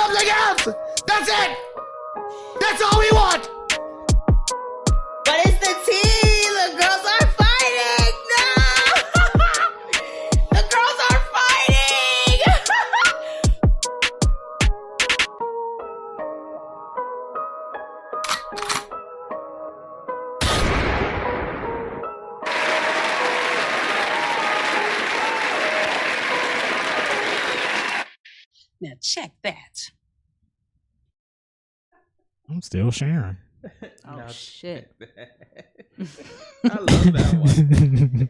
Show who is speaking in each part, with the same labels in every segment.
Speaker 1: something else. That's it. That's all we want.
Speaker 2: But it's the tea. The girls are fighting. No. The girls are fighting.
Speaker 3: Now check that.
Speaker 4: I'm still sharing.
Speaker 5: Oh shit.
Speaker 6: I love that one.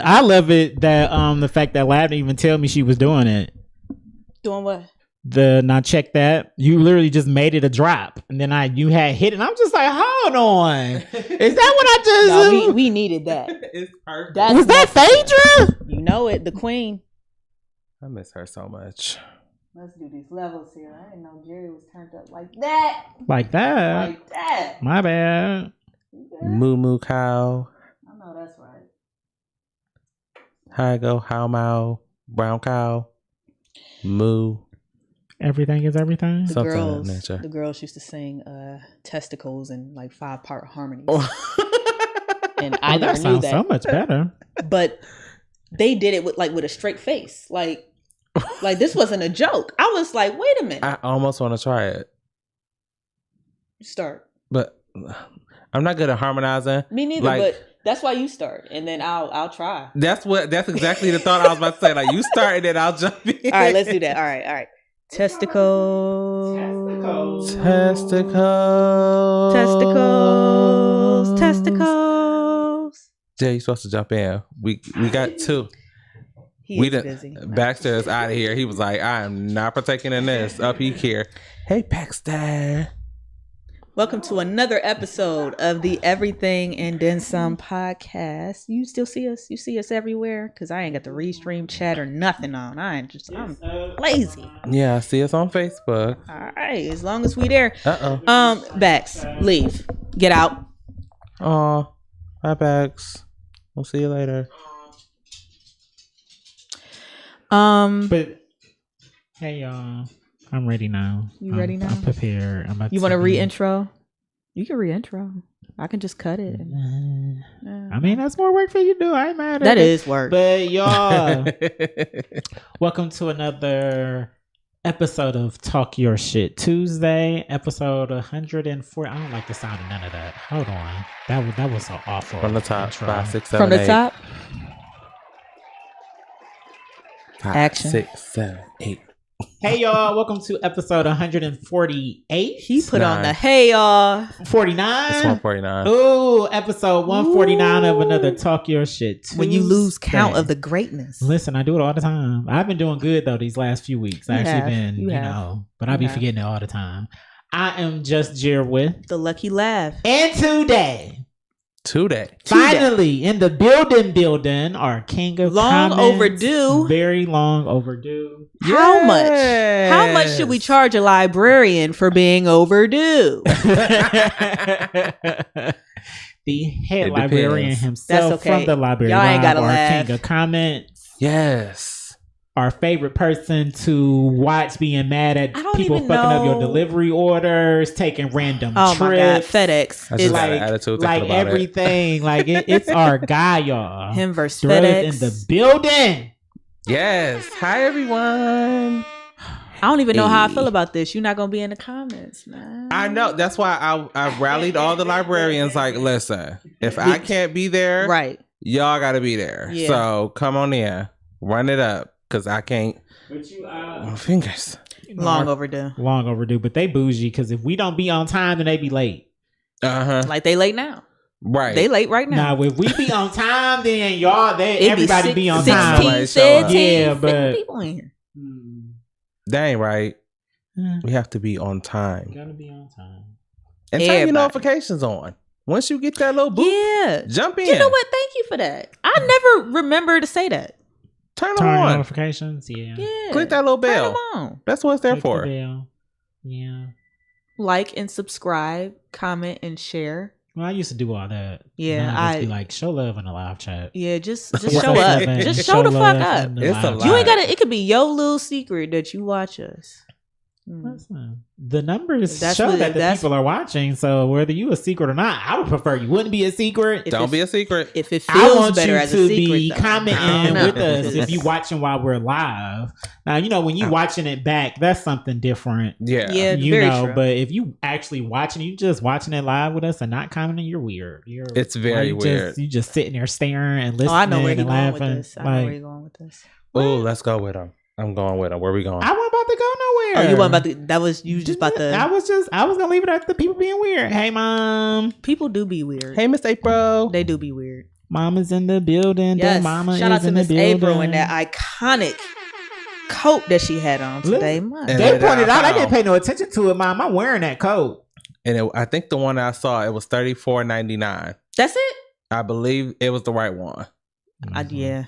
Speaker 4: I love it that the fact that Lab didn't even tell me she was doing it.
Speaker 5: Doing what?
Speaker 4: Now check that. You literally just made it a drop, and then you had hit it. And I'm just like, hold on, is that what I just?
Speaker 5: No, we needed that.
Speaker 6: It's perfect.
Speaker 4: Was that Phaedra?
Speaker 5: You know it, the queen.
Speaker 6: I miss her so much.
Speaker 5: Let's do these levels here. I didn't know Jerry was turned up like that.
Speaker 4: Like that?
Speaker 5: Like that.
Speaker 4: My bad.
Speaker 6: Moo moo cow.
Speaker 5: I know that's right.
Speaker 6: Hi go how mau brown cow. Moo.
Speaker 4: Everything is everything.
Speaker 5: The
Speaker 6: Something of
Speaker 5: girls,
Speaker 6: that nature.
Speaker 5: the girls used to sing testicles in like 5-part harmonies. And I
Speaker 4: Oh,
Speaker 5: never
Speaker 4: that
Speaker 5: knew
Speaker 4: sounds
Speaker 5: that.
Speaker 4: so much better.
Speaker 5: But they did it with a straight face. Like this wasn't a joke. I was like, wait a minute.
Speaker 6: I almost want to try it,
Speaker 5: Start.
Speaker 6: but I'm not good at harmonizing.
Speaker 5: Me neither,
Speaker 6: Like-
Speaker 5: but that's why you start. And then I'll try.
Speaker 6: That's exactly the thought I was about to say. Like you start and then I'll jump in.
Speaker 5: All right, let's do that. All right. Testicles. Testicles.
Speaker 6: Jay, you supposed to jump in. We got two.
Speaker 5: He is busy.
Speaker 6: Baxter is out of here. He was like, I am not partaking in this. Up here. Hey, Baxter.
Speaker 5: Welcome to another episode of the Everything and Then Some podcast. You still see us? You see us everywhere? Because I ain't got the restream chat or nothing on. I'm lazy.
Speaker 6: Yeah, see us on Facebook.
Speaker 5: All right, as long as we there.
Speaker 6: Uh-oh.
Speaker 5: Bax, leave. Get out.
Speaker 6: Oh, hi, Bax. We'll see you later.
Speaker 4: But hey, y'all, I'm ready now.
Speaker 5: You ready now?
Speaker 4: I'm prepared.
Speaker 5: You want to re-intro? You can re-intro. I can just cut it.
Speaker 4: I mean, that's more work for you to do. I ain't mad at
Speaker 5: That
Speaker 4: it.
Speaker 5: is work.
Speaker 4: But y'all, welcome to another episode of Talk Your Shit Tuesday, episode 104. I don't like the sound of none of that. Hold on, that was so awful.
Speaker 6: From the top,
Speaker 4: intro.
Speaker 6: 5, 6, 7,
Speaker 5: From the
Speaker 6: 8.
Speaker 5: top.
Speaker 6: 5,
Speaker 5: Action.
Speaker 6: 6, 7, 8.
Speaker 4: Hey y'all, welcome to episode 148.
Speaker 5: He put on
Speaker 6: Nine.
Speaker 5: the hey y'all.
Speaker 4: 49.
Speaker 6: It's 149.
Speaker 4: Ooh, episode 149 of another Talk Your Shit Tuesday.
Speaker 5: When you lose count of the greatness.
Speaker 4: Listen, I do it all the time. I've been doing good though these last few weeks. I
Speaker 5: You
Speaker 4: actually
Speaker 5: have.
Speaker 4: been,
Speaker 5: You have.
Speaker 4: know, but I be
Speaker 5: You have.
Speaker 4: forgetting it all the time. I am just Jer with,
Speaker 5: The lucky laugh.
Speaker 4: and today,
Speaker 6: Today.
Speaker 4: finally in the building, our king of
Speaker 5: Long
Speaker 4: comments.
Speaker 5: overdue.
Speaker 4: Very long overdue.
Speaker 5: How much? How much should we charge a librarian for being overdue?
Speaker 4: The head
Speaker 6: It
Speaker 4: librarian
Speaker 6: depends.
Speaker 4: himself
Speaker 5: That's okay.
Speaker 4: from the library.
Speaker 5: Y'all ain't
Speaker 4: Live,
Speaker 5: gotta
Speaker 4: our
Speaker 5: laugh.
Speaker 4: king of comments.
Speaker 6: Yes.
Speaker 4: Our favorite person to watch being mad at
Speaker 5: I don't
Speaker 4: people
Speaker 5: even
Speaker 4: fucking up your
Speaker 5: know.
Speaker 4: delivery orders, taking random
Speaker 5: Oh my God,
Speaker 4: trips.
Speaker 5: FedEx.
Speaker 6: I
Speaker 5: It's
Speaker 6: just got
Speaker 4: like,
Speaker 6: an attitude thinking
Speaker 4: like
Speaker 6: about it.
Speaker 4: everything. Like it's our guy, y'all.
Speaker 5: him versus
Speaker 4: Thread
Speaker 5: FedEx.
Speaker 4: in the building.
Speaker 6: Yes. Hi, everyone.
Speaker 5: I don't even know how I
Speaker 6: Hey.
Speaker 5: feel about this. You're not gonna be in the comments, man.
Speaker 6: I know. That's why I rallied all the librarians. Like, listen, if I can't be there,
Speaker 5: Right.
Speaker 6: y'all got to be there.
Speaker 5: Yeah.
Speaker 6: So come on in, run it up, because I can't.
Speaker 4: But you,
Speaker 6: Fingers.
Speaker 5: Long overdue.
Speaker 4: long overdue. But they bougie because if we don't be on time, then they be late.
Speaker 5: Like they late now.
Speaker 6: Right.
Speaker 5: They late right now.
Speaker 4: Now, if we be on time, then y'all,
Speaker 5: It'd
Speaker 4: everybody be on
Speaker 5: 16,
Speaker 4: time.
Speaker 6: Somebody show up.
Speaker 5: 17,
Speaker 4: Yeah,
Speaker 5: 50
Speaker 4: but-
Speaker 5: people in here.
Speaker 6: That ain't right.
Speaker 4: Yeah,
Speaker 6: We have to be on time
Speaker 4: gotta be on time.
Speaker 6: and turn your
Speaker 5: Everybody.
Speaker 6: notifications on. Once you get that little boop,
Speaker 5: Yeah.
Speaker 6: jump in.
Speaker 5: You know what? Thank you for that. I never remember to say that.
Speaker 6: Turn them
Speaker 4: Turn
Speaker 6: on.
Speaker 4: notifications. Yeah.
Speaker 5: Yeah.
Speaker 6: Click that little
Speaker 5: Turn
Speaker 6: bell.
Speaker 5: them on.
Speaker 6: That's what it's there
Speaker 4: Click the
Speaker 6: for.
Speaker 4: bell. Yeah.
Speaker 5: Like and subscribe, comment and share.
Speaker 4: Well, I used to do all that.
Speaker 5: Yeah,
Speaker 4: Now I just be like, show love in a live chat.
Speaker 5: Yeah, just
Speaker 6: What's
Speaker 5: show
Speaker 6: that?
Speaker 5: up. Just show the fuck up.
Speaker 6: It's a lot.
Speaker 5: You ain't gotta. It could be your little secret that you watch us.
Speaker 4: Listen, the numbers
Speaker 5: That's
Speaker 4: show
Speaker 5: what-
Speaker 4: that the
Speaker 5: that's-
Speaker 4: people are watching. So whether you a secret or not, I would prefer you wouldn't be a secret.
Speaker 6: Don't be a secret.
Speaker 5: If it
Speaker 4: I
Speaker 5: feels
Speaker 4: want
Speaker 5: better
Speaker 4: you
Speaker 5: as
Speaker 4: to
Speaker 5: a secret,
Speaker 4: be
Speaker 5: though.
Speaker 4: commenting
Speaker 5: I don't know.
Speaker 4: with us if you watching while we're live. Now you know when you watching it back, that's something different.
Speaker 6: Yeah.
Speaker 5: Yeah,
Speaker 4: You
Speaker 5: very
Speaker 4: know,
Speaker 5: true.
Speaker 4: but if you actually watching, you just watching it live with us and not commenting, you're weird.
Speaker 6: It's very
Speaker 4: you
Speaker 6: weird.
Speaker 4: You just sitting there staring and listening.
Speaker 5: Oh, I know where
Speaker 4: and
Speaker 5: you're going
Speaker 4: laughing.
Speaker 5: with this. I know
Speaker 4: Like,
Speaker 5: where you're going with this.
Speaker 6: Oh, let's go with him. I'm going with him. Where we going?
Speaker 4: I wasn't about to go nowhere.
Speaker 5: Oh, you weren't about to. That was you just about
Speaker 4: I
Speaker 5: to.
Speaker 4: was gonna leave it at the people being weird. Hey, mom.
Speaker 5: People do be weird.
Speaker 6: Hey, Miss April.
Speaker 5: They do be weird.
Speaker 4: Mama's in the building.
Speaker 5: Yes.
Speaker 4: The mama
Speaker 5: Shout
Speaker 4: is
Speaker 5: out to
Speaker 4: in the
Speaker 5: Miss
Speaker 4: building.
Speaker 5: April and that iconic coat that she had on today. My
Speaker 6: And
Speaker 4: They
Speaker 6: then
Speaker 4: pointed out. I
Speaker 6: found-
Speaker 4: didn't pay no attention to it, mom. I'm wearing that coat.
Speaker 6: And I think the one I saw, it was $34.99.
Speaker 5: That's it.
Speaker 6: I believe it was the right one.
Speaker 5: Yeah.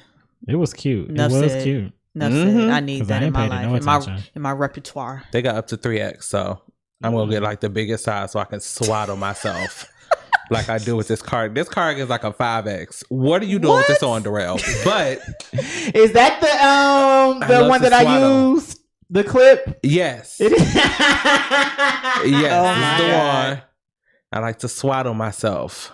Speaker 4: It was cute.
Speaker 5: Enough
Speaker 4: it was
Speaker 5: said.
Speaker 4: cute.
Speaker 5: Enough
Speaker 6: Mhm.
Speaker 5: said. I need
Speaker 4: 'Cause
Speaker 5: that
Speaker 4: I
Speaker 5: in my
Speaker 4: ain't paid it
Speaker 5: life,
Speaker 4: no
Speaker 5: in
Speaker 4: attention.
Speaker 5: my repertoire.
Speaker 6: They got up to 3X, so I'm gonna get like the biggest size so I can swaddle myself. Like I do with this card. This card is like a 5X. What are you doing with this on, Darrell? But
Speaker 4: Is that the
Speaker 6: love
Speaker 4: one
Speaker 6: to
Speaker 4: that
Speaker 6: swaddle.
Speaker 4: I used? The clip?
Speaker 6: yes,
Speaker 4: It is.
Speaker 6: yes,
Speaker 5: Oh
Speaker 6: this
Speaker 5: my
Speaker 6: is the
Speaker 5: God.
Speaker 6: one. I like to swaddle myself,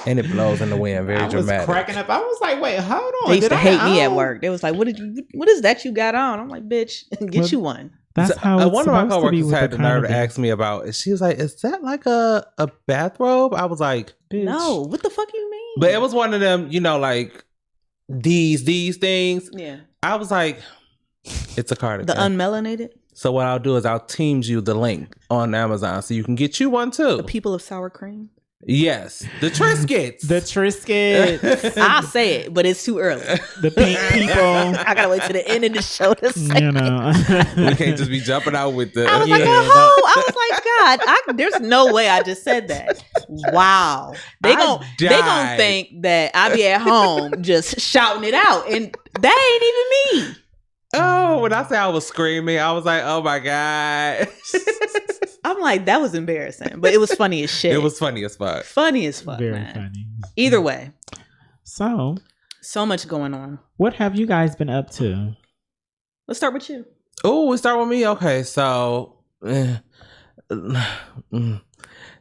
Speaker 6: and it blows in the wind. Very
Speaker 4: I was
Speaker 6: dramatic.
Speaker 4: cracking up. I was like, wait, hold on.
Speaker 5: They used
Speaker 4: Did
Speaker 5: to
Speaker 4: I
Speaker 5: hate me at
Speaker 4: own-
Speaker 5: work. They was like, "What is that you got on?" I'm like, "Bitch, get
Speaker 4: Well,
Speaker 5: you one."
Speaker 4: That's
Speaker 6: So,
Speaker 4: how it's
Speaker 6: one of my
Speaker 4: supposed to be
Speaker 6: coworkers
Speaker 4: with
Speaker 6: had
Speaker 4: the
Speaker 6: the nerve to
Speaker 4: comedy.
Speaker 6: ask me about it. She was like, "Is that like a bathrobe?" I was like,
Speaker 4: Bitch.
Speaker 5: No, what the fuck you mean?
Speaker 6: but it was one of them, you know, like these things.
Speaker 5: yeah,
Speaker 6: I was like, it's a cardigan.
Speaker 5: the unmelanated,
Speaker 6: So what I'll do is I'll teams you the link on Amazon so you can get you one too.
Speaker 5: the people of sour cream.
Speaker 6: Yes, the Triscuits.
Speaker 4: The Triscuits.
Speaker 5: I'll say it, but it's too early.
Speaker 4: The pink people.
Speaker 5: I gotta wait to the end of the show to say.
Speaker 4: You know.
Speaker 6: we can't just be jumping out with the.
Speaker 5: I was like,
Speaker 4: Yeah,
Speaker 5: oh, I was like, God, there's no way I just said that. Wow. They
Speaker 6: I
Speaker 5: gonna
Speaker 6: died.
Speaker 5: think that I be at home just shouting it out. And that ain't even me.
Speaker 6: Oh, when I say I was screaming, I was like, oh my God.
Speaker 5: I'm like, that was embarrassing. But it was funny as shit.
Speaker 6: It was funny as fuck.
Speaker 5: funny as fuck.
Speaker 4: Very
Speaker 5: man.
Speaker 4: funny.
Speaker 5: Either way,
Speaker 4: So,
Speaker 5: so much going on.
Speaker 4: what have you guys been up to?
Speaker 5: Let's start with you.
Speaker 6: Oh, we start with me. Okay, so,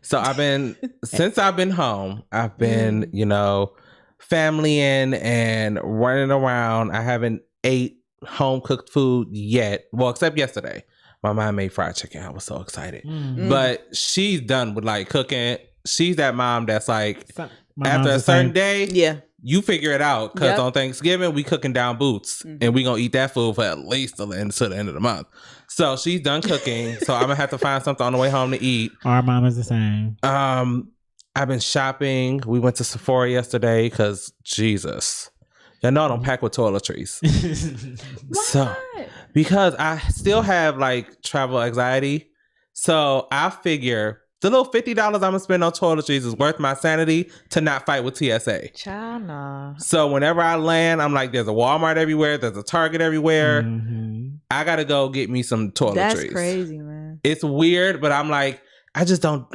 Speaker 6: so I've been since I've been home. I've been, you know, familying and running around. I haven't ate home cooked food yet. Well, except yesterday, my mom made fried chicken. I was so excited.
Speaker 5: Mm.
Speaker 6: But she's done with like cooking. She's that mom that's like,
Speaker 4: My
Speaker 6: after
Speaker 4: mom's
Speaker 6: a
Speaker 4: the
Speaker 6: certain
Speaker 4: same.
Speaker 6: day,
Speaker 5: Yeah.
Speaker 6: you figure it out. Because
Speaker 5: Yep.
Speaker 6: on Thanksgiving, we cooking down boots.
Speaker 5: Mhm.
Speaker 6: And we going to eat that food for at least till the end of the month. So she's done cooking. So I'm going to have to find something on the way home to eat.
Speaker 4: Our mom is the same.
Speaker 6: I've been shopping. We went to Sephora yesterday because, Jesus. Y'all know I don't pack with toiletries. So,
Speaker 5: What?
Speaker 6: because I still have like travel anxiety. So I figure the little $50 I'm gonna spend on toiletries is worth my sanity to not fight with TSA.
Speaker 5: Child, nah.
Speaker 6: So whenever I land, I'm like, there's a Walmart everywhere, there's a Target everywhere.
Speaker 4: Mhm.
Speaker 6: I gotta go get me some toiletries.
Speaker 5: That's crazy, man.
Speaker 6: It's weird, but I'm like, I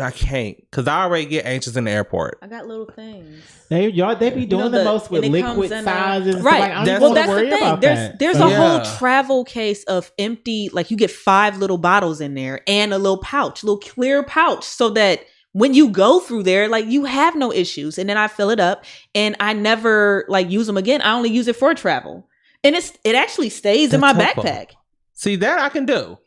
Speaker 6: can't. Cause I already get anxious in the airport.
Speaker 5: I got little things.
Speaker 4: They be doing the most with
Speaker 5: and it
Speaker 4: liquid
Speaker 5: comes in
Speaker 4: sizes.
Speaker 5: a-
Speaker 4: and
Speaker 5: right.
Speaker 4: Like, I don't
Speaker 6: That's-
Speaker 4: even
Speaker 5: Well,
Speaker 4: wanna
Speaker 5: that's the
Speaker 4: worry
Speaker 5: thing.
Speaker 4: about
Speaker 5: There's
Speaker 4: that.
Speaker 5: there's
Speaker 4: So-
Speaker 5: a whole
Speaker 6: Yeah.
Speaker 5: travel case of empty, like you get 5 little bottles in there and a little pouch, little clear pouch, so that when you go through there, like you have no issues. And then I fill it up and I never like use them again. I only use it for travel. And it actually stays in my
Speaker 6: That's helpful.
Speaker 5: backpack.
Speaker 6: See, that I can do.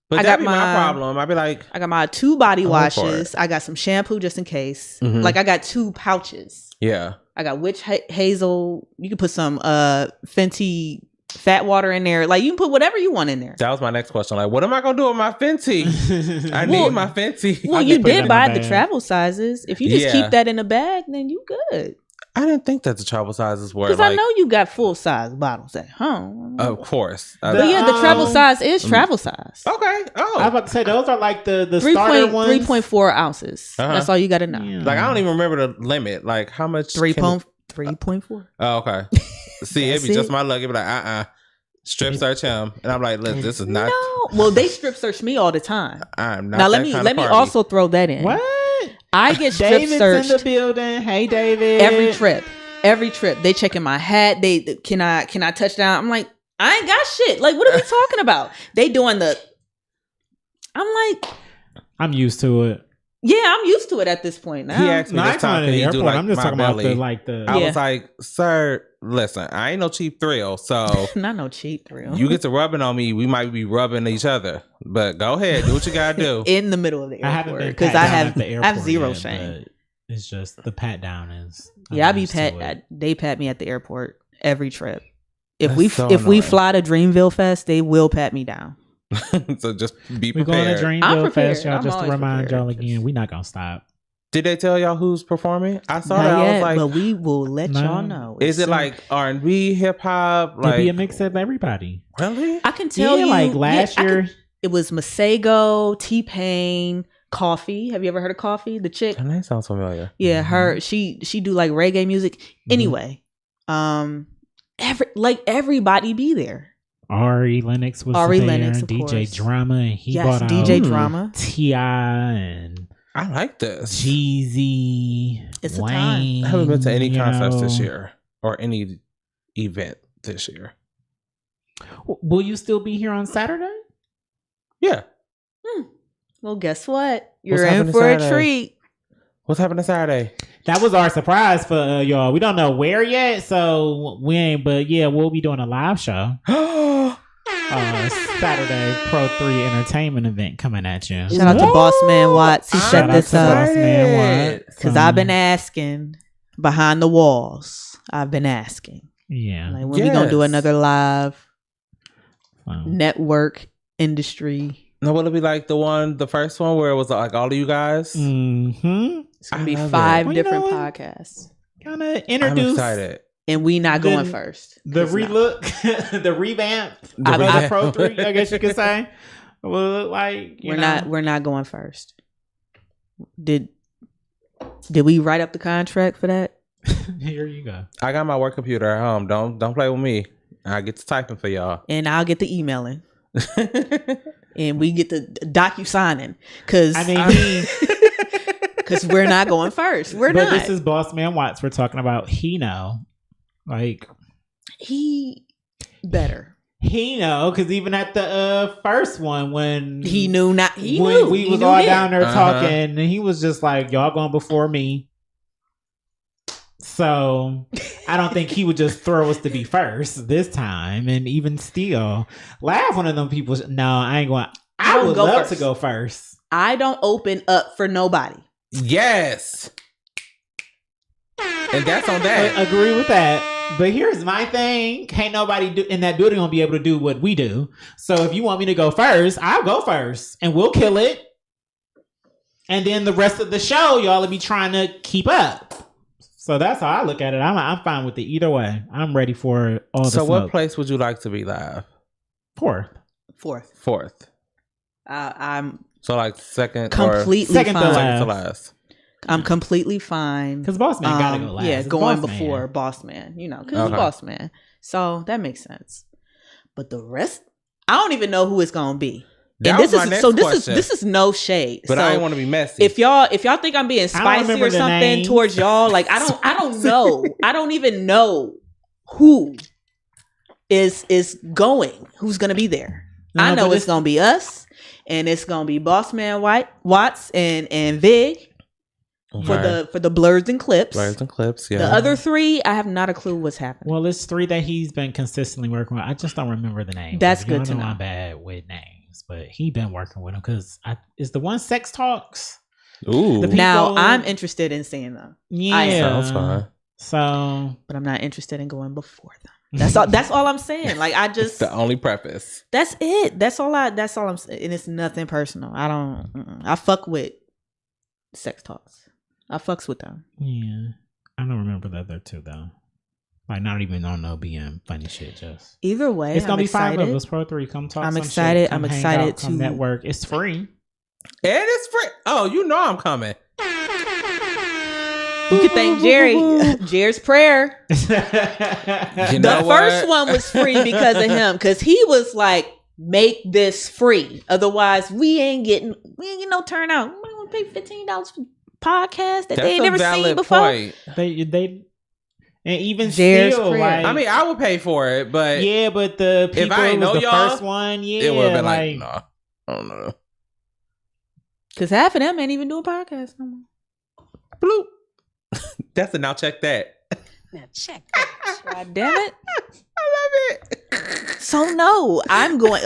Speaker 6: But
Speaker 5: I
Speaker 6: that'd
Speaker 5: got
Speaker 6: be my
Speaker 5: my-
Speaker 6: problem. I'd be like,
Speaker 5: I got my 2 body
Speaker 6: Go for
Speaker 5: washes. I got some shampoo just in case.
Speaker 6: Mhm.
Speaker 5: Like I got 2 pouches.
Speaker 6: yeah.
Speaker 5: I got witch hazel. You can put some Fenty fat water in there. Like you can put whatever you want in there.
Speaker 6: That was my next question. Like, what am I gonna do with my Fenty? I
Speaker 5: Well-
Speaker 6: need my Fenty.
Speaker 5: Well,
Speaker 4: I
Speaker 5: you
Speaker 4: can put it
Speaker 5: did
Speaker 4: in
Speaker 5: buy
Speaker 4: my
Speaker 5: the
Speaker 4: bag.
Speaker 5: travel sizes. If you just
Speaker 6: Yeah.
Speaker 5: keep that in a bag, then you good.
Speaker 6: I didn't think that the travel sizes were
Speaker 5: Because
Speaker 6: like.
Speaker 5: I know you got full size bottles at home.
Speaker 6: Of course.
Speaker 5: But yeah, the travel
Speaker 4: Um,
Speaker 5: size is travel size.
Speaker 6: Okay.
Speaker 4: I was
Speaker 6: Oh.
Speaker 4: about to say those are like the starter ones.
Speaker 5: 3.4 ounces.
Speaker 6: Uh-huh.
Speaker 5: That's all you got to know.
Speaker 4: Yeah.
Speaker 6: Like I don't even remember the limit. Like how much?
Speaker 5: 3.4.
Speaker 6: Oh, okay. See, it'd be
Speaker 5: That's
Speaker 6: just
Speaker 5: it.
Speaker 6: my luck. It'd be like, strip search him, and I'm like, look, this is not.
Speaker 5: No. Well, they strip search me all the time.
Speaker 6: I'm not.
Speaker 5: Now
Speaker 6: that
Speaker 5: let me
Speaker 6: kind of
Speaker 5: let me
Speaker 6: party.
Speaker 5: also throw that in.
Speaker 4: What?
Speaker 5: I get strip
Speaker 4: David's in
Speaker 5: searched
Speaker 4: the building. Hey, David.
Speaker 5: every trip. Every trip. They checking my hat. They can I touch down? I'm like, I ain't got shit. Like, what are we talking about? They doing the. I'm like,
Speaker 4: I'm used to it.
Speaker 5: yeah, I'm used to it at this point now.
Speaker 6: He asked me
Speaker 4: No, I
Speaker 6: this
Speaker 4: ain't
Speaker 6: time,
Speaker 4: talking
Speaker 6: can
Speaker 4: the
Speaker 6: you do
Speaker 4: airport.
Speaker 6: like
Speaker 4: I'm just
Speaker 6: my
Speaker 4: talking
Speaker 6: belly?
Speaker 4: about the
Speaker 6: I
Speaker 5: Yeah.
Speaker 6: was like, sir, listen, I ain't no cheap thrill, so
Speaker 5: Not no cheap thrill.
Speaker 6: you get to rubbing on me, we might be rubbing each other. But go ahead, do what you gotta do.
Speaker 5: in the middle of the
Speaker 4: I haven't
Speaker 5: airport
Speaker 4: been
Speaker 5: because
Speaker 4: pat
Speaker 5: I
Speaker 4: down
Speaker 5: have
Speaker 4: at the
Speaker 5: I
Speaker 4: airport
Speaker 5: have zero
Speaker 4: yet,
Speaker 5: shame.
Speaker 4: but it's just the pat down is.
Speaker 5: Yeah, I
Speaker 4: I'm
Speaker 5: be
Speaker 4: used to it.
Speaker 5: pat. They pat me at the airport every trip. If
Speaker 6: That's
Speaker 5: we
Speaker 6: so
Speaker 5: if we
Speaker 6: annoying.
Speaker 5: fly to Dreamville Fest, they will pat me down.
Speaker 6: So just be
Speaker 4: We're going to
Speaker 6: prepared.
Speaker 5: I'm
Speaker 4: Dreamville
Speaker 5: prepared.
Speaker 4: Fest, y'all.
Speaker 5: I'm
Speaker 4: Just to
Speaker 5: always
Speaker 4: remind y'all
Speaker 5: prepared.
Speaker 4: again, we're not gonna stop.
Speaker 6: Did they tell y'all who's performing? I saw
Speaker 5: Not
Speaker 6: that. I
Speaker 5: yet,
Speaker 6: was like,
Speaker 5: but we will let
Speaker 4: No.
Speaker 5: y'all know.
Speaker 6: is it
Speaker 5: Soon.
Speaker 6: like R&B, hip hop?
Speaker 4: It'll
Speaker 6: Like
Speaker 4: be a mix of everybody.
Speaker 6: really?
Speaker 5: I can tell
Speaker 4: Yeah,
Speaker 5: you,
Speaker 4: like last
Speaker 5: I
Speaker 4: year.
Speaker 5: can- it was Masego, T-Pain, Coffee. Have you ever heard of Coffee? The chick.
Speaker 6: That name sounds familiar.
Speaker 5: Yeah,
Speaker 4: Mm-hmm.
Speaker 5: her. She do like reggae music. Anyway, everybody be there.
Speaker 4: Ari Lennox was
Speaker 5: Ari
Speaker 4: there,
Speaker 5: Lennox, of
Speaker 4: DJ
Speaker 5: course.
Speaker 4: Drama, and he
Speaker 5: Yes,
Speaker 4: brought
Speaker 5: DJ
Speaker 4: out
Speaker 5: Drama.
Speaker 4: T.I. and
Speaker 6: I like this.
Speaker 4: Jeezy.
Speaker 5: It's a time.
Speaker 4: Wayne.
Speaker 6: I haven't been to any
Speaker 4: you
Speaker 6: concerts this
Speaker 4: know.
Speaker 6: year or any event this year.
Speaker 4: Will you still be here on Saturday?
Speaker 6: Yeah.
Speaker 5: Well, guess what? You're
Speaker 6: What's
Speaker 5: in
Speaker 6: happening
Speaker 5: for a
Speaker 6: Saturday?
Speaker 5: treat.
Speaker 6: What's happening Saturday?
Speaker 4: That was our surprise for y'all. We don't know where yet, so we ain't. But yeah, we'll be doing a live show Saturday. Pro 3 entertainment event coming at you.
Speaker 5: Shout out to Boss Man Watts. He
Speaker 6: I'm
Speaker 5: set this
Speaker 4: Shout out to
Speaker 5: up
Speaker 4: Boss Man Watts.
Speaker 5: because I've been asking behind the walls. I've been asking,
Speaker 4: Yeah.
Speaker 5: like, when we gonna do
Speaker 6: Yes.
Speaker 5: another live
Speaker 4: So,
Speaker 5: network industry?
Speaker 6: No, will it be like the first one where it was like all of you guys?
Speaker 4: mm-hmm.
Speaker 5: It's gonna
Speaker 6: I
Speaker 5: be
Speaker 6: love
Speaker 5: 5
Speaker 4: it. Well, you
Speaker 5: different
Speaker 4: know what?
Speaker 5: podcasts,
Speaker 4: Kind of
Speaker 6: I'm
Speaker 4: introduce
Speaker 6: excited.
Speaker 5: and we not going
Speaker 4: The-
Speaker 5: first.
Speaker 4: the
Speaker 5: It's not.
Speaker 4: relook, the revamp
Speaker 6: The
Speaker 4: of the
Speaker 6: revamp.
Speaker 4: Pro 3, I guess you could say. Well, like,
Speaker 5: We're not going first. Did we write up the contract for that?
Speaker 4: Here you go.
Speaker 6: I got my work computer at home. Don't play with me. I get to typing for y'all.
Speaker 5: And I'll get the emailing, and we get the docu-signing, because
Speaker 4: I mean,
Speaker 5: because we're not going first. We're
Speaker 4: but
Speaker 5: not.
Speaker 4: this is Boss Man Watts we're talking about. He know. Like,
Speaker 5: He better.
Speaker 4: he know, because even at the first one, when
Speaker 5: He knew not. He
Speaker 4: when
Speaker 5: knew.
Speaker 4: we
Speaker 5: He
Speaker 4: was
Speaker 5: knew
Speaker 4: all
Speaker 5: then.
Speaker 4: down there
Speaker 6: Uh-huh.
Speaker 4: talking, and he was just like, y'all going before me. So I don't think he would just throw us to be first this time. And even still, laugh one of them people. No, I ain't going. I
Speaker 5: Don't
Speaker 4: would
Speaker 5: go
Speaker 4: love
Speaker 5: first.
Speaker 4: to go first.
Speaker 5: I don't open up for nobody.
Speaker 6: Yes. And that's on that.
Speaker 4: Agree with that. But here's my thing. Can't nobody in that building gonna be able to do what we do. So if you want me to go first, I'll go first and we'll kill it. And then the rest of the show, y'all will be trying to keep up. So that's how I look at it. I'm fine with it either way. I'm ready for all the
Speaker 6: So
Speaker 4: smoke.
Speaker 6: what place would you like to be live?
Speaker 4: Fourth.
Speaker 5: Fourth.
Speaker 6: 4th.
Speaker 5: I'm
Speaker 6: So like second
Speaker 5: completely
Speaker 4: Second to
Speaker 5: fine.
Speaker 6: or second to last.
Speaker 5: I'm completely fine.
Speaker 4: Because Boss Man gotta go last.
Speaker 5: Yeah,
Speaker 4: It's
Speaker 5: going
Speaker 4: Boss Man.
Speaker 5: before Boss Man. You know, because
Speaker 6: Okay.
Speaker 5: it's Boss Man. So that makes sense. But the rest, I don't even know who it's gonna be.
Speaker 6: That
Speaker 5: And
Speaker 6: was
Speaker 5: this
Speaker 6: my
Speaker 5: is
Speaker 6: next
Speaker 5: so. This
Speaker 6: question.
Speaker 5: is no shade.
Speaker 6: But
Speaker 5: so
Speaker 6: I didn't want to be messy.
Speaker 5: if y'all think I'm being
Speaker 4: I don't
Speaker 5: spicy
Speaker 4: remember
Speaker 5: or
Speaker 4: the
Speaker 5: something
Speaker 4: names.
Speaker 5: towards y'all, like I don't know. I don't even know who is going. Who's gonna be there?
Speaker 4: No,
Speaker 5: I know
Speaker 4: but
Speaker 5: it's gonna be us, and it's gonna be Boss Man Watts and Vig for the blurs and clips.
Speaker 6: Blurs and clips, yeah.
Speaker 5: The other three, I have not a clue what's happening.
Speaker 4: Well, it's 3 that he's been consistently working with. I just don't remember the names.
Speaker 5: That's
Speaker 4: Y'all
Speaker 5: good to know.
Speaker 4: I'm bad with names, but he been working with them because is the one Sex Talks.
Speaker 6: Ooh.
Speaker 4: The
Speaker 5: Now
Speaker 4: people-
Speaker 5: I'm interested in seeing them,
Speaker 4: Yeah,
Speaker 6: Sounds fine.
Speaker 4: So
Speaker 5: but I'm not interested in going before them. That's all. That's all I'm saying. Like I
Speaker 6: It's
Speaker 5: just.
Speaker 6: the only preface.
Speaker 5: That's it. That's all I'm saying. And it's nothing personal. I don't. I fuck with Sex Talks. I fucks with them.
Speaker 4: yeah, I don't remember the other 2 though. Like not even on no BM funny shit. Just
Speaker 5: Either way,
Speaker 4: it's gonna
Speaker 5: I'm
Speaker 4: be
Speaker 5: excited.
Speaker 4: 5 of us. Pro 3, come talk.
Speaker 5: I'm
Speaker 4: some
Speaker 5: excited.
Speaker 4: Shit. Come
Speaker 5: I'm
Speaker 4: hang
Speaker 5: excited
Speaker 4: out, come
Speaker 5: to-
Speaker 4: network. It's free.
Speaker 6: And it's free. Oh, you know I'm coming.
Speaker 5: You could thank Jerry. Jerry's prayer.
Speaker 6: You
Speaker 5: The
Speaker 6: know
Speaker 5: first
Speaker 6: what?
Speaker 5: one was free because of him, because he was like, make this free. Otherwise, we ain't getting no turnout. We want to pay $15 for podcast that they ain't never seen before.
Speaker 6: Point.
Speaker 4: They and even
Speaker 5: Jerry's
Speaker 4: still,
Speaker 5: prayer.
Speaker 4: like,
Speaker 6: I mean, I would pay for it, but
Speaker 4: yeah, but the people
Speaker 6: I ain't
Speaker 4: it was
Speaker 6: know
Speaker 4: the
Speaker 6: y'all,
Speaker 4: first one, yeah,
Speaker 6: it would have been like,
Speaker 4: like
Speaker 6: nah, I don't know.
Speaker 5: Because half of them ain't even doing podcasts no more.
Speaker 6: Bloop. That's it. Now check that.
Speaker 3: Now check that.
Speaker 5: God damn it.
Speaker 6: I love it.
Speaker 5: So no,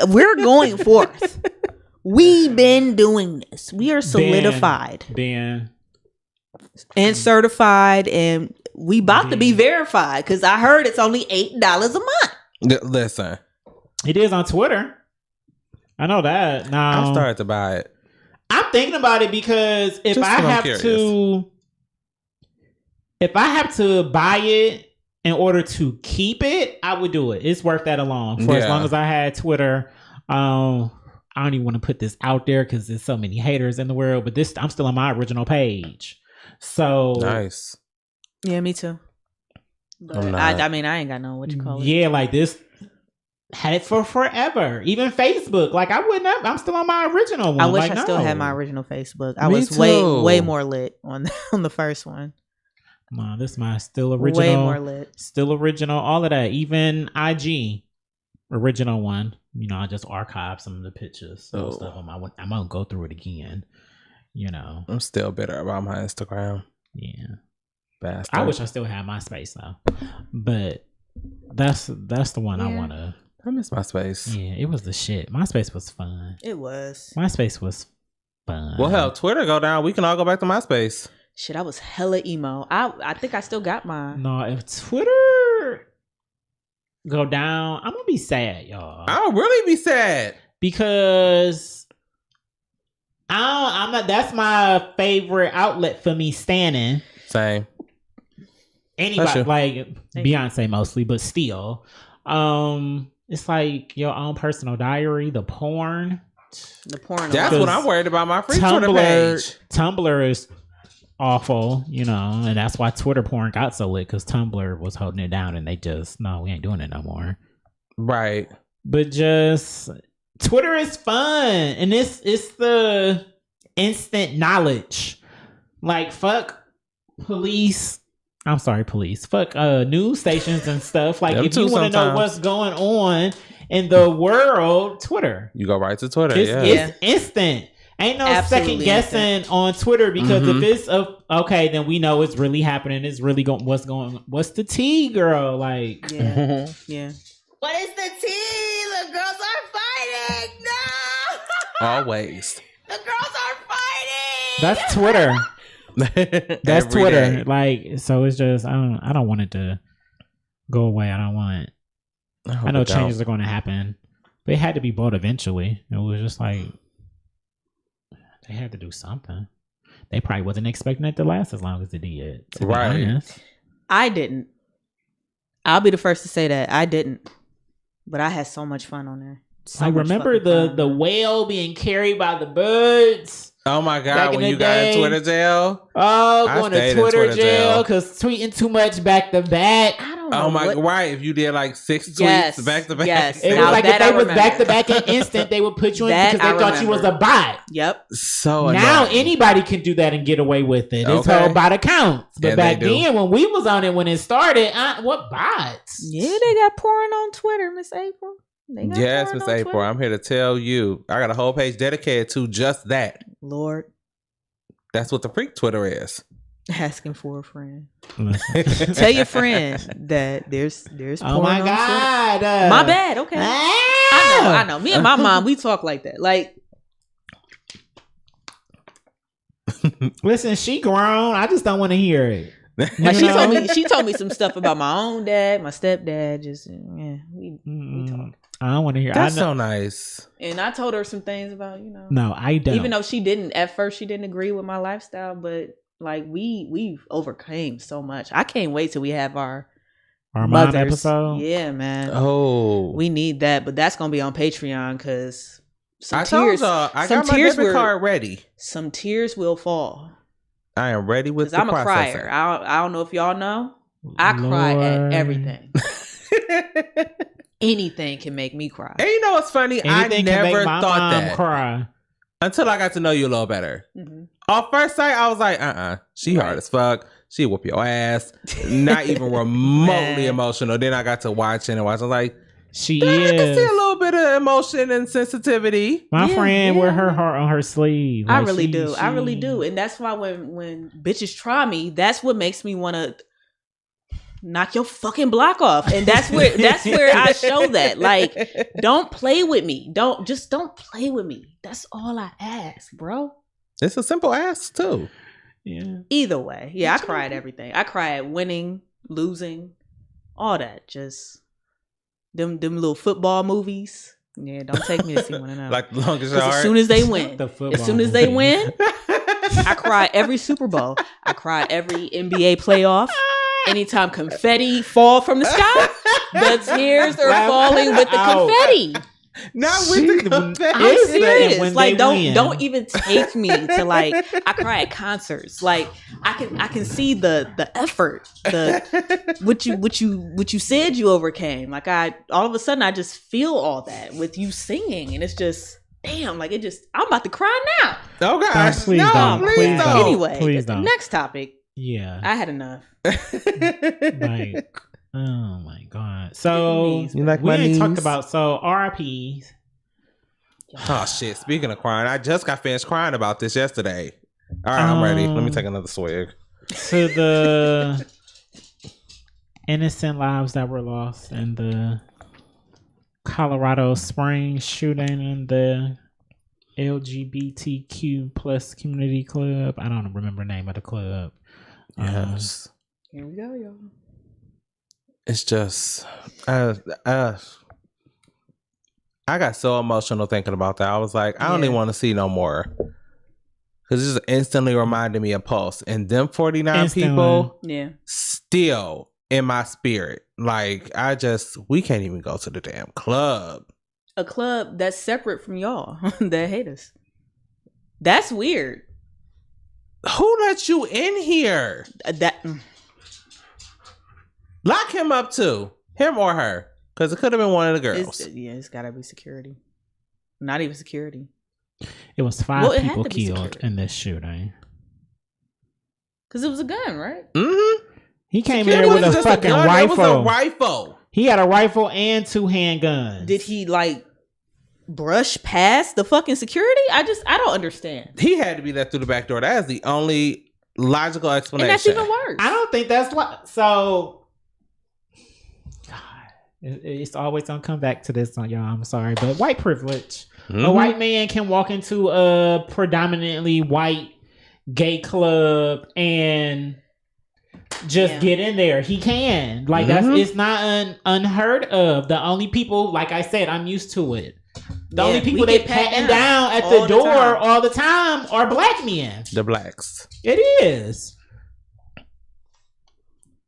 Speaker 5: we're going forth. We've been doing this. We are solidified
Speaker 4: Ben.
Speaker 5: and certified, and we about to be verified, because I heard it's only $8 a month.
Speaker 6: Listen,
Speaker 4: It is on Twitter. I know that. Now
Speaker 6: I started to buy it.
Speaker 4: I'm thinking about it because if
Speaker 6: Just
Speaker 4: I
Speaker 6: 'cause I'm
Speaker 4: have
Speaker 6: curious.
Speaker 4: to buy it in order to keep it, I would do it. It's worth that alone for as
Speaker 6: Yeah.
Speaker 4: long as I had Twitter. I don't even want to put this out there because there's so many haters in the world, but I'm still on my original page. So
Speaker 6: Nice.
Speaker 5: Yeah, me too. But
Speaker 6: I'm not.
Speaker 5: I mean, I ain't got no what you call it.
Speaker 4: yeah, like this had it for forever. Even Facebook, like I wouldn't have, I'm still on my original one.
Speaker 5: I wish
Speaker 4: Like,
Speaker 5: I still
Speaker 4: no.
Speaker 5: had my original Facebook. I
Speaker 6: Me
Speaker 5: was
Speaker 6: too.
Speaker 5: way more lit on the first one.
Speaker 4: No, this is my still original.
Speaker 5: Way more lit.
Speaker 4: Still original, all of that. Even IG, original one. You know, I just archived some of the pictures. Most of them. I'm gonna go through it again. You know,
Speaker 6: I'm still bitter about my Instagram.
Speaker 4: yeah.
Speaker 6: Bastard.
Speaker 4: I wish I still had MySpace though, but that's the one I
Speaker 5: Yeah.
Speaker 4: wanna.
Speaker 6: I miss my space.
Speaker 4: Yeah, it was the shit. MySpace was fun.
Speaker 5: It was.
Speaker 4: MySpace was fun.
Speaker 6: Well, hell, Twitter go down. We can all go back to MySpace.
Speaker 5: Shit, I was hella emo. I think I still got mine.
Speaker 4: No, if Twitter go down, I'm gonna be sad, y'all.
Speaker 6: I'll really be sad.
Speaker 4: Because I'm not. That's my favorite outlet for me standing.
Speaker 6: Same.
Speaker 4: Anybody
Speaker 6: That's
Speaker 4: like
Speaker 5: Thank
Speaker 4: Beyonce mostly, but still, it's like your own personal diary. The porn,
Speaker 5: The porn.
Speaker 6: That's
Speaker 4: Because
Speaker 6: what I'm worried about. My free Twitter page.
Speaker 4: Tumblr is awful, you know, and that's why Twitter porn got so lit because Tumblr was holding it down, and they just no, we ain't doing it no more.
Speaker 6: Right.
Speaker 4: But just Twitter is fun, and it's the instant knowledge. Like fuck police. I'm sorry, police. Fuck news stations and stuff. Like
Speaker 6: Them
Speaker 4: if you
Speaker 6: too
Speaker 4: want to know
Speaker 6: sometimes.
Speaker 4: what's going on in the world, Twitter.
Speaker 6: You go right to Twitter.
Speaker 4: It's,
Speaker 6: Yeah.
Speaker 4: it's instant. Ain't no
Speaker 5: Absolutely
Speaker 4: second guessing on Twitter because
Speaker 6: Mhm.
Speaker 4: if it's okay, then we know it's really happening. It's really going. What's the tea, girl? Like
Speaker 5: Yeah. Yeah.
Speaker 2: What is the tea? The girls are fighting. No.
Speaker 6: Always.
Speaker 2: The girls are fighting.
Speaker 4: that's Twitter. That's
Speaker 6: Every
Speaker 4: Twitter.
Speaker 6: day.
Speaker 4: Like so, it's just I don't want it to go away. I don't want.
Speaker 6: hope
Speaker 4: I know
Speaker 6: it don't.
Speaker 4: changes are going to happen, but it had to be bought eventually. It was just like they had to do something. They probably wasn't expecting it to last as long as it did. To be
Speaker 6: Right.
Speaker 4: honest.
Speaker 5: I didn't. I'll be the first to say that I didn't, but I had so much fun on there. So
Speaker 4: I
Speaker 5: much
Speaker 4: remember
Speaker 5: fucking
Speaker 4: the
Speaker 5: fun.
Speaker 4: whale being carried by the birds.
Speaker 6: Oh my
Speaker 4: Back
Speaker 6: God,
Speaker 4: in
Speaker 6: when
Speaker 4: the
Speaker 6: you got in
Speaker 4: day.
Speaker 6: Twitter jail.
Speaker 4: Oh,
Speaker 6: I
Speaker 4: going to
Speaker 6: stayed in
Speaker 4: Twitter
Speaker 6: Twitter
Speaker 4: jail
Speaker 6: jail.
Speaker 4: because tweeting too much back to back.
Speaker 5: I don't know.
Speaker 6: Oh my
Speaker 5: what-
Speaker 6: right. If you did like 6
Speaker 5: Yes,
Speaker 6: tweets back to back.
Speaker 5: yes.
Speaker 4: It
Speaker 5: Now
Speaker 4: was like
Speaker 5: that
Speaker 4: if they
Speaker 5: I
Speaker 4: was
Speaker 5: remember.
Speaker 4: back to back and instant, they would put you in
Speaker 5: That
Speaker 4: because they
Speaker 5: I
Speaker 4: thought you was a
Speaker 5: remember.
Speaker 4: bot.
Speaker 5: Yep.
Speaker 6: So
Speaker 4: Now
Speaker 6: annoying.
Speaker 4: anybody can do that and get away with it. It's
Speaker 6: Okay.
Speaker 4: all bot accounts. But
Speaker 6: And
Speaker 4: back
Speaker 6: they do.
Speaker 4: then, when we was on it, when it started, what bots?
Speaker 5: Yeah, they got porn on Twitter, Miss April. They got
Speaker 6: Yes,
Speaker 5: porn
Speaker 6: Miss
Speaker 5: on
Speaker 6: April.
Speaker 5: Twitter.
Speaker 6: I'm here to tell you. I got a whole page dedicated to just that.
Speaker 5: Lord,
Speaker 6: That's what the freak Twitter is.
Speaker 5: asking for a friend.
Speaker 4: Listen.
Speaker 5: Tell your friend that there's porn
Speaker 4: Oh my
Speaker 5: on Twitter.
Speaker 4: God.
Speaker 5: My bad. Okay. I know. Me and my mom, we talk like that. Like,
Speaker 4: Listen, she grown. I just don't want to hear it.
Speaker 5: like
Speaker 4: You
Speaker 5: she told
Speaker 4: know?
Speaker 5: me, she told me some stuff about my own dad, my stepdad. Just yeah, we talk.
Speaker 4: Mm, I don't want to hear.
Speaker 6: That's
Speaker 4: I know,
Speaker 6: so nice.
Speaker 5: And I told her some things about
Speaker 4: no, I don't.
Speaker 5: even though she didn't at first, she didn't agree with my lifestyle, but like we've overcame so much. I can't wait till we have our
Speaker 4: our mom
Speaker 5: mothers.
Speaker 4: episode.
Speaker 5: Yeah, man.
Speaker 6: Oh.
Speaker 5: We need that, but that's gonna be on Patreon because
Speaker 6: I told y'all. I got my debit card ready.
Speaker 5: Some tears will fall.
Speaker 6: I am ready with
Speaker 5: Because
Speaker 6: the
Speaker 5: I'm a
Speaker 6: processing.
Speaker 5: crier. I don't know if y'all know. I cry at
Speaker 4: Lord.
Speaker 5: everything. Anything can make me cry.
Speaker 6: And you know what's funny?
Speaker 4: Anything
Speaker 6: I
Speaker 4: can make
Speaker 6: never
Speaker 4: my
Speaker 6: thought
Speaker 4: mom
Speaker 6: that
Speaker 4: cry.
Speaker 6: until I got to know you a little better.
Speaker 5: Mhm.
Speaker 6: Off first sight, I was like, she hard as fuck. She whoop your ass. Not even remotely emotional. Then I got to watch and watch. I was like,
Speaker 4: She
Speaker 6: I can see a
Speaker 4: is.
Speaker 6: little bit of emotion and sensitivity.
Speaker 4: My
Speaker 5: Yeah,
Speaker 4: friend wear her
Speaker 5: yeah.
Speaker 4: heart on her sleeve.
Speaker 5: I
Speaker 4: Like,
Speaker 5: really
Speaker 4: she-
Speaker 5: do. I
Speaker 4: she-
Speaker 5: really do. And that's why when bitches try me, that's what makes me want to knock your fucking block off. And that's where I show that. Like, don't play with me. Don't play with me. That's all I ask, bro.
Speaker 6: It's a simple ask too.
Speaker 4: Yeah.
Speaker 5: Either way. Yeah, I cry at everything. I cry at winning, losing, all that. Just them little football movies. Yeah, don't take me to see one of them.
Speaker 6: Like the longest
Speaker 5: 'Cause as soon as they win,
Speaker 4: The football
Speaker 5: as soon as they
Speaker 4: movie.
Speaker 5: win, I cry every Super Bowl. I cry every NBA playoff. Anytime confetti fall from the sky, the tears are falling with the
Speaker 4: Ow.
Speaker 5: confetti.
Speaker 6: Not with the
Speaker 4: She-
Speaker 6: confetti.
Speaker 5: I'm
Speaker 4: It's the-
Speaker 5: serious.
Speaker 4: when
Speaker 5: Like,
Speaker 4: they win.
Speaker 5: don't even take me to like. I cry at concerts. Like, I can see the effort, the what you said you overcame. Like, all of a sudden I just feel all that with you singing, and it's just damn. Like, it just I'm about to cry now.
Speaker 6: Oh gosh,
Speaker 4: Gosh, please
Speaker 6: no,
Speaker 4: don't.
Speaker 6: please
Speaker 4: Please
Speaker 6: don't.
Speaker 4: don't.
Speaker 5: Anyway,
Speaker 4: Please don't.
Speaker 5: next topic.
Speaker 4: Yeah.
Speaker 5: I had enough.
Speaker 4: Like, oh my god. So
Speaker 5: Knees,
Speaker 6: You like
Speaker 4: we
Speaker 6: my
Speaker 4: ain't talked
Speaker 6: knees?
Speaker 4: about RIPs.
Speaker 6: Oh shit! Speaking of crying, I just got finished crying about this yesterday. All right, I'm ready. Let me take another swig.
Speaker 4: To the innocent lives that were lost in the Colorado Springs shooting in the LGBTQ plus community club. I don't remember the name of the club.
Speaker 6: Yes,
Speaker 5: Here we go, y'all.
Speaker 6: it's just I got so emotional thinking about that. I was like, I don't
Speaker 5: Yeah.
Speaker 6: even want to see no more. Because it just instantly reminded me of Pulse. And them 49
Speaker 4: Instantly.
Speaker 6: people
Speaker 5: Yeah.
Speaker 6: still in my spirit. Like, we can't even go to the damn club.
Speaker 5: A club that's separate from y'all that hate us. That's weird.
Speaker 6: Who let you in here?
Speaker 5: That
Speaker 6: Lock him up too. Him or her. Because it could have been one of the girls.
Speaker 5: it's gotta be security. Not even security.
Speaker 4: It was 5
Speaker 5: Well, it had
Speaker 4: people
Speaker 5: to be
Speaker 4: killed
Speaker 5: security.
Speaker 4: in this shooting.
Speaker 5: Because it was a gun, right?
Speaker 6: Mm-hmm.
Speaker 4: He came
Speaker 6: It
Speaker 4: in there with a
Speaker 6: wasn't just
Speaker 4: fucking
Speaker 6: gun, it was
Speaker 4: rifle.
Speaker 6: a rifle.
Speaker 4: He had a rifle and 2 handguns.
Speaker 5: Did he like brush past the fucking security? I don't understand.
Speaker 6: He had to be let through the back door. That is the only logical
Speaker 5: And
Speaker 6: explanation.
Speaker 5: that's even worse.
Speaker 4: I don't think that's what. So, God, it's always gonna come back to this on y'all. I'm sorry, but white privilege. A
Speaker 6: Mhm.
Speaker 4: white man can walk into a predominantly white gay club and just
Speaker 5: Yeah.
Speaker 4: get in there. He can. Like
Speaker 6: Mhm.
Speaker 4: it's not unheard of. The only people, like I said, I'm used to it. The
Speaker 5: Yeah,
Speaker 4: only people
Speaker 5: we
Speaker 4: they
Speaker 5: get pat
Speaker 4: patting
Speaker 5: down
Speaker 4: down at
Speaker 5: all
Speaker 4: the
Speaker 5: the
Speaker 4: door
Speaker 5: time.
Speaker 4: all the time are black men.
Speaker 6: The blacks.
Speaker 4: It is.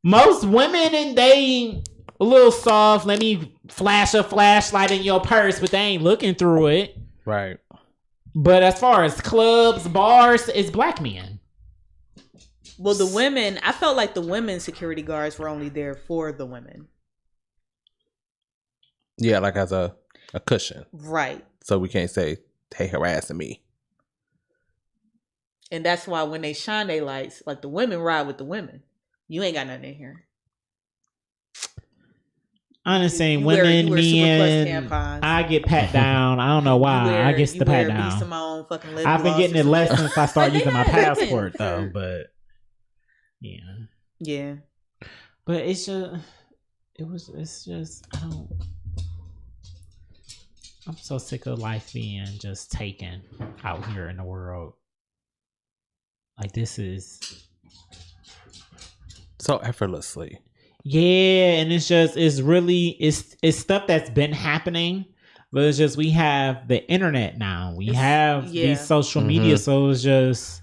Speaker 4: Most women and they a little soft. Let me flash a flashlight in your purse, but they ain't looking through it.
Speaker 6: Right.
Speaker 4: But as far as clubs, bars, it's black men.
Speaker 5: Well, the women, I felt like the women security guards were only there for the women.
Speaker 6: Yeah, like as a cushion.
Speaker 5: Right.
Speaker 6: So we can't say they harassing me.
Speaker 5: And that's why when they shine their lights, like the women ride with the women. You ain't got nothing in here.
Speaker 4: Honestly,
Speaker 5: You wear-
Speaker 4: women,
Speaker 5: you wear Super Plus
Speaker 4: men,
Speaker 5: tampons.
Speaker 4: I get pat down. I don't know why. I get the pat
Speaker 5: B.
Speaker 4: down.
Speaker 5: Simone fucking lip
Speaker 4: I've been
Speaker 5: gloss
Speaker 4: getting
Speaker 5: or
Speaker 4: it less
Speaker 5: something.
Speaker 4: since I started using my
Speaker 5: They got
Speaker 4: passport,
Speaker 5: women
Speaker 4: though.
Speaker 5: for-
Speaker 4: But yeah.
Speaker 5: Yeah.
Speaker 4: But it's just, it's just, I'm so sick of life being just taken out here in the world. Like, this is,
Speaker 6: So effortlessly.
Speaker 4: yeah, and it's just, it's stuff that's been happening, but it's just, we have the internet now. We have
Speaker 5: yeah.
Speaker 4: these social
Speaker 6: Mhm.
Speaker 4: media, so it's just,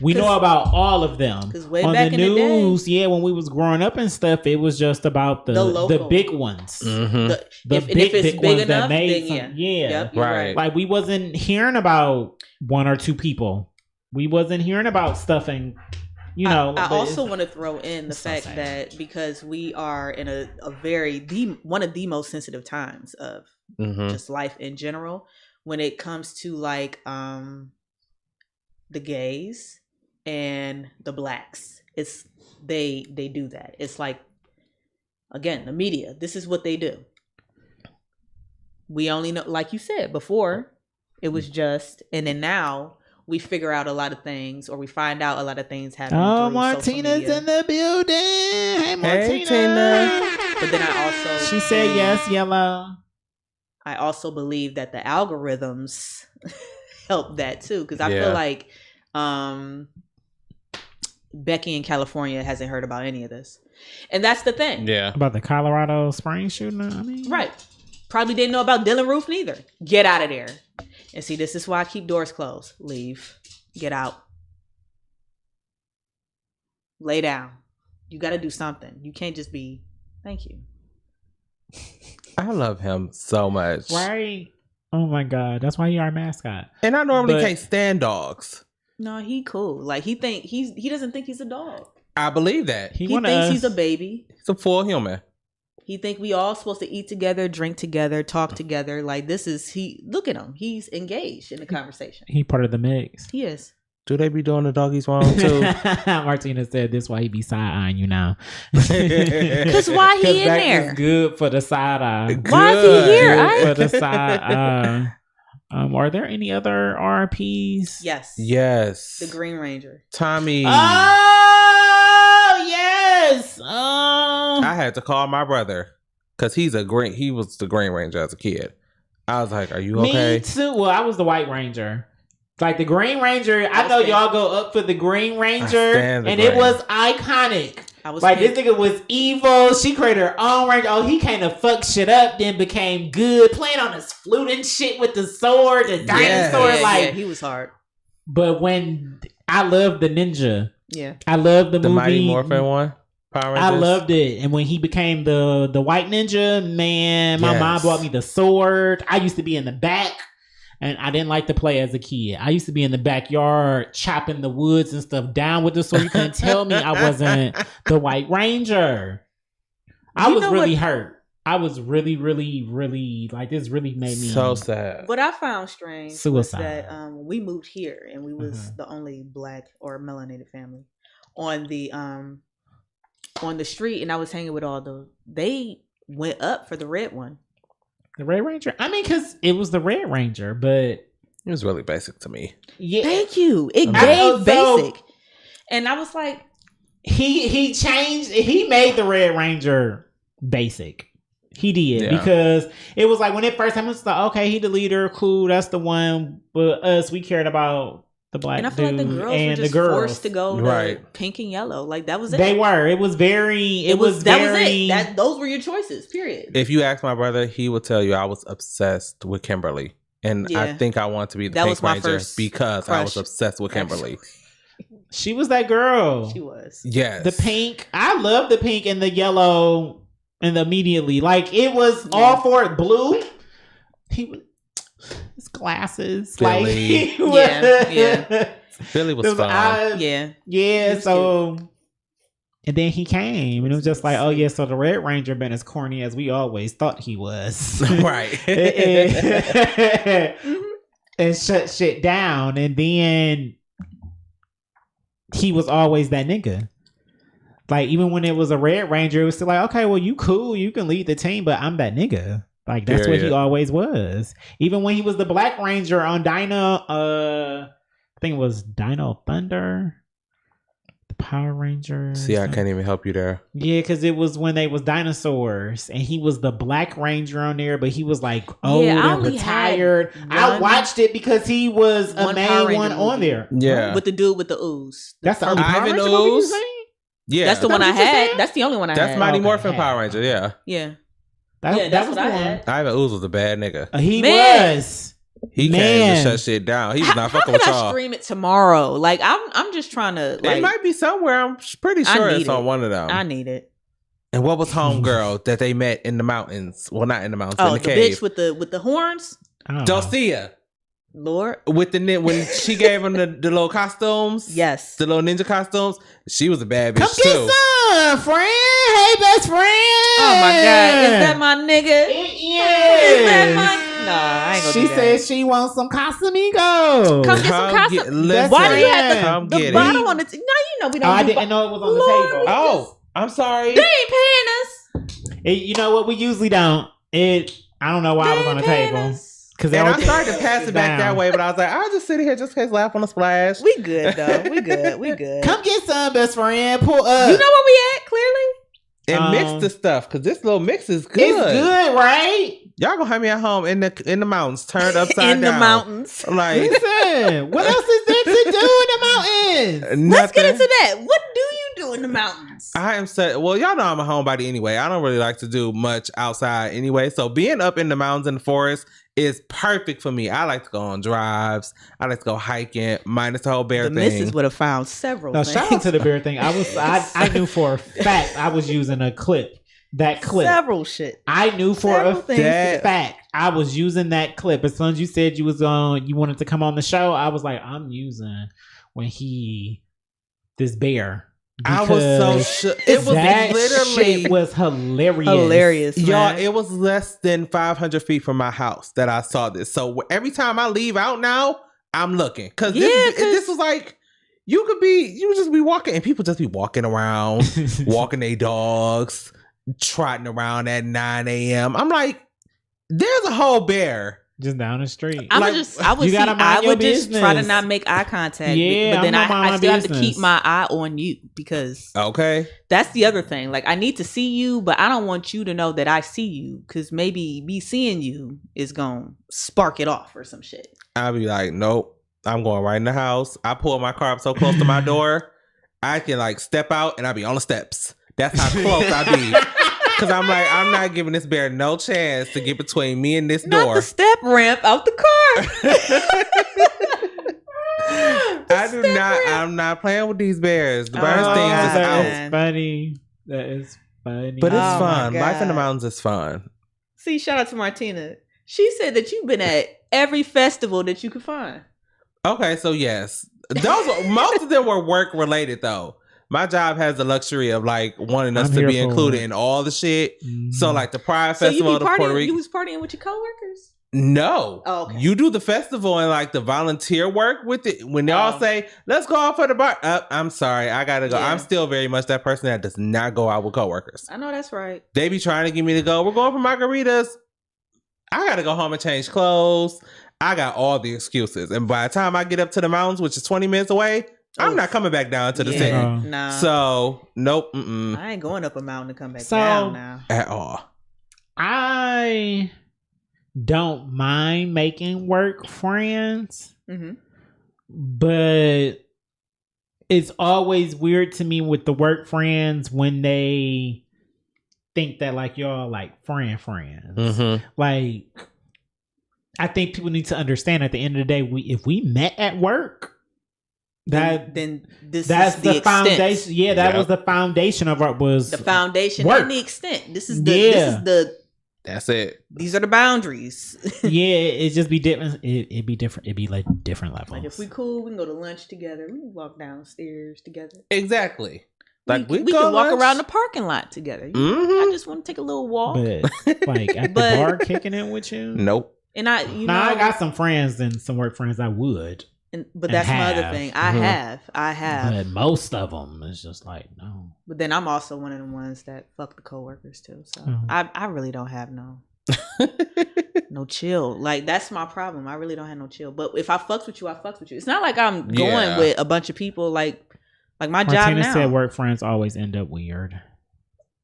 Speaker 4: we
Speaker 5: 'Cause-
Speaker 4: know about all of them.
Speaker 5: 'cause way
Speaker 4: on
Speaker 5: back
Speaker 4: the
Speaker 5: in the day-
Speaker 4: news, yeah, when we was growing up and stuff, it was just about
Speaker 5: The
Speaker 4: the
Speaker 5: local.
Speaker 4: big ones.
Speaker 6: Mm-hmm.
Speaker 4: The
Speaker 5: If
Speaker 4: big
Speaker 5: it's
Speaker 4: big
Speaker 5: big
Speaker 4: ones that
Speaker 5: enough,
Speaker 4: made
Speaker 5: then
Speaker 4: some-
Speaker 5: yeah.
Speaker 4: yeah.
Speaker 5: Yep, you're
Speaker 6: Right.
Speaker 5: right.
Speaker 4: Like, we wasn't hearing about 1 or 2 people we wasn't hearing about stuff and
Speaker 5: I
Speaker 4: but
Speaker 5: also want to throw in the
Speaker 4: it's so
Speaker 5: fact
Speaker 4: sad.
Speaker 5: that because we are in a one of the most sensitive times of
Speaker 6: Mhm.
Speaker 5: just life in general, when it comes to like the gays and the blacks, it's they do that. It's like, again, the media, this is what they do. We only know, like you said before, it was just, and then now we figure out a lot of things, or we find out a lot of things happening.
Speaker 4: Oh,
Speaker 5: through
Speaker 4: Martina's
Speaker 5: social media.
Speaker 4: in the building. Hey, Martina.
Speaker 6: Tina.
Speaker 5: But then I also
Speaker 4: She said yes, yellow.
Speaker 5: I also believe that the algorithms help that too, because I
Speaker 6: Yeah.
Speaker 5: feel like Becky in California hasn't heard about any of this, and that's the thing.
Speaker 6: Yeah.
Speaker 4: About the Colorado Springs shooting. I mean,
Speaker 5: Right. Probably didn't know about Dylan Roof neither. Get out of there. And see, this is why I keep doors closed. Leave. Get out. Lay down. You got to do something. You can't just be, thank you.
Speaker 6: I love him so much.
Speaker 4: Right. Oh my God, that's why you're our mascot.
Speaker 6: And I normally
Speaker 4: But-
Speaker 6: can't stand dogs.
Speaker 5: No, he cool. Like he doesn't think he's a dog.
Speaker 6: I believe that.
Speaker 4: He
Speaker 5: He
Speaker 4: wanna-
Speaker 5: thinks he's a baby.
Speaker 6: He's a full human.
Speaker 5: He think we all supposed to eat together, drink together, talk together. Like this is look at him. He's engaged in the conversation.
Speaker 4: He part of the mix.
Speaker 5: He is.
Speaker 6: Do they be doing the doggies wrong too?
Speaker 4: Martina said this why he be side eyeing you now.
Speaker 5: Cause why he in
Speaker 4: that
Speaker 5: there?
Speaker 4: is good for the side eye.
Speaker 5: Why is he here?
Speaker 4: Good
Speaker 5: I-
Speaker 4: for the side eye. Are there any other RPs?
Speaker 5: Yes.
Speaker 6: Yes.
Speaker 5: The Green Ranger.
Speaker 6: Tommy.
Speaker 4: Oh yes. Oh.
Speaker 6: I had to call my brother because he was the Green Ranger as a kid. I was like, "Are you okay?"
Speaker 4: Me too. Well, I was the White Ranger. Like the Green Ranger, I
Speaker 5: was
Speaker 4: know
Speaker 5: pissed.
Speaker 4: y'all go up for the Green Ranger,
Speaker 6: stand the
Speaker 4: and it
Speaker 6: Green.
Speaker 4: was iconic.
Speaker 5: I was
Speaker 4: Like
Speaker 5: pissed.
Speaker 4: this nigga was evil. She created her own Ranger. Oh, he came to fuck shit up, then became good, playing on his flute and shit with the sword, the dinosaur.
Speaker 5: Yeah,
Speaker 4: like,
Speaker 5: yeah, he was hard.
Speaker 4: but when I loved the ninja,
Speaker 5: Yeah.
Speaker 4: I loved the
Speaker 6: The
Speaker 4: movie.
Speaker 6: Mighty Morphin one. Power
Speaker 4: I
Speaker 6: Rangers?
Speaker 4: loved it, and when he became the white ninja, man, my
Speaker 6: Yes.
Speaker 4: mom bought me the sword. I used to be in the back, and I didn't like to play as a kid. I used to be in the backyard chopping the woods and stuff down with the sword. You couldn't tell me I wasn't the White Ranger. I
Speaker 5: You
Speaker 4: was
Speaker 5: know
Speaker 4: really
Speaker 5: what-
Speaker 4: hurt. I was really, really, really like this. Really made me
Speaker 6: So sad.
Speaker 5: What I found strange
Speaker 4: Suicide.
Speaker 5: was that when we moved here and we was
Speaker 4: Mhm.
Speaker 5: the only black or melanated family on the street, and I was hanging with they went up for the red one.
Speaker 4: the Red Ranger. I mean, because it was the Red Ranger, but
Speaker 6: It was really basic to me.
Speaker 4: yeah,
Speaker 5: Thank you. It
Speaker 6: I
Speaker 4: know,
Speaker 5: gave
Speaker 4: so-
Speaker 5: basic. And I was like,
Speaker 4: he changed. He made the Red Ranger basic. He did
Speaker 6: Yeah.
Speaker 4: because it was like when it first happened, it's like, okay, he the leader, cool, that's the one. But us, we cared about the black
Speaker 5: and I feel
Speaker 4: dude
Speaker 5: like the girls
Speaker 4: and
Speaker 5: were just
Speaker 4: the girls.
Speaker 5: forced to go
Speaker 6: Right.
Speaker 5: to pink and yellow. Like that was it.
Speaker 4: They were. It was very. It was
Speaker 5: that
Speaker 4: very.
Speaker 5: was it. Those were your choices. Period.
Speaker 6: If you ask my brother, he would tell you I was obsessed with Kimberly. And I
Speaker 5: Yeah.
Speaker 6: think I wanted to be the
Speaker 5: That
Speaker 6: Pink
Speaker 5: was my
Speaker 6: Ranger
Speaker 5: first
Speaker 6: because I was
Speaker 5: crush,
Speaker 6: obsessed with Kimberly.
Speaker 4: She was that girl.
Speaker 5: She was.
Speaker 6: Yes.
Speaker 4: The pink. I love the pink and the yellow and the immediately. Like it was all for it. Blue. He was his glasses. Like
Speaker 6: Billy.
Speaker 4: he was,
Speaker 5: Yeah.
Speaker 6: Billy was
Speaker 4: Those
Speaker 6: fun.
Speaker 4: eyes.
Speaker 5: Yeah.
Speaker 4: Yeah,
Speaker 5: He was
Speaker 4: so and then he came and it was just like, oh yeah, so the Red Ranger been as corny as we always thought he was.
Speaker 6: Right.
Speaker 4: And shut shit down. And then he was always that nigga. Like even when it was a Red Ranger, it was still like, okay, well you cool, you can lead the team, but I'm that nigga. Like that's what he
Speaker 6: Period.
Speaker 4: always was. Even when he was the Black Ranger on Dino, I think it was Dino Thunder, the Power Rangers.
Speaker 6: See, I can't even help you there.
Speaker 4: Yeah, because it was when they was dinosaurs, and he was the Black Ranger on there, but he was like old
Speaker 5: I
Speaker 4: and
Speaker 5: only had
Speaker 4: retired. I
Speaker 5: one-
Speaker 4: watched it because he was a
Speaker 5: one Power
Speaker 4: main
Speaker 5: Ranger
Speaker 4: one on
Speaker 5: movie.
Speaker 4: there.
Speaker 6: Yeah.
Speaker 5: With the dude with the ooze.
Speaker 4: That's the only Power
Speaker 6: Ivan
Speaker 4: Ranger movie you
Speaker 6: Ooze?
Speaker 4: seen?
Speaker 6: Yeah.
Speaker 5: That's the
Speaker 4: That
Speaker 5: one I
Speaker 4: what you
Speaker 5: had.
Speaker 4: said?
Speaker 5: That's the only one I
Speaker 6: That's
Speaker 5: had.
Speaker 6: Mighty
Speaker 4: Okay,
Speaker 6: Morphin
Speaker 4: yeah.
Speaker 6: Power Ranger, yeah.
Speaker 5: Yeah.
Speaker 4: That,
Speaker 5: Yeah,
Speaker 4: that
Speaker 5: that's
Speaker 4: was
Speaker 5: what
Speaker 4: the
Speaker 5: I
Speaker 4: one.
Speaker 5: had.
Speaker 6: Ivan Ooze was a bad nigga.
Speaker 4: He
Speaker 5: Man.
Speaker 4: was.
Speaker 6: He came
Speaker 4: Man.
Speaker 6: to shut shit down. He was not
Speaker 5: How
Speaker 6: fucking
Speaker 5: could
Speaker 6: with
Speaker 5: I
Speaker 6: y'all.
Speaker 5: stream it tomorrow? Like I'm just trying to.
Speaker 6: It
Speaker 5: Like,
Speaker 6: might be somewhere. I'm pretty
Speaker 5: I
Speaker 6: sure
Speaker 5: need
Speaker 6: it's on
Speaker 5: it.
Speaker 6: one of them.
Speaker 5: I need it.
Speaker 6: And what was Homegirl that they met in the mountains? Well, not in the mountains,
Speaker 5: Oh,
Speaker 6: in
Speaker 5: the
Speaker 6: the cave.
Speaker 5: bitch with the horns.
Speaker 4: I don't know.
Speaker 6: Dulcia.
Speaker 5: Lord.
Speaker 6: with the when she gave him the little costumes.
Speaker 5: Yes.
Speaker 6: The little ninja costumes. She was a bad bitch
Speaker 4: Come
Speaker 6: too.
Speaker 4: get some, friend. Hey, best friend.
Speaker 5: Oh my God. Is that my nigga?
Speaker 4: Yeah.
Speaker 5: Is that my... Nah, I ain't gonna
Speaker 4: She
Speaker 5: do that.
Speaker 4: said she wants some Casamigos.
Speaker 5: Come get some casa.
Speaker 6: listen,
Speaker 5: Why do you have
Speaker 6: come
Speaker 5: the
Speaker 6: get
Speaker 5: bottle
Speaker 6: it.
Speaker 5: on the... No, you know we
Speaker 4: Oh,
Speaker 5: don't
Speaker 4: I
Speaker 5: do
Speaker 4: didn't know it was on the
Speaker 5: Lord,
Speaker 4: table.
Speaker 6: Oh, I'm sorry.
Speaker 5: They ain't paying us.
Speaker 4: You know what? We usually don't. I don't know why it was on the table. Cause
Speaker 6: And I
Speaker 4: everything
Speaker 6: started to pass it back
Speaker 4: down.
Speaker 6: that way, but I was like, I'll just sit here just in case laugh on the splash.
Speaker 5: We good though. We good. We good.
Speaker 4: Come get some, best friend. Pull up.
Speaker 5: You know where we at? Clearly.
Speaker 6: And mix the stuff, because this little mix is good.
Speaker 4: It's good, right?
Speaker 6: Y'all gonna have me at home in the mountains, turned upside down.
Speaker 5: In the mountains.
Speaker 6: Like,
Speaker 4: Listen, what else is there to do in the mountains?
Speaker 5: Let's get
Speaker 6: nothing.
Speaker 5: into that. What do you do in the mountains?
Speaker 6: I am so well. Y'all know I'm a homebody anyway. I don't really like to do much outside anyway. So being up in the mountains and the forest is perfect for me. I like to go on drives. I like to go hiking. Minus the whole bear
Speaker 5: The
Speaker 6: thing.
Speaker 5: missus would have found several
Speaker 4: No,
Speaker 5: things.
Speaker 4: shout out to the bear thing. I knew for a fact I was using a clip. That clip.
Speaker 5: Several shit.
Speaker 4: I knew for
Speaker 5: Several
Speaker 4: a
Speaker 5: things.
Speaker 4: fact I was using that clip. As soon as you said you wanted to come on the show, I was like, I'm using this bear.
Speaker 6: I was so shook. It was
Speaker 4: that
Speaker 6: literally
Speaker 4: shit was hilarious.
Speaker 5: Hilarious,
Speaker 6: y'all.
Speaker 5: man.
Speaker 6: It was less than 500 feet from my house that I saw this. So every time I leave out now, I'm looking because this was like you would just be walking and people just be walking around, walking their dogs, trotting around at 9 a.m. I'm like, there's a whole bear.
Speaker 4: Just down the street.
Speaker 5: I
Speaker 6: Like,
Speaker 5: would
Speaker 4: you gotta mind
Speaker 5: I
Speaker 4: your
Speaker 5: would just try to
Speaker 4: business.
Speaker 5: not make eye contact.
Speaker 4: Yeah,
Speaker 5: but then
Speaker 4: I'm gonna mind
Speaker 5: I
Speaker 4: my
Speaker 5: still have to
Speaker 4: business.
Speaker 5: keep my eye on you because
Speaker 6: Okay.
Speaker 5: that's the other thing. Like I need to see you, but I don't want you to know that I see you because maybe me seeing you is gonna spark it off or some shit.
Speaker 6: I'll be like, nope, I'm going right in the house. I pull my car up so close to my door, I can like step out and I'll be on the steps. That's how close I be. Because I'm like, I'm not giving this bear no chance to get between me and this
Speaker 5: Not
Speaker 6: door.
Speaker 5: the step ramp out the car.
Speaker 6: I'm not playing with these bears. The
Speaker 5: Oh,
Speaker 6: birds things is
Speaker 5: God.
Speaker 6: out.
Speaker 4: That is funny. That is funny.
Speaker 6: But it's
Speaker 5: Oh, my
Speaker 6: fun. Life in the
Speaker 5: God.
Speaker 6: mountains is fun.
Speaker 5: See, shout out to Martina. She said that you've been at every festival that you could find.
Speaker 6: Okay, so yes. Most of them were work related though. My job has the luxury of like wanting us
Speaker 4: I'm
Speaker 6: to
Speaker 4: here
Speaker 6: be
Speaker 4: for
Speaker 6: included
Speaker 4: it.
Speaker 6: in all the shit.
Speaker 4: Mhm.
Speaker 6: So like the Pride
Speaker 5: So you
Speaker 6: Festival
Speaker 5: be
Speaker 6: of Puerto
Speaker 5: partying?
Speaker 6: Rico.
Speaker 5: You was partying with your coworkers?
Speaker 6: No.
Speaker 5: Oh, okay.
Speaker 6: You do the festival and like the volunteer work with it. When y'all
Speaker 5: Oh.
Speaker 6: say, let's go out for the bar. I'm sorry, I gotta go.
Speaker 5: Yeah.
Speaker 6: I'm still very much that person that does not go out with coworkers.
Speaker 5: I know that's right.
Speaker 6: They be trying to get me to go. We're going for margaritas. I gotta go home and change clothes. I got all the excuses. And by the time I get up to the mountains, which is 20 minutes away, I'm
Speaker 5: Oof.
Speaker 6: not coming back down to the
Speaker 5: Yeah.
Speaker 6: city.
Speaker 4: Oh.
Speaker 5: Nah.
Speaker 6: So, nope, mm-mm,
Speaker 5: I ain't going up a mountain to come back
Speaker 4: So-
Speaker 5: down now.
Speaker 6: at all.
Speaker 4: I don't mind making work friends,
Speaker 5: Mm-hmm.
Speaker 4: but it's always weird to me with the work friends when they think that like y'all like friends.
Speaker 6: Mhm.
Speaker 4: Like, I think people need to understand at the end of the day, if we met at work,
Speaker 5: Then this
Speaker 4: that's
Speaker 5: is
Speaker 4: the,
Speaker 5: the extent.
Speaker 4: foundation. Yeah, that
Speaker 6: Yep.
Speaker 4: was the foundation of what was
Speaker 5: The foundation
Speaker 4: Work.
Speaker 5: and the extent. This is
Speaker 4: Yeah.
Speaker 6: That's it.
Speaker 5: these are the boundaries.
Speaker 4: yeah, it just be different. It'd be different. It'd be like different levels.
Speaker 5: Like if we cool, we can go to lunch together. We can walk downstairs together.
Speaker 6: Exactly. Like
Speaker 5: we
Speaker 6: go
Speaker 5: can walk
Speaker 6: lunch.
Speaker 5: around the parking lot together.
Speaker 6: Mhm.
Speaker 5: I just want to take a little walk.
Speaker 4: But like at
Speaker 5: But-
Speaker 4: the bar kicking it with you.
Speaker 6: Nope.
Speaker 5: And I, you
Speaker 4: Nah,
Speaker 5: know,
Speaker 4: I got some friends and some work friends I would,
Speaker 5: but that's my other
Speaker 4: have.
Speaker 5: thing.
Speaker 6: Mhm.
Speaker 5: I have.
Speaker 4: but most of them is just like no.
Speaker 5: But then I'm also one of the ones that fuck the coworkers too. So
Speaker 4: Mhm.
Speaker 5: I really don't have no chill. Like that's my problem. I really don't have no chill. But if I fucks with you, I fucks with you. It's not like I'm going
Speaker 6: Yeah.
Speaker 5: with a bunch of people. Like my job
Speaker 4: Martina
Speaker 5: now.
Speaker 4: said work friends always end up weird.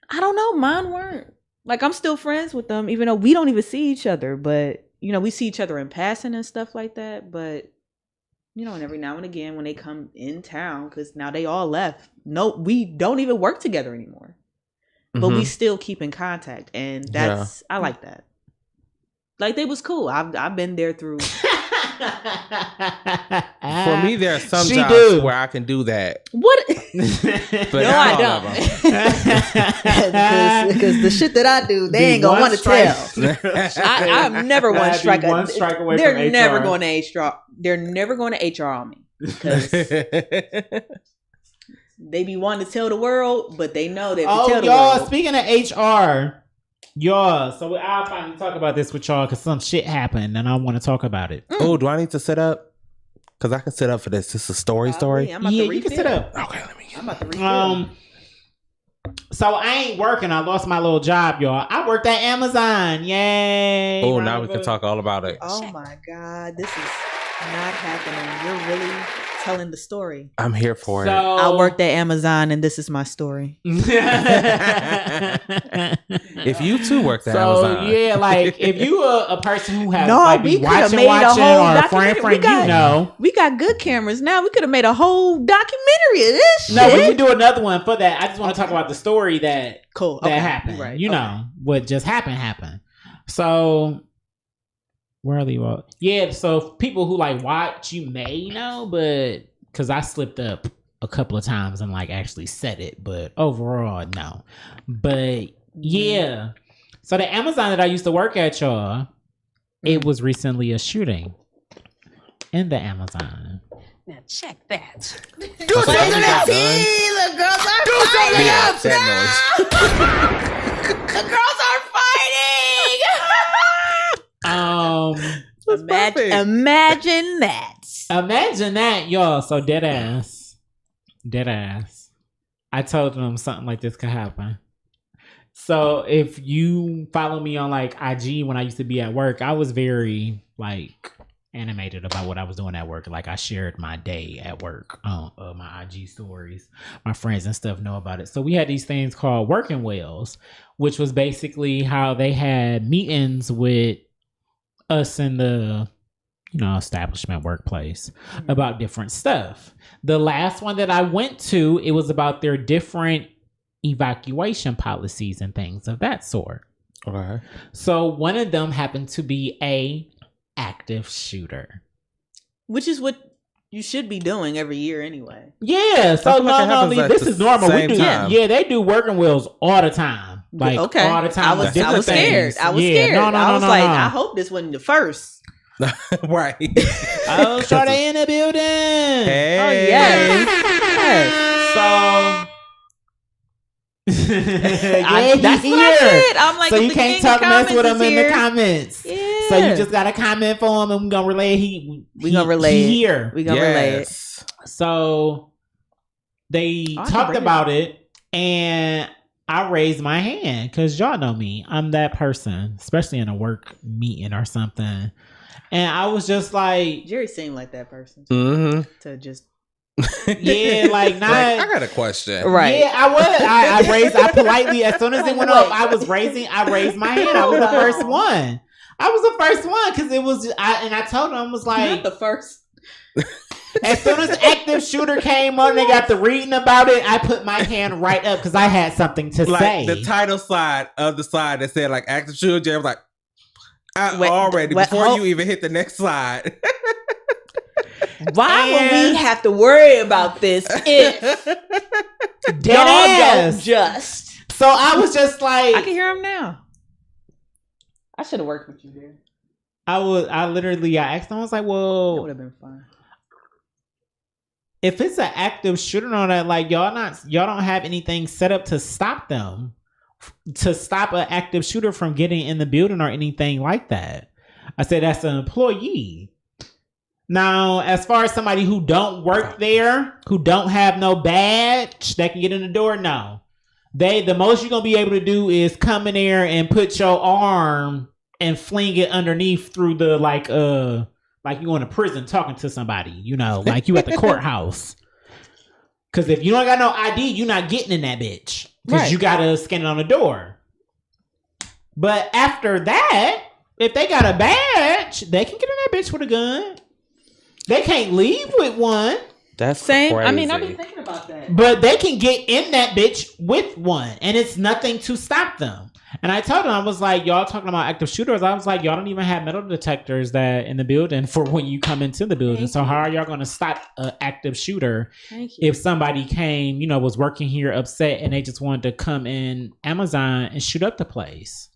Speaker 5: I don't know. Mine weren't. Like I'm still friends with them, even though we don't even see each other. But you know, we see each other in passing and stuff like that. But you know, and every now and again when they come in town, because now they all left. No, we don't even work together anymore. But we
Speaker 6: Mhm.
Speaker 5: still keep in contact, and that's I like that. Like they was cool. I've been there through.
Speaker 6: For me, there are some
Speaker 4: She
Speaker 6: jobs
Speaker 4: do.
Speaker 6: where I can do that.
Speaker 5: What?
Speaker 6: But
Speaker 5: No,
Speaker 6: not
Speaker 5: I
Speaker 6: all of
Speaker 5: don't. Because the shit that I do, they ain't gonna want to tell. I'm never one strike.
Speaker 4: One strike away
Speaker 5: They're
Speaker 4: from
Speaker 5: never
Speaker 4: HR.
Speaker 5: going to HR. They're never going to HR on me because they be wanting to tell the world, but they know that.
Speaker 4: Oh,
Speaker 5: tell the
Speaker 4: y'all!
Speaker 5: world,
Speaker 4: Speaking of HR, y'all. So I'll finally talk about this with y'all because some shit happened, and I want to talk about it.
Speaker 6: Oh, do I need to sit up? Because I can sit up for this. This is a story.
Speaker 5: I'm about
Speaker 4: Yeah,
Speaker 5: to
Speaker 4: you can
Speaker 5: refill.
Speaker 4: sit up.
Speaker 6: Okay, let me
Speaker 5: I'm about to refill.
Speaker 4: So I ain't working. I lost my little job, y'all. I worked at Amazon. Yay!
Speaker 6: Oh,
Speaker 4: Round
Speaker 6: now
Speaker 4: of
Speaker 6: we can
Speaker 4: applause.
Speaker 6: talk all about it.
Speaker 5: Oh my God, this is not happening. You're really telling the story.
Speaker 6: I'm here for
Speaker 4: So
Speaker 5: I worked at Amazon, and this is my story.
Speaker 6: If you too worked at
Speaker 4: so
Speaker 6: Amazon.
Speaker 4: yeah, like if you a person who has
Speaker 5: No,
Speaker 4: like
Speaker 5: we
Speaker 4: be
Speaker 5: coulda
Speaker 4: watching
Speaker 5: made a
Speaker 4: watching
Speaker 5: whole
Speaker 4: or a
Speaker 5: documentary.
Speaker 4: friend,
Speaker 5: We got-
Speaker 4: you know.
Speaker 5: We got good cameras now. We could have made a whole documentary of this shit.
Speaker 4: No, we can do another one for that. I just want to talk about the story that
Speaker 5: Cool.
Speaker 4: that
Speaker 5: Okay.
Speaker 4: happened.
Speaker 5: Right.
Speaker 4: You
Speaker 5: Okay.
Speaker 4: know what just happened. So where are you all? Yeah, so people who like watch, you may know, but because I slipped up a couple of times and like actually said it, but overall no. But yeah, so the Amazon that I used to work at, y'all, it was recently a shooting in the Amazon.
Speaker 3: Now check that.
Speaker 1: Do
Speaker 6: Okay,
Speaker 1: something
Speaker 6: we got
Speaker 1: else.
Speaker 6: done.
Speaker 2: See, the girls are
Speaker 1: Do something
Speaker 2: fighting.
Speaker 6: Yeah,
Speaker 1: else.
Speaker 6: that
Speaker 2: The girls are fighting.
Speaker 5: Imagine that.
Speaker 4: Imagine that, y'all. So dead ass. I told them something like this could happen. So if you follow me on like IG when I used to be at work, I was very like animated about what I was doing at work. Like I shared my day at work on my IG stories. My friends and stuff know about it. So we had these things called working wells, which was basically how they had meetings with us in the establishment workplace about different stuff. The last one that I went to, it was about their different evacuation policies and things of that sort.
Speaker 6: Okay.
Speaker 4: So one of them happened to be a active shooter.
Speaker 5: Which is what you should be doing every year anyway.
Speaker 4: Yeah, so
Speaker 6: I feel like it
Speaker 4: not
Speaker 6: happens
Speaker 4: only
Speaker 6: at
Speaker 4: this
Speaker 6: the
Speaker 4: is normal. We
Speaker 6: same
Speaker 4: do,
Speaker 6: time.
Speaker 4: yeah, they do working wheels all the time. Like
Speaker 5: Okay.
Speaker 4: all the time. with
Speaker 5: I
Speaker 4: different
Speaker 5: was scared.
Speaker 4: things.
Speaker 5: I was
Speaker 4: Yeah,
Speaker 5: scared.
Speaker 4: No,
Speaker 5: I was like,
Speaker 4: no.
Speaker 5: I hope this wasn't the first.
Speaker 6: Right.
Speaker 4: Oh, sure they in the building.
Speaker 6: Hey.
Speaker 5: Oh yes.
Speaker 4: Yes.
Speaker 5: That's what I said. I'm like,
Speaker 4: So
Speaker 5: if
Speaker 4: you
Speaker 5: the
Speaker 4: can't
Speaker 5: king
Speaker 4: talk
Speaker 5: of
Speaker 4: mess with
Speaker 5: comments
Speaker 4: him
Speaker 5: is
Speaker 4: in the
Speaker 5: here-
Speaker 4: comments.
Speaker 5: Yeah.
Speaker 4: So you just gotta comment for him, and we're gonna relay.
Speaker 5: We gonna relay it.
Speaker 4: here.
Speaker 5: We gonna relay it.
Speaker 6: Yes.
Speaker 4: So they
Speaker 5: Oh, I can
Speaker 4: talked
Speaker 5: bring it.
Speaker 4: about it, and I raised my hand because y'all know me. I'm that person, especially in a work meeting or something. And I was just like,
Speaker 5: Jerry seemed like that person
Speaker 6: Mm-hmm.
Speaker 5: to just
Speaker 4: yeah, like not.
Speaker 6: I got a question.
Speaker 5: right.
Speaker 4: Yeah, I was. I raised. I politely, as soon as it went off, I raised my hand. I was the first one. Because it was. I told him, I was
Speaker 5: Not
Speaker 4: like,
Speaker 5: the first.
Speaker 4: as soon as active shooter came on, they got the reading about it. I put my hand right up because I had something to
Speaker 6: Like
Speaker 4: say.
Speaker 6: the title slide of the slide that said like active shooter, Jerry was like,
Speaker 5: Wait,
Speaker 6: already
Speaker 5: what-
Speaker 6: before
Speaker 5: hold-
Speaker 6: you even hit the next slide.
Speaker 5: Why would
Speaker 4: And-
Speaker 5: we have to worry about this if
Speaker 4: Dead
Speaker 5: y'all
Speaker 4: ass.
Speaker 5: don't just?
Speaker 4: So I was just like,
Speaker 5: I can hear him now. I should have worked with you there.
Speaker 4: I asked him, I was like,
Speaker 5: That
Speaker 4: well,
Speaker 5: would have been fun.
Speaker 4: if it's an active shooter on that, like y'all don't have anything set up to stop them, to stop an active shooter from getting in the building or anything like that. I said that's an employee. Now, as far as somebody who don't work there, who don't have no badge that can get in the door, no. The most you're gonna be able to do is come in there and put your arm and fling it underneath through the like you going to prison talking to somebody, like you at the courthouse. Because if you don't got no ID, you're not getting in that bitch. Because
Speaker 5: Right.
Speaker 4: you gotta scan it on the door. But after that, if they got a badge, they can get in that bitch with a gun. They can't leave with one.
Speaker 6: That's
Speaker 5: Same.
Speaker 6: crazy.
Speaker 5: I mean, I've been thinking about that.
Speaker 4: But they can get in that bitch with one, and it's nothing to stop them. And I told them, I was like, y'all talking about active shooters. I was like, y'all don't even have metal detectors that in the building for when you come into the building. So how are y'all going to stop an active shooter if somebody came, was working here upset and they just wanted to come in Amazon and shoot up the place?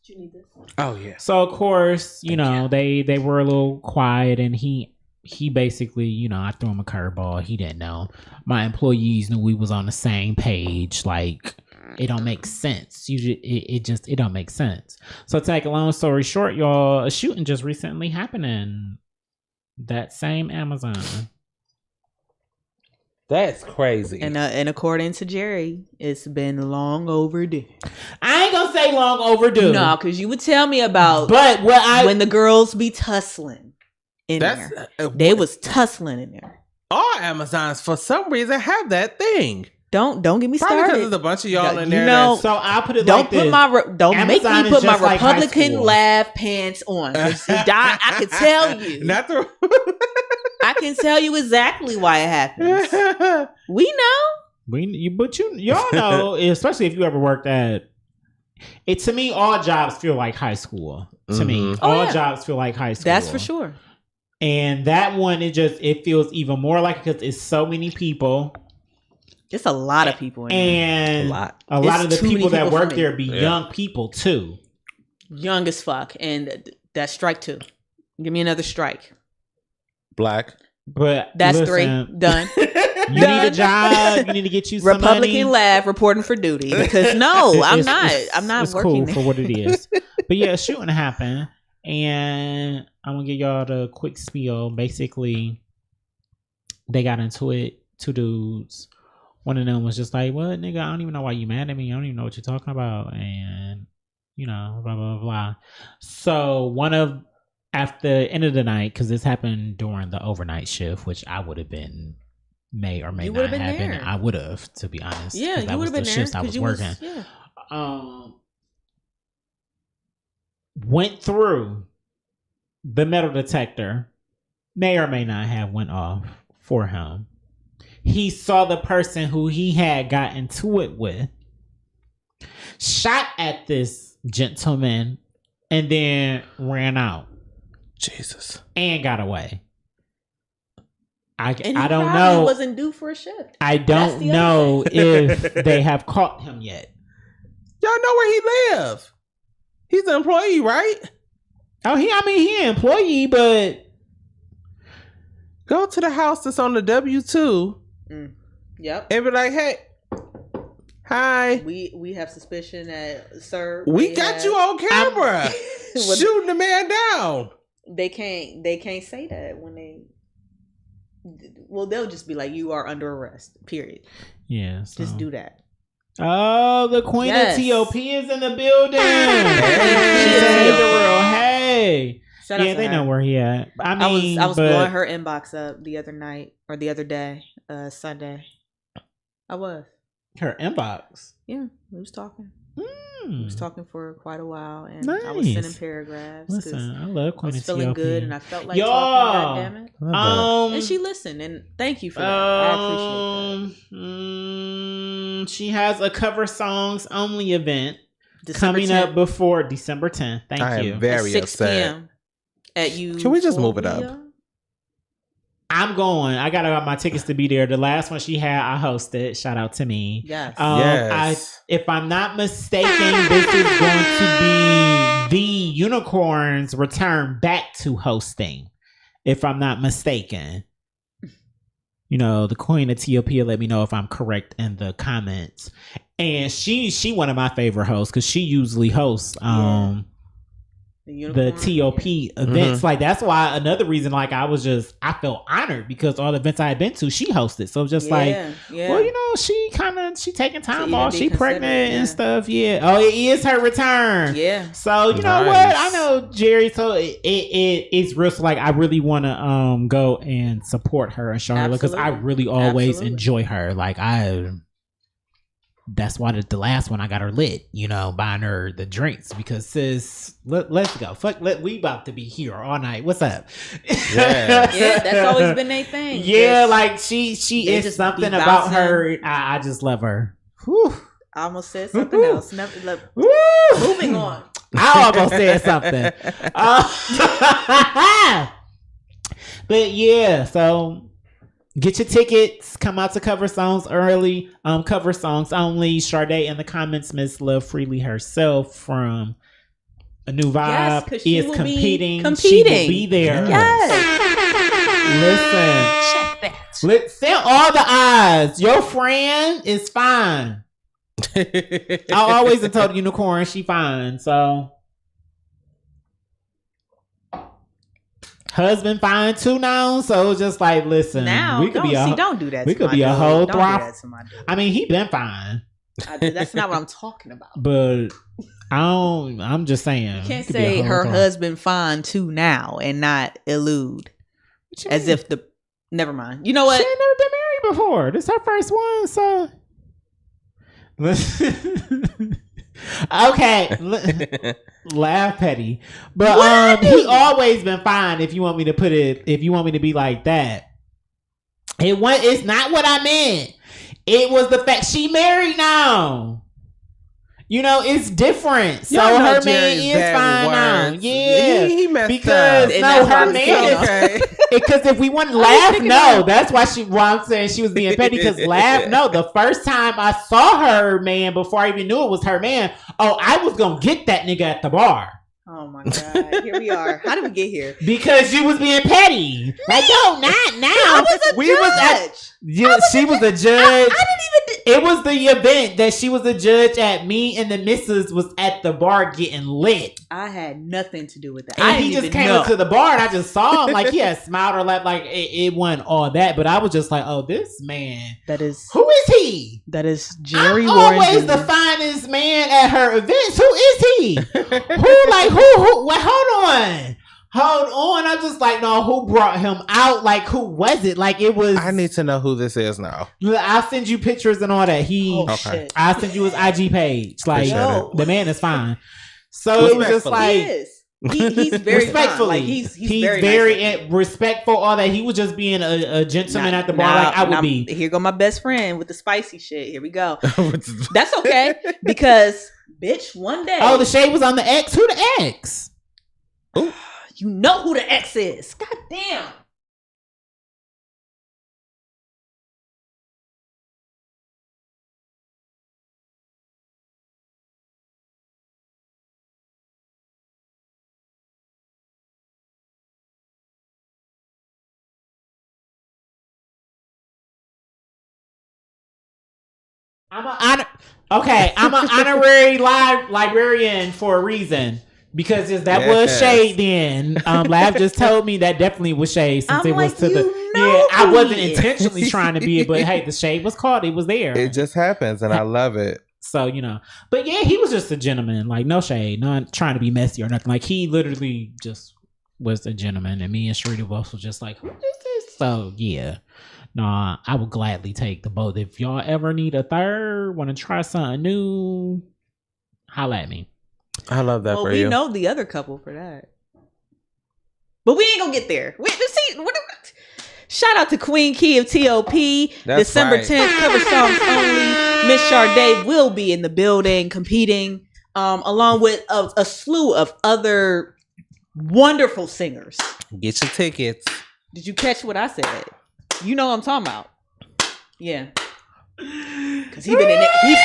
Speaker 6: Oh yeah.
Speaker 4: So of course, they were a little quiet, and he basically, I threw him a curveball. He didn't know. My employees knew we was on the same page. Like, it don't make sense. It don't make sense. So to take a long story short, y'all, a shooting just recently happened in that same Amazon.
Speaker 6: That's crazy.
Speaker 5: And according to Jerry, it's been long overdue.
Speaker 4: I ain't gonna say long overdue.
Speaker 5: No, because you would tell me about
Speaker 4: when
Speaker 5: the girls be tussling in there. They was tussling in there.
Speaker 6: All Amazons, for some reason, have that thing.
Speaker 5: Don't get me
Speaker 6: Probably
Speaker 5: started.
Speaker 6: because there's a bunch of y'all in there.
Speaker 4: So I'll put it
Speaker 5: don't
Speaker 4: like
Speaker 5: put
Speaker 4: this.
Speaker 5: Don't
Speaker 4: Amazon
Speaker 5: make me put
Speaker 4: is
Speaker 5: my
Speaker 4: just like high
Speaker 5: Republican
Speaker 4: school.
Speaker 5: laugh pants on. 'Cause I can tell you.
Speaker 6: Not the.
Speaker 5: I can tell you exactly why it happens. We know.
Speaker 4: Y'all know, especially if you ever worked at it. To me, all jobs feel like high school. To me, all jobs feel like high school.
Speaker 5: That's for sure.
Speaker 4: And that one, it feels even more like, because it's so many people.
Speaker 5: It's a lot of people in there.
Speaker 4: And a lot of the people that work there be young people too.
Speaker 5: Young as fuck. And that's strike 2. Give me another strike.
Speaker 6: Black.
Speaker 4: But
Speaker 5: that's
Speaker 4: listen,
Speaker 5: 3. Done.
Speaker 4: You need a job. You need to get you some
Speaker 5: Republican
Speaker 4: money.
Speaker 5: laugh reporting for duty. Because no, I'm not
Speaker 4: it's
Speaker 5: working
Speaker 4: cool for what it is. But yeah, a shooting happened. And I'm going to give y'all the quick spiel. Basically, they got into it. 2 dudes. One of them was just like, "What, nigga? I don't even know why you mad at me. I don't even know what you're talking about." And, blah, blah, blah. So after the end of the night, because this happened during the overnight shift, which I would have been, may or may not have been. I would have, to be honest.
Speaker 5: Yeah, you would have been there.
Speaker 4: Shifts I was working. Went through the metal detector, may or may not have went off for him. He saw the person who he had got into it with, shot at this gentleman, and then ran out.
Speaker 6: Jesus.
Speaker 4: And got away. I don't
Speaker 5: probably
Speaker 4: know.
Speaker 5: Wasn't due for a shift.
Speaker 4: I don't know if they have caught him yet.
Speaker 6: Y'all know where he live. He's an employee, right?
Speaker 4: Oh, he an employee, but
Speaker 6: go to the house that's on the W-2.
Speaker 5: Yep.
Speaker 6: And be like, "Hey, hi.
Speaker 5: We have suspicion that sir.
Speaker 6: We got you on camera shooting the man down."
Speaker 5: They can't say that when they. Well, they'll just be like, "You are under arrest." Period.
Speaker 4: Yeah.
Speaker 5: Just do that.
Speaker 4: Oh, the Queen of TOP is in the building. Hey.
Speaker 5: Shout out to
Speaker 4: they
Speaker 5: her.
Speaker 4: know where he at. I mean,
Speaker 5: I was blowing her inbox up the other night or the other day, Sunday. I was.
Speaker 4: Her inbox.
Speaker 5: Yeah, we was talking. We was talking for quite a while, and
Speaker 4: nice.
Speaker 5: I was sending paragraphs.
Speaker 4: Listen, I love Queen
Speaker 5: I was
Speaker 4: of
Speaker 5: feeling
Speaker 4: TOP.
Speaker 5: good, and I felt like talking. Goddammit. And she listened, and thank you for that. I appreciate that.
Speaker 4: She has a cover songs only event
Speaker 5: December
Speaker 4: coming
Speaker 5: 10th.
Speaker 4: up before December 10th. Thank you.
Speaker 6: I am very
Speaker 5: At 6
Speaker 6: upset.
Speaker 5: p.m. At you.
Speaker 6: Can we just move it up?
Speaker 4: I'm going. I got my tickets to be there. The last one she had, I hosted. Shout out to me.
Speaker 5: Yes.
Speaker 6: Yes.
Speaker 4: If I'm not mistaken, this is going to be the Unicorns return back to hosting. If I'm not mistaken. The Queen of TOP will let me know if I'm correct in the comments. And she one of my favorite hosts because she usually hosts the TOP events. Like, that's why another reason, like, I felt honored because all the events I had been to, she hosted. So it was just well, she taking time off. She pregnant and stuff. Yeah. Oh, it is her return.
Speaker 5: Yeah.
Speaker 4: So you know what? I know Jerry. So it's real. So, like, I really want to go and support her and show her because I really always enjoy her. Like, that's why the last one I got her lit, you know, buying her the drinks because sis, let's go. We about to be here all night. What's up?
Speaker 6: Yeah.
Speaker 5: Yeah, that's always been their thing.
Speaker 4: Yeah,
Speaker 5: Just-
Speaker 4: like she
Speaker 5: they
Speaker 4: is
Speaker 5: just
Speaker 4: something
Speaker 5: be
Speaker 4: about
Speaker 5: bouncing.
Speaker 4: her. I just love her. Whew.
Speaker 5: I almost said something else. Never, look,
Speaker 4: Woo!
Speaker 5: moving on.
Speaker 4: I almost said something. But yeah, so get your tickets. Come out to Cover Songs early. Cover Songs only. Sade in the comments, Miss Love Freely herself from A New
Speaker 5: Yes,
Speaker 4: Vibe
Speaker 5: 'cause she
Speaker 4: is
Speaker 5: will be
Speaker 4: competing. She
Speaker 5: competing.
Speaker 4: will be there.
Speaker 5: Yes.
Speaker 4: Listen.
Speaker 3: Check that.
Speaker 4: Let's send all the eyes. Your friend is fine. I always have told Unicorn she fine. So husband fine too now. So just like listen,
Speaker 5: Now,
Speaker 4: we could be
Speaker 5: don't do that.
Speaker 4: we
Speaker 5: to
Speaker 4: could
Speaker 5: my
Speaker 4: be a
Speaker 5: dude.
Speaker 4: whole
Speaker 5: Don't do
Speaker 4: throb-
Speaker 5: that to my dude.
Speaker 4: I mean, he been fine,
Speaker 5: That's not what I'm talking about.
Speaker 4: but I'm just saying.
Speaker 5: You can't
Speaker 4: he could be a
Speaker 5: say
Speaker 4: whole
Speaker 5: her
Speaker 4: throb-
Speaker 5: husband fine too now and not elude
Speaker 4: What you
Speaker 5: as
Speaker 4: mean?
Speaker 5: if the. Never mind. You know what?
Speaker 4: She ain't never been married before. This her first one, so. Okay, laugh petty, but he always been fine. If you want me to put it, if you want me to be like that, it's not what I meant. It was the fact she married now. You know, it's different. So
Speaker 6: Y'all know
Speaker 4: her man
Speaker 6: Jerry's
Speaker 4: is
Speaker 6: bad
Speaker 4: fine now.
Speaker 6: words.
Speaker 4: Yeah,
Speaker 6: he messed
Speaker 4: because
Speaker 6: up.
Speaker 5: And
Speaker 4: no,
Speaker 5: that's why
Speaker 4: her
Speaker 5: I'm
Speaker 4: man
Speaker 5: saying,
Speaker 4: is
Speaker 6: Okay.
Speaker 4: because if we wouldn't
Speaker 5: was
Speaker 4: laugh,
Speaker 5: thinking
Speaker 4: no,
Speaker 5: that.
Speaker 4: that's why I'm saying she was being petty because laugh, no, the first time I saw her man before I even knew it was her man, I was gonna get that nigga at the bar
Speaker 5: Oh my God. Here we are. How did we get here?
Speaker 4: because you was being petty. Like, no, not now.
Speaker 5: I was a
Speaker 4: we was at,
Speaker 5: judge.
Speaker 4: yeah, she was a judge.
Speaker 5: I didn't even.
Speaker 4: It was the event that she was a judge at. Me and the missus was at the bar getting lit.
Speaker 5: I had nothing to do with that.
Speaker 4: And
Speaker 5: I
Speaker 4: he
Speaker 5: didn't
Speaker 4: just
Speaker 5: even
Speaker 4: came
Speaker 5: know.
Speaker 4: up to the bar and I just saw him like he had smiled or like it wasn't all that, but I was just like, oh, this man,
Speaker 5: That is
Speaker 4: who is he?
Speaker 5: Jerry
Speaker 4: I'm
Speaker 5: Warren.
Speaker 4: always
Speaker 5: Jr.
Speaker 4: the finest man at her events. Who is he? who? Wait, hold on. I'm just like, no, who brought him out? Like, who was it? Like, it was.
Speaker 6: I need to know who this is now.
Speaker 4: I'll send you pictures and all that.
Speaker 5: Oh
Speaker 6: Okay.
Speaker 5: shit.
Speaker 4: I'll send you his IG page. Like,
Speaker 6: Appreciate
Speaker 5: it.
Speaker 4: the man is fine. So it was just
Speaker 6: Respectfully.
Speaker 5: He
Speaker 4: like.
Speaker 5: is. He's very
Speaker 4: Respectfully,
Speaker 5: fine. Like he's
Speaker 4: very,
Speaker 5: very nice.
Speaker 4: respectful. All that, he was just being a gentleman at the bar, like I would be.
Speaker 5: Here go my best friend with the spicy shit. Here we go. That's okay because bitch, one day.
Speaker 4: Oh, the shade was on the X. Who the X?
Speaker 5: you know who the ex is. God damn.
Speaker 4: I'm an honorary librarian for a reason because that was
Speaker 6: Yes.
Speaker 4: shade. Then Lav just told me that definitely was shade since
Speaker 5: I'm
Speaker 4: it was
Speaker 5: like,
Speaker 4: to the
Speaker 5: you know
Speaker 4: I
Speaker 5: who
Speaker 4: wasn't
Speaker 5: he is.
Speaker 4: intentionally trying to be it, but hey, the shade was caught. It was there.
Speaker 6: It just happens, and I love it.
Speaker 4: So, but yeah, he was just a gentleman, like no shade, not trying to be messy or nothing. Like he literally just was a gentleman, and me and Sharita both was just like, who is this? So yeah, nah, I would gladly take the both. If y'all ever need a third, want to try something new, holla at me.
Speaker 6: I love that
Speaker 5: Well,
Speaker 6: for
Speaker 5: we
Speaker 6: you.
Speaker 5: know the other couple for that, but we ain't gonna get there. Shout out to Queen Key of TOP.
Speaker 6: That's
Speaker 5: December
Speaker 6: right.
Speaker 5: 10th, cover songs only. Miss Sade will be in the building competing, along with a slew of other wonderful singers.
Speaker 6: Get your tickets.
Speaker 5: Did you catch what I said? You know what I'm talking about. Yeah. Because he been in it.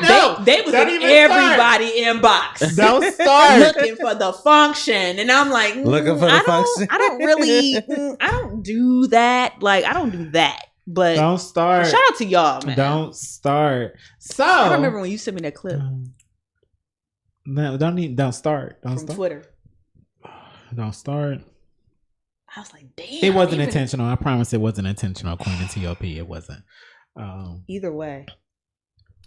Speaker 4: No,
Speaker 5: they was
Speaker 4: don't
Speaker 5: in
Speaker 4: even
Speaker 5: everybody inbox.
Speaker 4: Don't start.
Speaker 5: Looking for the function. And I'm like,
Speaker 6: Looking for the function.
Speaker 5: I don't really, I don't do that. Like, I don't do that. But
Speaker 4: Don't start.
Speaker 5: shout out to y'all, man.
Speaker 4: Don't start. So
Speaker 5: I remember when you sent me that clip
Speaker 4: No, don't start. Don't
Speaker 5: from
Speaker 4: start.
Speaker 5: Twitter.
Speaker 4: Don't start.
Speaker 5: I was like, damn.
Speaker 4: It wasn't
Speaker 5: even-
Speaker 4: intentional. I promise it wasn't intentional, Queen and TOP. It wasn't.
Speaker 5: Either way.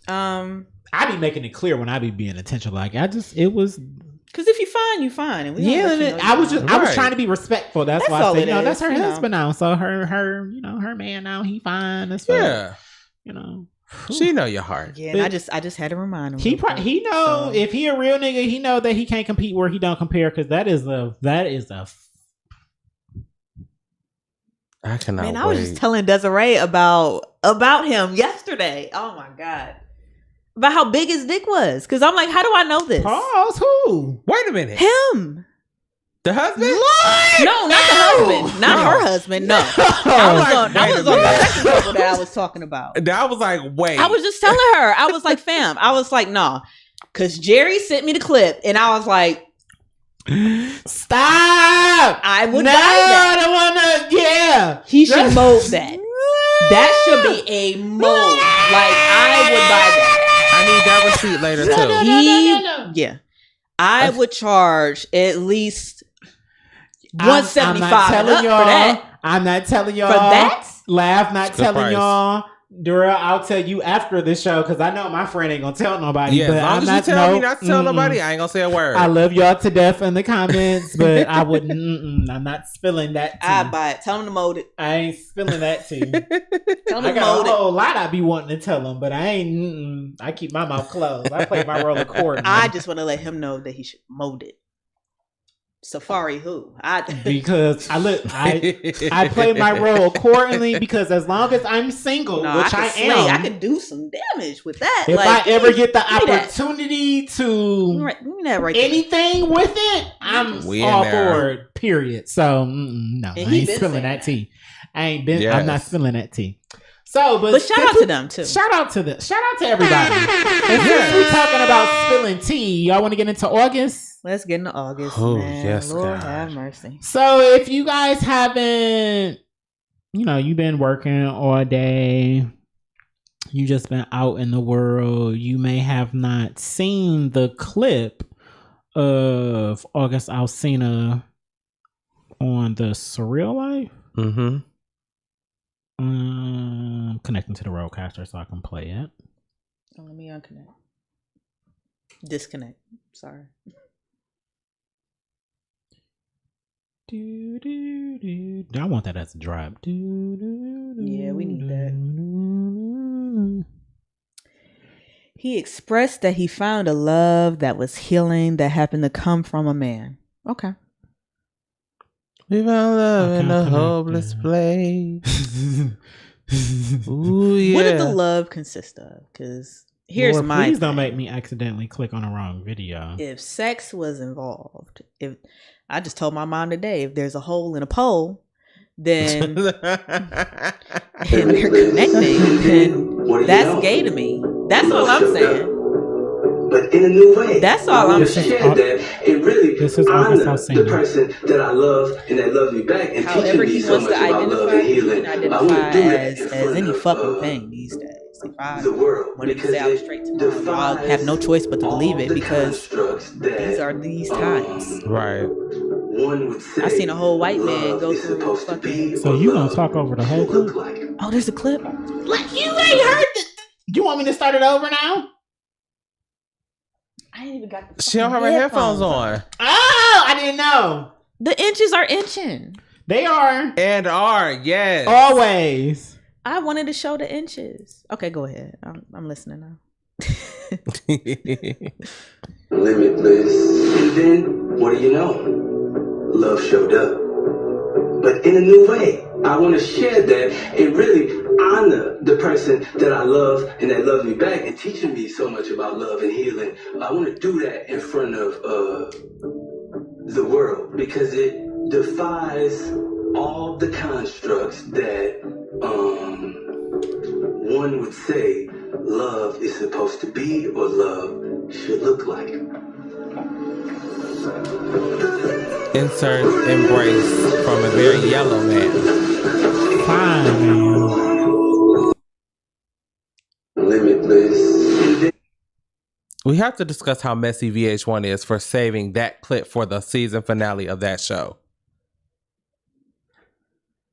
Speaker 4: I be making it clear when I be being intentional. Like it was.
Speaker 5: Because if you fine, you fine. And we gonna let you know
Speaker 4: I was
Speaker 5: you
Speaker 4: just.
Speaker 5: fine.
Speaker 4: I was
Speaker 6: Right.
Speaker 4: trying to be respectful. That's why I
Speaker 5: all
Speaker 4: said,
Speaker 5: it
Speaker 4: that's
Speaker 5: is,
Speaker 4: her
Speaker 5: you know.
Speaker 4: husband now. So her, her man now, he fine as fuck.
Speaker 6: Yeah. She know your heart.
Speaker 5: Yeah, and I just had to remind him.
Speaker 4: He know if he a real nigga, he know that he can't compete where he don't compare because that is a.
Speaker 6: I cannot.
Speaker 5: Man, I was just telling Desiree about him yesterday. Oh my god, about how big his dick was. Because I'm like, how do I know this?
Speaker 4: Pause. Who?
Speaker 6: Wait a minute.
Speaker 5: Him.
Speaker 6: The husband?
Speaker 5: No, not the husband. Not her husband. No. I was on the second level that I was talking about.
Speaker 6: I was like, wait.
Speaker 5: I was just telling her. I was like, fam. I was like, nah. Because Jerry sent me the clip and I was like,
Speaker 4: stop.
Speaker 5: I would buy that.
Speaker 4: I don't want to. Yeah.
Speaker 5: He should mold that. That should be a mold. Like, I would buy that.
Speaker 6: I need that receipt later, too.
Speaker 5: Yeah. I would charge at least $175
Speaker 4: I'm not telling y'all.
Speaker 5: for that.
Speaker 4: I'm not telling y'all.
Speaker 5: For that?
Speaker 4: Laugh, not
Speaker 6: It's a good
Speaker 4: telling
Speaker 6: price.
Speaker 4: y'all. Dura, I'll tell you after the show because I know my friend ain't gonna tell nobody.
Speaker 6: Yeah,
Speaker 4: but
Speaker 6: as long
Speaker 4: I'm
Speaker 6: as
Speaker 4: not,
Speaker 6: you tell me not to tell nobody, I ain't gonna say a word.
Speaker 4: I love y'all to death in the comments, but I wouldn't. I'm not spilling that tea.
Speaker 5: I buy it. Tell him to mold it.
Speaker 4: I ain't spilling that tea.
Speaker 5: Tell him
Speaker 4: I
Speaker 5: to
Speaker 4: got
Speaker 5: mold
Speaker 4: a
Speaker 5: it.
Speaker 4: whole lot I be wanting to tell him, but I ain't. I keep my mouth closed. I play my role accordingly.
Speaker 5: I just want to let him know that he should mold it. Safari who?
Speaker 4: Because I play my role accordingly because as long as I'm single, which I am,
Speaker 5: I can do some damage with that.
Speaker 4: If
Speaker 5: like,
Speaker 4: I ever get the
Speaker 5: give me that.
Speaker 4: opportunity to
Speaker 5: Give me that right
Speaker 4: anything with it, I'm
Speaker 6: We in
Speaker 4: all
Speaker 6: there.
Speaker 4: for it. Period. So no, I
Speaker 5: And he
Speaker 4: ain't
Speaker 5: been
Speaker 4: spilling
Speaker 5: saying
Speaker 4: that
Speaker 5: that.
Speaker 4: tea. I ain't been.
Speaker 6: Yes.
Speaker 4: I'm not spilling that tea. So,
Speaker 5: But shout out to them too.
Speaker 4: Shout out to them. Shout out to everybody. And since we're talking about spilling tea, y'all want to get into August?
Speaker 5: Let's get into August.
Speaker 6: Oh,
Speaker 5: man.
Speaker 6: yes,
Speaker 5: Lord
Speaker 6: God.
Speaker 5: have mercy.
Speaker 4: So if you guys haven't, you've been working all day, you just been out in the world, you may have not seen the clip of August Alsina on the Surreal Life.
Speaker 6: Mm-hmm.
Speaker 4: Connecting to the Roadcaster so I can play it.
Speaker 5: Oh, let me unconnect. Disconnect. Sorry.
Speaker 4: I want that as a drop.
Speaker 5: Yeah, we need that. He expressed that he found a love that was healing that happened to come from a man. Okay.
Speaker 6: We found love in a
Speaker 4: Okay.
Speaker 6: hopeless place. Ooh, yeah.
Speaker 5: What did the love consist of? Because here's
Speaker 4: Lord,
Speaker 5: my
Speaker 4: please don't
Speaker 5: thing.
Speaker 4: make me accidentally click on the wrong video.
Speaker 5: If sex was involved, if I just told my mom today, if there's a hole in a pole, then and they're connecting, then that's gay to me. That's all I'm saying.
Speaker 7: But in a new way.
Speaker 5: That's all I'm
Speaker 7: Just
Speaker 5: saying.
Speaker 7: share that and really
Speaker 4: This is
Speaker 7: honor
Speaker 4: August
Speaker 7: the
Speaker 4: Alsina.
Speaker 7: person that I love and that loves me back and
Speaker 5: However
Speaker 7: teaching me
Speaker 5: he
Speaker 7: so
Speaker 5: wants
Speaker 7: much
Speaker 5: to
Speaker 7: about love
Speaker 5: identify,
Speaker 7: and
Speaker 5: he
Speaker 7: healing.
Speaker 5: can
Speaker 7: I
Speaker 5: identify
Speaker 7: want to do that
Speaker 5: as
Speaker 7: in front
Speaker 5: any
Speaker 7: of,
Speaker 5: fucking thing these days. If I
Speaker 7: the world
Speaker 5: wanted to
Speaker 7: because
Speaker 5: say I was
Speaker 7: it
Speaker 5: straight tomorrow, y'all
Speaker 7: defies
Speaker 5: have no choice but to believe
Speaker 7: all
Speaker 5: it
Speaker 7: the
Speaker 5: because
Speaker 7: constructs that,
Speaker 5: these are these times.
Speaker 6: Right.
Speaker 7: one would say
Speaker 5: I seen a whole white man
Speaker 7: love
Speaker 5: go
Speaker 7: is
Speaker 5: through
Speaker 7: supposed to be
Speaker 5: fucking.
Speaker 4: So
Speaker 7: what
Speaker 4: you gonna
Speaker 7: love
Speaker 4: talk over the whole
Speaker 7: should look
Speaker 4: clip?
Speaker 7: like.
Speaker 5: Oh, there's a clip.
Speaker 4: Like you ain't heard the. You want me to start it over now?
Speaker 5: I ain't even got the.
Speaker 6: She don't have her
Speaker 5: fucking
Speaker 6: headphones on.
Speaker 4: Oh, I didn't know.
Speaker 5: The inches are inching.
Speaker 4: They are
Speaker 6: And are, yes.
Speaker 4: always.
Speaker 5: I wanted to show the inches. Okay, go ahead. I'm listening now.
Speaker 7: Limitless. And then, what do you know? Love showed up. But in a new way. I want to share that and really honor the person that I love and that loves me back and teaching me so much about love and healing. I want to do that in front of the world because it defies all the constructs that one would say love is supposed to be or love should look like.
Speaker 6: Insert embrace from a very yellow man.
Speaker 4: Fine, man.
Speaker 7: Limitless.
Speaker 6: We have to discuss how messy VH1 is for saving that clip for the season finale of that show.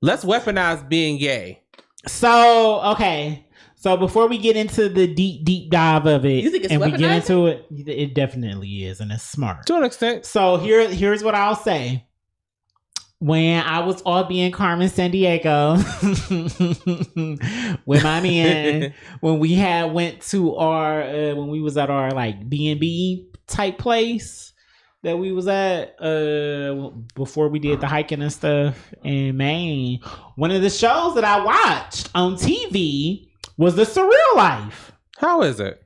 Speaker 6: Let's weaponize being gay.
Speaker 4: So okay. So before we get into the deep dive of it,
Speaker 5: You think it's
Speaker 4: and we get
Speaker 5: weaponizing?
Speaker 4: into it, it definitely is, and it's smart.
Speaker 6: To an extent.
Speaker 4: So here's what I'll say. when I was all being Carmen Sandiego with my man, when we had went to our when we was at our like B&B type place that we was at before we did the hiking and stuff in Maine, one of the shows that I watched on TV was The Surreal Life.
Speaker 6: How is it?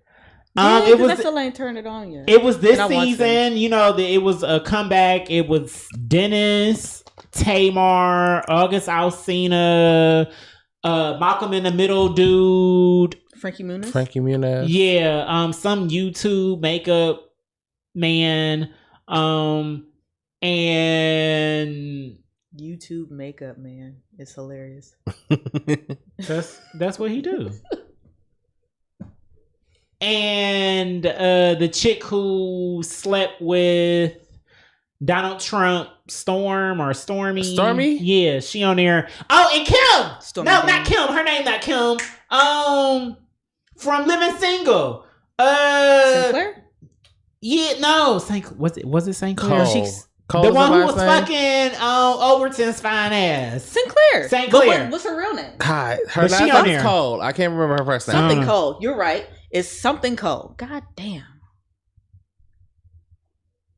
Speaker 5: It was. I still ain't turned it on yet.
Speaker 4: It was this season. You know, it was a comeback. It was Dennis, Tamar, August Alsina, Malcolm in the Middle dude,
Speaker 5: Frankie Muniz.
Speaker 4: Yeah, some YouTube makeup man, and
Speaker 5: YouTube makeup man. It's hilarious.
Speaker 4: that's what he do. And the chick who slept with Donald Trump, Stormy. Yeah, she on there. Oh, and Kim.
Speaker 5: Stormy
Speaker 4: no,
Speaker 5: Daniels.
Speaker 4: not Kim. Her name not Kim. From Living Single.
Speaker 5: Sinclair?
Speaker 4: Yeah, no. Was it St. Clair?
Speaker 6: Cole
Speaker 4: The
Speaker 6: is
Speaker 4: one
Speaker 6: her
Speaker 4: who was
Speaker 6: last name?
Speaker 4: fucking Overton's fine ass.
Speaker 5: Sinclair.
Speaker 4: St. Clair.
Speaker 5: What's her real name?
Speaker 6: God, her
Speaker 4: But
Speaker 6: last
Speaker 4: she on
Speaker 6: name's
Speaker 4: there.
Speaker 6: Cole. I can't remember her first name.
Speaker 5: Something Cole. You're right. It's something Cole. God damn.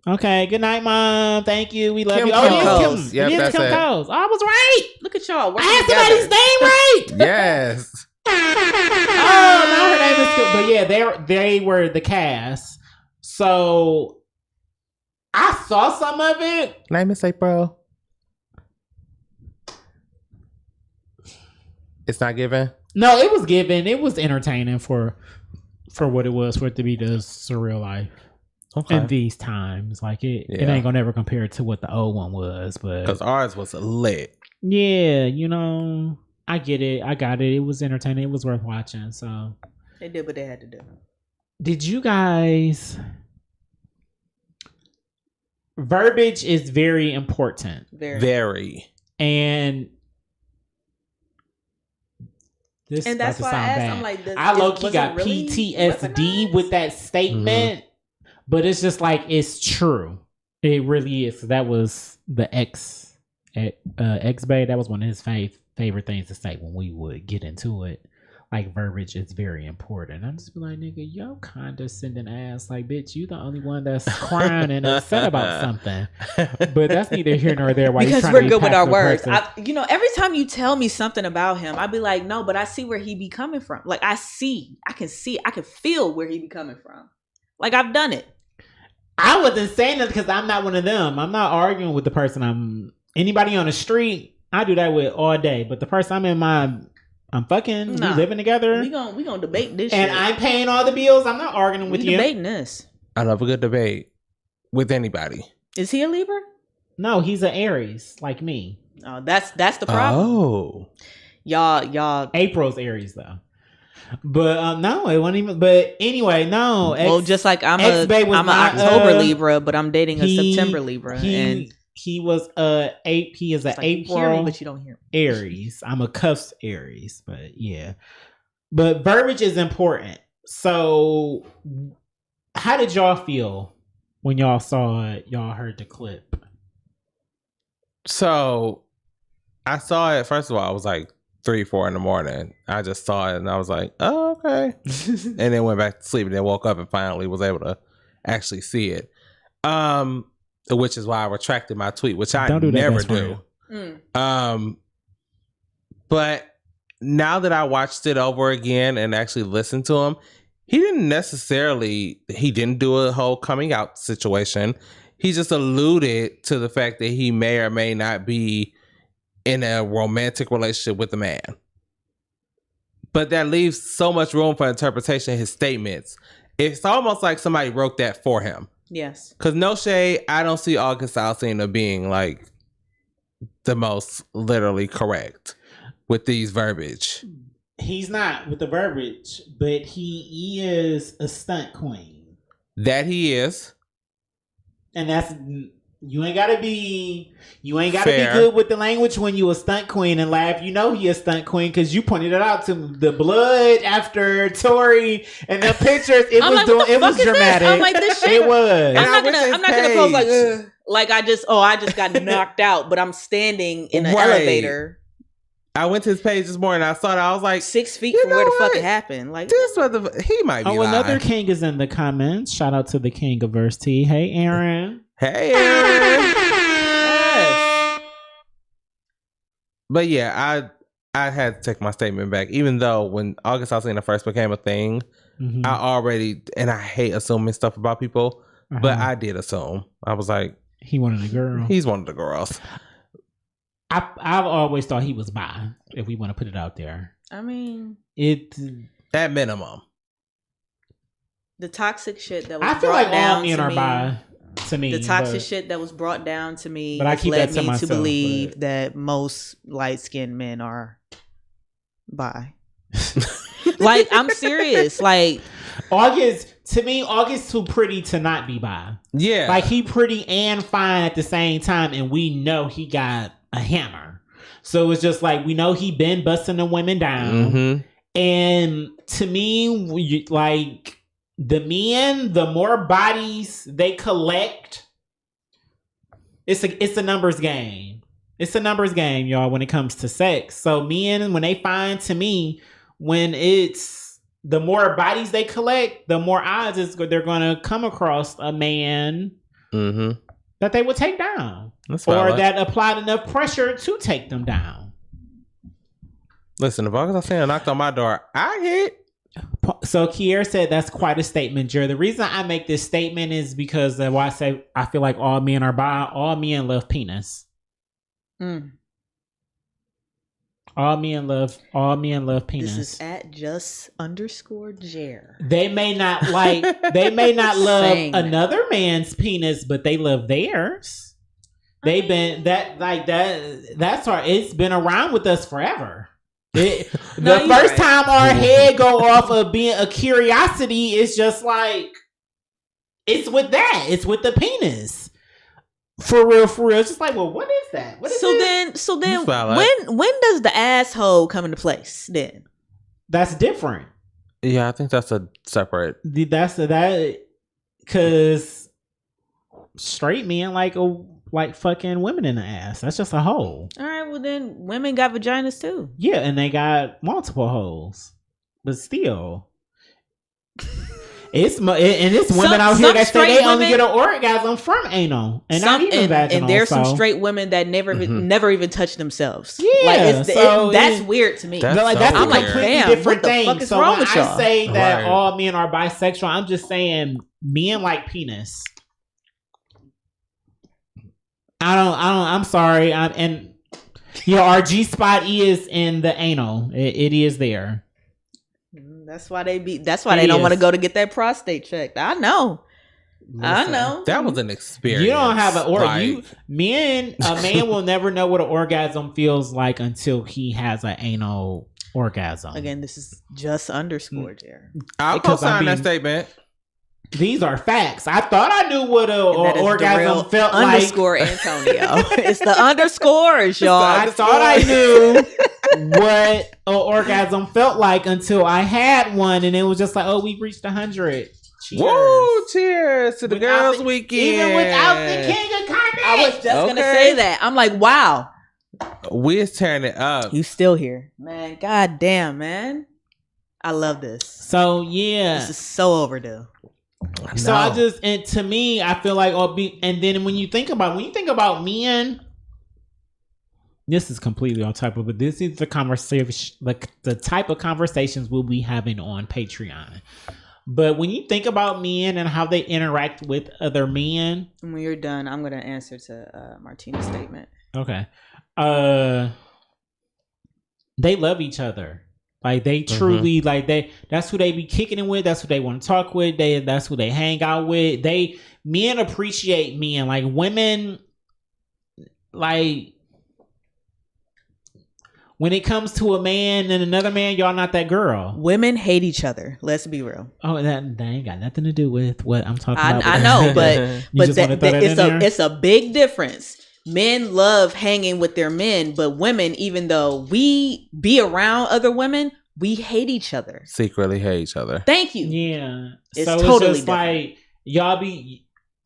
Speaker 4: Okay, good night, Mom. Thank you. We love
Speaker 6: Kim
Speaker 4: you. Oh, it is
Speaker 6: Coles.
Speaker 4: Kim.
Speaker 6: Yep,
Speaker 4: it is
Speaker 6: that's
Speaker 4: Kim
Speaker 6: it.
Speaker 4: Coles. Oh, I was right.
Speaker 5: Look at y'all.
Speaker 4: I had somebody's name right.
Speaker 6: Yes.
Speaker 4: Oh, no, her name is Kim. But yeah, they were the cast. So I saw some of it.
Speaker 6: Name is April. It's not given.
Speaker 4: No, it was given. It was entertaining for what it was, for it to be the Surreal Life.
Speaker 6: Okay.
Speaker 4: In these times, like it ain't gonna never compare to what the old one was, but
Speaker 6: Because ours was lit.
Speaker 4: yeah, you know, I get it, I got it. It was entertaining. It was worth watching. So
Speaker 5: They did what they had to do.
Speaker 4: did you guys? Verbiage is very important,
Speaker 6: Very.
Speaker 4: and this
Speaker 5: And that's
Speaker 4: is about
Speaker 5: why
Speaker 4: to
Speaker 5: I
Speaker 4: sound
Speaker 5: asked,
Speaker 4: bad.
Speaker 5: I'm like,
Speaker 4: I low key
Speaker 5: was
Speaker 4: got
Speaker 5: it really
Speaker 4: PTSD
Speaker 5: weaponized?
Speaker 4: with that statement, but it's just like it's true. It really is. That was the X-Bay. That was one of his favorite things to say when we would get into it. Like, verbiage is very important. I'm just be like, nigga, yo, condescending ass. Like, bitch, you the only one that's crying and upset about something. But that's neither here nor there. Why
Speaker 5: Because
Speaker 4: trying
Speaker 5: we're
Speaker 4: to be
Speaker 5: good with our words.
Speaker 4: passive-aggressive.
Speaker 5: Every time you tell me something about him, I'd be like, no, but I see where he be coming from. Like, I can feel where he be coming from. Like, I've done it.
Speaker 4: I wasn't saying that because I'm not one of them. I'm not arguing with the person anybody on the street, I do that with all day. But the person I'm fucking, we living together.
Speaker 5: We gonna debate this
Speaker 4: and
Speaker 5: shit.
Speaker 4: I'm paying all the bills. I'm not arguing with you.
Speaker 5: Debating this.
Speaker 6: I love a good debate with anybody.
Speaker 5: Is he a Libra?
Speaker 4: No, he's an Aries, like me.
Speaker 5: Oh, that's the problem.
Speaker 6: Oh.
Speaker 5: Y'all.
Speaker 4: April's Aries though. But no, it wasn't even. But anyway, no.
Speaker 5: Well, just like I'm an October Libra, but I'm dating a September Libra, and
Speaker 4: he was he is an April,
Speaker 5: you hear me, but you don't hear me.
Speaker 4: Aries. I'm a cuffs Aries, but yeah. But verbiage is important. So, how did y'all feel when y'all saw it? Y'all heard the clip.
Speaker 6: So, I saw it. First of all, I was like 3-4 in the morning. I just saw it and I was like, oh, okay. And then went back to sleep and then woke up and finally was able to actually see it. Which is why I retracted my tweet, which I never do. But now that I watched it over again and actually listened to him, he didn't do a whole coming out situation. He just alluded to the fact that he may or may not be in a romantic relationship with a man. But that leaves so much room for interpretation of his statements. It's almost like somebody wrote that for him.
Speaker 5: Yes.
Speaker 6: Because no shade, I don't see August Alsina being like the most literally correct with these verbiage.
Speaker 4: He's not with the verbiage, but he is a stunt queen.
Speaker 6: That he is.
Speaker 4: And that's You ain't gotta be
Speaker 6: Fair.
Speaker 4: good with the language when you a stunt queen and laugh. You know he a stunt queen because you pointed it out to me. The blood after Tori and the pictures. It
Speaker 5: I'm
Speaker 4: was
Speaker 5: like,
Speaker 4: doing.
Speaker 5: what the
Speaker 4: It was
Speaker 5: fuck is this?
Speaker 4: dramatic.
Speaker 5: I'm like, this shit.
Speaker 4: It was.
Speaker 6: And
Speaker 5: I'm not
Speaker 6: went to his
Speaker 5: gonna pose like,
Speaker 6: page.
Speaker 5: ugh. Like I just got knocked out, but I'm standing in an
Speaker 6: Right.
Speaker 5: elevator
Speaker 6: I went to his page this morning. I saw that. I was like,
Speaker 5: 6 feet
Speaker 6: You
Speaker 5: from
Speaker 6: know
Speaker 5: where the fuck
Speaker 6: what?
Speaker 5: it happened. Like
Speaker 6: this he might be
Speaker 4: Oh,
Speaker 6: lying.
Speaker 4: another king is in the comments. Shout out to the king of Verse T. Hey, Aaron.
Speaker 6: Hey, Aaron.
Speaker 5: yes.
Speaker 6: But yeah, I had to take my statement back. Even though when August Alsina first became a thing,
Speaker 4: Mhm.
Speaker 6: I already, and I hate assuming stuff about people, but
Speaker 4: Uh-huh.
Speaker 6: I did assume. I was like,
Speaker 4: He wanted a girl.
Speaker 6: he's one of the girls.
Speaker 4: I've always thought he was bi. If we want to put it out there,
Speaker 5: I mean,
Speaker 4: it.
Speaker 6: At minimum.
Speaker 5: the toxic shit that was
Speaker 4: I feel
Speaker 5: brought
Speaker 4: like
Speaker 5: down
Speaker 4: all men
Speaker 5: to
Speaker 4: are
Speaker 5: me,
Speaker 4: bi. To me,
Speaker 5: the toxic
Speaker 4: but-
Speaker 5: shit that was brought down to me
Speaker 4: But I
Speaker 5: has
Speaker 4: keep
Speaker 5: led
Speaker 4: that to
Speaker 5: me
Speaker 4: myself,
Speaker 5: to believe
Speaker 4: but-
Speaker 5: that most light-skinned men are bi. Like, I'm serious. Like,
Speaker 4: August, to me, August too pretty to not be bi.
Speaker 6: Yeah.
Speaker 4: Like he pretty and fine at the same time, and we know he got a hammer. So it's just like we know he been busting the women down.
Speaker 6: Mm-hmm.
Speaker 4: And to me, like the men, the more bodies they collect, it's a numbers game. It's a numbers game, y'all, when it comes to sex. So men, when they find, to me, when it's the more bodies they collect, the more odds they're going to come across a man
Speaker 6: Mm-hmm.
Speaker 4: that they would take down.
Speaker 6: That's
Speaker 4: Or
Speaker 6: valid.
Speaker 4: that applied enough pressure to take them down.
Speaker 6: Listen, if August Alsina knocked on my door, I hit.
Speaker 4: So Kier said that's quite a statement, Jer. The reason I make this statement is because of why I say I feel like all men are bi. All men love penis. All men love penis.
Speaker 5: this is at just_Jer.
Speaker 4: They may not like they may not love
Speaker 5: Saying that.
Speaker 4: another man's penis, but they love theirs. They've been that's our it's been around with us forever. The
Speaker 5: No, you're
Speaker 4: first
Speaker 5: right.
Speaker 4: time our head go off of being a curiosity, it's just like it's with that. It's with the penis. For real. It's just like, well, what is that? What is
Speaker 5: So
Speaker 4: it?
Speaker 5: then
Speaker 6: That's valid.
Speaker 5: when does the asshole come into place then?
Speaker 4: That's different.
Speaker 6: Yeah, I think that's a separate.
Speaker 4: That's that because straight men like fucking women in the ass. That's just a hole.
Speaker 5: All right, well then women got vaginas too.
Speaker 4: Yeah, and they got multiple holes, but still, it's women out here
Speaker 5: some
Speaker 4: that say
Speaker 5: straight
Speaker 4: they only
Speaker 5: women-
Speaker 4: get an orgasm from anal and not even vaginal.
Speaker 5: And there's some
Speaker 4: so-
Speaker 5: straight women that never even touch themselves.
Speaker 4: Yeah,
Speaker 5: like
Speaker 4: so
Speaker 5: that's
Speaker 4: it-
Speaker 5: weird to me.
Speaker 6: That's
Speaker 4: But like
Speaker 6: so
Speaker 4: that's a
Speaker 5: I'm like,
Speaker 4: completely
Speaker 5: damn,
Speaker 4: different
Speaker 5: what the
Speaker 4: thing.
Speaker 5: fuck is
Speaker 4: So
Speaker 5: wrong
Speaker 4: when
Speaker 5: with
Speaker 4: I
Speaker 5: y'all?
Speaker 4: say that
Speaker 6: Right.
Speaker 4: all men are bisexual, I'm just saying men like penis. I'm sorry. Our G spot is in the anal. It is there.
Speaker 5: That's why they
Speaker 4: It
Speaker 5: don't want to
Speaker 4: is.
Speaker 5: go to get that prostate checked. I know.
Speaker 4: Listen,
Speaker 6: That was an experience.
Speaker 4: You don't have an
Speaker 6: Like,
Speaker 4: A man will never know what an orgasm feels like until he has an anal orgasm.
Speaker 5: Again, this is just_Jer.
Speaker 6: I'll
Speaker 4: because I'm
Speaker 6: co-sign that
Speaker 4: being-
Speaker 6: statement.
Speaker 4: These are facts. I thought I knew what an
Speaker 5: And that is the
Speaker 4: orgasm
Speaker 5: real
Speaker 4: felt like.
Speaker 5: _Antonio. It's the underscores, y'all.
Speaker 4: I thought I knew what an orgasm felt like until I had one, and it was just like, oh, we reached 100. Cheers.
Speaker 6: Woo! Cheers to the
Speaker 4: Without
Speaker 6: girls'
Speaker 4: the-
Speaker 6: weekend.
Speaker 4: Even without the king of comments.
Speaker 5: I was just gonna
Speaker 6: Okay.
Speaker 5: say that. I'm like, wow,
Speaker 6: We is tearing it up.
Speaker 5: you still here, man? God damn, man. I love this.
Speaker 4: So yeah.
Speaker 5: This is so overdue.
Speaker 4: So I just, and to me, I feel like, and then when you think about men, this is completely on top of it. This is the conversation, like the type of conversations we'll be having on Patreon. But when you think about men and how they interact with other men,
Speaker 5: And when you're done, I'm gonna answer to Martina's statement.
Speaker 4: okay, they love each other. Like they truly that's who they be kicking it with. That's who they want to talk with. That's who they hang out with. Men appreciate men. Like women, like when it comes to a man and another man, y'all not that girl.
Speaker 5: Women hate each other. Let's be real.
Speaker 4: Oh, that ain't got nothing to do with what I'm talking about.
Speaker 5: I know, but it's a big difference. Men love hanging with their men, but women, even though we be around other women, we hate each other.
Speaker 6: Secretly hate each other.
Speaker 5: Thank you.
Speaker 4: Yeah.
Speaker 5: It's
Speaker 4: so
Speaker 5: totally
Speaker 4: it's just like y'all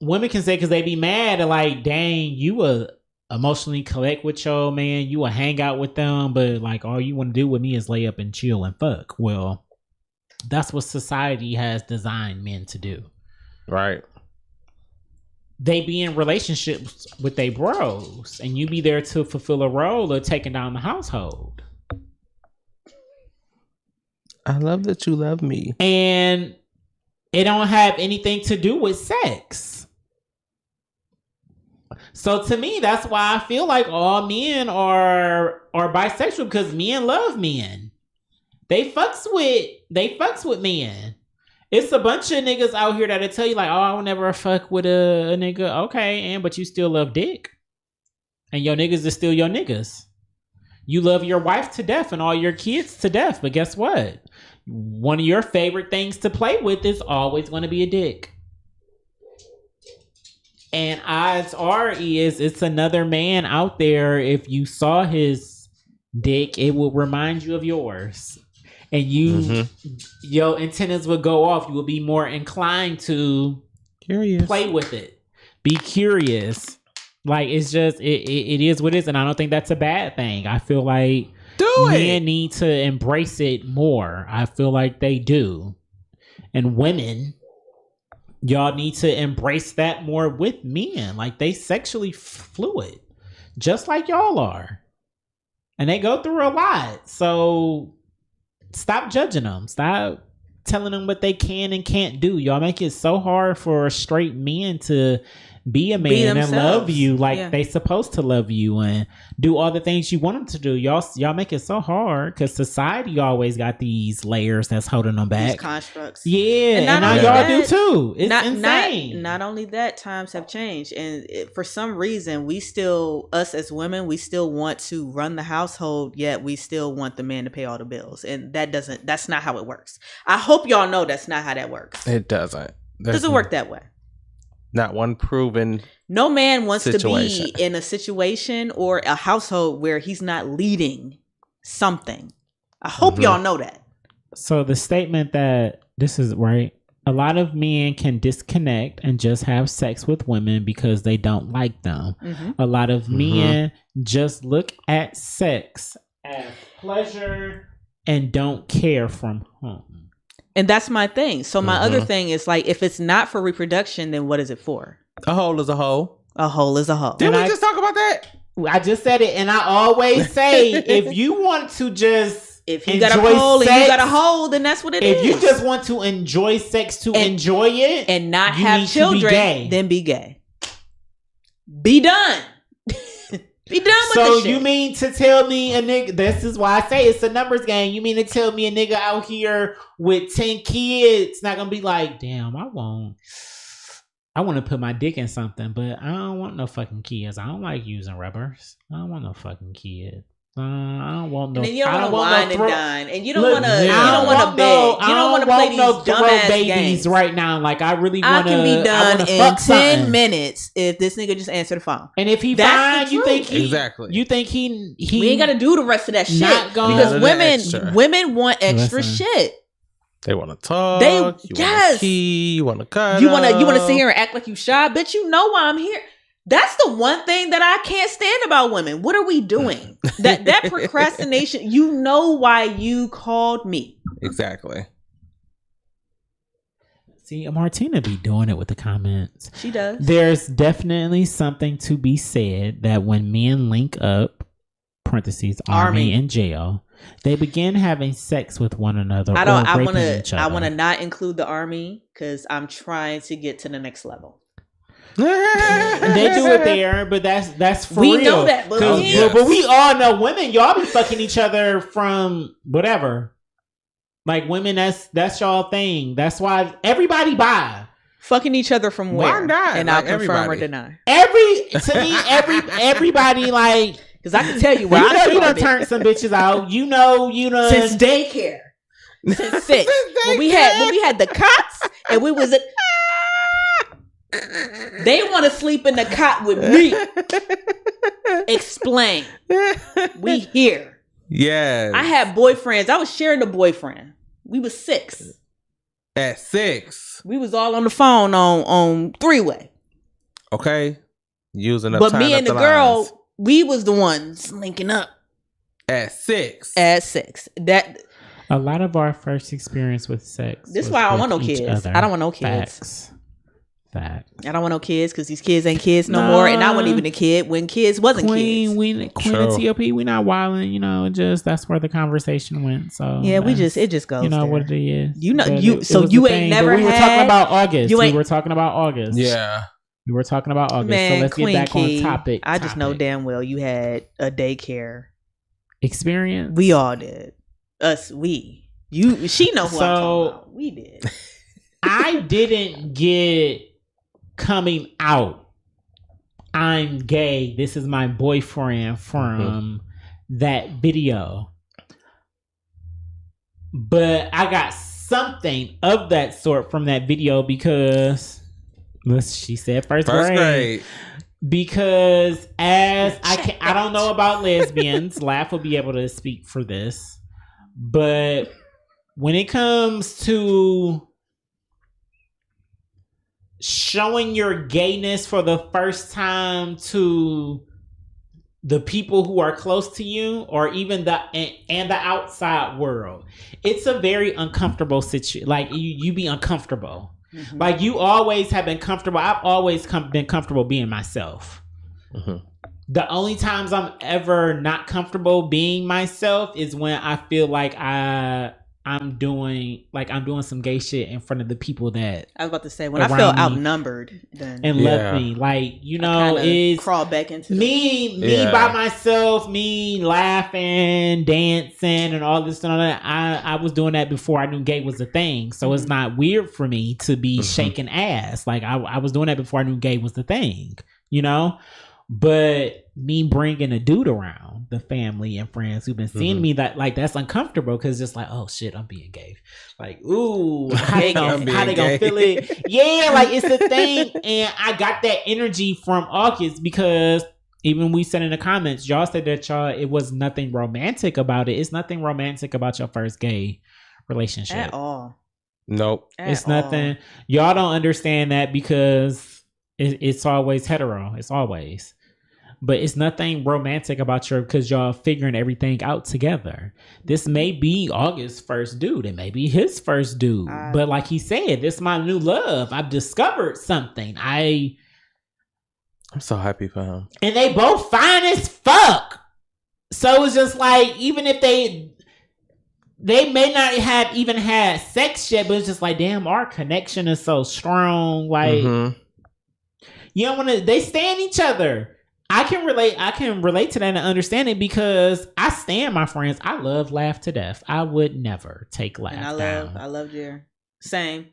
Speaker 4: women can say because they be mad and like, dang, you will emotionally collect with your man, you will hang out with them, but like all you want to do with me is lay up and chill and fuck. Well, that's what society has designed men to do.
Speaker 6: Right.
Speaker 4: They be in relationships with their bros, and you be there to fulfill a role of taking down the household.
Speaker 6: I love that you love me.
Speaker 4: And it don't have anything to do with sex. So to me, that's why I feel like all men are bisexual, because men love men. They fucks with men. It's a bunch of niggas out here that'll tell you like, oh, I will never fuck with a nigga. Okay, but you still love dick. And your niggas is still your niggas. You love your wife to death and all your kids to death. But guess what? One of your favorite things to play with is always going to be a dick. And odds are it's another man out there. If you saw his dick, it will remind you of yours. And your antennas would go off. You will be more inclined to play with it. Be curious. Like, it's just, it is what it is. And I don't think that's a bad thing. I feel like men need to embrace it more. I feel like they do. And women, y'all need to embrace that more with men. Like, they sexually fluid. Just like y'all are. And they go through a lot. So stop judging them. Stop telling them what they can and can't do. Y'all make it so hard for straight men to be a man and love you like they supposed to love you and do all the things you want them to do. Y'all make it so hard because society always got these layers that's holding them back.
Speaker 5: These constructs.
Speaker 4: Yeah, and now y'all do too. It's insane.
Speaker 5: Not only that, times have changed, and for some reason, us as women, we still want to run the household, yet we still want the man to pay all the bills, and that's not how it works. I hope y'all know that's not how that works.
Speaker 6: It doesn't.
Speaker 5: Doesn't work that way.
Speaker 6: Not one proven.
Speaker 5: No man wants to be in a situation or a household where he's not leading something. I hope y'all know that.
Speaker 4: So the statement that this is right. A lot of men can disconnect and just have sex with women because they don't like them. A lot of men just look at sex as pleasure and don't care from home.
Speaker 5: And that's my thing. So my other thing is like, if it's not for reproduction, then what is it for?
Speaker 6: A hole is a hole.
Speaker 5: A hole is a hole.
Speaker 6: Didn't we just talk about that?
Speaker 4: I just said it, and I always say, if you want to just
Speaker 5: if you got a hole and you got a hole, then that's what it is.
Speaker 4: If you just want to enjoy sex to enjoy it
Speaker 5: and not have children, then be gay. Be done. Be done with
Speaker 4: so
Speaker 5: this shit.
Speaker 4: You mean to tell me a nigga, this is why I say it's a numbers game. You mean to tell me a nigga out here with 10 kids not gonna be like, damn, I want to put my dick in something, but I don't want no fucking kids. I don't like using rubbers. I don't want no fucking kids. I don't want no.
Speaker 5: And then you don't want to wine and dine, and you don't want to.
Speaker 4: You
Speaker 5: don't want to beg. You don't want to play these dumbass
Speaker 4: babies
Speaker 5: games
Speaker 4: right now. Like I really want to.
Speaker 5: I can be done in 10 minutes if this nigga just answer the phone.
Speaker 4: And if he fine, you think he
Speaker 6: exactly?
Speaker 4: You think he?
Speaker 5: We ain't got to do the rest of that shit because women want extra shit.
Speaker 6: They want to talk. You want to key. You want to cut.
Speaker 5: You want to sit here and act like you shy, bitch. You know why I'm here. That's the one thing that I can't stand about women. What are we doing? that procrastination. You know why you called me.
Speaker 6: Exactly.
Speaker 4: See, Martina be doing it with the comments.
Speaker 5: She does.
Speaker 4: There's definitely something to be said that when men link up, parentheses, army and jail, they begin having sex with one another. I want
Speaker 5: to not include the army because I'm trying to get to the next level.
Speaker 4: They do it there, but that's for
Speaker 5: real.
Speaker 4: We
Speaker 5: know that, but
Speaker 4: we all know women. Y'all be fucking each other from whatever. Like women, that's y'all thing. That's why everybody buy
Speaker 5: fucking each other from where,
Speaker 6: and I'll
Speaker 5: confirm or deny.
Speaker 4: Everybody like
Speaker 5: Because I can tell you
Speaker 4: You
Speaker 5: where I
Speaker 4: know you done
Speaker 5: started.
Speaker 4: turned some bitches out. You know you done.
Speaker 5: Since daycare. Since 6. When we had the cots and we was at they want to sleep in the cot with me. Explain. We here.
Speaker 6: Yes.
Speaker 5: I had boyfriends. I was sharing a boyfriend. We was 6.
Speaker 6: At 6.
Speaker 5: We was all on the phone on 3-way.
Speaker 6: Okay. Using up
Speaker 5: But
Speaker 6: time
Speaker 5: me
Speaker 6: at
Speaker 5: and the
Speaker 6: lines.
Speaker 5: girl, we was the ones linking up
Speaker 6: At 6.
Speaker 5: at 6. That
Speaker 4: A lot of our first experience with sex.
Speaker 5: This
Speaker 4: was
Speaker 5: why I don't
Speaker 4: with
Speaker 5: want no
Speaker 4: each
Speaker 5: kids.
Speaker 4: other.
Speaker 5: I don't want no kids.
Speaker 4: Facts. Facts.
Speaker 5: I don't want no kids because these kids ain't kids no more, and I wasn't even a kid when kids wasn't
Speaker 4: Queen,
Speaker 5: kids.
Speaker 4: Queen
Speaker 6: True.
Speaker 4: and TOP, we not wilding, you know, just that's where the conversation went. So
Speaker 5: Yeah,
Speaker 4: it
Speaker 5: just goes.
Speaker 4: you know
Speaker 5: there.
Speaker 4: what it is.
Speaker 5: You know,
Speaker 4: But
Speaker 5: you-
Speaker 4: it
Speaker 5: so
Speaker 4: was
Speaker 5: you
Speaker 4: the
Speaker 5: ain't
Speaker 4: thing.
Speaker 5: never
Speaker 4: But we were
Speaker 5: had-
Speaker 4: talking about August.
Speaker 5: you
Speaker 4: We
Speaker 5: ain't-
Speaker 4: were talking about August.
Speaker 6: Yeah.
Speaker 4: We were talking about August.
Speaker 5: Man,
Speaker 4: so let's
Speaker 5: Queen
Speaker 4: get back
Speaker 5: Key,
Speaker 4: on topic.
Speaker 5: I just know damn well you had a daycare.
Speaker 4: experience.
Speaker 5: We all did. We. You. She know who I'm
Speaker 4: So-
Speaker 5: talking about. We did.
Speaker 4: I didn't get coming out. I'm gay. This is my boyfriend from that video. But I got something of that sort from that video because she said first grade. Because as I don't know about lesbians, Laugh will be able to speak for this. But when it comes to showing your gayness for the first time to the people who are close to you or even the outside world, it's a very uncomfortable situation. Like you be uncomfortable.
Speaker 5: Mhm.
Speaker 4: Like you always have been comfortable. I've always been comfortable being myself.
Speaker 6: Mhm.
Speaker 4: The only times I'm ever not comfortable being myself is when I feel like I'm doing some gay shit in front of the people that
Speaker 5: I was about to say when I
Speaker 4: Around
Speaker 5: felt
Speaker 4: me.
Speaker 5: outnumbered, then
Speaker 4: and
Speaker 6: Yeah.
Speaker 4: love me. Like, you
Speaker 5: I
Speaker 4: know,
Speaker 5: kinda
Speaker 4: it's
Speaker 5: crawl back into
Speaker 4: me
Speaker 6: Yeah.
Speaker 4: by myself, me laughing, dancing, and all this and all that. I was doing that before I knew gay was a thing, so it's not weird for me to be shaking ass. Like I was doing that before I knew gay was the thing, you know. But me bringing a dude around the family and friends who've been seeing me that's uncomfortable because just like, oh shit, I'm being gay. Like, ooh, how they
Speaker 6: I'm
Speaker 4: gonna
Speaker 6: being
Speaker 4: feel it? Yeah, like it's a thing, and I got that energy from August because even we said in the comments, y'all said that it was nothing romantic about it. It's nothing romantic about your first gay relationship
Speaker 5: at all.
Speaker 6: Nope.
Speaker 4: It's
Speaker 5: At all.
Speaker 4: nothing. Y'all don't understand that because it's always hetero. It's always. But it's nothing romantic about because y'all figuring everything out together. This may be August's first dude. It may be his first dude. But like he said, this is my new love. I've discovered something.
Speaker 6: I'm so happy for him.
Speaker 4: And they both fine as fuck. So it's just like, even if they may not have even had sex yet, but it's just like, damn, our connection is so strong. Like, you don't want to, they stand each other. I can relate to that and understand it because I stand my friends. I love Laugh to death. I would never take Laugh
Speaker 5: And
Speaker 4: down.
Speaker 5: I love Jer. Same.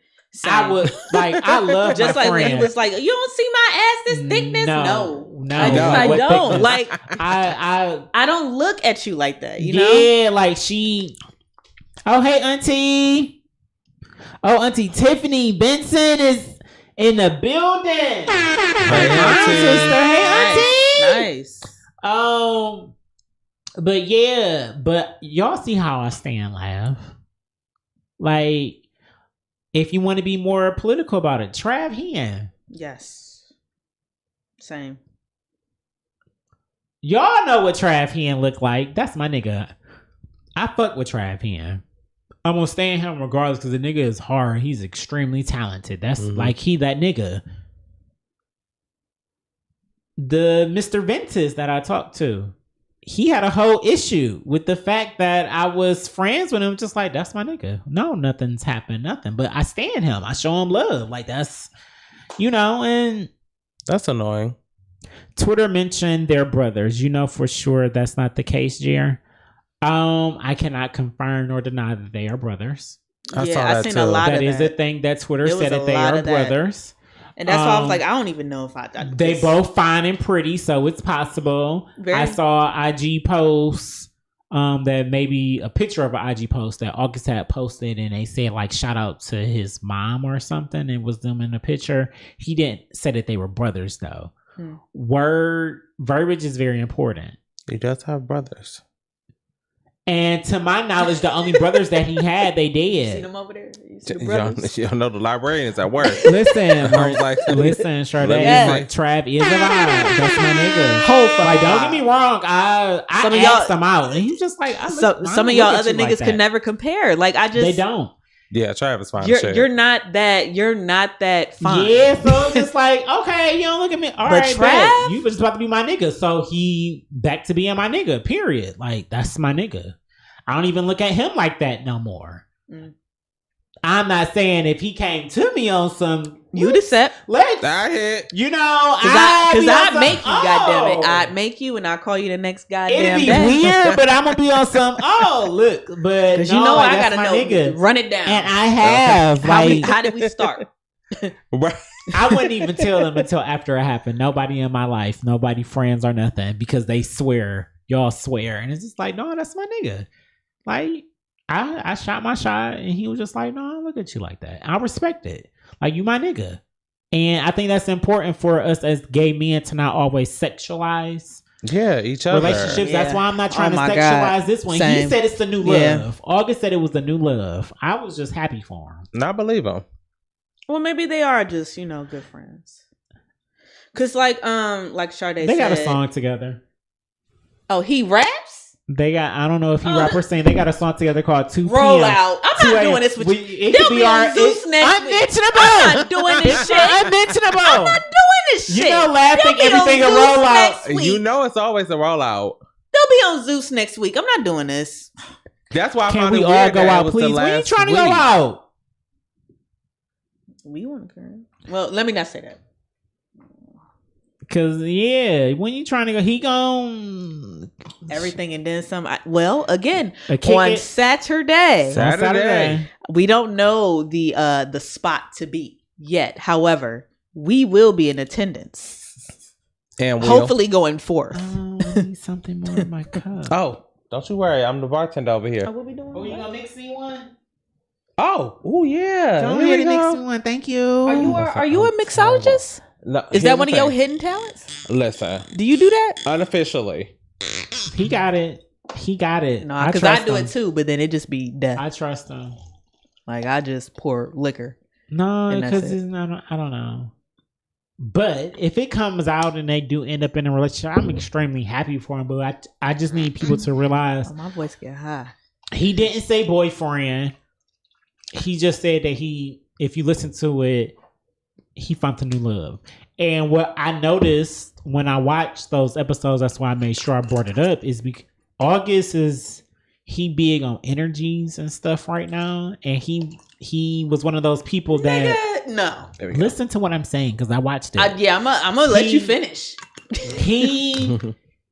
Speaker 4: I would I love
Speaker 5: just
Speaker 4: my
Speaker 5: like when
Speaker 4: friend.
Speaker 5: he was like, you don't see my ass this thickness. No. I
Speaker 4: What
Speaker 5: don't.
Speaker 4: thickness?
Speaker 5: Like
Speaker 4: I
Speaker 5: don't look at you like that, you know?
Speaker 4: Yeah, like she. Oh, hey, Auntie. Oh, Auntie Tiffany Benson is in the building.
Speaker 6: Hey,
Speaker 4: Hi,
Speaker 6: Auntie.
Speaker 4: sister. Hey, Auntie.
Speaker 5: Nice.
Speaker 4: But yeah, but y'all see how I stand, Laugh. Like, if you want to be more political about it, Trav Hen.
Speaker 5: Yes. Same.
Speaker 4: Y'all know what Trav Hen look like. That's my nigga. I fuck with Trav Hen. I'm gonna stand him regardless because the nigga is hard. He's extremely talented. That's like that nigga. The Mr. Ventus that I talked to, he had a whole issue with the fact that I was friends with him. Just like, that's my nigga. No, nothing's happened, nothing. But I stand him. I show him love. Like, that's, you know, and
Speaker 6: that's annoying.
Speaker 4: Twitter mentioned they're brothers. You know for sure that's not the case, Jer. I cannot confirm nor deny that they are brothers.
Speaker 6: I saw that
Speaker 5: seen
Speaker 6: too.
Speaker 5: a lot
Speaker 4: That
Speaker 5: of
Speaker 4: is
Speaker 5: that.
Speaker 4: a thing that Twitter
Speaker 5: There was
Speaker 4: said
Speaker 5: a
Speaker 4: that they
Speaker 5: lot
Speaker 4: are
Speaker 5: of that.
Speaker 4: brothers.
Speaker 5: And that's why I was like, I don't even know if
Speaker 4: they both fine and pretty, so it's possible. I saw IG posts that maybe a picture of an IG post that August had posted, and they said like shout out to his mom or something. It was them in the picture. He didn't say that they were brothers though. Verbiage is very important.
Speaker 6: He does have brothers.
Speaker 4: And to my knowledge, the only brothers that he had, they
Speaker 5: You
Speaker 4: dead.
Speaker 5: seen them over there? You see the brothers?
Speaker 6: Y'all know the librarians at work.
Speaker 4: Listen,
Speaker 6: I was like,
Speaker 4: listen, Sade,
Speaker 6: Yeah.
Speaker 4: like Trav is a vibe. That's my nigga.
Speaker 5: Whole fucking
Speaker 4: Like, don't
Speaker 5: vibe.
Speaker 4: get me wrong. I
Speaker 5: Some of
Speaker 4: asked
Speaker 5: y'all-
Speaker 4: him out, and he was just like,
Speaker 5: Some of y'all other niggas can never compare. Like I just
Speaker 4: They don't.
Speaker 6: yeah, Travis fine. as shit.
Speaker 5: You're not that fine.
Speaker 4: Yeah, so it's just like, okay, you don't look at me. All
Speaker 5: But
Speaker 4: right,
Speaker 5: Trav?
Speaker 4: bet. You was about to be my nigga, so he back to being my nigga. Period. Like that's my nigga. I don't even look at him like that no more. I'm not saying if he came to me on some,
Speaker 5: You the set.
Speaker 4: let's,
Speaker 6: I hit.
Speaker 4: you know,
Speaker 5: Because I'd make you, goddammit. I'd make you and I'll call you the next goddamn
Speaker 4: It'd be
Speaker 5: day.
Speaker 4: weird, but I'm gonna be on some. Oh, look, but
Speaker 5: Because
Speaker 4: no,
Speaker 5: you know I
Speaker 4: that's
Speaker 5: gotta
Speaker 4: my
Speaker 5: know.
Speaker 4: nigga.
Speaker 5: Run it down.
Speaker 4: And I have like
Speaker 5: how did we start?
Speaker 4: I wouldn't even tell them until after it happened. Nobody in my life, nobody friends or nothing, because they swear, y'all swear, and it's just like, no, that's my nigga. Like I shot my shot, and he was just like, no, I don't look at you like that. I respect it. Like you my nigga, and I think that's important for us as gay men to not always sexualize
Speaker 6: Yeah, each other.
Speaker 4: relationships. That's
Speaker 5: Yeah.
Speaker 4: why I'm not trying
Speaker 5: Oh
Speaker 4: to
Speaker 5: my
Speaker 4: sexualize
Speaker 5: God.
Speaker 4: this one. He
Speaker 5: Same.
Speaker 4: said it's the new
Speaker 5: Yeah.
Speaker 4: love. August said it was the new love. I was just happy for him.
Speaker 6: And I believe him.
Speaker 5: Well, maybe they are just, good friends. Cause like Sade
Speaker 4: They
Speaker 5: said,
Speaker 4: got a song together.
Speaker 5: Oh, he raps?
Speaker 4: They got, I don't know if he rap or sing. They got a song together called 2
Speaker 5: Roll
Speaker 4: PM.
Speaker 5: out. I'm
Speaker 4: 2
Speaker 5: not
Speaker 4: a.m.
Speaker 5: doing this with you.
Speaker 4: It
Speaker 5: They'll
Speaker 4: could
Speaker 5: be on
Speaker 4: our
Speaker 5: Zeus next week.
Speaker 4: unmentionable.
Speaker 5: I'm not doing this shit.
Speaker 4: Unmentionable.
Speaker 5: I'm not doing this shit.
Speaker 4: You know, laughing
Speaker 5: They'll be on
Speaker 4: everything a
Speaker 5: Zeus
Speaker 4: roll out.
Speaker 5: next week.
Speaker 6: You know it's always a rollout.
Speaker 5: They'll be on Zeus next week. I'm not doing this.
Speaker 6: That's why I
Speaker 4: Can
Speaker 6: found
Speaker 4: we
Speaker 6: it
Speaker 4: all
Speaker 6: weird
Speaker 4: go
Speaker 6: that it
Speaker 4: out,
Speaker 6: was the
Speaker 4: please? When you
Speaker 6: last
Speaker 4: trying to go
Speaker 6: week.
Speaker 4: out?
Speaker 5: We want to. Well, let me not say that.
Speaker 4: Cause yeah, when you trying to go, he gon'
Speaker 5: Everything and then some. Again,
Speaker 4: kick
Speaker 5: on
Speaker 4: it.
Speaker 5: Saturday,
Speaker 6: Saturday.
Speaker 5: we don't know the spot to be yet. However, we will be in attendance.
Speaker 6: And
Speaker 5: Hopefully going forth.
Speaker 4: I need something more in my cup.
Speaker 6: Oh, don't you worry. I'm the bartender over here.
Speaker 5: What we doing?
Speaker 4: Oh, you gonna mix me one?
Speaker 6: Oh, yeah.
Speaker 4: Go
Speaker 6: Here we
Speaker 4: ahead and
Speaker 6: go.
Speaker 4: mix me one. Thank you.
Speaker 5: Are you a mixologist?
Speaker 6: No,
Speaker 5: Is
Speaker 6: here's
Speaker 5: that
Speaker 6: the
Speaker 5: one of your
Speaker 6: thing.
Speaker 5: hidden talents?
Speaker 6: Listen,
Speaker 5: Do you do that?
Speaker 6: unofficially.
Speaker 4: He got it. He got it.
Speaker 5: No, because I do it too, but then it just be death.
Speaker 4: I trust him.
Speaker 5: Like I just pour liquor.
Speaker 4: No,
Speaker 5: And that's
Speaker 4: because
Speaker 5: it.
Speaker 4: it's not. I don't know. But if it comes out and they do end up in a relationship, I'm extremely happy for him. But I just need people to realize
Speaker 5: Oh, my voice get high.
Speaker 4: he didn't say boyfriend. He just said that if you listen to it, he found a new love. And what I noticed when I watched those episodes, that's why I made sure I brought it up, is because August he big on energies and stuff right now. And he was one of those people that
Speaker 5: No.
Speaker 6: There we go.
Speaker 4: listen to what I'm saying, because I watched it.
Speaker 5: I'm gonna let you finish.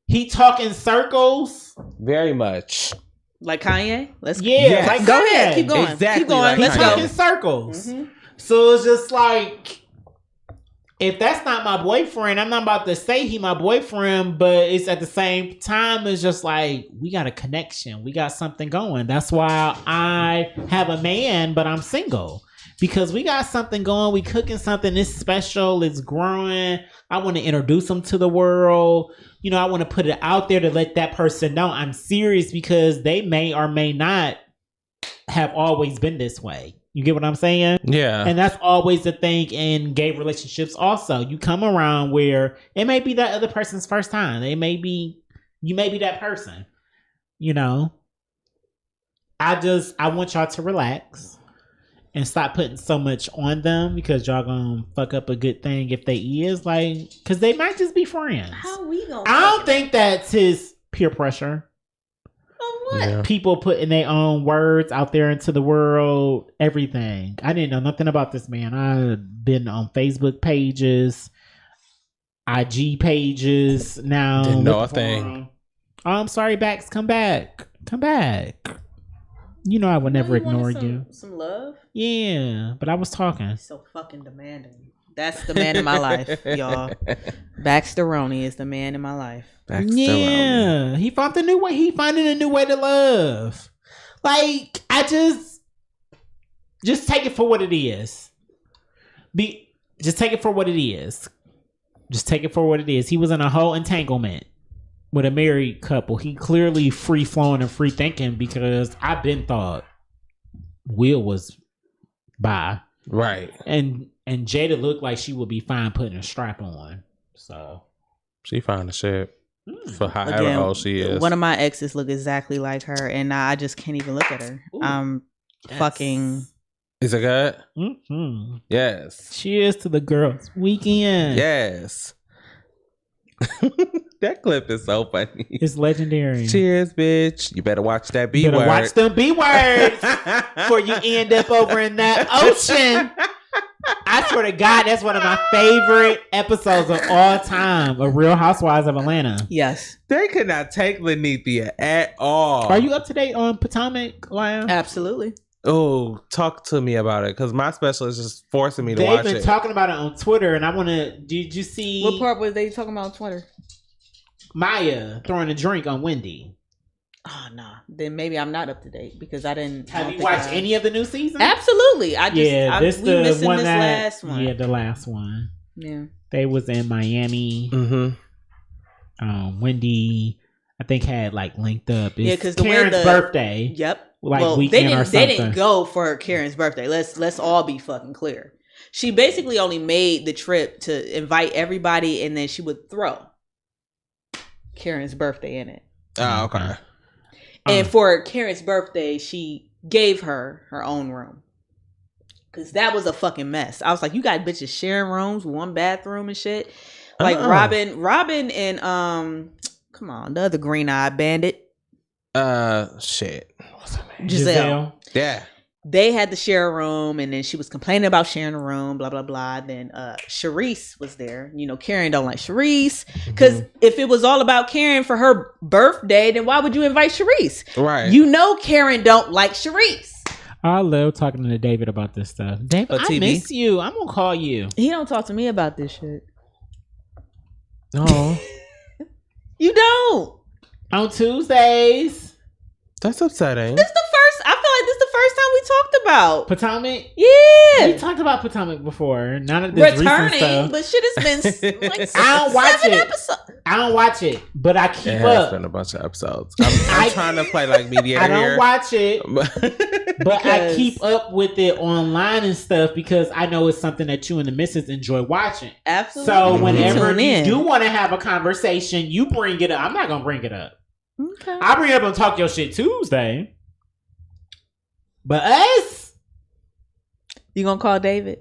Speaker 4: He talk in circles.
Speaker 6: Very much.
Speaker 5: Like Kanye. Let's
Speaker 4: Yeah,
Speaker 6: Yes.
Speaker 4: like
Speaker 5: go
Speaker 4: Kanye.
Speaker 5: ahead. Keep going.
Speaker 6: Exactly
Speaker 5: Keep going.
Speaker 6: like
Speaker 5: Let's
Speaker 4: He
Speaker 6: Kanye.
Speaker 4: talk
Speaker 5: go.
Speaker 4: in circles.
Speaker 5: Mhm.
Speaker 4: So it's just like, if that's not my boyfriend, I'm not about to say he my boyfriend, but it's at the same time, it's just like, we got a connection. We got something going. That's why I have a man, but I'm single. Because we got something going. We cooking something. It's special. It's growing. I want to introduce him to the world. You know, I want to put it out there to let that person know I'm serious, because they may or may not have always been this way. You get what I'm saying?
Speaker 6: Yeah.
Speaker 4: And that's always the thing in gay relationships also. You come around where it may be that other person's first time. You may be that person. You know? I want y'all to relax and stop putting so much on them, because y'all gonna fuck up a good thing if they is, like, because they might just be friends.
Speaker 5: How we gonna?
Speaker 4: I don't think that's his peer pressure.
Speaker 5: What?
Speaker 6: Yeah.
Speaker 4: People putting their own words out there into the world, everything. I didn't know nothing about this man. I've been on Facebook pages, IG pages now.
Speaker 6: Didn't know
Speaker 4: looking
Speaker 6: a thing.
Speaker 4: for him. Oh, I'm sorry, Bax. Come back. Come back. You know I would never
Speaker 5: You wanted
Speaker 4: ignore you.
Speaker 5: Some love.
Speaker 4: Yeah, but I was talking.
Speaker 5: So fucking demanding. That's the man in my life, y'all. Baxter-Roney is the man in my life.
Speaker 4: Yeah, he found the new way. He finding a new way to love. Like, I just take it for what it is. Just take it for what it is. Just take it for what it is. He was in a whole entanglement with a married couple. He clearly free flowing and free thinking, because I've been thought Will was bi.
Speaker 6: Right.
Speaker 4: And Jada looked like she would be fine putting a strap on. So
Speaker 6: she fine as shit. For however old she is.
Speaker 5: One of my exes look exactly like her, and I just can't even look at her. Fucking.
Speaker 6: Is it good?
Speaker 4: Mm-hmm.
Speaker 6: Yes.
Speaker 4: Cheers to the girls' weekend.
Speaker 6: Yes. That clip is so funny.
Speaker 4: It's legendary.
Speaker 6: Cheers, bitch. You better watch that B word.
Speaker 4: Watch them B words before you end up over in that ocean. I swear to God, that's one of my favorite episodes of all time of Real Housewives of Atlanta.
Speaker 5: Yes.
Speaker 6: They could not take Lenithia at all.
Speaker 4: Are you up to date on Potomac, Lyle?
Speaker 5: Absolutely.
Speaker 6: Oh, talk to me about it, because my specialist is just forcing me to watch it.
Speaker 4: They've been talking about it on Twitter, and I want to... Did you see...
Speaker 5: What part was they talking about on Twitter?
Speaker 4: Maya throwing a drink on Wendy.
Speaker 5: Oh, no. Then maybe I'm not up to date, because I didn't...
Speaker 4: Have you watched any of the new seasons?
Speaker 5: Absolutely.
Speaker 4: This
Speaker 5: we missing
Speaker 4: one
Speaker 5: this last one.
Speaker 4: Yeah, the last one.
Speaker 5: Yeah.
Speaker 4: They was in Miami.
Speaker 6: Mm-hmm.
Speaker 4: Wendy, I think, had like linked up. It's
Speaker 5: because
Speaker 4: Karen's birthday.
Speaker 5: Yep.
Speaker 4: Like weekend or something.
Speaker 5: They didn't go for Karen's birthday. Let's all be fucking clear. She basically only made the trip to invite everybody, and then she would throw Karen's birthday in it.
Speaker 6: Oh, okay.
Speaker 5: And for Karen's birthday, she gave her own room. Because that was a fucking mess. I was like, you got bitches sharing rooms, one bathroom and shit. Like Robin and come on, the other green-eyed bandit.
Speaker 6: Shit. What's her name?
Speaker 5: Giselle.
Speaker 6: Yeah.
Speaker 5: They had to share a room, and then she was complaining about sharing a room, blah, blah, blah. Then Charisse was there. You know, Karen don't like Charisse. Because if it was all about Karen for her birthday, then why would you invite Charisse?
Speaker 6: Right.
Speaker 5: You know Karen don't like Charisse.
Speaker 4: I love talking to David about this stuff. David, I miss you. I'm going to call you.
Speaker 5: He don't talk to me about this shit.
Speaker 6: No.
Speaker 5: You don't.
Speaker 4: On Tuesdays.
Speaker 6: That's upsetting.
Speaker 5: I feel like this is the first time we talked about
Speaker 4: Potomac.
Speaker 5: Yeah,
Speaker 4: we talked about Potomac before. None of this recent stuff.
Speaker 5: But shit has been like
Speaker 4: I don't watch it.
Speaker 5: Episodes.
Speaker 4: I don't watch it, but I keep
Speaker 6: it
Speaker 4: up.
Speaker 6: It's been a bunch of episodes. I'm trying to play like mediator.
Speaker 4: I don't watch it, but I
Speaker 5: Because-
Speaker 4: keep up with it online and stuff because I know it's something that you and the missus enjoy watching.
Speaker 5: Absolutely.
Speaker 4: So whenever
Speaker 5: Tune
Speaker 4: you
Speaker 5: in.
Speaker 4: do want to have a conversation, you bring it up. I'm not gonna bring it up.
Speaker 5: Okay.
Speaker 4: I'll bring it up on Talk Your Shit Tuesday. But us,
Speaker 5: You gonna call David?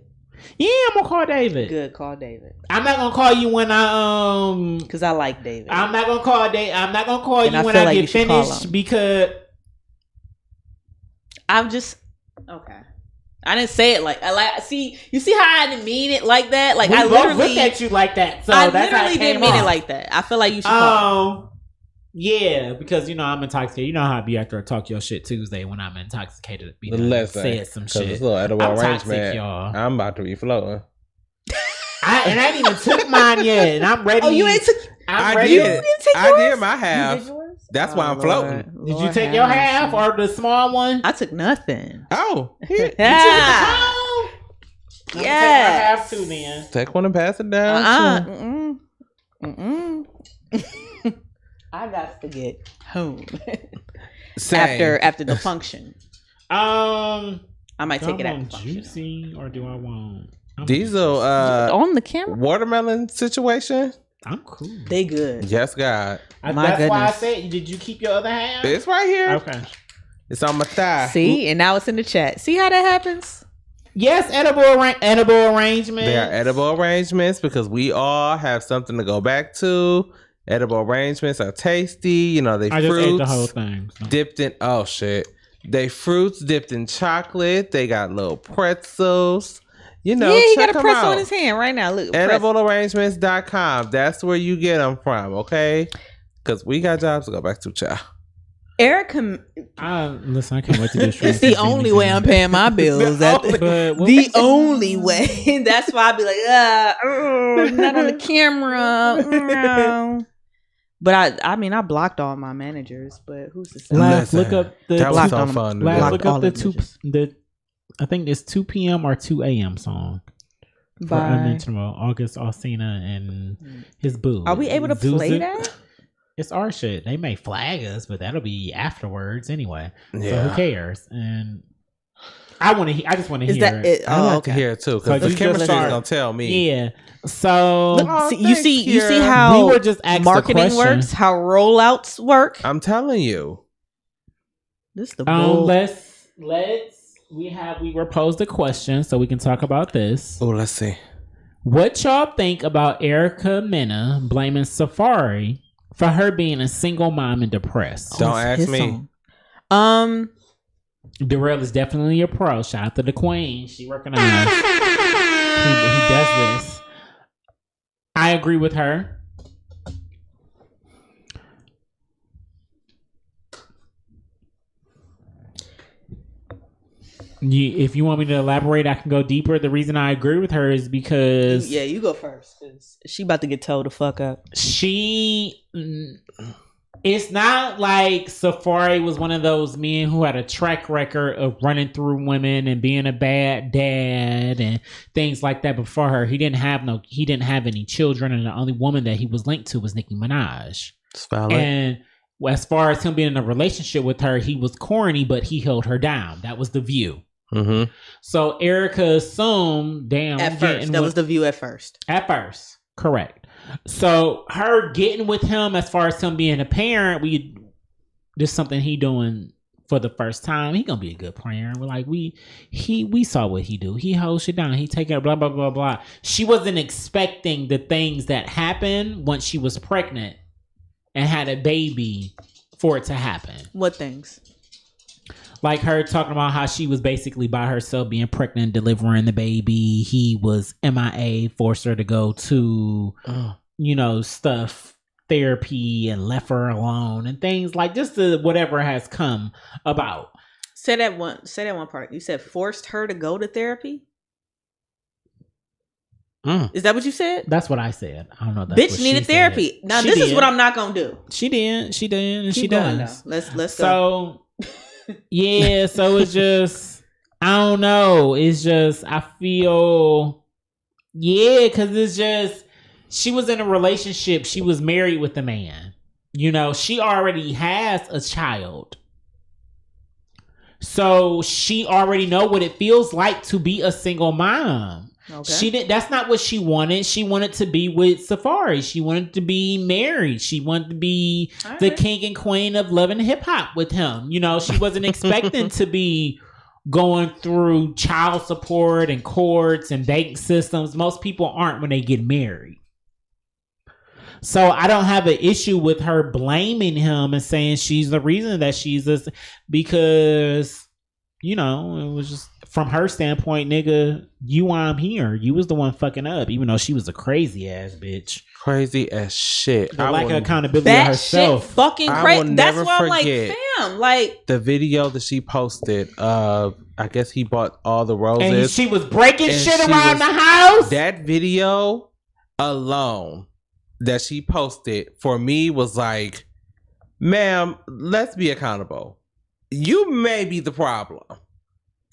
Speaker 4: yeah, I'm gonna call David.
Speaker 5: Good, call David.
Speaker 4: I'm not gonna call you when I
Speaker 5: Because I like David.
Speaker 4: I'm not gonna call I'm not gonna call
Speaker 5: And
Speaker 4: you
Speaker 5: I
Speaker 4: when
Speaker 5: feel
Speaker 4: I
Speaker 5: like
Speaker 4: get
Speaker 5: you should call
Speaker 4: finished
Speaker 5: him.
Speaker 4: because
Speaker 5: I'm just okay. I didn't say it like I like. See, you see how I didn't mean it like that. Like
Speaker 4: we
Speaker 5: I
Speaker 4: both
Speaker 5: literally
Speaker 4: looked at you like that. So
Speaker 5: I
Speaker 4: that's how
Speaker 5: literally
Speaker 4: it came
Speaker 5: didn't mean
Speaker 4: off.
Speaker 5: it like that. I feel like you should call.
Speaker 4: Yeah, because I'm intoxicated. You know how I be after a Talk Your Shit Tuesday when I'm intoxicated. Be done,
Speaker 6: Listen,
Speaker 4: said some shit.
Speaker 6: This little edible
Speaker 4: I'm
Speaker 6: arrangement.
Speaker 4: toxic, y'all.
Speaker 6: I'm about to be floating.
Speaker 4: I ain't even took mine yet, and I'm ready.
Speaker 5: Oh, you ain't took.
Speaker 4: I'm
Speaker 6: I
Speaker 4: ready.
Speaker 6: did.
Speaker 5: You didn't take
Speaker 6: I
Speaker 5: yours?
Speaker 6: did my
Speaker 5: You
Speaker 6: half.
Speaker 5: did yours?
Speaker 6: That's why I'm
Speaker 5: Oh,
Speaker 6: floating.
Speaker 5: Lord.
Speaker 4: Did you
Speaker 5: Lord
Speaker 4: take your
Speaker 5: have
Speaker 4: half
Speaker 5: mercy.
Speaker 4: or the small one?
Speaker 5: I took nothing.
Speaker 6: Oh, here.
Speaker 5: Yeah.
Speaker 4: I'm
Speaker 5: Yes.
Speaker 4: gonna take my half too then.
Speaker 6: Take one and pass it down.
Speaker 5: I got to get home
Speaker 6: Same.
Speaker 5: after the function. I might
Speaker 4: do
Speaker 5: take it
Speaker 4: I
Speaker 5: after
Speaker 4: want
Speaker 5: function.
Speaker 4: juicy or do I want?
Speaker 6: Diesel
Speaker 5: On the camera,
Speaker 6: watermelon situation.
Speaker 4: I'm cool.
Speaker 5: they good.
Speaker 6: Yes, God.
Speaker 5: My
Speaker 4: That's why I
Speaker 5: goodness.
Speaker 4: said, did you keep your other half?
Speaker 6: It's right here.
Speaker 4: Okay.
Speaker 6: It's on my thigh.
Speaker 5: See, and now it's in the chat. See how that happens?
Speaker 4: Yes, edible arrangement.
Speaker 6: They are edible arrangements because we all have something to go back to. Edible arrangements are tasty. You know, they
Speaker 4: I just
Speaker 6: fruits
Speaker 4: ate the whole thing. So.
Speaker 6: dipped in. Oh shit! They fruits dipped in chocolate. They got little pretzels. You know,
Speaker 5: Yeah, he
Speaker 6: check
Speaker 5: got a
Speaker 6: them
Speaker 5: pretzel
Speaker 6: out.
Speaker 5: in his hand right now. Look, pretzel.
Speaker 6: Ediblearrangements.com. That's where you get them from. Okay, because we got jobs to go back to, child.
Speaker 5: Erica,
Speaker 4: Listen, I can't wait to do stream.
Speaker 5: it's the only way I'm paying my bills.
Speaker 4: But what
Speaker 5: The only way. That's why I'd be like, not on the camera. But I mean, I blocked all my managers. But who's to say?
Speaker 4: Laugh, look up the
Speaker 6: that was
Speaker 5: Blocked
Speaker 6: so
Speaker 5: on them.
Speaker 6: fun. to
Speaker 4: Laugh,
Speaker 6: do.
Speaker 5: Blocked
Speaker 4: look
Speaker 5: all
Speaker 4: up the
Speaker 5: the
Speaker 4: two. I think it's 2 p.m. or 2 a.m. song for
Speaker 5: By-
Speaker 4: Unmentionable, August Alsina and his boo.
Speaker 5: Are we able to play
Speaker 4: Zuzu.
Speaker 5: that?
Speaker 4: It's our shit. They may flag us, but that'll be afterwards anyway. So
Speaker 6: Yeah.
Speaker 4: who cares? And I want to. I just want to
Speaker 5: Is
Speaker 4: hear
Speaker 5: that
Speaker 4: it.
Speaker 5: it?
Speaker 6: I
Speaker 5: Oh,
Speaker 6: like
Speaker 5: okay.
Speaker 6: to hear it too
Speaker 4: So
Speaker 6: because the
Speaker 4: you
Speaker 6: chemistry
Speaker 4: just
Speaker 6: is
Speaker 4: start-
Speaker 6: gonna tell me.
Speaker 4: Yeah. So
Speaker 5: Look,
Speaker 6: Oh,
Speaker 5: see, you
Speaker 6: thanks,
Speaker 5: see
Speaker 6: Kira.
Speaker 5: how
Speaker 4: we were just asked
Speaker 5: marketing
Speaker 4: a question.
Speaker 5: works, how rollouts work.
Speaker 6: I'm telling you.
Speaker 5: This the bull.
Speaker 4: Let's we were posed a question so we can talk about this.
Speaker 6: Oh, let's see.
Speaker 4: What y'all think about Erica Mena blaming Safari for her being a single mom and depressed?
Speaker 6: Don't
Speaker 5: It's
Speaker 6: ask
Speaker 5: his
Speaker 6: me.
Speaker 5: song.
Speaker 4: Darrell is definitely a pro. Shout out to the queen. She recognized he does this. I agree with her. If you want me to elaborate, I can go deeper. The reason I agree with her is because
Speaker 5: Yeah, you go first. 'Cause she about to get told to fuck up.
Speaker 4: it's not like Safari was one of those men who had a track record of running through women and being a bad dad and things like that before her. He didn't have any children, and the only woman that he was linked to was Nicki Minaj.
Speaker 6: It's valid.
Speaker 4: And as far as him being in a relationship with her, he was corny, but he held her down. That was the view.
Speaker 6: Mm-hmm.
Speaker 4: So Erica assumed, damn,
Speaker 5: At first, that was the view. At first,
Speaker 4: correct. So her getting with him, as far as him being a parent, this something he doing for the first time. He gonna be a good parent. We're like we saw what he do. He holds shit down. He take care. Blah blah blah blah. She wasn't expecting the things that happened once she was pregnant and had a baby for it to happen.
Speaker 5: what things?
Speaker 4: Like her talking about how she was basically by herself being pregnant, delivering the baby. He was MIA, forced her to go to, stuff, therapy, and left her alone and things like just whatever has come about.
Speaker 5: Say that one part. You said forced her to go to therapy. Is that what you said?
Speaker 4: That's what I said. I don't know. If that's
Speaker 5: Bitch
Speaker 4: what she
Speaker 5: needed
Speaker 4: said.
Speaker 5: therapy. Now
Speaker 4: She
Speaker 5: this is
Speaker 4: did.
Speaker 5: what I'm not gonna do.
Speaker 4: She did, and
Speaker 5: Keep
Speaker 4: she
Speaker 5: going,
Speaker 4: does.
Speaker 5: though. Let's go.
Speaker 4: So yeah, so it's just I don't know. It's just I feel because it's just she was in a relationship. She was married with a man. She already has a child. So she already know what it feels like to be a single mom.
Speaker 5: Okay.
Speaker 4: That's not what she wanted. She wanted to be with Safari. She wanted to be married. She wanted to be the king and queen of love and hip hop with him. She wasn't expecting to be going through child support and courts and bank systems. Most people aren't when they get married. So I don't have an issue with her blaming him and saying she's the reason that she's this, because, it was just from her standpoint, nigga, I'm here. You was the one fucking up, even though she was a crazy ass bitch.
Speaker 6: Crazy as shit.
Speaker 4: The lack of accountability
Speaker 5: That
Speaker 4: of herself.
Speaker 5: shit fucking
Speaker 6: I
Speaker 5: crazy.
Speaker 6: will
Speaker 5: That's
Speaker 6: never
Speaker 5: why I'm like,
Speaker 6: forget
Speaker 5: fam, like
Speaker 6: the video that she posted of, I guess he bought all the roses.
Speaker 4: And she was breaking
Speaker 6: And
Speaker 4: shit
Speaker 6: she
Speaker 4: around
Speaker 6: was-
Speaker 4: the house.
Speaker 6: That video alone that she posted for me was like, ma'am, let's be accountable. You may be the problem.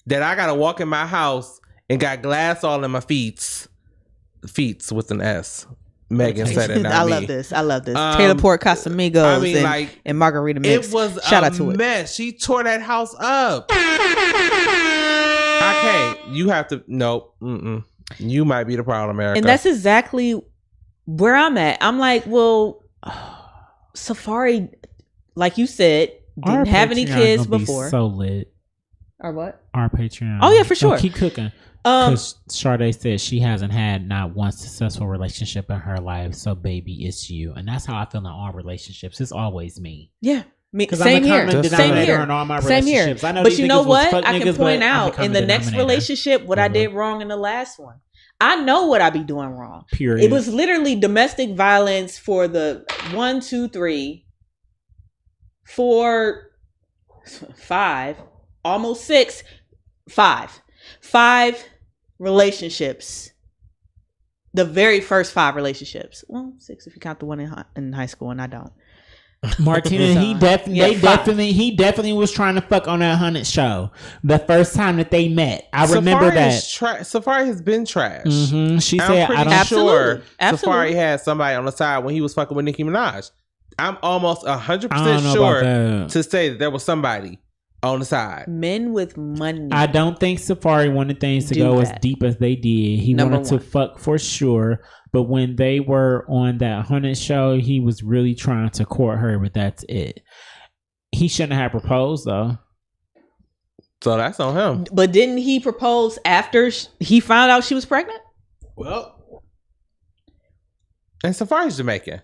Speaker 6: That I gotta walk in my house and got glass all in my feet with an S. Megan said it, not
Speaker 5: I
Speaker 6: me.
Speaker 5: love this. Taylor Port Casamigos
Speaker 6: I mean,
Speaker 5: and Margarita Mix.
Speaker 6: It was
Speaker 5: Shout
Speaker 6: a
Speaker 5: out to it.
Speaker 6: mess. She tore that house up. I can't. You have to. Nope. Mm-mm. You might be the problem, America.
Speaker 5: And that's exactly where I'm at. I'm like, well, Safari, like you said, didn't have any
Speaker 4: Patreon
Speaker 5: kids
Speaker 4: gonna be
Speaker 5: before.
Speaker 4: so lit.
Speaker 5: Or what?
Speaker 4: Our Patreon.
Speaker 5: Oh, yeah, for sure.
Speaker 4: Keep cooking. Because Sade said she hasn't had not one successful relationship in her life. So, baby, it's you. And that's how I feel in all relationships. It's always me.
Speaker 5: Yeah.
Speaker 4: Because
Speaker 5: Same
Speaker 4: I'm the
Speaker 5: here.
Speaker 4: common
Speaker 5: Same
Speaker 4: denominator
Speaker 5: here.
Speaker 4: in all my
Speaker 5: Same here.
Speaker 4: relationships. I know
Speaker 5: But
Speaker 4: these
Speaker 5: you
Speaker 4: niggas
Speaker 5: know
Speaker 4: was
Speaker 5: what?
Speaker 4: fuck
Speaker 5: I can
Speaker 4: niggas,
Speaker 5: point
Speaker 4: but I'm the
Speaker 5: out in the
Speaker 4: common
Speaker 5: next
Speaker 4: denominator.
Speaker 5: relationship what I did wrong in the last one. I know what I be doing wrong.
Speaker 4: Period.
Speaker 5: It was literally domestic violence for the 1, 2, 3, 4 5, almost 6, 5 relationships. The very first 5 relationships. Well, 6 if you count the one in high school, and I don't.
Speaker 4: Martina, he definitely was trying to fuck on that 100 show. The first time that they met, I remember that.
Speaker 6: Safari has been trash.
Speaker 4: Mm-hmm. She said,
Speaker 6: I'm pretty sure Safari had somebody on the side when he was fucking with Nicki Minaj. I'm almost 100% sure to say that there was somebody on the side.
Speaker 5: Men with money.
Speaker 4: I don't think Safari wanted things to go as deep as they did. He wanted to fuck for sure. But when they were on that 100 show, he was really trying to court her, but that's it. He shouldn't have proposed, though.
Speaker 6: So that's on him.
Speaker 5: But didn't he propose after he found out she was pregnant?
Speaker 6: Well, and Safari's Jamaican.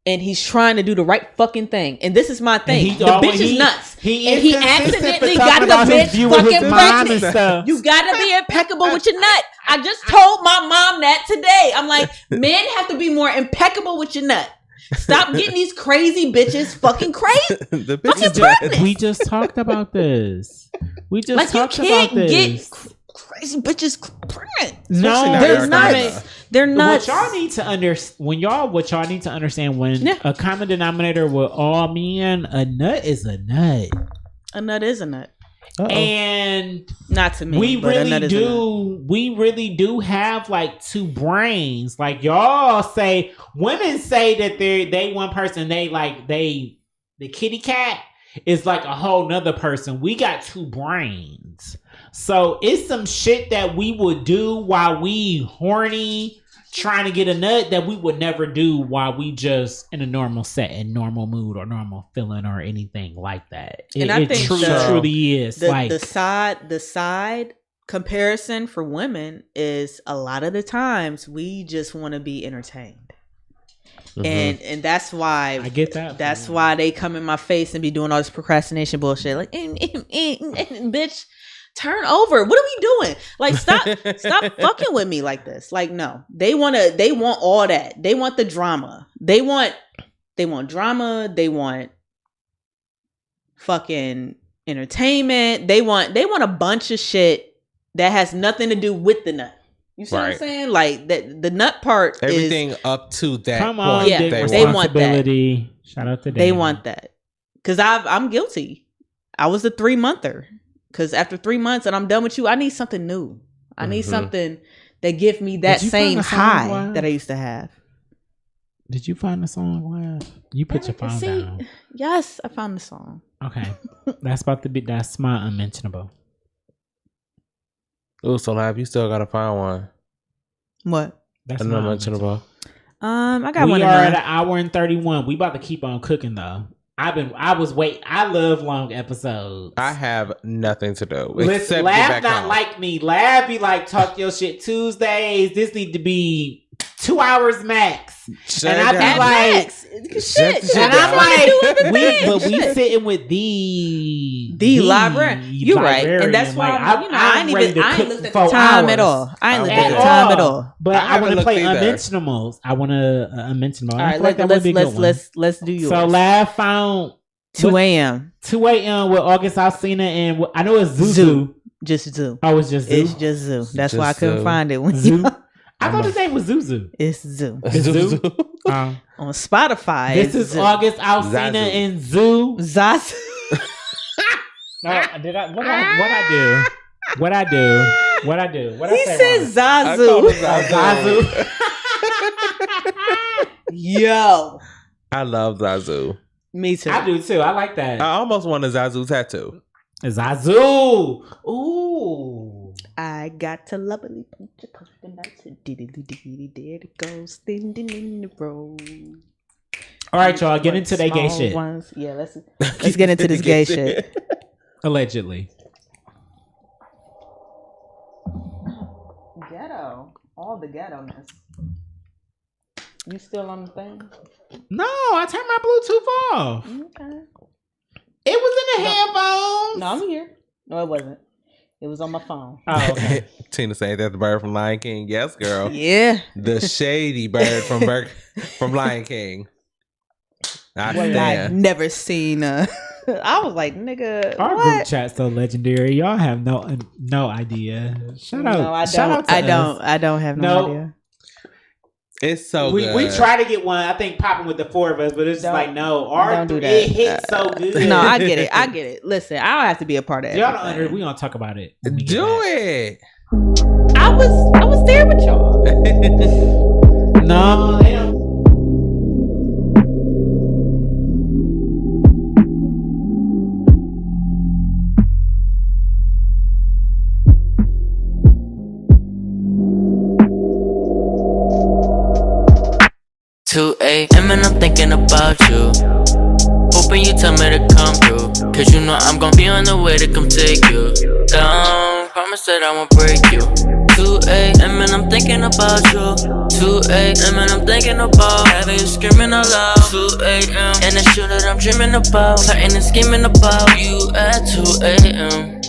Speaker 5: And he's trying to do the right fucking thing. And this is my thing. The
Speaker 4: bitch
Speaker 5: is nuts.
Speaker 4: And
Speaker 5: he accidentally got the bitch fucking pregnant. You gotta be impeccable with your nut. I just told my mom that today. I'm like, men have to be more impeccable with your nut. Stop getting these crazy bitches fucking crazy.
Speaker 6: The
Speaker 5: fucking pregnant.
Speaker 4: We just talked about this. We just talked about this.
Speaker 5: You can't get crazy bitches pregnant.
Speaker 4: No,
Speaker 5: they're nuts. They're nuts.
Speaker 4: What y'all need to understand when a common denominator with all men, a nut is a nut.
Speaker 5: A nut is a nut.
Speaker 6: Uh-oh.
Speaker 4: And
Speaker 5: not to me.
Speaker 4: We really do have like 2 brains. Like y'all say, women say that they one person. The kitty cat is like a whole nother person. We got 2 brains. So it's some shit that we would do while we horny trying to get a nut that we would never do while we just in a normal setting, normal mood or normal feeling or anything like that.
Speaker 5: And I think
Speaker 4: truly is.
Speaker 5: The side comparison for women is a lot of the times we just want to be entertained. Mm-hmm. And that's why
Speaker 4: I get that.
Speaker 5: That's why they come in my face and be doing all this procrastination bullshit. Like, bitch, turn over. What are we doing? Like, stop fucking with me like this. Like, no. They want all that. They want the drama. They want drama. They want fucking entertainment. They want a bunch of shit that has nothing to do with the nut. You see what I'm saying? Like the nut part,
Speaker 6: everything up to that
Speaker 4: Come on,
Speaker 6: point.
Speaker 5: Yeah,
Speaker 6: they
Speaker 5: want that.
Speaker 4: Shout out to them.
Speaker 5: They want that because I'm guilty. I was a 3-monther because after 3 months and I'm done with you, I need something new. I need something that give me that same high that I used to have.
Speaker 4: Did you find the song live? You put your phone down.
Speaker 5: Yes, I found the song.
Speaker 4: Okay, that's my unmentionable.
Speaker 6: Oh, so Live, you still gotta find one.
Speaker 5: What?
Speaker 4: That's
Speaker 6: unmentionable.
Speaker 5: I got one.
Speaker 4: We are at 1 hour and 31. We about to keep on cooking though. I love long episodes.
Speaker 6: I have nothing to do.
Speaker 4: Listen, Lab not home. Like me. Lab be like, talk your shit Tuesdays. This need to be 2 hours max. And I be like,
Speaker 5: shit.
Speaker 4: And I'm like, we sitting with the
Speaker 5: librarian. You're right, and that's why I ain't looked at the time at all. I ain't looked at the time at all.
Speaker 4: But I want to play unmentionables. I want to unmentionable.
Speaker 5: All right, let's do yours.
Speaker 4: So Lab found
Speaker 5: 2 a.m.
Speaker 4: 2 a.m. with August Alsina and I know it's Zuzu.
Speaker 5: Just Zoo.
Speaker 4: Oh, it's just Zoo.
Speaker 5: It's just Zoo. That's why I couldn't find it.
Speaker 4: Zoo. I thought his name was Zuzu.
Speaker 5: It's Zoo.
Speaker 4: It's Zoo.
Speaker 5: On Spotify.
Speaker 4: This is Zoo. August Alsina and Zoo.
Speaker 5: Zazu.
Speaker 4: No, did I? What I do?
Speaker 5: He said Zazu.
Speaker 4: Zazu.
Speaker 5: Yo.
Speaker 6: I love Zazu.
Speaker 5: Me too.
Speaker 4: I do too. I like that.
Speaker 6: I almost want a Zazu tattoo.
Speaker 4: Zazu. Ooh.
Speaker 5: I got to lovely there it goes standing in the road.
Speaker 4: All right, y'all, get into that gay shit.
Speaker 5: Yeah, let's get into this gay shit.
Speaker 4: Allegedly.
Speaker 5: Ghetto. All the ghetto-ness. You still on the thing?
Speaker 4: No, I turned my Bluetooth off.
Speaker 5: Okay.
Speaker 4: It was in the headphones.
Speaker 5: No, I'm here. No, it wasn't. It was on my phone.
Speaker 4: Oh, okay.
Speaker 6: Tina saying that the bird from Lion King. Yes, girl.
Speaker 5: Yeah.
Speaker 6: The shady bird from Lion King.
Speaker 5: I've never seen I was like, nigga,
Speaker 4: Our
Speaker 5: what?
Speaker 4: group chat's so legendary. Y'all have no idea. Shout out.
Speaker 5: No, I
Speaker 4: Shout
Speaker 5: don't.
Speaker 4: out to us.
Speaker 5: I don't have no idea.
Speaker 6: It's so
Speaker 4: we
Speaker 6: good.
Speaker 4: try to get one. I think popping with the four of us, but it's just like no.
Speaker 5: Don't do that.
Speaker 4: It hits so good.
Speaker 5: No, I get it. Listen, I don't have to be a part of it.
Speaker 4: Y'all don't under. We gonna talk about it. when we get
Speaker 6: Do
Speaker 4: back.
Speaker 6: it.
Speaker 5: I was there with y'all.
Speaker 4: No, they don't.
Speaker 8: A.M. and I'm thinking about you. Hoping you tell me to come through. Cause you know I'm gon' be on the way to come take you down. Promise that I won't break you. 2 a.m. and I'm thinking about you. 2 a.m. and I'm thinking about having you screaming out loud. 2 a.m. and the shit that I'm dreaming about. Plotting and scheming about you at 2 a.m.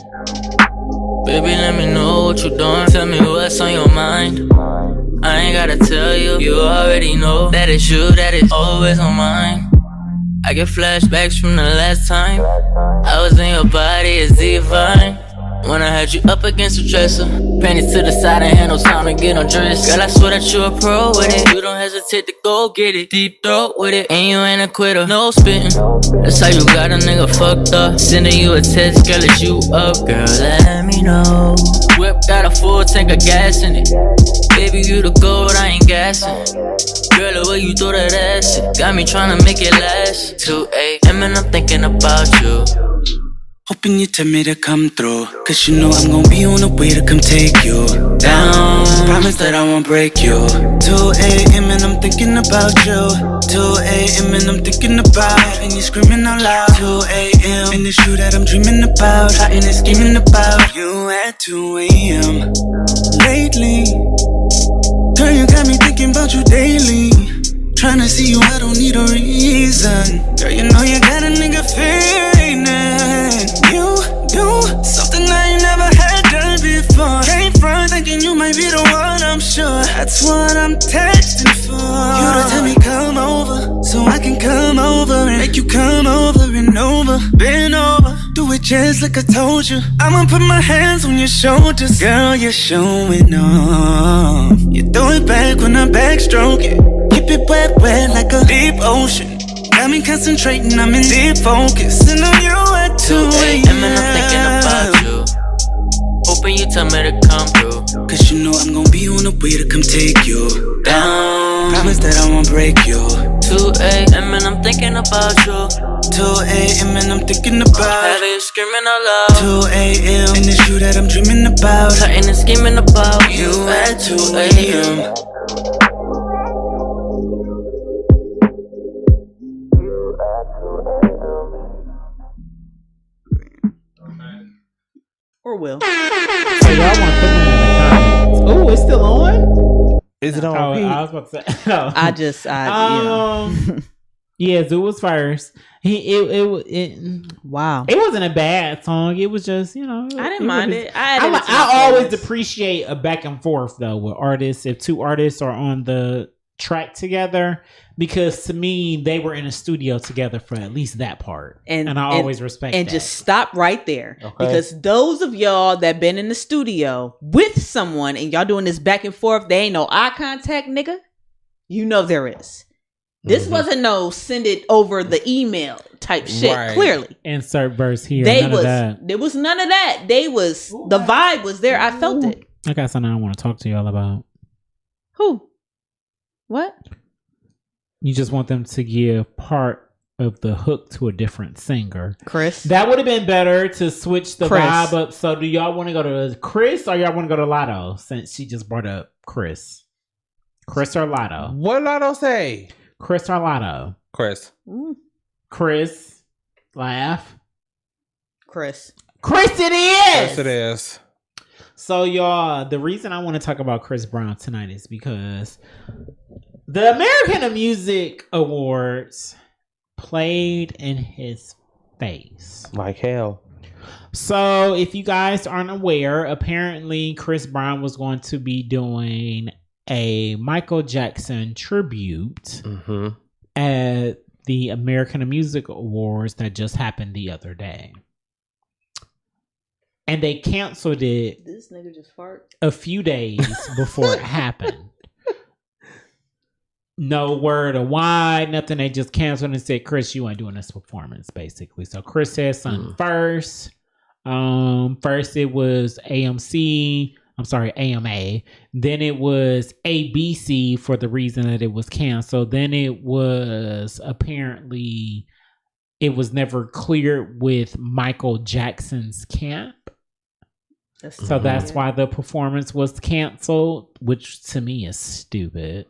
Speaker 8: Baby, let me know what you doing. Tell me what's on your mind. I ain't gotta tell you, you already know that it's you that is always on mine. I get flashbacks from the last time I was in your body, it's divine. When I had you up against the dresser, panties to the side and had no time to get undressed. Girl, I swear that you a pro with it. You don't hesitate to go get it, deep throat with it. And you ain't a quitter, no spitting. That's how you got a nigga fucked up. Sending you a text, girl, is you up? Girl, let me know. Whip got a full tank of gas in it. Baby, you the gold, I ain't gassing. Girl, the way you throw that ass, it got me tryna make it last. 2 a.m. and I'm thinking about you.
Speaker 9: Hoping you tell me to come through. Cause you know I'm gon' be on the way to come take you down. Promise that I won't break you. 2 a.m. and I'm thinking about you. 2 a.m. and I'm thinking about having you screaming out loud. 2 a.m. and it's you that I'm dreaming about. Plotting and scheming about you at 2 a.m. Lately, girl, you got me thinking about you daily. Tryna see you, I don't need a reason. Girl, you know you got a nigga feeling. You do something I ain't never had done before. Came from thinking you might be the one, I'm sure. That's what I'm texting for. You to tell me come over, so I can come over and make you come over and over, bend over. Do it just like I told you. I'ma put my hands on your shoulders. Girl, you're showing off. You throw it back when I backstroke it. Keep it wet, wet like a deep ocean. Got me concentrating, I'm in deep focus. And on you at 2
Speaker 8: a.m. and I'm thinking about you. Hoping you tell me to come through.
Speaker 9: Cause you know I'm gon' be on the way to come take you down. Promise that I won't break you.
Speaker 8: 2 a.m. and I'm thinking about you.
Speaker 9: 2 a.m. and I'm thinking about
Speaker 8: having you screaming out loud.
Speaker 9: 2 a.m. and it's you that I'm dreaming about.
Speaker 8: Plotting and scheming about you at 2 a.m.
Speaker 5: Or will.
Speaker 4: So y'all want to put that in the comments. Oh, it's still on?
Speaker 6: Is it on?
Speaker 4: I was about to say. No. Yeah, Zoo was first.
Speaker 5: Wow.
Speaker 4: It wasn't a bad song. It was just, I
Speaker 5: didn't mind it.
Speaker 4: I always appreciate a back and forth though with artists. If two artists are on the track together, because to me they were in a studio together for at least that part, and I always respect
Speaker 5: and
Speaker 4: that.
Speaker 5: just stop right there,
Speaker 6: Okay.
Speaker 5: because those of y'all that been in the studio with someone and y'all doing this back and forth, they ain't no eye contact, nigga. You know there is. This wasn't no send it over the email type shit.
Speaker 6: Right.
Speaker 5: Clearly,
Speaker 4: insert verse here.
Speaker 5: there was none of that. The vibe was there. I felt it.
Speaker 4: I got something I want to talk to y'all about.
Speaker 5: Who? What?
Speaker 4: You just want them to give part of the hook to a different singer.
Speaker 5: Chris.
Speaker 4: That would have been better to switch the
Speaker 5: Chris.
Speaker 4: vibe up. So do y'all want to go to Chris or y'all want to go to Lotto, since she just brought up Chris? Chris or Lotto?
Speaker 6: What Lotto say?
Speaker 4: Chris or Lotto?
Speaker 6: Chris.
Speaker 4: Chris. Laugh.
Speaker 5: Chris.
Speaker 4: Chris it is!
Speaker 6: Yes, it is.
Speaker 4: So y'all, the reason I want to talk about Chris Brown tonight is because the American Music Awards played in his face.
Speaker 6: Like hell.
Speaker 4: So if you guys aren't aware, apparently Chris Brown was going to be doing a Michael Jackson tribute at the American Music Awards that just happened the other day. And they canceled it
Speaker 5: This nigga just fart.
Speaker 4: a few days before it happened. No word of why, nothing. They just canceled and said, Chris, you ain't doing this performance, basically. So Chris said something first. First it was AMA. Then it was ABC for the reason that it was canceled. Then it was apparently it was never cleared with Michael Jackson's camp. So that's why the performance was canceled, which to me is stupid.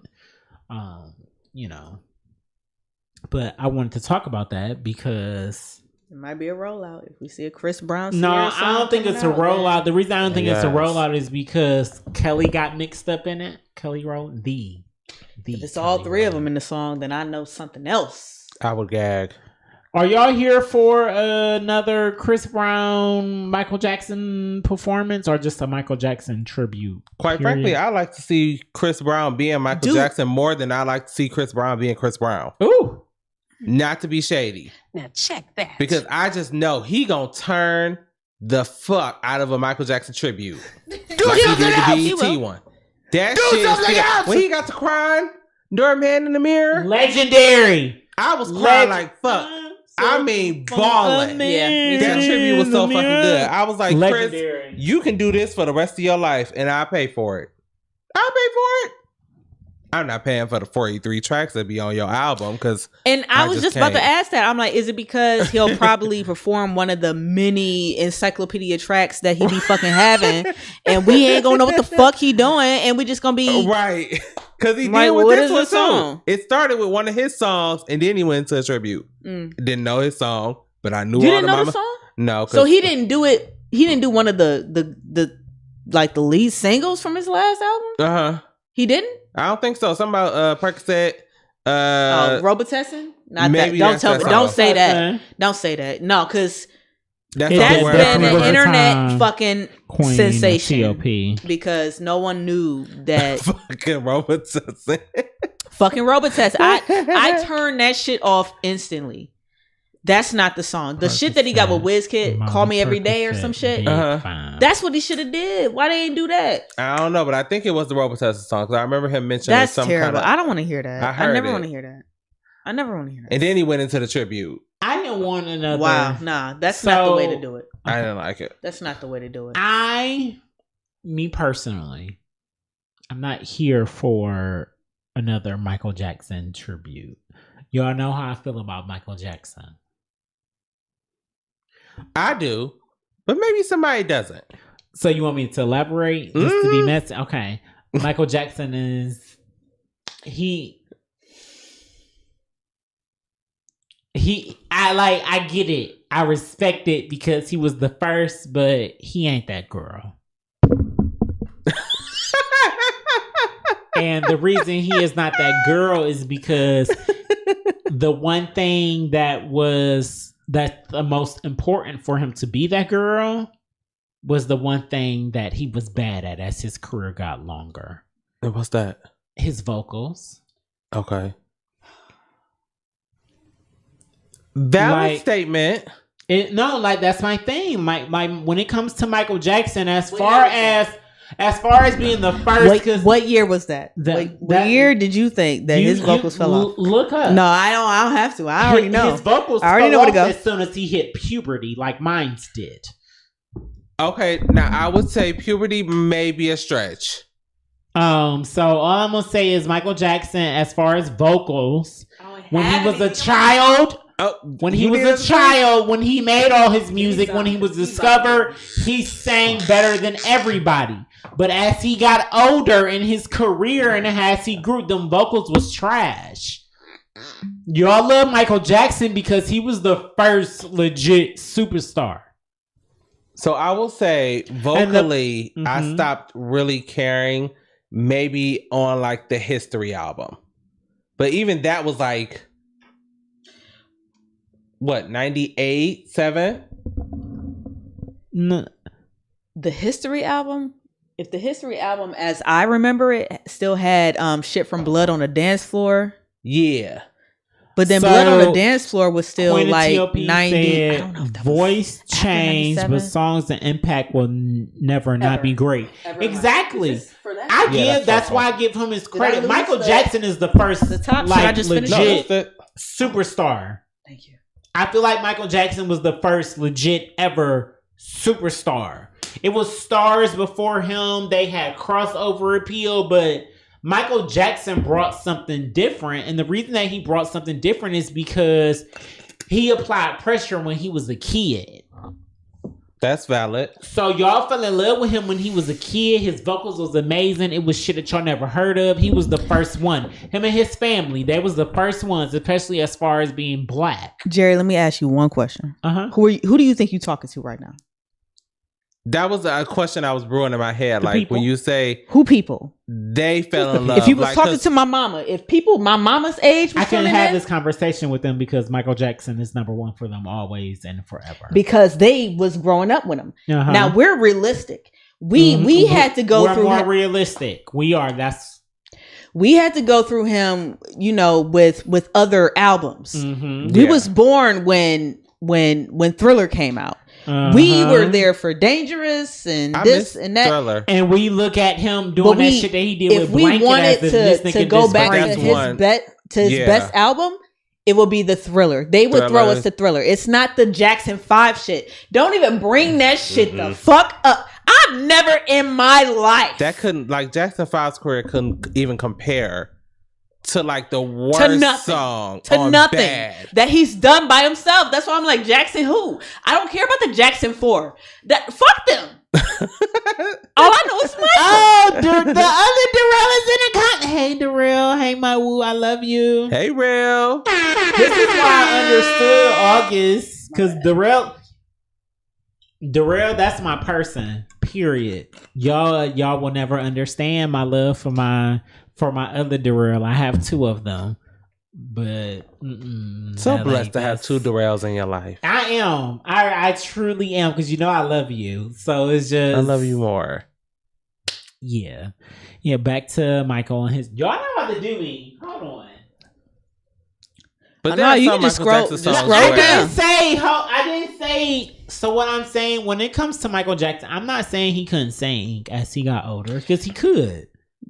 Speaker 4: But I wanted to talk about that because
Speaker 5: It might be a rollout if we see a Chris Brown.
Speaker 4: no,
Speaker 5: Sierra
Speaker 4: I
Speaker 5: song
Speaker 4: don't think it's a
Speaker 5: coming out,
Speaker 4: rollout.
Speaker 5: man.
Speaker 4: The reason I don't think it's a
Speaker 6: Yes.
Speaker 4: rollout is because Kelly got mixed up in it. Kelly Rowland, the
Speaker 5: If it's all
Speaker 4: Kelly
Speaker 5: three of them
Speaker 4: Rowland.
Speaker 5: in the song, then I know something else.
Speaker 6: I would gag.
Speaker 4: Are y'all here for another Chris Brown, Michael Jackson performance, or just a Michael Jackson tribute?
Speaker 6: Quite
Speaker 4: Period?
Speaker 6: frankly, I like to see Chris Brown being Michael
Speaker 5: Dude.
Speaker 6: Jackson more than I like to see Chris Brown being Chris Brown.
Speaker 4: Ooh,
Speaker 6: Not to be shady,
Speaker 3: Now check that.
Speaker 6: because I just know he gonna turn the fuck out of a Michael Jackson tribute.
Speaker 1: Do
Speaker 6: Like he
Speaker 1: something
Speaker 6: did
Speaker 1: else.
Speaker 6: the BET one. That
Speaker 1: Do
Speaker 6: shit is
Speaker 1: something
Speaker 6: still-
Speaker 1: else.
Speaker 6: when he got to crying, during Man in the Mirror,
Speaker 4: legendary.
Speaker 6: I was crying like fuck. I mean, balling.
Speaker 5: Yeah, me too.
Speaker 6: That tribute was so fucking good. I was like, Chris,
Speaker 4: Legendary.
Speaker 6: you can do this for the rest of your life, and I'll pay for it. I'll pay for it. I'm not paying for the 43 tracks that be on your album because
Speaker 5: And I was just about to
Speaker 6: can't.
Speaker 5: ask that. I'm like, is it because he'll probably perform one of the many encyclopedia tracks that he be fucking having, and we ain't gonna know what the fuck he doing, and we just gonna be
Speaker 6: right, because he
Speaker 5: Like,
Speaker 6: did with
Speaker 5: what
Speaker 6: this
Speaker 5: is
Speaker 6: one
Speaker 5: the song?
Speaker 6: too. It started with one of his songs, and then he went into a tribute.
Speaker 5: Mm.
Speaker 6: Didn't know his song, but I knew
Speaker 5: You
Speaker 6: all
Speaker 5: didn't
Speaker 6: the
Speaker 5: know
Speaker 6: mama.
Speaker 5: the song?
Speaker 6: No, 'cause-
Speaker 5: So he didn't do it. He didn't do one of the like the lead singles from his last album.
Speaker 6: Uh-huh.
Speaker 5: He didn't.
Speaker 6: I don't think so. Something about Percocet.
Speaker 5: Robitussin. Not
Speaker 6: maybe
Speaker 5: that. Don't
Speaker 6: that's
Speaker 5: tell me.
Speaker 6: that
Speaker 5: Don't
Speaker 6: song.
Speaker 5: say that. Don't say that. No, because
Speaker 6: That's
Speaker 4: It
Speaker 5: that's
Speaker 6: the
Speaker 4: did
Speaker 6: word.
Speaker 5: been
Speaker 4: definitely
Speaker 5: an
Speaker 4: was a
Speaker 5: internet
Speaker 4: time.
Speaker 5: fucking
Speaker 4: Queen
Speaker 5: sensation.
Speaker 4: TOP.
Speaker 5: Because no one knew that
Speaker 6: fucking Robitussin.
Speaker 5: fucking Robitussin. I turned that shit off instantly. That's not the song. The shit that he got with WizKid, Call Me Every Day or some shit.
Speaker 6: Uh-huh.
Speaker 5: That's what he should have did. Why they ain't do that?
Speaker 6: I don't know, but I think it was the Robitussin song because I remember him mentioning
Speaker 5: That's
Speaker 6: some
Speaker 5: terrible.
Speaker 6: kind of.
Speaker 5: I don't want to hear that.
Speaker 6: I heard
Speaker 5: never
Speaker 6: it.
Speaker 5: want to hear that. I never want to hear that.
Speaker 6: And then he went into the tribute.
Speaker 4: I didn't want another.
Speaker 5: Wow, nah, that's not the way to
Speaker 4: So-
Speaker 5: do it.
Speaker 6: I didn't like it.
Speaker 5: That's not the way to do it.
Speaker 4: Me personally, I'm not here for another Michael Jackson tribute. Y'all know how I feel about Michael Jackson.
Speaker 6: I do, but maybe somebody doesn't.
Speaker 4: So you want me to elaborate just to be messy? Okay. Michael Jackson is I get it. I respect it because he was the first, but he ain't that girl. And the reason he is not that girl is because the one thing that's the most important for him to be that girl was the one thing that he was bad at as his career got longer.
Speaker 6: And what's that?
Speaker 4: His vocals.
Speaker 6: Okay. Valid statement.
Speaker 4: That's my thing. My when it comes to Michael Jackson, as far as being the first.
Speaker 5: What year was that? What year did you think that his vocals fell off?
Speaker 4: Look up.
Speaker 5: No, I don't have to. I already know.
Speaker 4: His vocals
Speaker 5: I already
Speaker 4: fell
Speaker 5: know where to
Speaker 4: off
Speaker 5: go.
Speaker 4: as soon as he hit puberty, like mine did.
Speaker 6: Okay, now I would say puberty may be a stretch.
Speaker 4: So all I'm gonna say is Michael Jackson, as far as vocals, when he was a child. When he was a child, when he made all his music, when he was discovered, he sang better than everybody. But as he got older in his career and as he grew, them vocals was trash. Y'all love Michael Jackson because he was the first legit superstar.
Speaker 6: So I will say vocally, I stopped really caring maybe on like the History album. But even that was like, what, 98, 7?
Speaker 4: No.
Speaker 5: The History album? If the History album, as I remember it, still had shit from Blood on the Dance Floor.
Speaker 6: Yeah.
Speaker 5: But then
Speaker 4: So,
Speaker 5: Blood on the Dance Floor was still
Speaker 4: Queen of
Speaker 5: like
Speaker 4: T.O.P.
Speaker 5: 90. I
Speaker 4: said,
Speaker 5: don't know if that
Speaker 4: voice
Speaker 5: was after
Speaker 4: change, but
Speaker 5: 97.
Speaker 4: songs and impact will never not be great.
Speaker 5: Ever
Speaker 4: Exactly.
Speaker 5: not. For that-
Speaker 4: I
Speaker 6: Yeah,
Speaker 4: give. That's why I give him his
Speaker 5: I
Speaker 4: credit.
Speaker 5: lose
Speaker 4: Michael
Speaker 5: the-
Speaker 4: Jackson is the first
Speaker 5: the top shit
Speaker 4: like
Speaker 5: I just finished?
Speaker 6: No,
Speaker 4: legit
Speaker 6: that's
Speaker 4: superstar.
Speaker 5: Thank you.
Speaker 4: I feel like Michael Jackson was the first legit ever superstar. It was stars before him. They had crossover appeal, but Michael Jackson brought something different. And the reason that he brought something different is because he applied pressure when he was a kid.
Speaker 6: That's valid.
Speaker 4: So y'all fell in love with him when he was a kid. His vocals was amazing. It was shit that y'all never heard of. He was the first one. Him and his family, they was the first ones, especially as far as being black.
Speaker 5: Jerry, let me ask you one question.
Speaker 4: Uh-huh.
Speaker 5: Who do you think you're talking to right now?
Speaker 6: That was a question I was brewing in my head.
Speaker 4: The
Speaker 6: Like
Speaker 4: people.
Speaker 6: when you say
Speaker 5: Who people?
Speaker 6: they fell in love.
Speaker 5: If you was
Speaker 6: like,
Speaker 5: talking
Speaker 6: 'cause-
Speaker 5: to my mama, if people my mama's age was
Speaker 4: I can
Speaker 5: feeling
Speaker 4: have
Speaker 5: that,
Speaker 4: this conversation with them because Michael Jackson is number one for them always and forever.
Speaker 5: because they was growing up with him.
Speaker 4: Uh-huh.
Speaker 5: Now we're realistic. We
Speaker 4: Mhm.
Speaker 5: had to go
Speaker 4: We're
Speaker 5: through
Speaker 4: more
Speaker 5: him.
Speaker 4: realistic. We are. That's
Speaker 5: We had to go through him, you know, with other albums.
Speaker 4: mhm.
Speaker 5: We
Speaker 6: Yeah.
Speaker 5: was born when Thriller came out. We
Speaker 4: Uh-huh.
Speaker 5: were there for Dangerous and
Speaker 6: I
Speaker 5: this
Speaker 6: miss
Speaker 5: and that.
Speaker 6: Thriller.
Speaker 4: And we look at him doing
Speaker 5: But
Speaker 4: that
Speaker 5: we-
Speaker 4: shit that he did
Speaker 5: If
Speaker 4: with
Speaker 5: we
Speaker 4: Blanket
Speaker 5: wanted
Speaker 4: as this
Speaker 5: to go
Speaker 4: nigga
Speaker 5: back
Speaker 6: That's
Speaker 5: to his
Speaker 6: one.
Speaker 5: his
Speaker 6: Yeah.
Speaker 5: best album, it would be the Thriller. They would throw
Speaker 6: Thriller.
Speaker 5: us to Thriller. It's not the Jackson 5 shit. Don't even bring that shit the fuck up. I've never in my life
Speaker 6: That couldn't, like, Jackson 5's career couldn't even compare to like the worst
Speaker 5: to nothing.
Speaker 6: song
Speaker 5: To
Speaker 6: on
Speaker 5: nothing
Speaker 6: Bad.
Speaker 5: that he's done by himself. That's why I'm like, Jackson who? I don't care about the Jackson 4. That fuck them. All I know is Michael.
Speaker 4: Oh, the other Darrell is in the con. Hey, Darrell. Hey, my woo. I love you.
Speaker 6: Hey, real.
Speaker 4: This is why I understood August, because Darrell, that's my person. Period. Y'all will never understand my love for my other Darrell. I have two of them, but
Speaker 6: So
Speaker 4: that,
Speaker 6: blessed
Speaker 4: like,
Speaker 6: to have
Speaker 4: that's-
Speaker 6: two Darrells in your life.
Speaker 4: I am. I truly am, because you know I love you. So it's just
Speaker 6: I love you more.
Speaker 4: Yeah. Back to Michael and his. Y'all know how to do me. Hold on.
Speaker 6: But
Speaker 5: I
Speaker 6: there
Speaker 5: know,
Speaker 6: are
Speaker 5: you
Speaker 6: some
Speaker 5: can just
Speaker 6: Michael
Speaker 5: scroll-
Speaker 6: Jackson
Speaker 5: just
Speaker 6: songs
Speaker 5: scroll
Speaker 6: where-
Speaker 5: down.
Speaker 4: I didn't say. So what I'm saying, when it comes to Michael Jackson, I'm not saying he couldn't sing as he got older, because he could.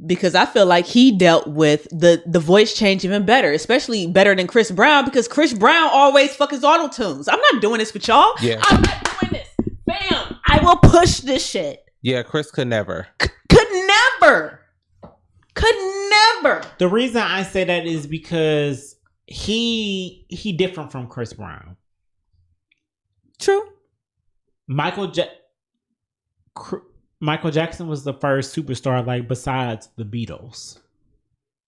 Speaker 5: Because I feel like he dealt with the voice change even better, especially better than Chris Brown, because Chris Brown always fuck his auto tunes. I'm not doing this with y'all.
Speaker 6: Yeah.
Speaker 5: I'm not doing this. Bam. I will push this shit.
Speaker 6: Yeah, Chris could never.
Speaker 5: Could never.
Speaker 4: The reason I say that is because he different from Chris Brown.
Speaker 5: True.
Speaker 4: Michael Jackson was the first superstar, like, besides the Beatles.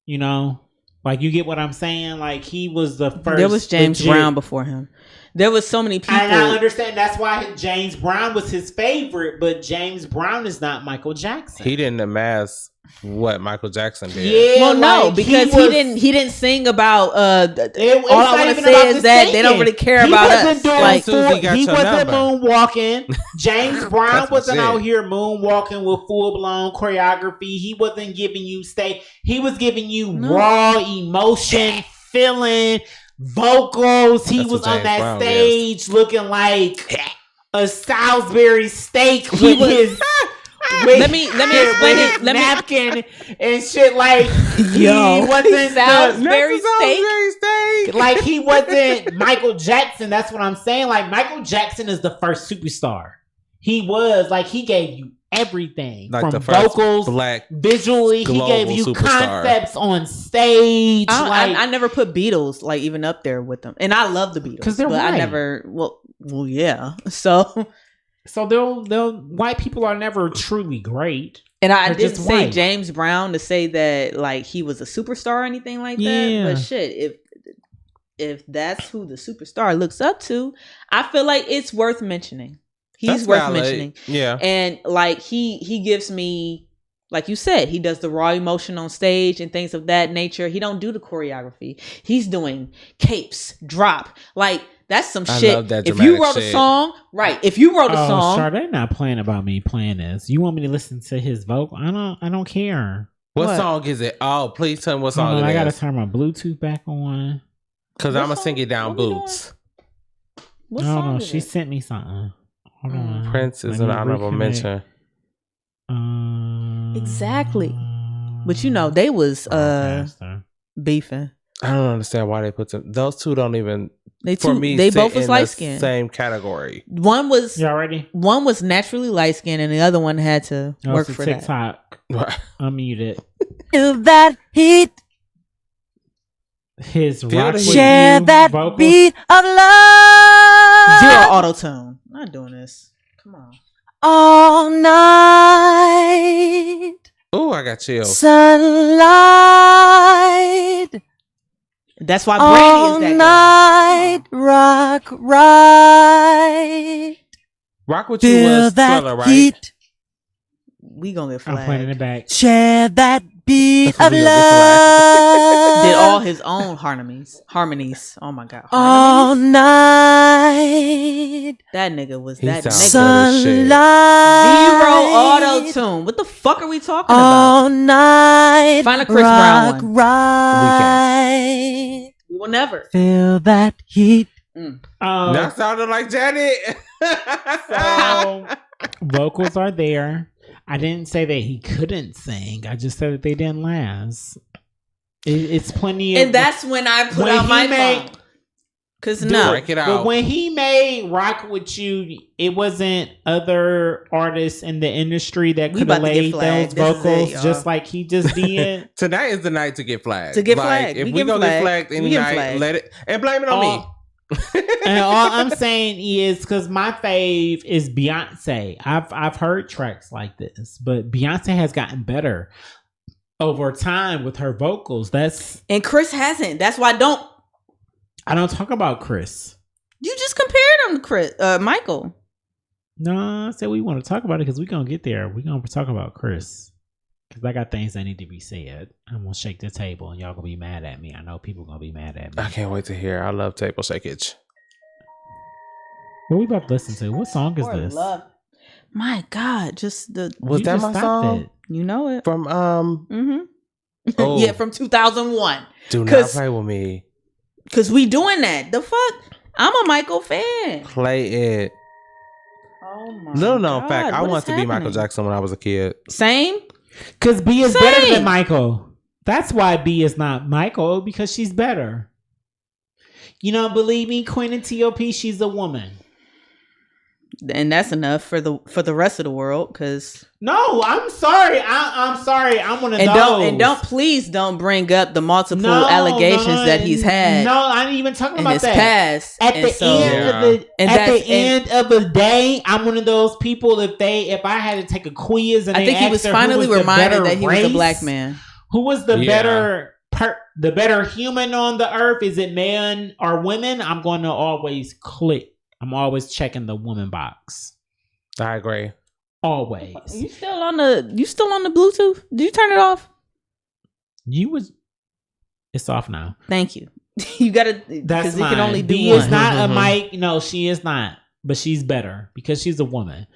Speaker 4: You know? Like, you get what I'm saying? Like, he was the first.
Speaker 5: There was James
Speaker 4: legit-
Speaker 5: Brown before him. There was so many people.
Speaker 4: And I understand that's why James Brown was his favorite, but James Brown is not Michael Jackson.
Speaker 6: He didn't amass what Michael Jackson did.
Speaker 4: Yeah,
Speaker 5: Well, no,
Speaker 4: like,
Speaker 5: because
Speaker 4: was-
Speaker 5: he didn't sing about
Speaker 4: It's
Speaker 5: all I
Speaker 4: not
Speaker 5: want to
Speaker 4: even
Speaker 5: say
Speaker 4: about
Speaker 5: is
Speaker 4: the
Speaker 5: that they
Speaker 4: singing.
Speaker 5: don't really care
Speaker 4: He
Speaker 5: about
Speaker 4: wasn't
Speaker 5: us.
Speaker 4: doing
Speaker 5: Like,
Speaker 6: Susie got
Speaker 4: he
Speaker 6: your
Speaker 4: wasn't
Speaker 6: number.
Speaker 4: moonwalking. James Brown
Speaker 6: That's my
Speaker 4: wasn't
Speaker 6: shit.
Speaker 4: out here moonwalking with full blown choreography. He wasn't giving you He was giving you raw emotion, feeling, vocals. He
Speaker 6: That's
Speaker 4: was
Speaker 6: what
Speaker 4: on
Speaker 6: James
Speaker 4: that
Speaker 6: Brown
Speaker 4: stage looking like a Salisbury steak
Speaker 5: He
Speaker 4: with
Speaker 5: was-
Speaker 4: his.
Speaker 5: Let me explain
Speaker 4: with
Speaker 5: it. Let me
Speaker 4: napkin and shit, like
Speaker 5: Yo.
Speaker 4: he wasn't
Speaker 5: Salisbury
Speaker 4: steak. Like, he wasn't Michael Jackson. That's what I'm saying. Like, Michael Jackson is the first superstar. He was like, he gave you everything,
Speaker 6: Like
Speaker 4: from
Speaker 6: the first
Speaker 4: vocals,
Speaker 6: black
Speaker 4: visually. He
Speaker 6: global
Speaker 4: gave you
Speaker 6: superstar.
Speaker 4: concepts on stage.
Speaker 5: I never put Beatles like even up there with them, and I love the Beatles
Speaker 4: 'Cause they're
Speaker 5: but I
Speaker 4: white.
Speaker 5: never. Well, yeah. So
Speaker 4: they'll white people are never truly great.
Speaker 5: And I
Speaker 4: They're
Speaker 5: didn't
Speaker 4: just
Speaker 5: say
Speaker 4: white.
Speaker 5: James Brown to say that like he was a superstar or anything like that.
Speaker 4: Yeah.
Speaker 5: But shit, if that's who the superstar looks up to, I feel like it's worth mentioning. He's
Speaker 6: That's
Speaker 5: worth
Speaker 6: valid.
Speaker 5: mentioning.
Speaker 6: Yeah.
Speaker 5: And like he gives me, like you said, he does the raw emotion on stage and things of that nature. He don't do the choreography. He's doing capes, drop. Like that's some
Speaker 6: I
Speaker 5: shit.
Speaker 6: love that
Speaker 5: If you
Speaker 6: dramatic
Speaker 5: wrote a
Speaker 6: shit.
Speaker 5: song, right? If you wrote a song,
Speaker 4: They're not playing about me playing this. You want me to listen to his vocal? I don't care.
Speaker 6: What song is it? Oh, please tell me what
Speaker 4: Hold
Speaker 6: song
Speaker 4: on,
Speaker 6: it
Speaker 4: I gotta
Speaker 6: is.
Speaker 4: turn my Bluetooth back on.
Speaker 6: Because I'm going to sing it down Boots.
Speaker 5: What
Speaker 4: I don't
Speaker 5: song
Speaker 4: know.
Speaker 5: is
Speaker 4: She
Speaker 5: it?
Speaker 4: sent me something. Hold on.
Speaker 6: Prince is
Speaker 4: Let
Speaker 6: an
Speaker 4: me
Speaker 6: honorable
Speaker 4: reconnect.
Speaker 6: mention.
Speaker 5: Exactly. But you know, they was
Speaker 4: Broadcaster.
Speaker 5: beefing.
Speaker 6: I don't understand why they put them. Those two don't even,
Speaker 5: They
Speaker 6: for
Speaker 5: two,
Speaker 6: me,
Speaker 5: they
Speaker 6: sit
Speaker 5: both was
Speaker 6: in the
Speaker 5: light skinned.
Speaker 6: same category.
Speaker 5: One was
Speaker 4: You already?
Speaker 5: one was naturally light skinned, and the other one had to
Speaker 4: Oh,
Speaker 5: work
Speaker 4: it's a
Speaker 5: for that.
Speaker 4: TikTok. Unmuted.
Speaker 10: Feel that heat,
Speaker 4: His
Speaker 6: Feel
Speaker 4: rock
Speaker 6: the
Speaker 4: with
Speaker 6: heat.
Speaker 10: share
Speaker 4: you
Speaker 10: that
Speaker 4: vocals.
Speaker 10: beat of love.
Speaker 5: Zero auto tune. Not doing this. Come on.
Speaker 10: All night,
Speaker 6: Oh, I got chills.
Speaker 10: sunlight.
Speaker 5: That's why
Speaker 10: All
Speaker 5: Brandy is that
Speaker 10: night, rock right.
Speaker 6: Rock With You
Speaker 10: Feel
Speaker 6: was
Speaker 10: that
Speaker 6: Thriller, right?
Speaker 10: heat,
Speaker 5: girl. We gonna get
Speaker 4: I'm playing in the
Speaker 5: flagged.
Speaker 4: back.
Speaker 10: share that beat
Speaker 6: That's
Speaker 10: of
Speaker 6: what we gonna get flagged.
Speaker 5: Did all
Speaker 10: love.
Speaker 5: his own harmonies. Oh my god.
Speaker 10: All
Speaker 5: Harmonies?
Speaker 10: night,
Speaker 5: That nigga was
Speaker 6: He
Speaker 5: that
Speaker 6: sounds
Speaker 5: nigga.
Speaker 6: good as shit.
Speaker 10: sunlight.
Speaker 5: Zero auto tune. What the fuck are we talking
Speaker 10: All
Speaker 5: about?
Speaker 10: night,
Speaker 5: Find a Chris Brown
Speaker 10: rock
Speaker 5: one.
Speaker 10: right.
Speaker 5: We will never.
Speaker 10: Feel that heat.
Speaker 6: That sounded like Janet.
Speaker 4: So, vocals are there. I didn't say that he couldn't sing. I just said that they didn't last. It's plenty of.
Speaker 5: And that's when I put
Speaker 4: when
Speaker 5: out
Speaker 4: he
Speaker 5: my
Speaker 4: made-
Speaker 5: phone. Cause
Speaker 4: Dude,
Speaker 5: no.
Speaker 6: Break it
Speaker 4: But
Speaker 6: out.
Speaker 4: when he made Rock With You, it wasn't other artists in the industry that
Speaker 5: We
Speaker 4: could
Speaker 5: about
Speaker 4: have
Speaker 5: to get
Speaker 4: laid
Speaker 5: flagged.
Speaker 4: those
Speaker 5: This is it,
Speaker 4: vocals
Speaker 5: y'all.
Speaker 4: just like he just did.
Speaker 6: Tonight is the night to get flagged.
Speaker 5: To get
Speaker 6: Like,
Speaker 5: flagged.
Speaker 6: If
Speaker 5: We
Speaker 6: we
Speaker 5: getting
Speaker 6: gonna get
Speaker 5: flagged.
Speaker 6: flagged
Speaker 5: We
Speaker 6: any
Speaker 5: getting
Speaker 6: night,
Speaker 5: flagged.
Speaker 6: let it and blame it on me.
Speaker 4: And all I'm saying is because my fave is Beyonce. I've heard tracks like this, but Beyonce has gotten better over time with her vocals.
Speaker 5: And Chris hasn't. That's why
Speaker 4: I don't talk about Chris.
Speaker 5: you just compared him to Chris Michael.
Speaker 4: No, I said we want to talk about it because we're gonna get there. We're gonna talk about Chris because I got things that need to be said. I'm gonna shake the table and y'all gonna be mad at me. I know people gonna be mad at me.
Speaker 6: I can't wait to hear. I love table shakeage.
Speaker 4: What we about to listen to? What song is this?
Speaker 5: My God, just the
Speaker 6: Was
Speaker 4: You
Speaker 6: that
Speaker 4: just
Speaker 6: my
Speaker 4: stopped
Speaker 6: song?
Speaker 4: it.
Speaker 5: you know it.
Speaker 6: From
Speaker 5: Mm-hmm.
Speaker 6: Oh.
Speaker 5: Yeah, from 2001.
Speaker 6: Do Not
Speaker 5: 'Cause-
Speaker 6: Play With Me.
Speaker 5: Cause we doing that. The fuck? I'm a Michael fan.
Speaker 6: Play it.
Speaker 5: Oh my
Speaker 6: Little known
Speaker 5: God,
Speaker 6: fact, I
Speaker 5: what
Speaker 6: wanted
Speaker 5: is
Speaker 6: to be Michael
Speaker 5: happening?
Speaker 6: Jackson when I was a kid.
Speaker 5: Same.
Speaker 4: Because B is better
Speaker 5: Same.
Speaker 4: than Michael. That's why B is not Michael, because she's better. You don't believe me? Queen of TOP, she's a woman.
Speaker 5: And that's enough for the rest of the world. Cause
Speaker 4: No, I'm sorry. I'm sorry. I'm one of
Speaker 5: and
Speaker 4: those.
Speaker 5: please don't bring up the multiple
Speaker 4: No,
Speaker 5: allegations
Speaker 4: no,
Speaker 5: that he's had
Speaker 4: No, I ain't even talking
Speaker 5: in
Speaker 4: about
Speaker 5: his
Speaker 4: that.
Speaker 5: past.
Speaker 4: At
Speaker 5: And
Speaker 4: the
Speaker 5: so-
Speaker 4: end of the
Speaker 5: And
Speaker 4: at
Speaker 5: that's-
Speaker 4: the end of the day, I'm one of those people. If I had to take a quiz and
Speaker 5: I
Speaker 4: they
Speaker 5: think he
Speaker 4: asked
Speaker 5: was
Speaker 4: her who
Speaker 5: finally
Speaker 4: was the
Speaker 5: reminded
Speaker 4: better
Speaker 5: that he was a
Speaker 4: race,
Speaker 5: black man.
Speaker 4: Who was the
Speaker 6: Yeah.
Speaker 4: better human on the earth? Is it men or women? I'm going to always click. I'm always checking the woman box.
Speaker 6: I agree.
Speaker 4: Always.
Speaker 5: You still on the Bluetooth? Did you turn it off?
Speaker 4: It's off now.
Speaker 5: Thank you. You gotta
Speaker 4: That's
Speaker 5: because you
Speaker 4: mine.
Speaker 5: can only do
Speaker 4: B
Speaker 5: one.
Speaker 4: is not a mic. No, she is not. But she's better because she's a woman.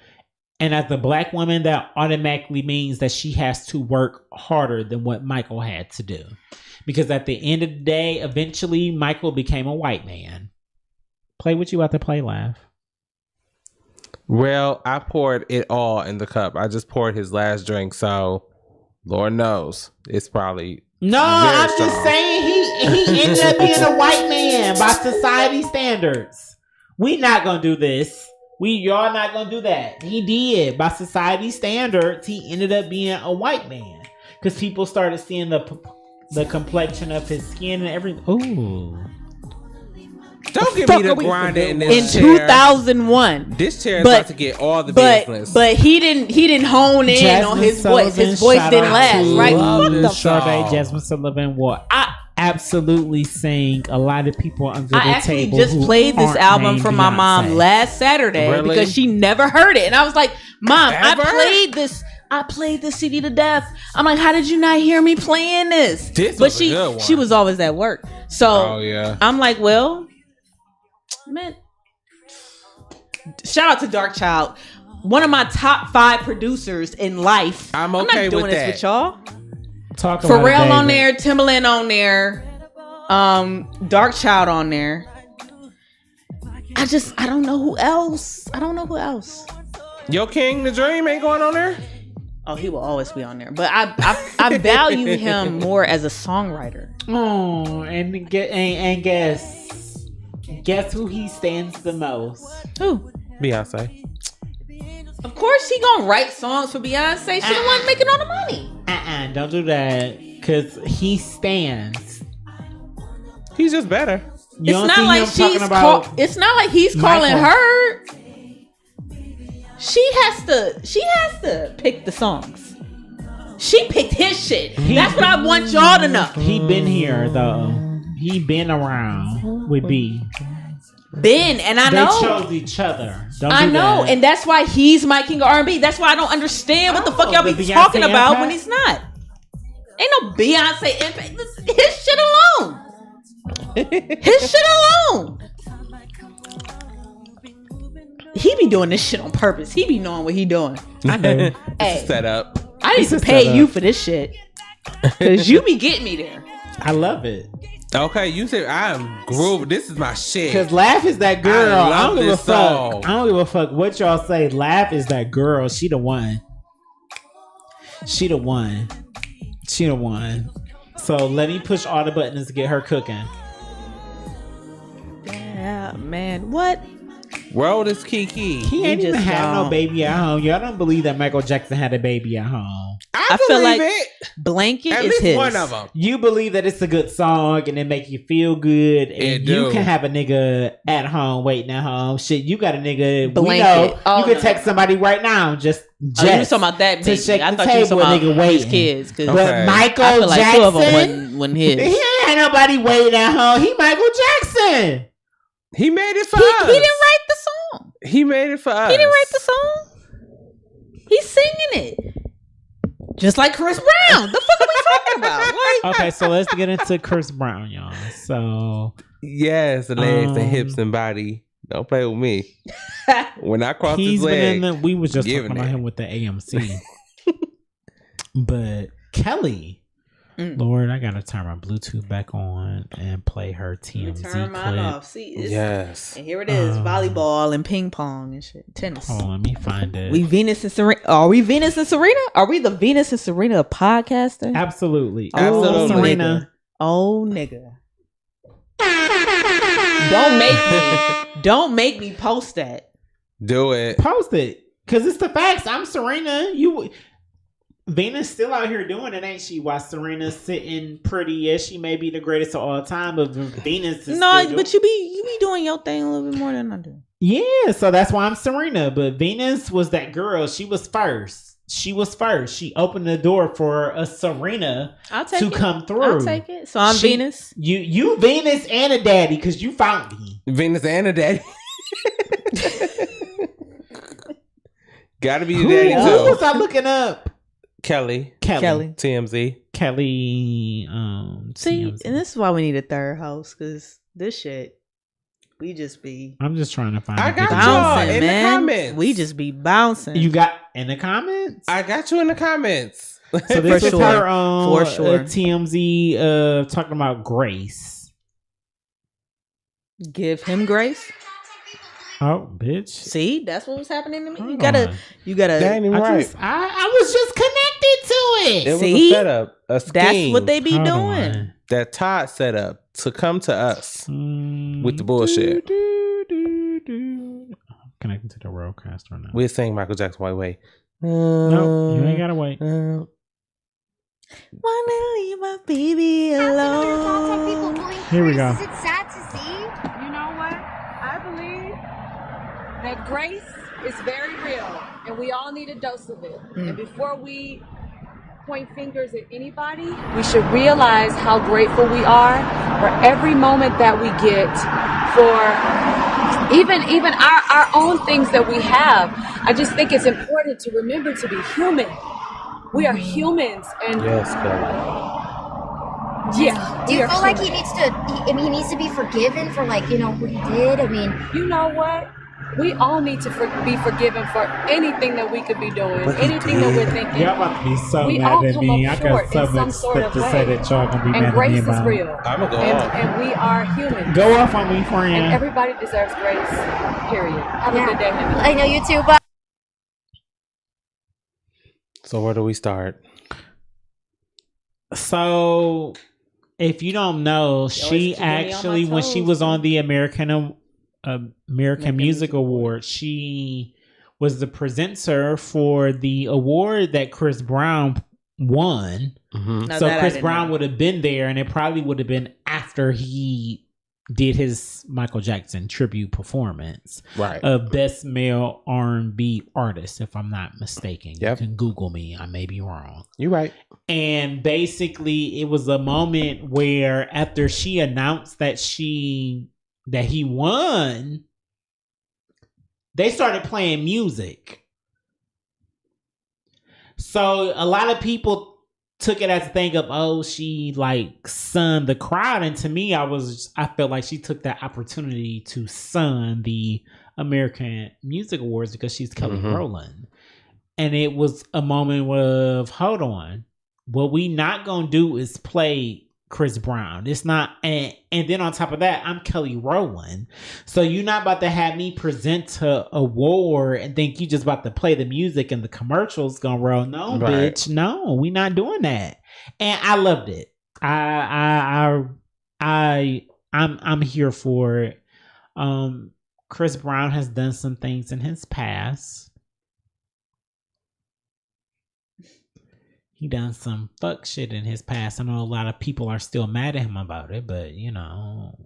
Speaker 4: And as a black woman, that automatically means that she has to work harder than what Michael had to do. Because at the end of the day, eventually Michael became a white man. Play what you have to play, laugh.
Speaker 6: Well, I poured it all in the cup. I just poured his last drink, so Lord knows it's probably
Speaker 4: No,
Speaker 6: very
Speaker 4: I'm
Speaker 6: strong.
Speaker 4: just saying he ended up being a white man by society standards. We not gonna do this. Y'all not gonna do that. He did by society standards. He ended up being a white man because people started seeing the complexion of his skin and everything. Ooh,
Speaker 6: Don't give
Speaker 5: fuck
Speaker 6: me the
Speaker 5: are we-
Speaker 6: grinder in
Speaker 5: in
Speaker 6: this chair.
Speaker 5: 2001.
Speaker 6: This chair is
Speaker 5: But-
Speaker 6: about to get all the business.
Speaker 5: But he didn't hone in
Speaker 4: Jasmine
Speaker 5: on his voice.
Speaker 4: Sullivan,
Speaker 5: His voice
Speaker 4: shout
Speaker 5: didn't
Speaker 4: out
Speaker 5: last,
Speaker 4: to
Speaker 5: right?
Speaker 6: Love
Speaker 5: What the
Speaker 6: this
Speaker 5: fuck?
Speaker 6: song.
Speaker 4: Jasmine Sullivan will absolutely sing a lot of people under the
Speaker 5: I actually
Speaker 4: table.
Speaker 5: just
Speaker 4: who
Speaker 5: played this
Speaker 4: aren't
Speaker 5: album
Speaker 4: named
Speaker 5: for my mom
Speaker 4: Beyonce.
Speaker 5: last Saturday
Speaker 6: Really?
Speaker 5: because she never heard it, and I was like, "Mom,
Speaker 6: Ever?
Speaker 5: I played this CD to death." I'm like, "How did you not hear me playing this?"
Speaker 6: This
Speaker 5: But
Speaker 6: was a good one.
Speaker 5: she was always at work, so
Speaker 6: Oh yeah.
Speaker 5: I'm like, "Well, man." Shout out to Dark Child, one of my top 5 producers in life.
Speaker 6: I'm
Speaker 5: not
Speaker 6: okay
Speaker 5: doing
Speaker 6: with
Speaker 5: this
Speaker 6: that.
Speaker 5: with y'all.
Speaker 4: Talk about it,
Speaker 5: Pharrell on
Speaker 4: David.
Speaker 5: there, Timbaland on there. Dark Child on there. I don't know who else.
Speaker 6: Yo King, the Dream ain't going on there?
Speaker 5: Oh, he will always be on there. But I value him more as a songwriter.
Speaker 4: Oh, and guess who he stands the most?
Speaker 5: Who?
Speaker 6: Beyonce.
Speaker 5: Of course he gonna write songs for Beyonce. She the one making all the money.
Speaker 4: Don't do that. Cause he stands.
Speaker 6: He's just better.
Speaker 4: You
Speaker 5: It's not like it's not like he's calling her. She has to pick the songs. She picked his shit. That's what I want y'all to know.
Speaker 4: He been here though. He been around with B.
Speaker 5: And I know
Speaker 4: they chose each other.
Speaker 5: I know, and that's why he's my king of R&B. That's why I don't understand what the fuck y'all be talking about when he's not. Ain't no Beyonce impact. His shit alone. His shit alone. He be doing this shit on purpose. He be knowing what he doing.
Speaker 4: I know.
Speaker 5: Hey,
Speaker 6: set up.
Speaker 5: I need to pay you for this shit. Cause you be getting me there.
Speaker 4: I love it.
Speaker 6: Okay, you said I'm groove. This is my shit.
Speaker 4: Cause Laugh is that girl. I don't give a fuck.
Speaker 6: Song.
Speaker 4: I don't give a fuck what y'all say. Laugh is that girl. She the one. She the one. So let me push all the buttons to get her cooking.
Speaker 5: Yeah, man. What?
Speaker 6: World is Kiki.
Speaker 4: He ain't
Speaker 5: just
Speaker 4: even had no
Speaker 5: don't.
Speaker 4: baby at home. Y'all don't believe that Michael Jackson had a baby at home.
Speaker 6: I
Speaker 5: feel
Speaker 6: believe
Speaker 5: like
Speaker 6: it.
Speaker 5: Blanket
Speaker 6: At
Speaker 5: is
Speaker 6: least
Speaker 5: his.
Speaker 6: one of them.
Speaker 4: You believe that it's a good song and it make you feel good, and
Speaker 6: It
Speaker 4: you
Speaker 6: do.
Speaker 4: can have a nigga at home waiting at home. Shit, you got a nigga. We
Speaker 5: Blanket.
Speaker 4: know
Speaker 5: Oh,
Speaker 4: you can
Speaker 5: no.
Speaker 4: text somebody right now. Just
Speaker 5: Oh, you was talking about that
Speaker 4: to
Speaker 5: baby.
Speaker 4: shake
Speaker 5: I
Speaker 4: the
Speaker 5: thought you was
Speaker 4: table,
Speaker 5: talking
Speaker 4: nigga
Speaker 5: about his
Speaker 4: waiting.
Speaker 5: kids. Cause
Speaker 6: Okay.
Speaker 4: But Michael
Speaker 5: I feel like
Speaker 4: Jackson,
Speaker 5: two of them wasn't his.
Speaker 4: he ain't nobody waiting at home. He Michael Jackson.
Speaker 6: He made it for
Speaker 5: He
Speaker 6: us.
Speaker 5: didn't write the song.
Speaker 6: He made it for us.
Speaker 5: He didn't write the song. He's singing it. Just like Chris Brown. The fuck are we talking about? Like,
Speaker 4: Okay, so let's get into Chris Brown, y'all. So
Speaker 6: Yes, the legs and hips and body. Don't play with me. When I cross his
Speaker 4: he's
Speaker 6: leg,
Speaker 4: been in the. We was just
Speaker 6: giving
Speaker 4: talking about
Speaker 6: it.
Speaker 4: him with the AMC, but Kelly.
Speaker 5: Mm.
Speaker 4: Lord, I gotta turn my Bluetooth back on and play her TMZ
Speaker 5: turn mine
Speaker 4: clip.
Speaker 5: off. See, it's,
Speaker 6: yes.
Speaker 5: and here it is: volleyball and ping pong and shit, tennis.
Speaker 4: Hold on, let me find it.
Speaker 5: We Venus and Serena. Are we Venus and Serena? Are we the Venus and Serena of podcasting?
Speaker 4: Absolutely.
Speaker 6: Absolutely.
Speaker 4: Serena.
Speaker 5: Oh nigga. Don't make me post that.
Speaker 6: Do it.
Speaker 4: Post it. Cause it's the facts. I'm Serena. Venus still out here doing it, ain't she? While Serena's sitting pretty as she may be the greatest of all time, but Venus is
Speaker 5: No,
Speaker 4: still
Speaker 5: but you be doing your thing a little bit more than I do.
Speaker 4: Yeah, so that's why I'm Serena. But Venus was that girl. She was first. She opened the door for a Serena to come through.
Speaker 5: I'll take it. So I'm Venus.
Speaker 4: You Venus and a daddy because you found me.
Speaker 6: Venus and a daddy. Gotta be your
Speaker 4: Who
Speaker 6: daddy
Speaker 4: was
Speaker 6: too.
Speaker 4: I looking up?
Speaker 6: Kelly. TMZ.
Speaker 4: Kelly.
Speaker 5: See,
Speaker 4: TMZ.
Speaker 5: and this is why we need a third host, because this shit, we just be
Speaker 4: I'm just trying to find.
Speaker 6: I
Speaker 4: a
Speaker 6: got
Speaker 4: good
Speaker 6: y'all
Speaker 5: bouncing,
Speaker 6: in the
Speaker 5: man.
Speaker 6: comments.
Speaker 5: We just be bouncing.
Speaker 4: You got in the comments.
Speaker 6: I got you in the comments.
Speaker 4: So this
Speaker 5: For
Speaker 4: is
Speaker 5: sure.
Speaker 4: her on
Speaker 5: For sure.
Speaker 4: TMZ talking about Grace.
Speaker 5: Give him grace.
Speaker 4: Oh, bitch.
Speaker 5: See, that's what was happening to me.
Speaker 4: Hold
Speaker 5: You gotta.
Speaker 4: on.
Speaker 6: That ain't even right.
Speaker 4: I was just connected to it.
Speaker 6: It was
Speaker 5: See?
Speaker 6: a setup, a scheme.
Speaker 5: That's what they be
Speaker 4: Hold
Speaker 5: doing.
Speaker 4: on.
Speaker 6: that Todd set up to come to us with the
Speaker 4: Mm,
Speaker 6: bullshit.
Speaker 4: I'm connecting to the Roadcaster now.
Speaker 6: We're saying Michael Jackson White Way.
Speaker 4: No, you ain't gotta wait.
Speaker 5: Wanna leave my baby alone.
Speaker 4: Here we go.
Speaker 11: Is it sad to see?
Speaker 3: You know what? I believe that grace is very real, and we all need a dose of it. And before we point fingers at anybody, we should realize how grateful we are for every moment that we get, for even our own things that we have. I just think it's important to remember to be human. We are humans, and
Speaker 6: Yes, Kelly.
Speaker 3: yeah.
Speaker 11: Do you
Speaker 3: we are
Speaker 11: feel like he
Speaker 3: human.
Speaker 11: needs to? He needs to be forgiven for what he did. I mean,
Speaker 3: You know what? we all need to be forgiven for anything that we could be doing,
Speaker 1: But he
Speaker 3: anything that we're
Speaker 1: did.
Speaker 3: thinking.
Speaker 4: Y'all about to be so
Speaker 3: We
Speaker 4: mad
Speaker 3: all
Speaker 4: at
Speaker 3: come
Speaker 4: me.
Speaker 3: up
Speaker 4: I got
Speaker 3: short
Speaker 4: so
Speaker 3: in some
Speaker 4: much
Speaker 3: sort
Speaker 4: stuff
Speaker 3: of
Speaker 4: to
Speaker 3: way.
Speaker 4: say that y'all gonna be
Speaker 3: And
Speaker 4: mad at
Speaker 3: grace
Speaker 4: me
Speaker 3: is
Speaker 4: about.
Speaker 3: real.
Speaker 6: I'ma go
Speaker 3: and,
Speaker 6: off.
Speaker 3: and we are human.
Speaker 4: Go off on me,
Speaker 3: And
Speaker 4: friend.
Speaker 3: everybody deserves grace. Period. Have a good day, Henry.
Speaker 2: I know you too. Bye.
Speaker 6: So where do we start?
Speaker 4: So, if you don't know,
Speaker 5: She always
Speaker 4: she
Speaker 5: keeping me on my
Speaker 4: actually, when she
Speaker 5: toes,
Speaker 4: was
Speaker 5: man.
Speaker 4: on the American Music Award, she was the presenter for the award that Chris Brown won.
Speaker 6: Mm-hmm.
Speaker 5: Now
Speaker 4: So
Speaker 5: that I
Speaker 4: Chris
Speaker 5: didn't
Speaker 4: Brown
Speaker 5: know.
Speaker 4: would have been there, and it probably would have been after he did his Michael Jackson tribute performance
Speaker 6: Right.
Speaker 4: of Best Male R&B Artist, if I'm not mistaken.
Speaker 6: Yep.
Speaker 4: You can Google me. I may be wrong.
Speaker 6: You right.
Speaker 4: And basically, it was a moment where after she announced that he won, they started playing music. So a lot of people took it as a thing of, oh, she like sunned the crowd. And to me, I felt like she took that opportunity to sun the American Music Awards because she's Kelly Rowland. And it was a moment of, hold on, what we not gonna do is play Chris Brown. It's not, and then on top of that, I'm Kelly Rowland. So you're not about to have me present a award and think you just about to play the music and the commercials gonna roll. No,
Speaker 6: Right.
Speaker 4: bitch, no, we not doing that. And I loved it. I'm here for it. Chris Brown has done some things in his past. He done some fuck shit in his past. I know a lot of people are still mad at him about it, but you know,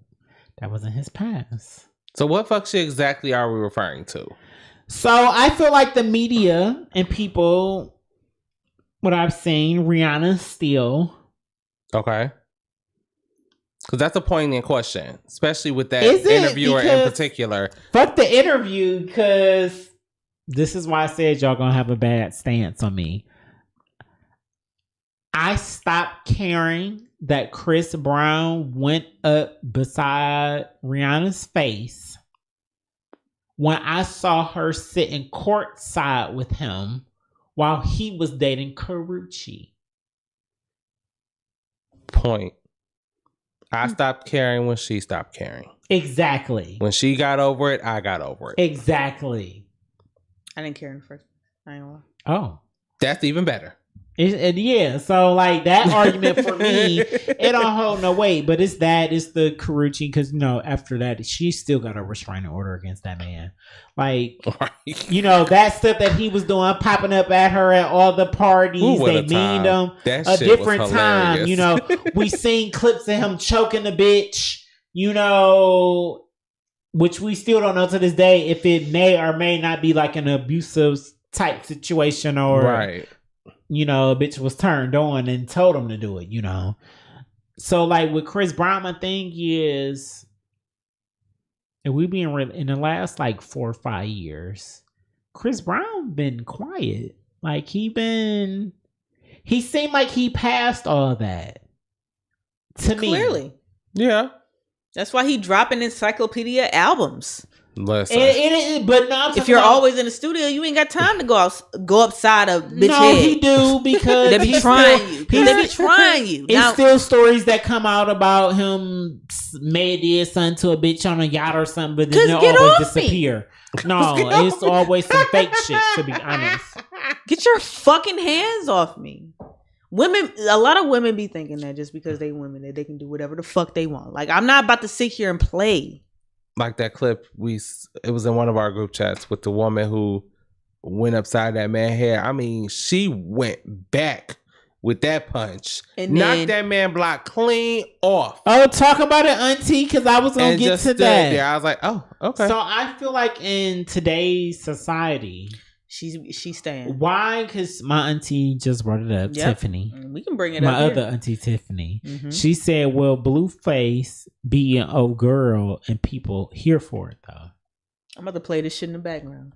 Speaker 4: that wasn't his past.
Speaker 6: So what fuck shit exactly are we referring to?
Speaker 4: So I feel like the media and people, what I've seen, Rihanna still.
Speaker 6: Okay. Because that's a poignant question, especially with that
Speaker 4: Is it?
Speaker 6: interviewer in
Speaker 4: Because-
Speaker 6: particular.
Speaker 4: Fuck the interview, because this is why I said y'all gonna have a bad stance on me. I stopped caring that Chris Brown went up beside Rihanna's face when I saw her sitting courtside with him while he was dating Karrueche.
Speaker 6: Point. I stopped caring when she stopped caring.
Speaker 4: Exactly.
Speaker 6: When she got over it, I got over it.
Speaker 4: Exactly.
Speaker 5: I didn't care in the first. I ain't gonna lie.
Speaker 4: Oh.
Speaker 6: That's even better.
Speaker 4: Yeah, so like that argument for me, it don't hold no weight. But it's the Karrueche, because you know after that she still got a restraining order against that man. Like you know that stuff that he was doing, popping up at her at all the parties.
Speaker 6: Ooh, what
Speaker 4: they
Speaker 6: a time.
Speaker 4: meaned him
Speaker 6: That
Speaker 4: a
Speaker 6: shit was
Speaker 4: different time.
Speaker 6: hilarious.
Speaker 4: You know, we seen clips of him choking the bitch. You know, which we still don't know to this day if it may or may not be like an abusive type situation or
Speaker 6: Right.
Speaker 4: you know, a bitch was turned on and told him to do it, you know. So, like, with Chris Brown, my thing is, and we been in the last, like, 4 or 5 years, Chris Brown been quiet. Like, he seemed like he passed all that. To me.
Speaker 5: Clearly.
Speaker 6: Yeah.
Speaker 5: That's why he dropping encyclopedia albums.
Speaker 6: Listen.
Speaker 4: But no, I'm
Speaker 5: If
Speaker 4: talking
Speaker 5: you're
Speaker 4: about-
Speaker 5: always in the studio, you ain't got time to go upside a bitch
Speaker 4: no,
Speaker 5: head.
Speaker 4: he do because
Speaker 5: They be
Speaker 4: he's
Speaker 5: trying
Speaker 4: still-
Speaker 5: you. 'Cause they be trying you.
Speaker 4: It's
Speaker 5: Now-
Speaker 4: still stories that come out about him may have did something to a bitch on a yacht or something, but then
Speaker 5: 'Cause
Speaker 4: they'll
Speaker 5: get
Speaker 4: always
Speaker 5: off me.
Speaker 4: disappear. No, it's always some fake shit, to be honest.
Speaker 5: Get your fucking hands off me. Women, a lot of women be thinking that just because they women that they can do whatever the fuck they want. Like, I'm not about to sit here and play.
Speaker 6: Like that clip it was in one of our group chats with the woman who went upside that man's head. I mean, she went back with that punch,
Speaker 5: And
Speaker 6: knocked
Speaker 5: then-
Speaker 6: that man block clean off.
Speaker 4: Oh, talk about it, auntie, because I was gonna
Speaker 6: And
Speaker 4: get
Speaker 6: just
Speaker 4: to
Speaker 6: stood
Speaker 4: that.
Speaker 6: there. I was like, oh, okay.
Speaker 4: So I feel like in today's society,
Speaker 5: she's staying.
Speaker 4: Why? Because my auntie just brought it up,
Speaker 5: Yep.
Speaker 4: Tiffany.
Speaker 5: We can bring it
Speaker 4: My
Speaker 5: up.
Speaker 4: other
Speaker 5: here.
Speaker 4: auntie Tiffany.
Speaker 5: Mhm.
Speaker 4: She said, "Well, Blueface be an old girl, and people here for it though.
Speaker 5: I'm about to play this shit in the background.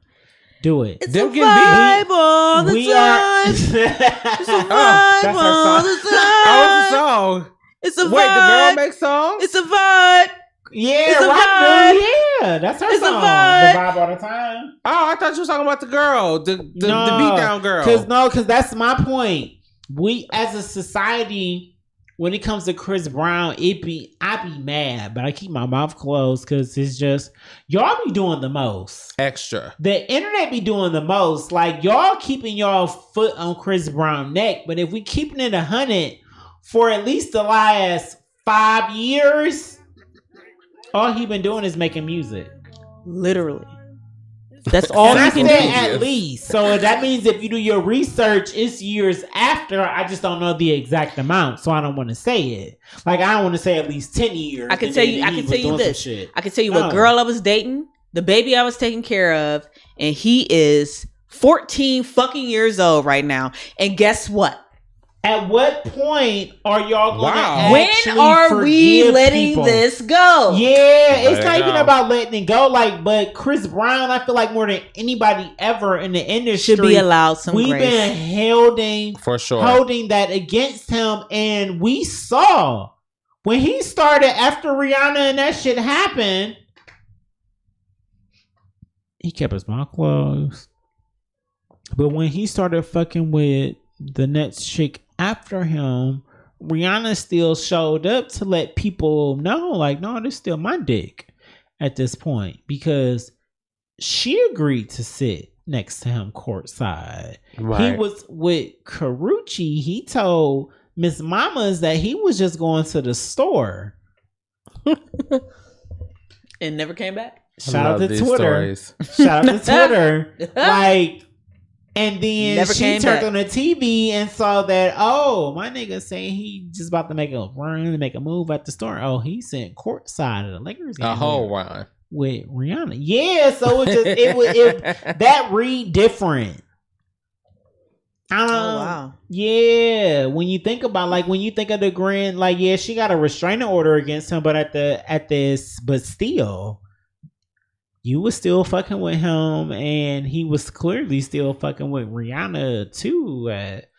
Speaker 4: Do it.
Speaker 5: It's a vibe all the
Speaker 4: we
Speaker 5: time.
Speaker 4: are.
Speaker 5: It's a vibe
Speaker 6: that's her
Speaker 5: all
Speaker 6: song.
Speaker 5: the
Speaker 6: Oh, it's a
Speaker 5: time.
Speaker 6: song.
Speaker 5: It's a vibe.
Speaker 6: Wait, the girl makes songs?
Speaker 5: It's a vibe.
Speaker 4: Yeah,
Speaker 5: It's a
Speaker 4: rock
Speaker 5: vibe.
Speaker 4: girl, Yeah, that's her
Speaker 5: It's a
Speaker 4: song.
Speaker 5: vibe.
Speaker 4: The vibe all the time.
Speaker 6: Oh, I thought you were talking about the girl, the beat down girl.
Speaker 4: Because that's my point. We as a society, when it comes to Chris Brown, I be mad, but I keep my mouth closed because it's just y'all be doing the most.
Speaker 6: Extra.
Speaker 4: The internet be doing the most. Like y'all keeping y'all foot on Chris Brown's neck, but if we keeping it 100 for at least the last 5 years, all he been doing is making music.
Speaker 5: Literally. That's all
Speaker 4: and
Speaker 5: you
Speaker 4: I
Speaker 5: can
Speaker 4: said
Speaker 5: do.
Speaker 4: at least. So that means if you do your research, it's years after. I just don't know the exact amount, so I don't want to say it. Like I don't want to say at least 10 years.
Speaker 5: I can tell you. I can tell you this.
Speaker 4: Shit.
Speaker 5: I can tell you what girl I was dating, the baby I was taking care of, and he is 14 fucking years old right now. And guess what?
Speaker 4: At what point are y'all going to
Speaker 5: When are we letting
Speaker 4: people?
Speaker 5: this go?
Speaker 4: Yeah, it's not even about letting it go. Like, but Chris Brown, I feel like more than anybody ever in the industry
Speaker 5: Should be allowed some
Speaker 4: We've
Speaker 5: grace.
Speaker 4: been holding that against him, and we saw when he started after Rihanna and that shit happened. He kept his mouth closed, but when he started fucking with the next chick after him, Rihanna still showed up to let people know, like, no, this is still my dick at this point, because she agreed to sit next to him courtside.
Speaker 6: Right.
Speaker 4: He was with Karrueche. He told Miss Mamas that he was just going to the store.
Speaker 5: And never came back.
Speaker 4: Shout out to Twitter. Shout out to Twitter. Like, and then
Speaker 5: Never
Speaker 4: she
Speaker 5: came
Speaker 4: turned
Speaker 5: back.
Speaker 4: on the TV and saw that, oh, my nigga saying he just about to make a run to make a move at the store. Oh, he's sitting courtside of the Lakers game.
Speaker 6: A whole run.
Speaker 4: With Rihanna. Yeah, so that read different.
Speaker 5: Oh wow.
Speaker 4: Yeah, when you think about, like, when you think of the grand, like, yeah, she got a restraining order against him, but but still, you was still fucking with him, and he was clearly still fucking with Rihanna too at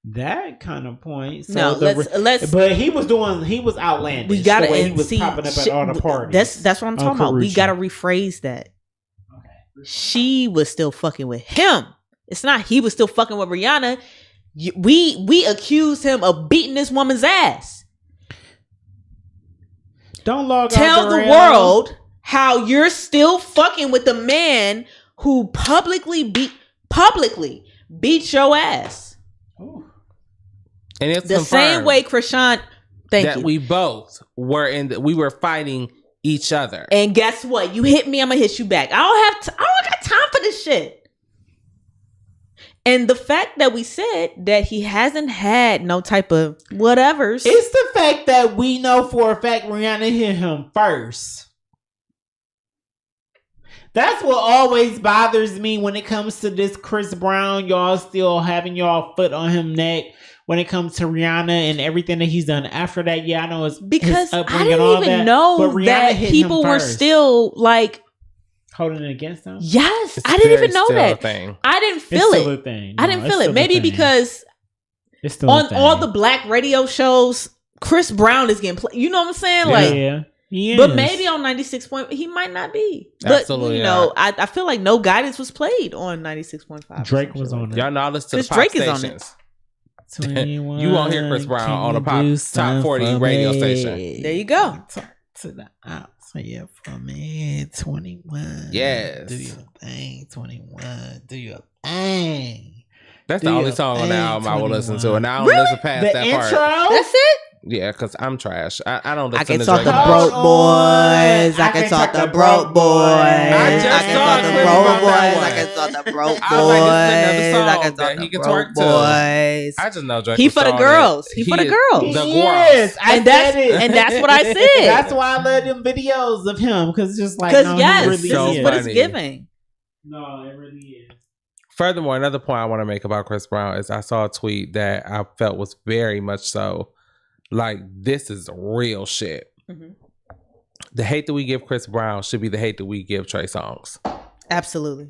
Speaker 4: that kind of point. So
Speaker 5: No, let's.
Speaker 4: But he was outlandish.
Speaker 5: We gotta
Speaker 4: the way he was
Speaker 5: see.
Speaker 4: popping up at all the parties.
Speaker 5: That's what I'm talking about. We gotta rephrase that. She was still fucking with him. It's not he was still fucking with Rihanna. We accused him of beating this woman's ass.
Speaker 4: Don't log
Speaker 5: Tell
Speaker 4: out
Speaker 5: the world how you're still fucking with the man who publicly beat your ass.
Speaker 6: And it's
Speaker 5: The same
Speaker 6: confirmed
Speaker 5: way Krishan. Thank you.
Speaker 6: we both were we were fighting each other.
Speaker 5: And guess what? You hit me, I'm gonna hit you back. I don't got time for this shit. And the fact that we said that he hasn't had no type of whatevers.
Speaker 4: It's the fact that we know for a fact Rihanna hit him first. That's what always bothers me when it comes to this Chris Brown. Y'all still having y'all foot on him neck when it comes to Rihanna and everything that he's done after that. Yeah, I know it's
Speaker 5: because
Speaker 4: his
Speaker 5: I
Speaker 4: upbringing
Speaker 5: didn't
Speaker 4: and all
Speaker 5: even
Speaker 4: that,
Speaker 5: know
Speaker 4: but Rihanna
Speaker 5: that
Speaker 4: hit
Speaker 5: people
Speaker 4: him
Speaker 5: were
Speaker 4: first.
Speaker 5: still like
Speaker 4: holding it against him.
Speaker 5: Yes,
Speaker 6: It's
Speaker 5: I didn't
Speaker 6: very
Speaker 5: even know
Speaker 6: still a
Speaker 5: that.
Speaker 6: thing.
Speaker 5: I didn't
Speaker 4: It's
Speaker 5: feel
Speaker 4: still
Speaker 5: it.
Speaker 4: a thing.
Speaker 5: I didn't
Speaker 4: No, it's
Speaker 5: feel it.
Speaker 4: still a
Speaker 5: Maybe
Speaker 4: thing.
Speaker 5: because
Speaker 4: It's still a
Speaker 5: on
Speaker 4: thing.
Speaker 5: all the black radio shows, Chris Brown is getting played. You know what I'm saying? Like,
Speaker 4: yeah. He
Speaker 5: but
Speaker 4: is.
Speaker 5: maybe on 96 point, he might not be.
Speaker 6: Absolutely
Speaker 5: But you know, I feel like no guidance was played on 96.5.
Speaker 4: Drake was on it.
Speaker 6: Y'all know I listen to the
Speaker 5: Because
Speaker 6: pop
Speaker 5: Drake is on
Speaker 6: stations.
Speaker 4: 21,
Speaker 6: You won't hear Chris Brown
Speaker 4: can
Speaker 6: on a
Speaker 4: you
Speaker 6: pop
Speaker 4: do
Speaker 6: top
Speaker 4: something
Speaker 6: 40
Speaker 4: for
Speaker 6: radio
Speaker 4: me?
Speaker 6: station.
Speaker 5: There you go.
Speaker 4: Talk to the outside for me. 21.
Speaker 6: Yes.
Speaker 4: Do your thing. 21. Do your thing.
Speaker 6: That's
Speaker 4: Do
Speaker 6: the only
Speaker 4: your
Speaker 6: song on the
Speaker 4: thing,
Speaker 6: album I will listen to,
Speaker 4: 21.
Speaker 6: and I don't
Speaker 5: Really?
Speaker 6: listen past
Speaker 4: The
Speaker 6: that
Speaker 4: intro?
Speaker 6: part.
Speaker 5: That's it?
Speaker 6: Yeah, because I'm trash. I don't
Speaker 5: I
Speaker 6: listen
Speaker 5: can
Speaker 6: to
Speaker 5: talk
Speaker 6: Drake.
Speaker 5: to
Speaker 6: much.
Speaker 5: broke
Speaker 4: Hold
Speaker 5: boys.
Speaker 4: on.
Speaker 5: I can talk to broke boys.
Speaker 6: I just
Speaker 5: I can
Speaker 6: saw
Speaker 5: talk to
Speaker 6: Chris
Speaker 5: broke
Speaker 6: Brown
Speaker 5: boys.
Speaker 6: that
Speaker 5: I
Speaker 6: one.
Speaker 5: can talk to broke
Speaker 6: I was like, this is another
Speaker 5: boys.
Speaker 6: song
Speaker 5: I can
Speaker 6: that
Speaker 5: talk
Speaker 6: he
Speaker 5: to
Speaker 6: can
Speaker 5: broke
Speaker 6: twerk to.
Speaker 5: boys.
Speaker 6: I just know Drake.
Speaker 5: He
Speaker 6: was
Speaker 5: for the
Speaker 6: on
Speaker 5: girls.
Speaker 6: it.
Speaker 5: He for the
Speaker 6: is
Speaker 5: girls.
Speaker 6: The
Speaker 4: Yes,
Speaker 6: girls.
Speaker 4: I
Speaker 5: And that's
Speaker 4: said it.
Speaker 5: and that's what I said.
Speaker 4: That's why I love them videos of him, because it's just like,
Speaker 5: Because
Speaker 4: no,
Speaker 5: yes,
Speaker 4: he
Speaker 5: this
Speaker 4: really
Speaker 6: so
Speaker 5: is
Speaker 4: is.
Speaker 5: what it's
Speaker 6: funny.
Speaker 5: giving.
Speaker 4: No, it really is.
Speaker 6: Furthermore, another point I want to make about Chris Brown is I saw a tweet that I felt was very much so like, this is real shit.
Speaker 5: Mhm.
Speaker 6: The hate that we give Chris Brown should be the hate that we give Trey Songz.
Speaker 5: Absolutely.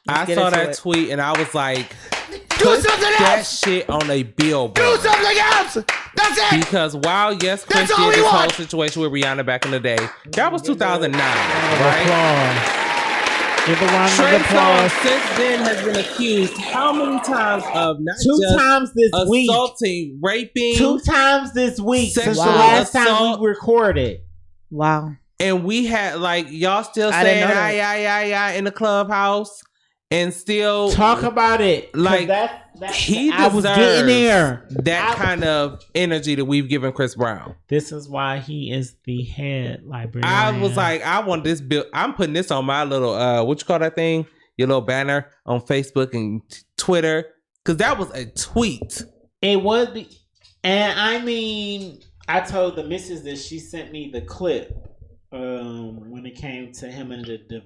Speaker 6: I
Speaker 5: get
Speaker 6: saw
Speaker 5: into
Speaker 6: that
Speaker 5: it.
Speaker 6: tweet and I was like,
Speaker 1: Do
Speaker 6: put
Speaker 1: something
Speaker 6: that
Speaker 1: else.
Speaker 6: shit on a billboard.
Speaker 1: Do something else. That's it.
Speaker 6: Because while yes, Chris
Speaker 1: That's all
Speaker 6: did
Speaker 1: we
Speaker 6: this whole
Speaker 1: want.
Speaker 6: situation with Rihanna back in the day, that was 2009,
Speaker 4: Round of
Speaker 6: right?
Speaker 4: applause. Give a round
Speaker 6: Trey
Speaker 4: of applause.
Speaker 6: Songz since then has been accused how many times of not
Speaker 4: Two
Speaker 6: just
Speaker 4: times this week.
Speaker 6: assaulting, raping,
Speaker 4: 2 times this week since the
Speaker 6: sexual
Speaker 4: last time
Speaker 6: assault.
Speaker 4: we recorded.
Speaker 5: Wow.
Speaker 6: And we had like y'all still
Speaker 5: I didn't
Speaker 6: saying
Speaker 5: know that.
Speaker 6: "ay" in the clubhouse, and still
Speaker 4: Talk about it. 'cause
Speaker 6: Like,
Speaker 4: that's
Speaker 6: he
Speaker 4: I was getting
Speaker 6: deserves
Speaker 4: there.
Speaker 6: that kind of energy that we've given Chris Brown.
Speaker 4: This is why he is the head librarian.
Speaker 6: I was like, I want this bill. I'm putting this on my little what you call that thing? Your little banner on Facebook and Twitter, because that was a tweet.
Speaker 4: It would be, and I mean, I told the missus that she sent me the clip when it came to him and the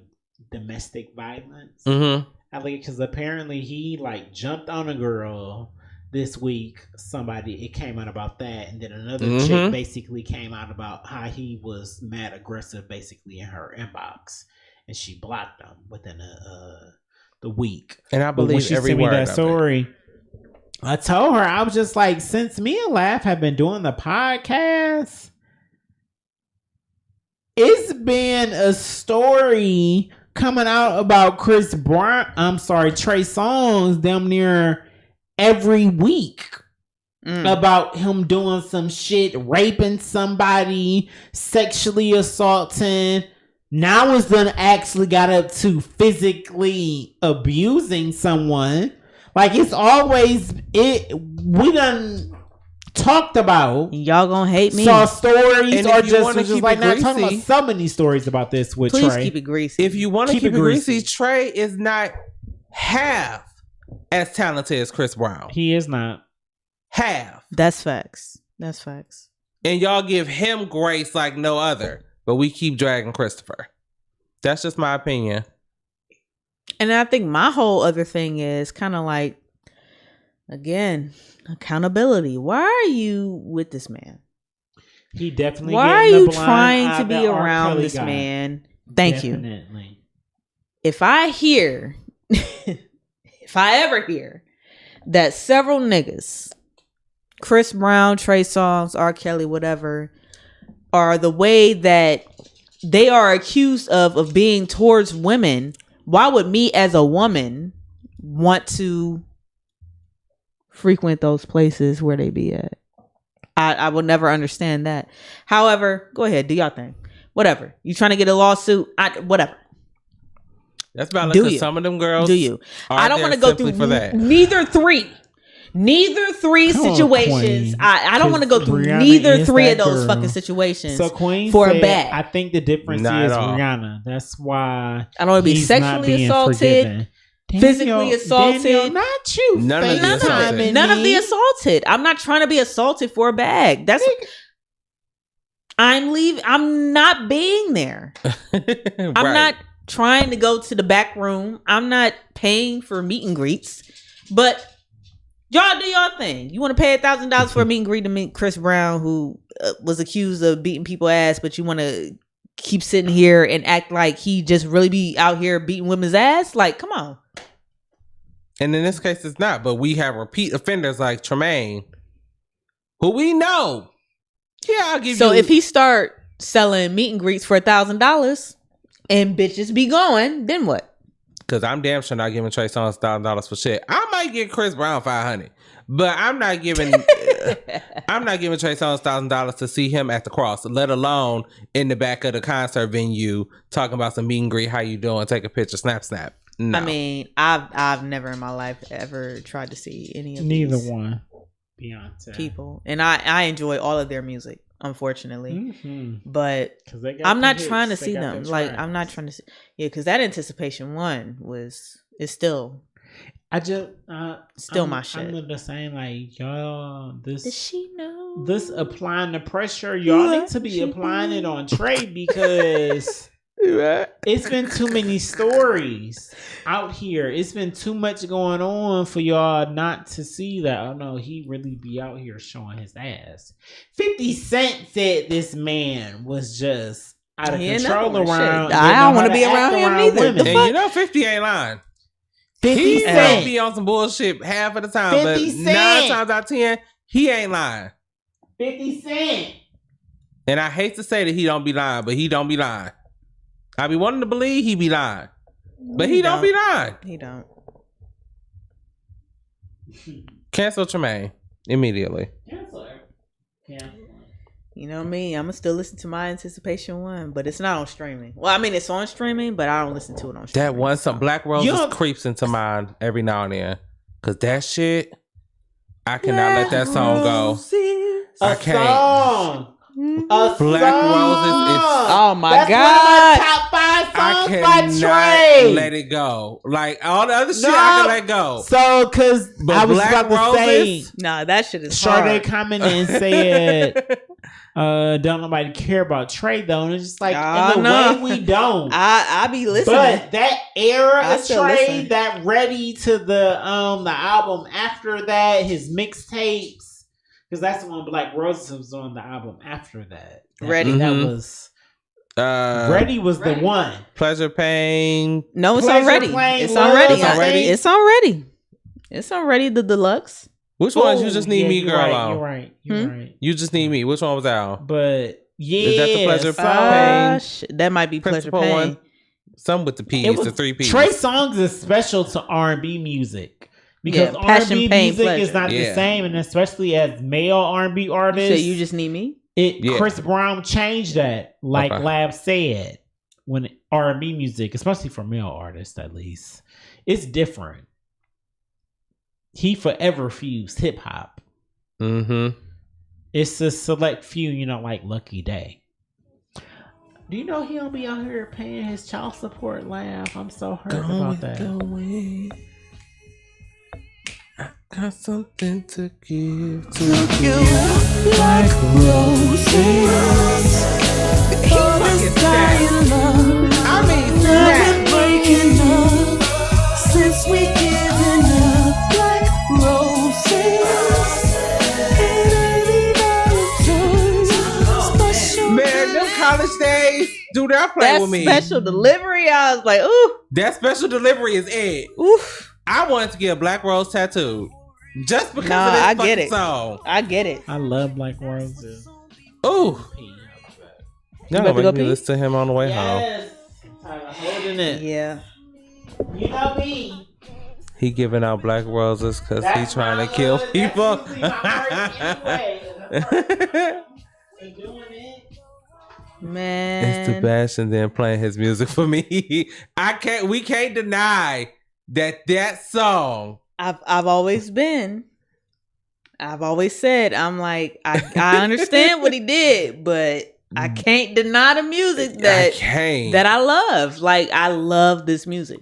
Speaker 4: domestic violence.
Speaker 6: Mm-hmm.
Speaker 4: I think because apparently he like jumped on a girl this week. It came out about that, and then another chick basically came out about how he was mad aggressive basically in her inbox, and she blocked him within the week.
Speaker 6: And I
Speaker 4: But when
Speaker 6: believe
Speaker 4: she
Speaker 6: every
Speaker 4: sent me
Speaker 6: word
Speaker 4: that
Speaker 6: of
Speaker 4: story, I told her, I was just like, since me and Laugh have been doing the podcast, it's been a story coming out about Trey Songz damn near every week. About him doing some shit, raping somebody, sexually assaulting. Now it's done actually got up to physically abusing someone. Like it's always we done talked about.
Speaker 5: Y'all gonna hate me.
Speaker 4: Saw stories
Speaker 6: And
Speaker 4: or
Speaker 6: if you wanna
Speaker 4: just
Speaker 6: keep
Speaker 4: like
Speaker 6: it
Speaker 4: not talking about
Speaker 6: greasy-
Speaker 4: so many stories about this with
Speaker 5: Please
Speaker 4: Trey.
Speaker 5: keep it greasy.
Speaker 6: If you want to
Speaker 4: Keep
Speaker 6: keep
Speaker 4: it
Speaker 6: it greasy,
Speaker 4: greasy.
Speaker 6: Trey is not half as talented as Chris Brown.
Speaker 4: He is not.
Speaker 6: Half.
Speaker 5: That's facts. That's facts.
Speaker 6: And y'all give him grace like no other, but we keep dragging Christopher. That's just my opinion.
Speaker 5: And I think my whole other thing is kind of like, again, accountability. Why are you with this man?
Speaker 4: He definitely.
Speaker 5: Why are
Speaker 4: getting
Speaker 5: you
Speaker 4: the blind
Speaker 5: trying
Speaker 4: eye
Speaker 5: to be
Speaker 4: that R.
Speaker 5: around
Speaker 4: Kelly
Speaker 5: this
Speaker 4: got.
Speaker 5: man? Thank you.
Speaker 4: Definitely.
Speaker 5: If I hear, if I ever hear that several niggas, Chris Brown, Trey Songz, R. Kelly, whatever, are the way that they are accused of being towards women, why would me as a woman want to frequent those places where they be at? I will never understand that. However, go ahead, do y'all thing. Whatever. You trying to get a lawsuit? Whatever.
Speaker 6: That's valid
Speaker 5: Do
Speaker 6: because
Speaker 5: you?
Speaker 6: some of them girls
Speaker 5: Do you?
Speaker 6: are
Speaker 5: I don't
Speaker 6: there
Speaker 5: want to go
Speaker 6: simply
Speaker 5: through
Speaker 6: for that.
Speaker 5: neither three
Speaker 4: Come on,
Speaker 5: situations.
Speaker 4: Queen.
Speaker 5: I don't want to go through
Speaker 4: Rihanna
Speaker 5: neither
Speaker 4: is
Speaker 5: three
Speaker 4: that
Speaker 5: of those
Speaker 4: girl.
Speaker 5: fucking situations
Speaker 4: So Queen
Speaker 5: for a
Speaker 4: said,
Speaker 5: bag.
Speaker 4: I think the difference
Speaker 6: Not
Speaker 4: is
Speaker 6: at all.
Speaker 4: Rihanna. That's why
Speaker 5: I don't want to be
Speaker 4: he's not
Speaker 5: sexually
Speaker 4: being
Speaker 5: assaulted,
Speaker 4: forgiven.
Speaker 5: physically assaulted.
Speaker 4: Daniel, not you.
Speaker 6: None of the
Speaker 4: FaceTiming
Speaker 6: assaulted.
Speaker 5: None of the
Speaker 4: me.
Speaker 5: assaulted. I'm not trying to be assaulted for a bag. That's I'm leaving. I'm not being there. I'm not trying to go to the back room. I'm not paying for meet and greets. But y'all do y'all thing. You want to pay $1,000 for a meet and greet to meet Chris Brown, who was accused of beating people ass, but you want to keep sitting here and act like he just really be out here beating women's ass? Like, come on.
Speaker 6: And in this case, it's not. But we have repeat offenders like Tremaine, who we know. Yeah, I'll give you.
Speaker 5: So if he start selling meet and greets for $1,000 and bitches be going, then what?
Speaker 6: Because I'm damn sure not giving Trey Songz $1,000 for shit. I might give Chris Brown $500, but I'm not giving. I'm not giving Trey Songz $1,000 to see him at the cross, let alone in the back of the concert venue talking about some meet and greet. How you doing? Take a picture. Snap. No.
Speaker 5: I mean, I've never in my life ever tried to see any of
Speaker 4: Neither
Speaker 5: these
Speaker 4: one. Beyonce.
Speaker 5: people, and I enjoy all of their music, unfortunately. But
Speaker 4: 'Cause they got
Speaker 5: I'm
Speaker 4: the
Speaker 5: not
Speaker 4: hits,
Speaker 5: trying to
Speaker 4: they
Speaker 5: see
Speaker 4: got
Speaker 5: them.
Speaker 4: the
Speaker 5: Like
Speaker 4: tracks.
Speaker 5: I'm not trying to see. Yeah, because that Anticipation one is still
Speaker 4: I just
Speaker 5: Still
Speaker 4: I'm,
Speaker 5: my shit.
Speaker 4: I'm just saying, like, y'all,
Speaker 5: Does she know?
Speaker 4: this applying the pressure, y'all need to be applying it on Trey because it's been too many stories out here. It's been too much going on for y'all not to see that. Oh no, he really be out here showing his ass. 50 Cent said this man was just out of
Speaker 5: He ain't
Speaker 4: control
Speaker 5: never shit.
Speaker 4: around.
Speaker 5: I
Speaker 4: didn't
Speaker 5: don't
Speaker 4: know
Speaker 5: wanna
Speaker 4: how
Speaker 5: be
Speaker 4: to act
Speaker 5: around him neither.
Speaker 4: women.
Speaker 5: The
Speaker 6: And you know 50 ain't lying.
Speaker 4: 50
Speaker 6: He
Speaker 4: Cent.
Speaker 6: might be on some bullshit half of the time,
Speaker 4: 50
Speaker 6: but
Speaker 4: Cent.
Speaker 6: 9 times out of 10, he ain't lying.
Speaker 4: 50 Cent.
Speaker 6: And I hate to say that he don't be lying, but he don't be lying. I be wanting to believe he be lying, but he don't be lying.
Speaker 5: He don't.
Speaker 6: Cancel Tremaine immediately.
Speaker 4: Cancel her. Cancel.
Speaker 5: You know me, I'm gonna still listen to my Anticipation one, but it's not on streaming. Well, I mean, it's on streaming, but I don't listen to it on streaming.
Speaker 6: That one, some Black Roses creeps into mind every now and then. Cause that shit, I cannot let that song go. I can't. Black Roses is
Speaker 5: oh my
Speaker 4: That's
Speaker 5: god!
Speaker 4: One of my top 5
Speaker 6: I
Speaker 4: songs
Speaker 6: cannot
Speaker 4: by Trey.
Speaker 6: let it go. Like all the other shit, I can let go.
Speaker 4: So, cause
Speaker 6: But
Speaker 4: I was
Speaker 6: Black
Speaker 4: about to say,
Speaker 6: Roses?
Speaker 5: Nah, that shit is
Speaker 4: Sade
Speaker 5: hard.
Speaker 4: commented and said, "Don't nobody care about Trey though." And it's just like in the
Speaker 5: no.
Speaker 4: way we don't.
Speaker 5: I be listening.
Speaker 4: But that era
Speaker 5: I
Speaker 4: of
Speaker 5: still
Speaker 4: Trey,
Speaker 5: listen.
Speaker 4: that ready to the album after that, his mixtapes, because that's the one Black Roses was on the album after that.
Speaker 5: Ready.
Speaker 4: That
Speaker 6: Mhm.
Speaker 4: was Ready was the one.
Speaker 6: Pleasure Pain.
Speaker 5: No, it's
Speaker 4: Pleasure
Speaker 5: already.
Speaker 4: Plane
Speaker 5: It's
Speaker 4: was
Speaker 5: already.
Speaker 6: already?
Speaker 5: It's already. It's already the deluxe.
Speaker 6: Which ones? You just need
Speaker 4: yeah,
Speaker 6: me,
Speaker 4: you're
Speaker 6: girl.
Speaker 4: right,
Speaker 6: on?
Speaker 4: You're right. You're right.
Speaker 6: You just need me. Which one was that on?
Speaker 4: But yeah,
Speaker 6: Is that the Pleasure Pain?
Speaker 5: That might be Pleasure
Speaker 6: Principal
Speaker 5: Pain.
Speaker 6: one? Some with the P's,
Speaker 4: It was,
Speaker 6: the 3 P's.
Speaker 4: Trey songs is special to R&B music because
Speaker 5: Yeah, Passion,
Speaker 4: R&B
Speaker 5: Pain,
Speaker 4: music
Speaker 5: Pleasure.
Speaker 4: is not the
Speaker 6: Yeah.
Speaker 4: same, and especially as male R&B
Speaker 5: You
Speaker 4: artists,
Speaker 5: say you just need me.
Speaker 6: Yeah.
Speaker 4: Chris Brown changed that, like
Speaker 6: Okay.
Speaker 4: Lab said, when R&B music, especially for male artists at least, it's different. He forever fused hip hop.
Speaker 6: Mm-hmm.
Speaker 4: It's a select few, like Lucky Day. Do you know he don't be out here paying his child support, Laugh? I'm so hurt about that.
Speaker 6: I got something to give to
Speaker 9: you. Like roses. He was dying love.
Speaker 6: I mean,
Speaker 9: Never breaking up since we given up. Like roses.
Speaker 6: man, them college days, do not play
Speaker 5: That
Speaker 6: with me.
Speaker 5: special delivery, I was like, ooh,
Speaker 6: That special delivery is it.
Speaker 5: oof.
Speaker 6: I wanted to get a Black Rose tattooed just because
Speaker 5: Nah,
Speaker 6: of this
Speaker 5: I
Speaker 6: fucking
Speaker 5: get it.
Speaker 6: song.
Speaker 5: I get it.
Speaker 4: I love Black Roses.
Speaker 6: Ooh, y'all
Speaker 5: about to
Speaker 6: gonna
Speaker 5: go
Speaker 6: make me
Speaker 5: pee?
Speaker 6: listen to him on the way home.
Speaker 4: Yes. I'm holding it.
Speaker 5: Yeah.
Speaker 4: You know me.
Speaker 6: He giving out Black Roses because he
Speaker 4: That's
Speaker 6: trying
Speaker 4: my
Speaker 6: to kill
Speaker 4: love.
Speaker 6: people.
Speaker 4: That's usually my work anyway. And doing it.
Speaker 5: Man.
Speaker 6: It's the best, and then playing his music for me. We can't deny that song.
Speaker 5: I've always said, I'm like, I understand what he did, but I can't deny the music
Speaker 6: I can't.
Speaker 5: that I love. Like, I love this music.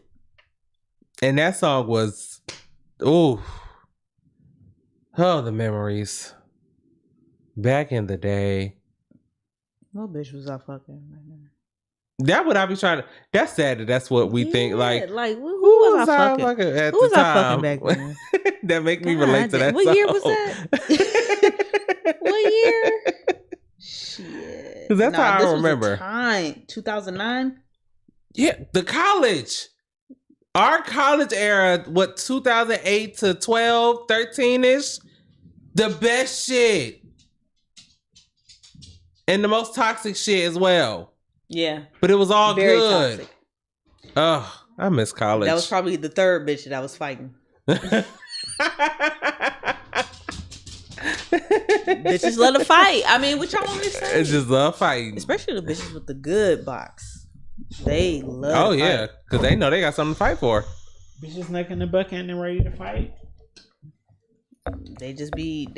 Speaker 6: And that song was, ooh, oh, the memories. Back in the day.
Speaker 5: What bitch was I fucking?
Speaker 6: That what I be trying to. That's sad. That's what we think. Like,
Speaker 5: who was I fucking?
Speaker 6: at
Speaker 5: Who was
Speaker 6: the
Speaker 5: I
Speaker 6: time?
Speaker 5: fucking back then?
Speaker 6: That make me
Speaker 5: God
Speaker 6: relate to
Speaker 5: damn.
Speaker 6: that.
Speaker 5: What
Speaker 6: song.
Speaker 5: year was that? What year? Shit.
Speaker 6: 'Cause that's how I
Speaker 5: this was the
Speaker 6: remember.
Speaker 5: time 2009.
Speaker 6: Yeah, the college. Our college era, what, 2008 to 12, 13-ish? The best shit. And the most toxic shit as well.
Speaker 5: Yeah.
Speaker 6: But it was all
Speaker 5: Very
Speaker 6: good.
Speaker 5: toxic.
Speaker 6: Oh, I miss college.
Speaker 5: That was probably the third bitch that I was fighting. Bitches love to fight. I mean, what y'all want me to say?
Speaker 6: It's just love fighting.
Speaker 5: Especially the bitches with the good box. They love
Speaker 6: Oh,
Speaker 5: to
Speaker 6: yeah.
Speaker 5: fight.
Speaker 6: Because they know they got something to fight for.
Speaker 4: Bitches neck in the bucket and they're ready to fight.
Speaker 5: They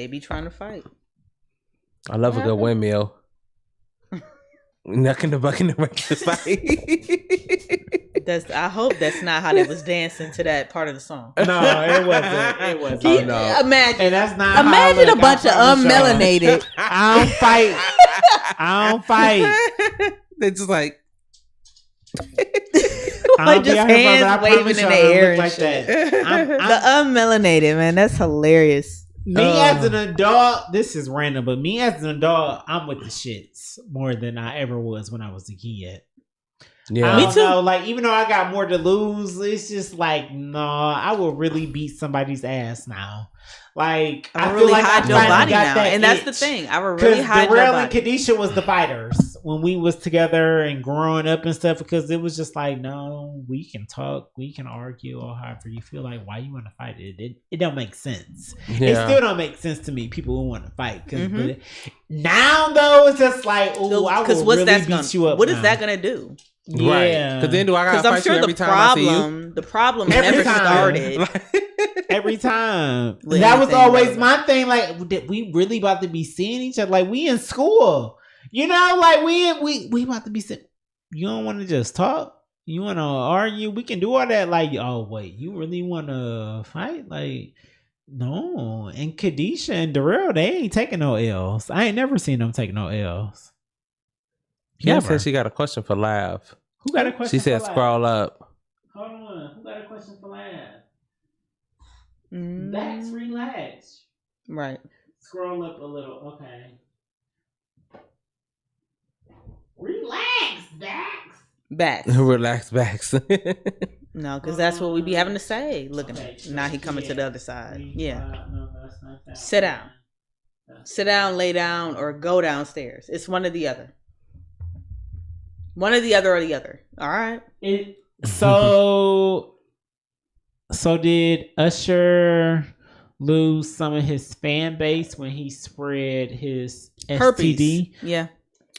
Speaker 5: be trying to fight.
Speaker 6: I love a good windmill. Neck in the bucket and ready to fight.
Speaker 5: I hope that's not how they was dancing to that part of the song.
Speaker 4: No, it wasn't. It wasn't.
Speaker 5: Can you
Speaker 6: no.
Speaker 5: imagine?
Speaker 4: And that's not how I
Speaker 5: Imagine
Speaker 4: look.
Speaker 5: a bunch of
Speaker 4: I promise y'all.
Speaker 5: unmelanated.
Speaker 4: I don't fight. I don't fight.
Speaker 6: They just like,
Speaker 4: I
Speaker 5: Like
Speaker 4: don't be
Speaker 5: just
Speaker 4: out here,
Speaker 5: hands
Speaker 4: but I
Speaker 5: waving
Speaker 4: promise
Speaker 5: in
Speaker 4: y'all
Speaker 5: the
Speaker 4: I don't
Speaker 5: air
Speaker 4: look
Speaker 5: and
Speaker 4: like
Speaker 5: shit.
Speaker 4: that. I'm
Speaker 5: The unmelanated, man. That's hilarious.
Speaker 4: Me as an adult, this is random, but me as an adult, I'm with the shits more than I ever was when I was a kid.
Speaker 6: Yeah.
Speaker 4: I
Speaker 5: Me
Speaker 4: don't
Speaker 5: too.
Speaker 4: know, like, even though I got more to lose, it's just like, no, I will really beat somebody's ass now. Like,
Speaker 5: I
Speaker 4: feel
Speaker 5: really
Speaker 4: like
Speaker 5: hide
Speaker 4: I
Speaker 5: your
Speaker 4: finally
Speaker 5: body
Speaker 4: got
Speaker 5: now,
Speaker 4: that
Speaker 5: and that's the
Speaker 4: itch.
Speaker 5: thing. I would really hide your
Speaker 4: Darrell and
Speaker 5: body.
Speaker 4: Kadisha was the fighters when we was together and growing up and stuff, because it was just like, no, we can talk, we can argue, or however you feel like. Why you want to fight it? It don't make sense. It
Speaker 6: Yeah.
Speaker 4: still don't make sense to me. People who want to fight, but now though it's just like, oh, I will
Speaker 5: what's
Speaker 4: really
Speaker 5: that
Speaker 4: beat
Speaker 5: gonna,
Speaker 4: you up.
Speaker 5: what is
Speaker 4: now.
Speaker 5: that gonna do?
Speaker 6: Right.
Speaker 4: Yeah,
Speaker 6: Because then do I
Speaker 5: Because
Speaker 6: gotta
Speaker 5: I'm
Speaker 6: fight
Speaker 5: sure
Speaker 6: you every
Speaker 5: the
Speaker 6: time I see you?
Speaker 5: problem
Speaker 4: Every
Speaker 5: never
Speaker 4: time.
Speaker 5: started.
Speaker 4: every time.
Speaker 5: With
Speaker 4: That was
Speaker 5: anything,
Speaker 4: always
Speaker 5: brother.
Speaker 4: my thing. Like, did we really about to be seeing each other? Like, we in school, you know? Like, we about to be seeing. You don't want to just talk? You want to argue? We can do all that. Like, oh wait, you really want to fight? Like, no. And Kadisha and Darrell, they ain't taking no L's. I ain't never seen them take no L's.
Speaker 6: Kim
Speaker 4: Never.
Speaker 6: said she got a question for Lav.
Speaker 4: Who got a question?
Speaker 6: She said
Speaker 4: for Lav?
Speaker 6: scroll up.
Speaker 4: Hold on. Who got a question for Lav? That's relax.
Speaker 5: Right.
Speaker 4: Scroll up a little. Okay. Relax, Dax.
Speaker 5: Back.
Speaker 6: Relax backs.
Speaker 5: No, because that's what we be having to say. Looking
Speaker 4: Okay,
Speaker 5: at now, he coming to the other side. Yeah.
Speaker 4: No, that's not that.
Speaker 5: Sit down. Sit down, lay down, or go downstairs. It's one or the other. One or the other or the other. All right.
Speaker 4: So did Usher lose some of his fan base when he spread his
Speaker 5: Herpes.
Speaker 4: STD?
Speaker 5: Yeah.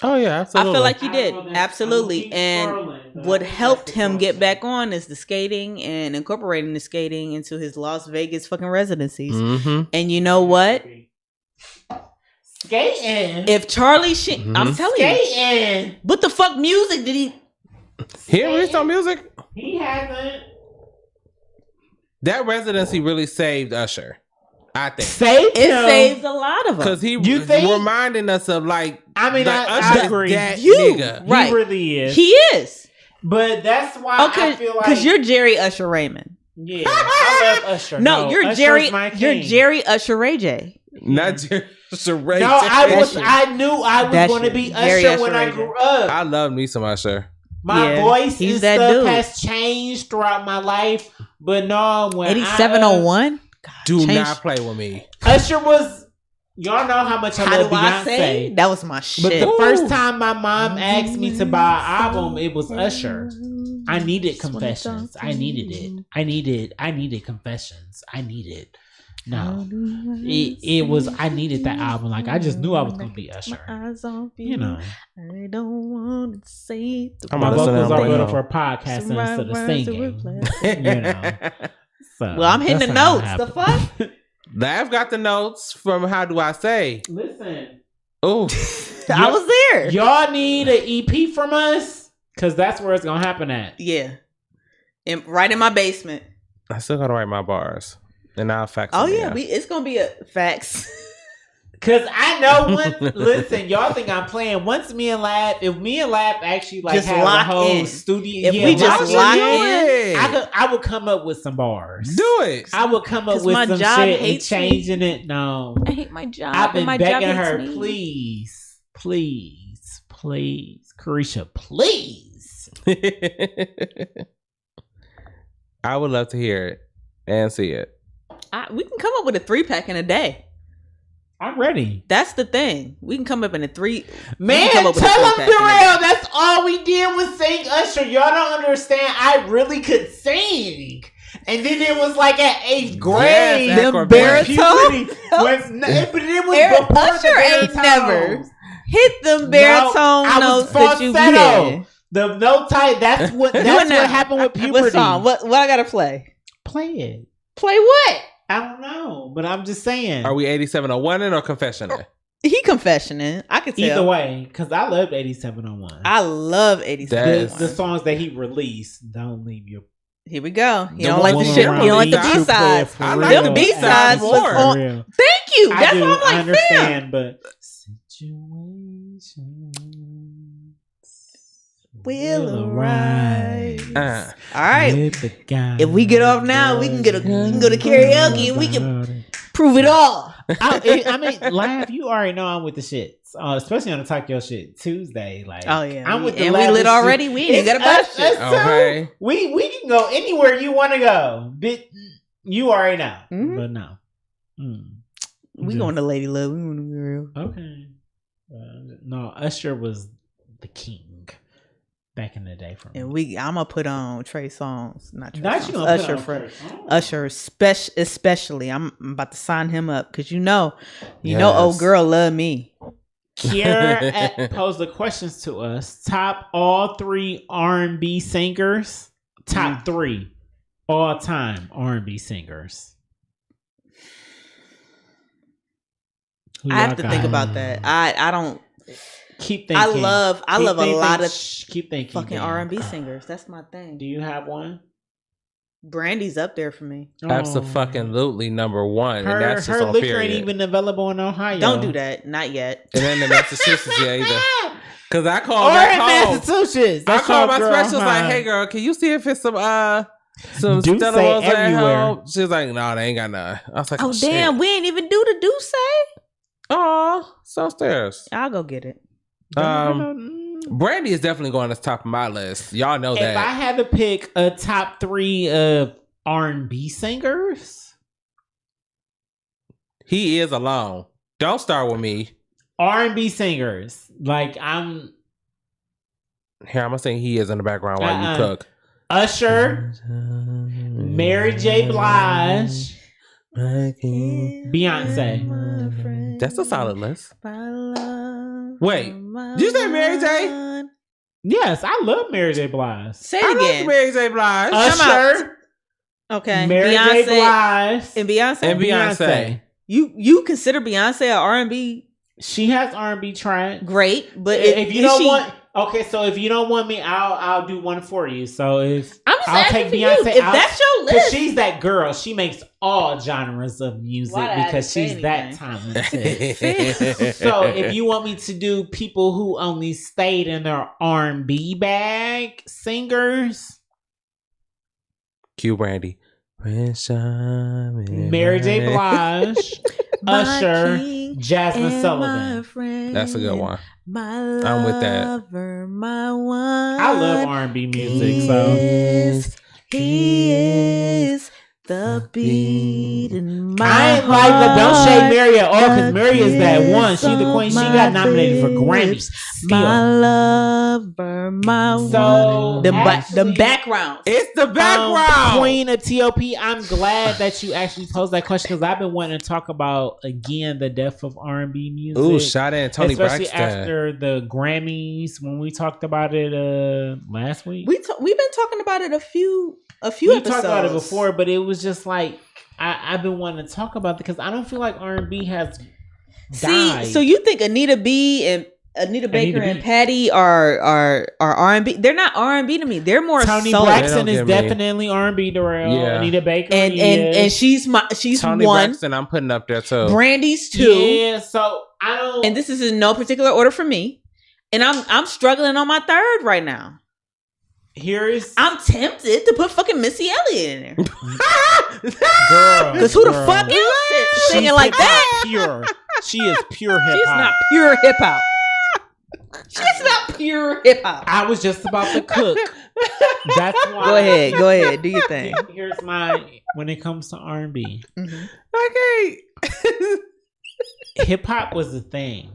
Speaker 6: Oh yeah, absolutely.
Speaker 5: I feel like he did.
Speaker 4: I know that-
Speaker 5: Absolutely.
Speaker 4: I will keep
Speaker 5: And
Speaker 4: scrolling, but
Speaker 5: what
Speaker 4: I think
Speaker 5: helped
Speaker 4: that's the
Speaker 5: him get
Speaker 4: closest.
Speaker 5: back on is the skating and incorporating the skating into his Las Vegas fucking residencies.
Speaker 6: Mm-hmm.
Speaker 5: And you know what?
Speaker 4: Skating.
Speaker 5: If Charlie Sheen, I'm telling you,
Speaker 4: Skating.
Speaker 5: what the fuck music did he?
Speaker 6: He released on music.
Speaker 4: He hasn't.
Speaker 6: That residency really saved Usher. I think.
Speaker 4: Saved
Speaker 5: It
Speaker 4: him.
Speaker 5: saves a lot of them.
Speaker 6: Because he
Speaker 4: You think?
Speaker 6: reminding us of like,
Speaker 4: I mean,
Speaker 6: like
Speaker 4: I
Speaker 6: Usher is
Speaker 4: agree.
Speaker 6: that
Speaker 5: You-
Speaker 6: nigga.
Speaker 5: Right.
Speaker 4: He really is.
Speaker 5: He is.
Speaker 4: But that's why I
Speaker 5: Okay,
Speaker 4: feel like
Speaker 5: because you're Jerry Usher Raymond.
Speaker 4: Yeah, I love Usher.
Speaker 5: No, you're
Speaker 4: Usher's
Speaker 5: Jerry.
Speaker 4: my
Speaker 5: You're
Speaker 4: king.
Speaker 5: Jerry Usher Ray J.
Speaker 6: Not Jerry Charade.
Speaker 4: No, I
Speaker 5: That's you.
Speaker 4: knew I was
Speaker 5: That's
Speaker 4: going to
Speaker 5: you.
Speaker 4: be
Speaker 5: Jerry
Speaker 4: Usher when
Speaker 5: Usher
Speaker 4: I
Speaker 5: Ray J.
Speaker 4: grew up.
Speaker 6: I love me some Usher.
Speaker 4: My
Speaker 5: Yeah,
Speaker 4: voice
Speaker 5: he's
Speaker 4: and
Speaker 5: that
Speaker 4: stuff
Speaker 5: dude.
Speaker 4: has changed throughout my life, but no, when
Speaker 5: 8701.
Speaker 6: Do
Speaker 5: Change-
Speaker 6: not play with me.
Speaker 4: Usher was, y'all know how much I
Speaker 5: How
Speaker 4: love
Speaker 5: do I
Speaker 4: Beyonce.
Speaker 5: say? That was my
Speaker 4: But
Speaker 5: shit.
Speaker 4: the first time my mom asked me to buy an album, it was Usher. I needed confessions. I needed it. I needed confessions. I needed. No, it was. I needed that album. Like I just knew I was gonna be Usher. You know,
Speaker 5: I don't want to say the
Speaker 6: I'm
Speaker 4: my
Speaker 6: gonna listen
Speaker 4: vocals
Speaker 6: to
Speaker 4: are
Speaker 6: that
Speaker 4: better
Speaker 6: one.
Speaker 4: for podcasting
Speaker 5: Right
Speaker 4: instead of
Speaker 5: words to
Speaker 4: singing.
Speaker 5: replace.
Speaker 4: You know. So,
Speaker 5: Well, I'm hitting the
Speaker 4: that's how it
Speaker 5: notes. The
Speaker 4: happened.
Speaker 5: fuck?
Speaker 6: Lav got the notes from How Do I Say?
Speaker 4: Listen,
Speaker 6: Oh,
Speaker 5: I was there.
Speaker 4: y'all need an EP from us because that's where it's gonna happen at.
Speaker 5: Yeah. Right in my basement.
Speaker 6: I still gotta write my bars, and I'll fax.
Speaker 5: Oh
Speaker 6: them
Speaker 5: yeah,
Speaker 6: in.
Speaker 5: it's gonna be a fax.
Speaker 4: Cause I know when. Listen, y'all think I'm playing. Once me and Lab, if me and Lab actually like
Speaker 5: Just
Speaker 4: have a
Speaker 5: lock
Speaker 4: whole
Speaker 5: in.
Speaker 4: studio,
Speaker 5: If we just lock in,
Speaker 4: I would come up with some bars.
Speaker 6: Do it.
Speaker 4: I would come up
Speaker 5: 'Cause
Speaker 4: with
Speaker 5: my
Speaker 4: some
Speaker 5: job
Speaker 4: shit and
Speaker 5: hates me.
Speaker 4: changing it. No,
Speaker 5: I hate my job.
Speaker 4: I've been
Speaker 5: and my
Speaker 4: begging
Speaker 5: job
Speaker 4: her,
Speaker 5: hates me.
Speaker 4: please, Carisha, please.
Speaker 6: I would love to hear it and see it.
Speaker 5: We can come up with a 3-pack in a day.
Speaker 4: I'm ready.
Speaker 5: That's the thing. We can come up in a 3.
Speaker 4: Man,
Speaker 5: come up with a
Speaker 4: tell him,
Speaker 5: 3-pack in a day.
Speaker 4: Darrell, that's all we did was sing Usher. Y'all don't understand. I really could sing. And then it was like at 8th grade.
Speaker 6: Yes,
Speaker 5: Them
Speaker 6: acrobat.
Speaker 5: baritone.
Speaker 4: But it was before
Speaker 5: Usher
Speaker 4: the
Speaker 5: ain't
Speaker 4: baritones.
Speaker 5: never hit them baritone
Speaker 4: I was
Speaker 5: notes that you
Speaker 4: falsetto.
Speaker 5: get.
Speaker 4: The note type, that's what happened with puberty.
Speaker 5: What song? What I gotta play?
Speaker 4: Play it.
Speaker 5: Play what?
Speaker 4: I don't know, but I'm just saying.
Speaker 6: Are we 8701 or confession?
Speaker 5: He confessioning. I could tell.
Speaker 4: Either way, because I loved 8701.
Speaker 5: I love 87.
Speaker 4: The songs that he released, Don't Leave Your
Speaker 5: Here we go. You
Speaker 6: The
Speaker 5: don't like the
Speaker 6: woman
Speaker 5: shit. You
Speaker 6: around
Speaker 5: don't like the
Speaker 6: me.
Speaker 5: B-sides.
Speaker 6: I like
Speaker 5: Them
Speaker 6: the
Speaker 5: B-sides was
Speaker 6: more.
Speaker 5: on.
Speaker 4: Real.
Speaker 5: Thank you. That's
Speaker 4: I
Speaker 5: what I'm like,
Speaker 4: I understand,
Speaker 5: fam.
Speaker 4: but situations
Speaker 5: Will arise.
Speaker 6: Uh,
Speaker 5: All right.
Speaker 4: with the guy
Speaker 5: If we get off now, we can go to karaoke and we can prove it all.
Speaker 4: I mean, laugh. You already know I'm with the shit, especially on the Talk Your Shit Tuesday. Like,
Speaker 5: Oh yeah,
Speaker 4: I'm with the
Speaker 5: and we lit
Speaker 4: lavish
Speaker 5: already.
Speaker 4: shit.
Speaker 5: We ain't got about
Speaker 4: Us
Speaker 5: shit.
Speaker 4: too.
Speaker 6: Okay.
Speaker 4: We can go anywhere you want to go. You already know, but no.
Speaker 5: We going to Lady Love. We want to be real.
Speaker 4: Okay. No, Usher was the king back in the day for me.
Speaker 5: And I'm gonna put on Trey Songz, not Trey
Speaker 4: Not
Speaker 5: Songz.
Speaker 4: you gonna put
Speaker 5: Usher
Speaker 4: on
Speaker 5: for
Speaker 4: Trey Songz?
Speaker 5: Usher, especially. I'm about to sign him up because you know,
Speaker 6: Yes.
Speaker 5: old girl love me.
Speaker 4: Kiera posed the questions to us. Top all 3 R&B singers. Top 3 all time R&B singers. Who
Speaker 5: I have
Speaker 4: y'all
Speaker 5: to
Speaker 4: got?
Speaker 5: think about that. I don't.
Speaker 4: Keep thinking.
Speaker 5: I love a lot of
Speaker 4: keep thinking.
Speaker 5: fucking
Speaker 4: Dan.
Speaker 5: R&B singers. That's my thing.
Speaker 4: Do you have one?
Speaker 5: Brandy's up there for me.
Speaker 6: Absolutely number one.
Speaker 4: Her,
Speaker 6: and that's just
Speaker 4: her
Speaker 6: on
Speaker 4: liquor
Speaker 6: period.
Speaker 4: ain't even available in Ohio.
Speaker 5: Don't do that. Not yet.
Speaker 6: It ain't in Massachusetts yet either. Because I called
Speaker 4: Or
Speaker 6: back
Speaker 4: in
Speaker 6: home.
Speaker 4: Massachusetts.
Speaker 6: I
Speaker 4: That's
Speaker 6: called
Speaker 4: your
Speaker 6: my
Speaker 4: girl,
Speaker 6: specialist like, hey girl, can you see if it's some
Speaker 4: Douce
Speaker 6: Stella Rosa at
Speaker 4: everywhere.
Speaker 6: home? She was like, no, they ain't got none. I was like,
Speaker 5: Oh damn, we ain't even do the Douce.
Speaker 6: Oh, it's upstairs.
Speaker 5: I'll go get it.
Speaker 6: Brandy is definitely going to the top of my list. Y'all know
Speaker 4: If
Speaker 6: that.
Speaker 4: I had to pick a top 3 of R&B singers,
Speaker 6: He is alone. Don't start with me.
Speaker 4: R&B singers, like I'm
Speaker 6: Here, I'm gonna sing He Is in the background while you cook.
Speaker 4: Usher, Mary J. Blige, Beyonce.
Speaker 6: That's a solid list. Wait, did you say Mary J?
Speaker 4: Yes, I love Mary J. Blige.
Speaker 5: Say it
Speaker 6: I
Speaker 5: again.
Speaker 6: love Mary J. Blige.
Speaker 4: Usher,
Speaker 5: Okay.
Speaker 4: Mary J.
Speaker 5: Beyonce
Speaker 4: Blige,
Speaker 5: and Beyonce.
Speaker 6: And Beyonce.
Speaker 5: You consider Beyonce a R&B
Speaker 4: She has R&B tracks.
Speaker 5: great, but
Speaker 4: If you don't want, okay, so if you don't want me, I'll do one for you. So if
Speaker 5: I'm just
Speaker 4: I'll
Speaker 5: asking
Speaker 4: take
Speaker 5: for
Speaker 4: Beyonce
Speaker 5: you. If
Speaker 4: out,
Speaker 5: that's your
Speaker 4: because
Speaker 5: list,
Speaker 4: she's that girl. She makes all genres of music
Speaker 5: Why did I
Speaker 4: because
Speaker 5: say
Speaker 4: she's that
Speaker 5: anything?
Speaker 4: talented. So if you want me to do people who only stayed in their R&B bag, singers,
Speaker 6: Q Brandy.
Speaker 4: Mary J. Blige, Usher, Jasmine Sullivan.
Speaker 6: That's a good one.
Speaker 5: My
Speaker 6: I'm with that.
Speaker 5: lover, my one.
Speaker 4: I love R&B music, so
Speaker 5: He is the beat in my
Speaker 4: I ain't like the don't shade Mary at all because Mary is that one. She the queen. She got nominated for Grammys.
Speaker 5: My
Speaker 4: Still.
Speaker 5: lover, my
Speaker 4: So
Speaker 5: one. The
Speaker 4: actually,
Speaker 5: background.
Speaker 6: It's the background.
Speaker 4: Queen of TOP. I'm glad that you actually posed that question because I've been wanting to talk about again the death of R&B music.
Speaker 6: Ooh, Sade and Tony
Speaker 4: especially
Speaker 6: Braxton.
Speaker 4: after the Grammys when we talked about it last week.
Speaker 5: We've been talking about it a few
Speaker 4: We
Speaker 5: episodes.
Speaker 4: talked about it before, but it was just like I've been wanting to talk about it because I don't feel like R&B has died.
Speaker 5: See, so you think Anita B and Anita Baker
Speaker 4: Anita
Speaker 5: and
Speaker 4: B.
Speaker 5: Patty are R&B? They're not R&B to me. They're more
Speaker 4: Tony
Speaker 5: soul.
Speaker 4: Braxton
Speaker 6: They
Speaker 4: is
Speaker 6: don't get me.
Speaker 4: definitely R&B Darrell.
Speaker 6: Yeah.
Speaker 4: Anita Baker
Speaker 5: and she's
Speaker 6: Tony
Speaker 5: one.
Speaker 6: Braxton, I'm putting up there too.
Speaker 5: Brandy's two.
Speaker 4: Yeah, so I don't.
Speaker 5: And this is in no particular order for me. And I'm struggling on my third right now.
Speaker 4: Here is
Speaker 5: I'm tempted to put fucking Missy Elliott in there.
Speaker 4: girl.
Speaker 5: Because who the
Speaker 4: girl.
Speaker 5: fuck else
Speaker 4: She's
Speaker 5: singing like that?
Speaker 4: hip-hop pure. She is pure hip
Speaker 5: She's
Speaker 4: hop.
Speaker 5: not pure hip hop. She's not pure hip hop.
Speaker 4: I was just about to cook. That's why.
Speaker 5: Go ahead, do your thing.
Speaker 4: Here's my when it comes to R&B.
Speaker 6: Okay.
Speaker 4: Hip hop was a thing,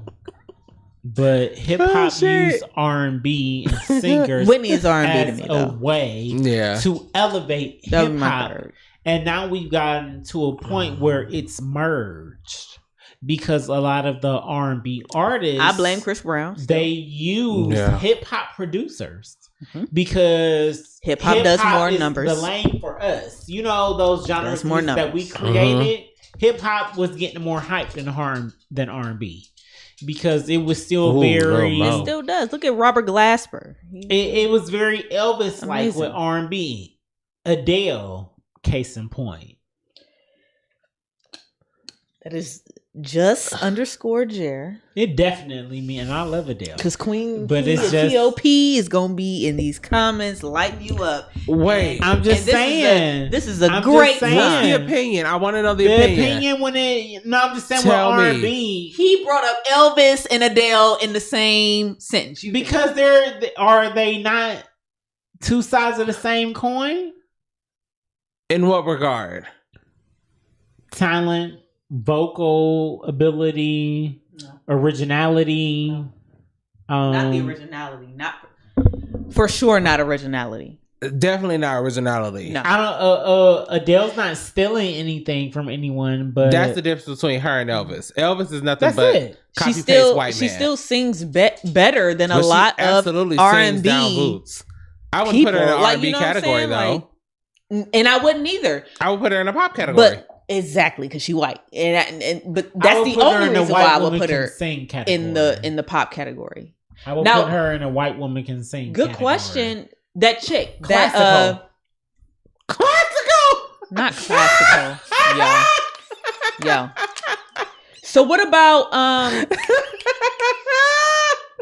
Speaker 4: but hip hop
Speaker 6: shit.
Speaker 4: used R&B and singers.
Speaker 5: Whitney is R&B to
Speaker 4: as
Speaker 5: me,
Speaker 4: a
Speaker 5: though.
Speaker 4: way
Speaker 6: Yeah.
Speaker 4: to elevate
Speaker 5: That was
Speaker 4: hip
Speaker 5: my
Speaker 4: hop.
Speaker 5: third.
Speaker 4: And now we've gotten to a point where it's merged because a lot of the R&B artists,
Speaker 5: I blame Chris Brown.
Speaker 4: they use
Speaker 6: Yeah.
Speaker 4: hip hop producers
Speaker 5: Mhm.
Speaker 4: because
Speaker 5: Hip-hop does more
Speaker 4: is
Speaker 5: numbers.
Speaker 4: The lane for us, you know, those genres
Speaker 5: Does more
Speaker 4: that we
Speaker 5: numbers.
Speaker 4: created. Hip hop was getting more hype than R&B because it was still
Speaker 6: Ooh,
Speaker 4: very.
Speaker 6: Lil Mo.
Speaker 5: Still does. Look at Robert Glasper.
Speaker 4: It was very Elvis like
Speaker 5: Amazing.
Speaker 4: with R&B. Adele, case in point.
Speaker 5: That is just_Jer.
Speaker 4: It definitely me, and I love Adele.
Speaker 5: Because Queen
Speaker 4: But
Speaker 5: P
Speaker 4: it's
Speaker 5: of
Speaker 4: just-
Speaker 5: POP is gonna be in these comments, lighting you up.
Speaker 6: Wait,
Speaker 4: I'm just
Speaker 5: And this is
Speaker 4: saying.
Speaker 5: this is a
Speaker 4: I'm
Speaker 5: great
Speaker 4: just saying.
Speaker 6: what's
Speaker 5: time.
Speaker 6: the opinion? I want to know the
Speaker 4: The
Speaker 6: opinion.
Speaker 4: opinion when it. No, I'm just saying
Speaker 6: Tell
Speaker 4: with
Speaker 6: me.
Speaker 4: R&B.
Speaker 5: He brought up Elvis and Adele in the same sentence. You
Speaker 4: Because are they not two sides of the same coin?
Speaker 6: In what regard?
Speaker 4: Talent, vocal ability, originality.
Speaker 5: not the originality, not for sure, not originality.
Speaker 6: Definitely not originality.
Speaker 5: No.
Speaker 4: I don't. Adele's not stealing anything from anyone, but
Speaker 6: That's the difference between her and Elvis. Elvis is nothing
Speaker 4: That's
Speaker 6: but
Speaker 4: it.
Speaker 6: copy
Speaker 5: She
Speaker 6: paste white
Speaker 5: she
Speaker 6: man.
Speaker 5: still sings better than a
Speaker 6: But she
Speaker 5: lot of
Speaker 6: absolutely sings down
Speaker 5: R&B
Speaker 6: boots. I wouldn't put her in the
Speaker 5: people. Like,
Speaker 6: R&B
Speaker 5: you know what I'm
Speaker 6: category
Speaker 5: saying?
Speaker 6: though.
Speaker 5: Like, and I wouldn't either.
Speaker 6: I would put her in a pop category.
Speaker 5: But exactly, because she white, but
Speaker 4: I
Speaker 5: that's
Speaker 4: would
Speaker 5: the
Speaker 4: put her
Speaker 5: only
Speaker 4: in the
Speaker 5: reason
Speaker 4: white
Speaker 5: why I would
Speaker 4: woman
Speaker 5: put
Speaker 4: can
Speaker 5: her
Speaker 4: sing category.
Speaker 5: in the pop category.
Speaker 4: I will
Speaker 5: Now-
Speaker 4: put her in a white woman can sing.
Speaker 5: Good
Speaker 4: category.
Speaker 5: question. That chick,
Speaker 4: Classical.
Speaker 5: that
Speaker 6: Classical.
Speaker 5: not classical, yo. So what about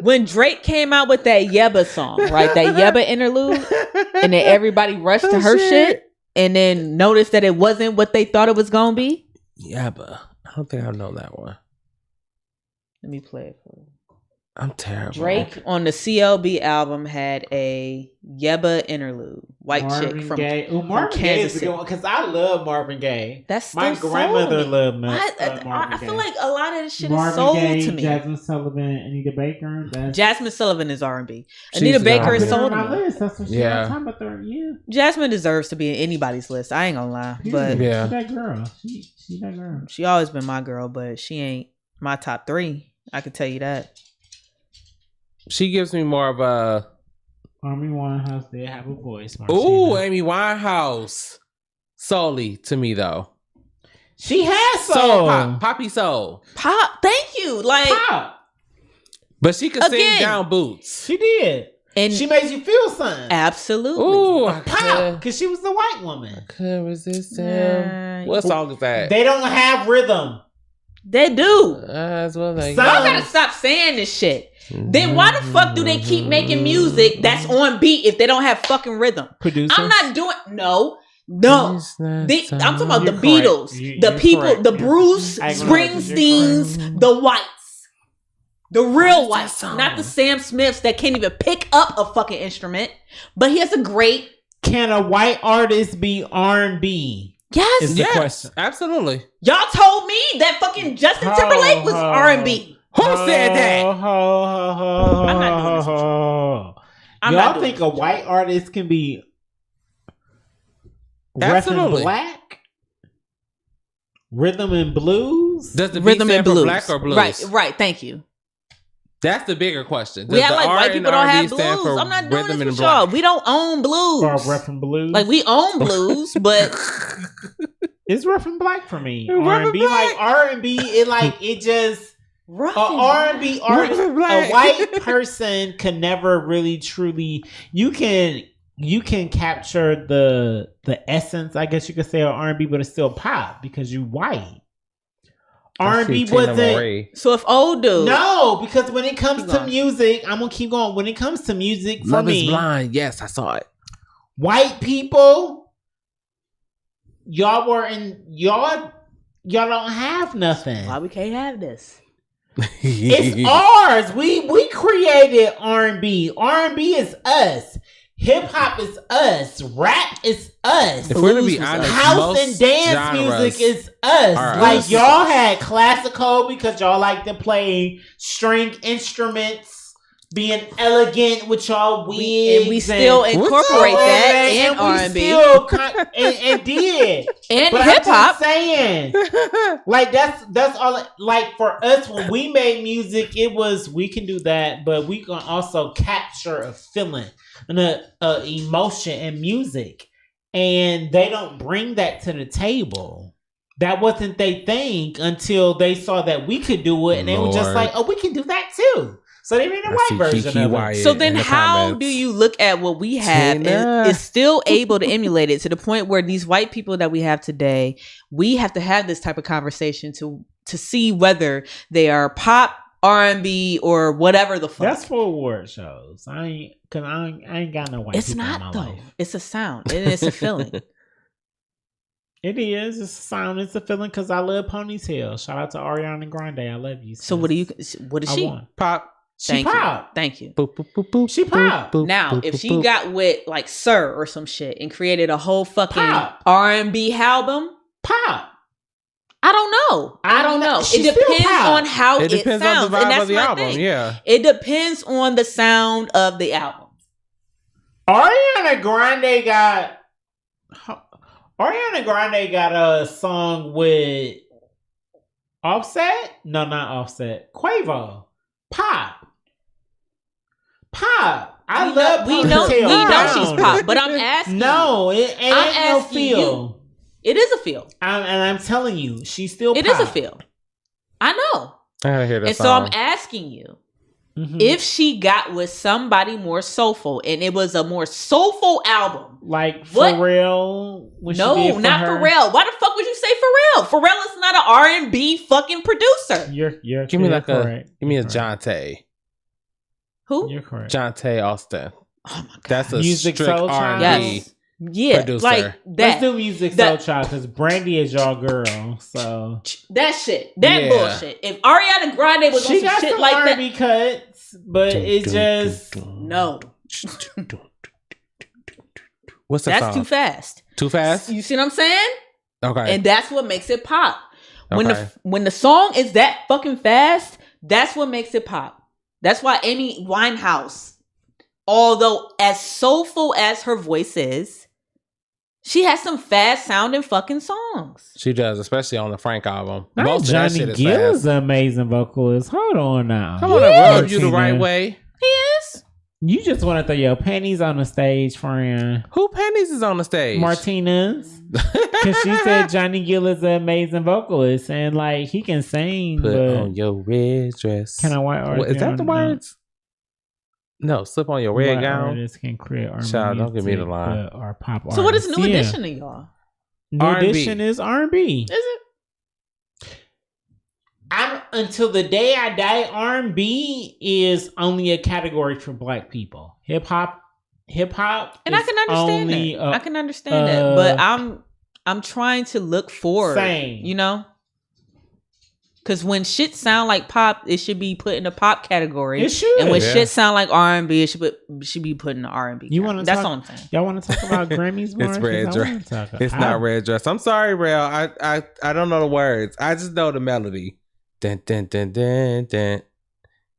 Speaker 5: when Drake came out with that Yebba song, right? That Yebba interlude, and then everybody rushed to her shit, and then noticed that it wasn't what they thought it was gonna be.
Speaker 6: Yeah, but I don't think I know that one.
Speaker 5: Let me play it for you.
Speaker 6: I'm terrible.
Speaker 5: Drake on the CLB album had a Yebba interlude, white
Speaker 4: Marvin
Speaker 5: chick from,
Speaker 4: Gaye. Ooh,
Speaker 5: from
Speaker 4: Marvin Gaye
Speaker 5: Kansas
Speaker 4: is a
Speaker 5: City.
Speaker 4: good one because I love Marvin Gaye.
Speaker 5: That's
Speaker 4: my
Speaker 5: still
Speaker 4: grandmother
Speaker 5: soul.
Speaker 4: loved
Speaker 5: I
Speaker 4: Marvin
Speaker 5: feel
Speaker 4: Gaye.
Speaker 5: like a lot of this shit
Speaker 4: Marvin
Speaker 5: is soul
Speaker 4: Gaye,
Speaker 5: to me.
Speaker 4: Jasmine Sullivan, Anita Baker. That's
Speaker 5: Jasmine Sullivan is R&B.
Speaker 6: She's
Speaker 5: Anita
Speaker 6: the
Speaker 5: Baker
Speaker 6: R&B.
Speaker 5: is
Speaker 4: put her
Speaker 5: soul
Speaker 4: on
Speaker 5: to
Speaker 4: my
Speaker 5: me.
Speaker 4: list. That's what she
Speaker 6: Yeah.
Speaker 4: I'm talking about. Her. Yeah,
Speaker 5: Jasmine deserves to be in anybody's list. I ain't gonna lie, but
Speaker 6: Yeah.
Speaker 4: she that girl. She that girl.
Speaker 5: she always been my girl. But she ain't my top 3. I can tell you that.
Speaker 6: She gives me more of a
Speaker 4: Amy Winehouse did have a voice.
Speaker 6: ooh,
Speaker 4: Marcina.
Speaker 6: Amy Winehouse. Solely to me though.
Speaker 4: She has
Speaker 6: Soul
Speaker 4: soul.
Speaker 6: pop, poppy soul.
Speaker 5: Pop, thank you. Like,
Speaker 4: Pop.
Speaker 6: But she could
Speaker 5: Again.
Speaker 6: sing down boots.
Speaker 4: She did.
Speaker 5: and
Speaker 4: She made you feel something.
Speaker 5: absolutely.
Speaker 6: Ooh, I
Speaker 4: Pop, because she was the white woman.
Speaker 6: couldn't resist
Speaker 5: Nah,
Speaker 6: him. What song is that?
Speaker 4: They don't have rhythm.
Speaker 5: They do.
Speaker 6: As well as
Speaker 4: Some-
Speaker 5: Y'all gotta stop saying this shit. Then why the fuck do they keep making music that's on beat if they don't have fucking rhythm?
Speaker 4: Producers.
Speaker 5: I'm not doing no. I'm talking about the
Speaker 4: You're correct.
Speaker 5: Beatles, the
Speaker 4: You're
Speaker 5: people,
Speaker 4: correct.
Speaker 5: the Bruce
Speaker 4: I acknowledge you're
Speaker 5: Springsteens, the whites, the real
Speaker 6: that
Speaker 5: whites,
Speaker 6: song?
Speaker 5: not the Sam Smiths that can't even pick up a fucking instrument. But he has a great
Speaker 4: Can a white artist be R&B?
Speaker 5: yes.
Speaker 4: Is the
Speaker 6: Yes,
Speaker 4: question.
Speaker 6: absolutely.
Speaker 5: Y'all told me that fucking Justin Timberlake was R&B.
Speaker 6: Who said that?
Speaker 5: I'm not doing this with I'm not
Speaker 4: Y'all
Speaker 5: doing
Speaker 4: think
Speaker 5: this
Speaker 4: a
Speaker 5: with
Speaker 4: white artist can be
Speaker 6: Absolutely.
Speaker 4: Rhythm black? Rhythm and blues?
Speaker 6: Does the
Speaker 5: Rhythm
Speaker 6: beat
Speaker 5: and
Speaker 6: stand for
Speaker 5: blues,
Speaker 6: black or blues?
Speaker 5: Right. Thank you.
Speaker 6: That's the bigger question. Does
Speaker 5: We act
Speaker 6: the
Speaker 5: like
Speaker 6: R
Speaker 5: white
Speaker 6: and
Speaker 5: people don't have
Speaker 6: R&B stand
Speaker 5: blues.
Speaker 6: for
Speaker 5: I'm not doing
Speaker 6: rhythm
Speaker 5: this
Speaker 6: and
Speaker 5: with y'all.
Speaker 6: black?
Speaker 5: We don't own blues.
Speaker 4: Or rough and blues?
Speaker 5: Like we own blues, but
Speaker 4: It's rough and black for me.
Speaker 6: Rough and
Speaker 4: R&B,
Speaker 6: black.
Speaker 4: like R&B, it just
Speaker 5: rough
Speaker 4: a
Speaker 5: and
Speaker 4: R&B
Speaker 6: Rough
Speaker 4: artist,
Speaker 6: and
Speaker 4: a
Speaker 6: black.
Speaker 4: white person can never really truly. You can capture the essence, I guess you could say, of R&B, but it's still pop because you white. R&B wasn't.
Speaker 5: so if old dude,
Speaker 4: No, because when it comes
Speaker 5: Keep
Speaker 4: to
Speaker 5: going.
Speaker 4: music, I'm gonna keep going. When it comes to music, for
Speaker 6: Love
Speaker 4: me,
Speaker 6: is blind. Yes, I saw it.
Speaker 4: white people, y'all don't have nothing.
Speaker 5: why we can't have this?
Speaker 4: It's ours. We created R&B. R&B is us. Hip hop is us. Rap is us.
Speaker 6: If we're to
Speaker 5: Blues
Speaker 6: be
Speaker 5: was
Speaker 6: honest,
Speaker 4: House
Speaker 6: most
Speaker 4: and dance
Speaker 6: genres
Speaker 4: music is us.
Speaker 6: are
Speaker 4: Like
Speaker 6: us.
Speaker 4: y'all had classical because y'all like to play string instruments, being elegant with y'all wigs.
Speaker 5: And we still incorporate that in
Speaker 4: and we
Speaker 5: R&B
Speaker 4: still and did.
Speaker 5: and
Speaker 4: But
Speaker 5: hip
Speaker 4: I'm
Speaker 5: hop.
Speaker 4: just saying, like that's all. Like for us, when we made music, it was we can do that, but we can also capture a feeling and a emotion in music, and they don't bring that to the table. That wasn't their thing until they saw that we could do it, and they were just
Speaker 6: Lord.
Speaker 4: like, "Oh, we can do that too." So they made a
Speaker 6: I
Speaker 4: white
Speaker 6: see
Speaker 4: version
Speaker 6: Kiki
Speaker 4: of it.
Speaker 6: Wyatt
Speaker 5: So
Speaker 6: in
Speaker 5: then
Speaker 6: the
Speaker 5: how
Speaker 6: comments.
Speaker 5: do you look at what we have
Speaker 6: Tina.
Speaker 5: and is still able to emulate it to the point where these white people that we have today, we have to have this type of conversation to to see whether they are pop, R&B, or whatever the fuck.
Speaker 4: That's for award shows. I ain't got no white
Speaker 5: It's
Speaker 4: people in my
Speaker 5: not though.
Speaker 4: life.
Speaker 5: It's a sound and it's a feeling.
Speaker 4: It is. It's a sound. It's a feeling because I love Ponytail. Shout out to Ariana Grande. I love you.
Speaker 5: So what is
Speaker 4: I
Speaker 5: she?
Speaker 4: won.
Speaker 6: Pop.
Speaker 4: She pop.
Speaker 5: Thank you.
Speaker 6: Boop, boop, boop, boop,
Speaker 4: She pop.
Speaker 6: boop,
Speaker 5: Now,
Speaker 6: boop,
Speaker 5: if
Speaker 6: boop,
Speaker 5: she
Speaker 6: boop.
Speaker 5: got with like Sir or some shit and created a whole fucking
Speaker 4: Pop.
Speaker 5: R&B album,
Speaker 4: Pop.
Speaker 5: I don't know. I don't know.
Speaker 4: She
Speaker 5: It
Speaker 4: still
Speaker 5: depends
Speaker 4: pop.
Speaker 5: on how
Speaker 6: It
Speaker 5: it,
Speaker 6: depends
Speaker 5: sounds,
Speaker 6: on the
Speaker 5: and
Speaker 6: vibe
Speaker 5: that's
Speaker 6: of the
Speaker 5: my
Speaker 6: album.
Speaker 5: thing.
Speaker 6: Yeah.
Speaker 5: It depends on the sound of the album.
Speaker 4: Ariana Grande got a song with Offset? No, not Offset. Quavo. Pop. I love
Speaker 5: we know
Speaker 4: Ponytail
Speaker 5: she's
Speaker 4: Down.
Speaker 5: pop, but I'm asking.
Speaker 4: No, it ain't
Speaker 5: I'm
Speaker 4: no
Speaker 5: asking
Speaker 4: feel.
Speaker 5: you. It is a feel.
Speaker 4: And I'm telling you, she's still
Speaker 5: It
Speaker 4: pop.
Speaker 5: is a feel. I know.
Speaker 6: I gotta hear this
Speaker 5: And so
Speaker 6: song.
Speaker 5: I'm asking you,
Speaker 4: Mhm.
Speaker 5: if she got with somebody more soulful and it was a more soulful album.
Speaker 4: Like
Speaker 5: What?
Speaker 4: Pharrell? when she
Speaker 5: No,
Speaker 4: did
Speaker 5: not
Speaker 4: her?
Speaker 5: Pharrell. Why the fuck would you say Pharrell? Pharrell is not an R&B fucking producer.
Speaker 4: You're
Speaker 6: Give me
Speaker 4: you're
Speaker 6: like
Speaker 4: correct.
Speaker 6: give me a
Speaker 4: You're correct.
Speaker 6: Jonte.
Speaker 5: Who?
Speaker 4: You're correct.
Speaker 6: Jonte Austin.
Speaker 5: Oh my god.
Speaker 6: That's a
Speaker 4: Music
Speaker 6: strict
Speaker 4: Soul Child?
Speaker 6: R&B.
Speaker 5: Yes. Yeah,
Speaker 6: producer.
Speaker 5: like
Speaker 4: Let's
Speaker 5: that.
Speaker 4: do Music
Speaker 5: that-
Speaker 4: Soul Child because Brandy is y'all girl. So
Speaker 5: That shit. That
Speaker 6: Yeah.
Speaker 5: bullshit. If Ariana Grande was
Speaker 4: she
Speaker 5: on some
Speaker 4: got
Speaker 5: shit
Speaker 4: some
Speaker 5: like
Speaker 4: R&B cuts, but it just
Speaker 5: that, no.
Speaker 6: What's the
Speaker 5: That's
Speaker 6: song?
Speaker 5: too fast.
Speaker 6: Too fast?
Speaker 5: You see what I'm saying?
Speaker 6: Okay.
Speaker 5: And that's what makes it pop. When
Speaker 6: Okay.
Speaker 5: when the song is that fucking fast, that's what makes it pop. That's why Amy Winehouse, although as soulful as her voice is, she has some fast sounding fucking songs.
Speaker 6: She does, especially on the Frank album.
Speaker 4: not
Speaker 6: Most of that
Speaker 4: Johnny
Speaker 6: shit is
Speaker 4: Gill
Speaker 6: fast.
Speaker 4: is an amazing vocalist. Hold on now.
Speaker 6: Come on, I rub you the right way.
Speaker 5: He is.
Speaker 4: You just want to throw your panties on the stage, friend.
Speaker 6: Who panties is on the stage?
Speaker 4: Martinez. Because she said Johnny Gill is an amazing vocalist and like he can sing.
Speaker 6: Put
Speaker 4: but
Speaker 6: on your red dress.
Speaker 4: can a white artist?
Speaker 6: What, is that the words? No, slip on your red
Speaker 4: White
Speaker 6: gown.
Speaker 4: artists can create R&B
Speaker 6: Child, don't give me the
Speaker 4: music,
Speaker 6: line.
Speaker 4: but Or pop
Speaker 5: So what is
Speaker 4: artists.
Speaker 5: New
Speaker 4: Yeah.
Speaker 5: Edition to y'all?
Speaker 4: New
Speaker 6: R&B.
Speaker 4: Edition is R&B.
Speaker 5: Is it?
Speaker 4: Until the day I die, R&B is only a category for black people. Hip hop,
Speaker 5: And I can understand that. I can understand that. But I'm trying to look forward.
Speaker 4: Same.
Speaker 5: You know? Because when shit sound like pop, it should be put in the pop category.
Speaker 4: It should.
Speaker 5: And when
Speaker 6: Yeah.
Speaker 5: shit sound like R&B, it should be put in the R&B.
Speaker 4: You want to
Speaker 5: That's
Speaker 4: talk?
Speaker 5: all I'm saying.
Speaker 4: Y'all want to talk about Grammys more?
Speaker 6: It's
Speaker 4: 'Cause
Speaker 6: red
Speaker 4: I
Speaker 6: dress.
Speaker 4: wanna talk-
Speaker 6: It's not red dress. I'm sorry, Rail. I don't know the words. I just know the melody. Dun, dun, dun, dun, dun.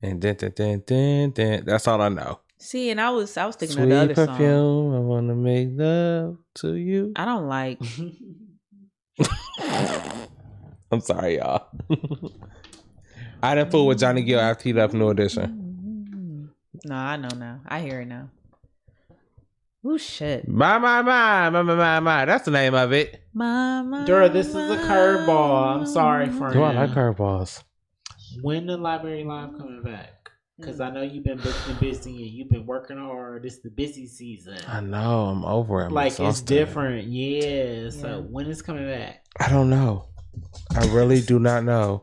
Speaker 6: And dun, dun, dun, dun, dun. That's all I know.
Speaker 5: See, and I was thinking
Speaker 6: Sweet
Speaker 5: of the other
Speaker 6: perfume,
Speaker 5: song.
Speaker 6: I wanna make love to you.
Speaker 5: I don't like.
Speaker 6: I'm sorry, y'all. I didn't fool with Johnny Gill after he left New Edition.
Speaker 5: No, I know now. I hear it now. Oh shit.
Speaker 6: My. That's the name of it.
Speaker 4: Dura, this is a curveball. I'm sorry for
Speaker 6: Do I like curveballs?
Speaker 4: When the Library Live coming back? Because I know you've been busy and you've been working hard. It's the busy season.
Speaker 6: I know. I'm over it. I'm
Speaker 4: Like it's
Speaker 6: exhausted.
Speaker 4: different. Yeah. So when is coming back?
Speaker 6: I don't know. I really do not know.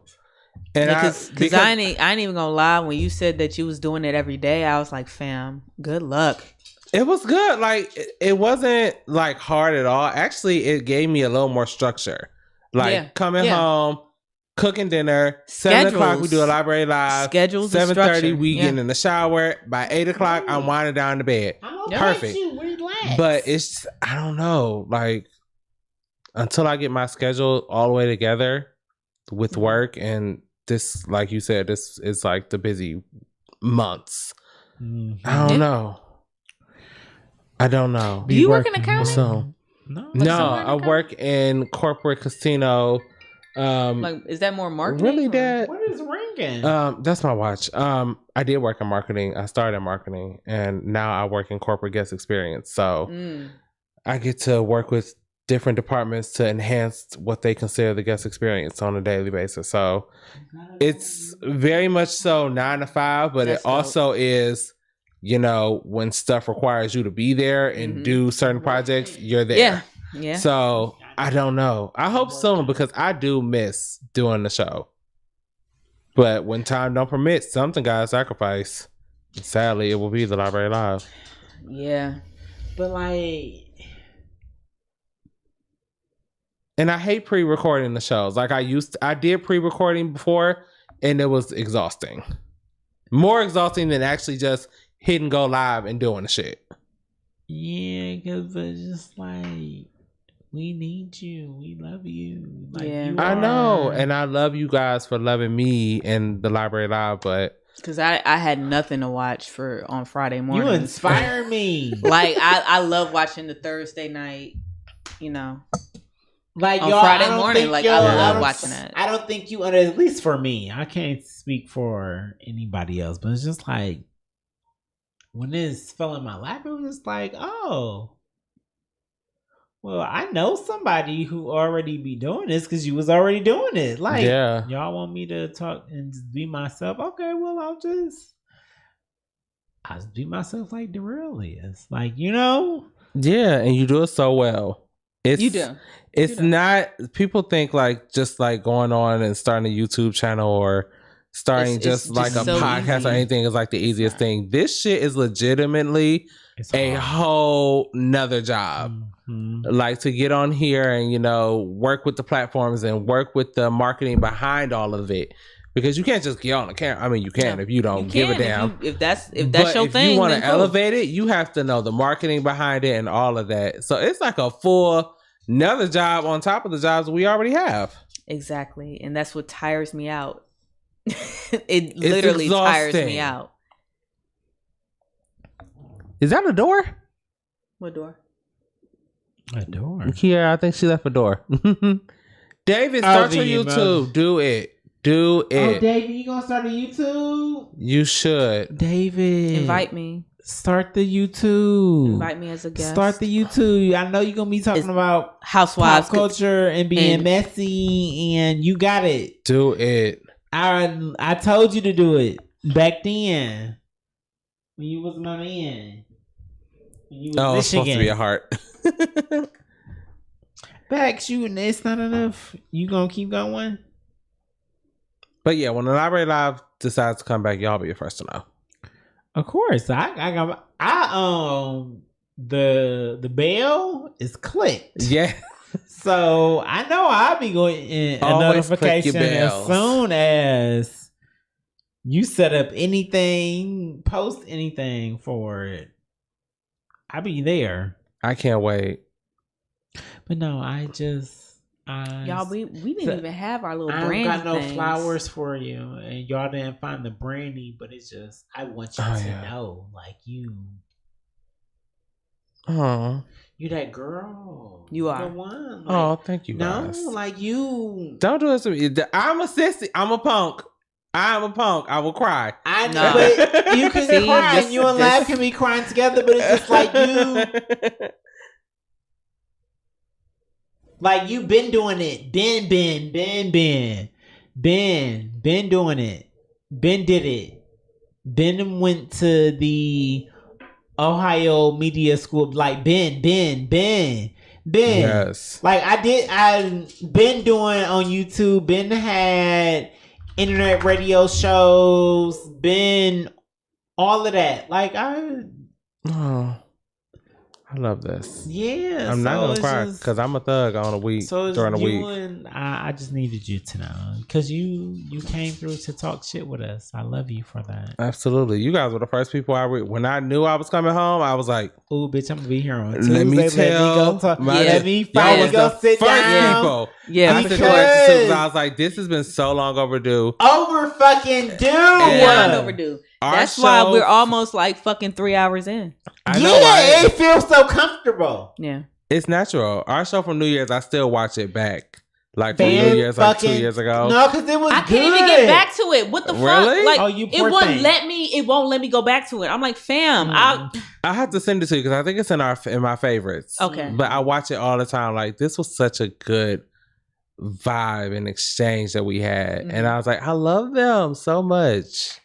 Speaker 6: And
Speaker 5: Because I ain't even gonna lie. When you said that you was doing it every day, I was like, fam, good luck.
Speaker 6: it was good. Like it wasn't like hard at all. Actually, it gave me a little more structure. Like
Speaker 5: Yeah.
Speaker 6: coming
Speaker 5: Yeah.
Speaker 6: home, cooking dinner, 7 o'clock we do a library live.
Speaker 5: Schedules and
Speaker 6: 7:30
Speaker 5: structure.
Speaker 6: we
Speaker 5: Yeah.
Speaker 6: get in the shower. By 8 o'clock I'm winding down to bed. Perfect.
Speaker 4: Relax.
Speaker 6: But it's I don't know. Like until I get my schedule all the way together with work and this, like you said, this is like the busy months. I don't know. I don't know.
Speaker 5: Do you work in accounting?
Speaker 6: So no, I work in corporate casino.
Speaker 5: Like, is that more marketing?
Speaker 6: Really,
Speaker 5: or-
Speaker 6: Dad?
Speaker 4: What is ringing?
Speaker 6: That's my watch. I did work in marketing. I started in marketing, and now I work in corporate guest experience. So I get to work with different departments to enhance what they consider the guest experience on a daily basis. So it's very much so 9 to 5, but
Speaker 5: That's
Speaker 6: it also is, you know, when stuff requires you to be there and do certain projects, you're there.
Speaker 5: Yeah. Yeah.
Speaker 6: So I don't know. I hope soon because I do miss doing the show. But when time don't permit, something gotta sacrifice. Sadly, it will be the Library Live.
Speaker 5: Yeah.
Speaker 4: But like,
Speaker 6: and I hate pre-recording the shows. Like I did pre-recording before, and it was exhausting. More exhausting than actually just hitting go live and doing the shit.
Speaker 4: Yeah, because it's just like, we need you. We love you. Like,
Speaker 5: Yeah.
Speaker 6: I know, and I love you guys for loving me and the Library Live, but
Speaker 5: Because I had nothing to watch on Friday morning.
Speaker 4: You inspire me.
Speaker 5: Like I love watching the Thursday night,
Speaker 4: Like
Speaker 5: on
Speaker 4: y'all,
Speaker 5: Friday
Speaker 4: I don't
Speaker 5: morning.
Speaker 4: think
Speaker 5: Like
Speaker 4: y'all-
Speaker 5: I love
Speaker 4: don't-
Speaker 5: watching that.
Speaker 4: I don't think you, at least for me, I can't speak for anybody else, but it's just like, when this fell in my lap, it was just like, oh, well, I know somebody who already be doing this because you was already doing it. Like,
Speaker 6: yeah.
Speaker 4: y'all want me to talk and just be myself? Okay, well, I'll just be myself like the real is. Like,
Speaker 6: Yeah, and you do it so well.
Speaker 5: You do.
Speaker 6: It's not, people think like just like going on and starting a YouTube channel or starting
Speaker 5: It's
Speaker 6: just like
Speaker 5: just
Speaker 6: a
Speaker 5: so
Speaker 6: podcast
Speaker 5: easy.
Speaker 6: or anything is like the easiest thing. This shit is legitimately a whole nother job. Like to get on here and work with the platforms and work with the marketing behind all of it, because you can't just get on the camera. I mean, you can if you don't give a damn.
Speaker 5: If that's
Speaker 6: But
Speaker 5: your
Speaker 6: if
Speaker 5: thing,
Speaker 6: you want
Speaker 5: then
Speaker 6: to
Speaker 5: cool.
Speaker 6: elevate it, you have to know the marketing behind it and all of that. So it's like a full another job on top of the jobs we already have.
Speaker 5: Exactly, and that's what tires me out. It literally tires
Speaker 6: exhausting.
Speaker 5: me out.
Speaker 6: Is that a door?
Speaker 5: What door?
Speaker 4: A door.
Speaker 6: Yeah, I think she left a door. David, start your
Speaker 4: the
Speaker 6: YouTube. Do it. Do
Speaker 4: Oh,
Speaker 6: it.
Speaker 4: David, you gonna start a YouTube?
Speaker 6: You should.
Speaker 4: David,
Speaker 5: Invite me.
Speaker 4: Start the YouTube.
Speaker 5: Invite me as a guest.
Speaker 4: Start the YouTube. I know you're gonna be talking about
Speaker 5: Housewives
Speaker 4: pop culture and being
Speaker 5: and-
Speaker 4: messy, and you got it.
Speaker 6: Do it.
Speaker 4: I told you to do it back then when you was my man. When you was
Speaker 6: Oh, it's supposed to be a
Speaker 4: Michigan.
Speaker 6: heart.
Speaker 4: Back shooting, it's not enough. You gonna keep going?
Speaker 6: But yeah, when the Library Live decides to come back, y'all be the first to know.
Speaker 4: Of course, the bell is clicked.
Speaker 6: Yeah.
Speaker 4: So I know I'll be going in a
Speaker 6: Always click your
Speaker 4: notification as
Speaker 6: bells.
Speaker 4: soon as you set up anything, post anything for it. I'll be there.
Speaker 6: I can't wait.
Speaker 4: But no,
Speaker 5: Y'all, we didn't even have our little
Speaker 4: I
Speaker 5: brandy
Speaker 4: don't got no
Speaker 5: things.
Speaker 4: flowers for you, and y'all didn't find the brandy. But it's just I want you
Speaker 6: Oh,
Speaker 4: to
Speaker 6: yeah.
Speaker 4: know, like you
Speaker 6: Oh,
Speaker 4: that girl.
Speaker 5: You are.
Speaker 4: the one.
Speaker 6: oh, thank you
Speaker 4: no,
Speaker 6: guys.
Speaker 4: like you.
Speaker 6: Don't do this to me. I'm a sissy. I'm a punk. I'm a punk. I will cry.
Speaker 4: I know,
Speaker 5: No.
Speaker 4: but you can
Speaker 5: See,
Speaker 4: cry,
Speaker 5: this-
Speaker 4: and you and
Speaker 5: this-
Speaker 4: Lab can be crying together. But it's just like you. Like you been doing it. Ben doing it. Ben did it. Ben went to the Ohio Media School. Like Ben.
Speaker 6: Yes.
Speaker 4: Like I been doing on YouTube. Ben had internet radio shows. Ben all of that. Like
Speaker 6: Oh, I love this.
Speaker 4: yeah.
Speaker 6: I'm not
Speaker 4: so
Speaker 6: gonna
Speaker 4: it's
Speaker 6: cry
Speaker 4: just-
Speaker 6: because I'm a thug on a week
Speaker 4: So it's
Speaker 6: during the
Speaker 4: you
Speaker 6: week.
Speaker 4: and I just needed you to know because you came through to talk shit with us. I love you for that.
Speaker 6: Absolutely. You guys were the first people when I knew I was coming home, I was like,
Speaker 4: Ooh, bitch, I'm gonna be here on Tuesday.
Speaker 6: let me tell
Speaker 4: go talk.
Speaker 6: my-
Speaker 4: Let me
Speaker 6: Y'all
Speaker 4: finally
Speaker 6: was
Speaker 4: go
Speaker 6: the
Speaker 4: sit
Speaker 6: first
Speaker 4: down.
Speaker 6: people.
Speaker 5: Yeah,
Speaker 6: I
Speaker 5: for
Speaker 6: said
Speaker 5: sure.
Speaker 6: because I was like, this has been so long overdue.
Speaker 4: Over fucking due.
Speaker 5: Beyond overdue.
Speaker 6: Our
Speaker 5: That's why
Speaker 6: show-
Speaker 5: we're almost like fucking 3 hours in.
Speaker 6: I know,
Speaker 4: Yeah,
Speaker 6: right?
Speaker 4: it feels so comfortable.
Speaker 5: Yeah.
Speaker 6: It's natural. Our show from New Year's, I still watch it back. Like from New Year's, like 2 years ago.
Speaker 4: No, because it was
Speaker 5: I
Speaker 4: good.
Speaker 5: can't even get back to it. What the
Speaker 6: Really?
Speaker 5: fuck? Like
Speaker 4: Oh, you
Speaker 5: it
Speaker 4: poor
Speaker 5: won't
Speaker 4: thing.
Speaker 5: let me. It won't let me go back to it. I'm like, fam.
Speaker 6: I have to send it to you because I think it's in my favorites.
Speaker 5: Okay.
Speaker 6: But I watch it all the time. Like this was such a good vibe and exchange that we had, and I was like, I love them so much.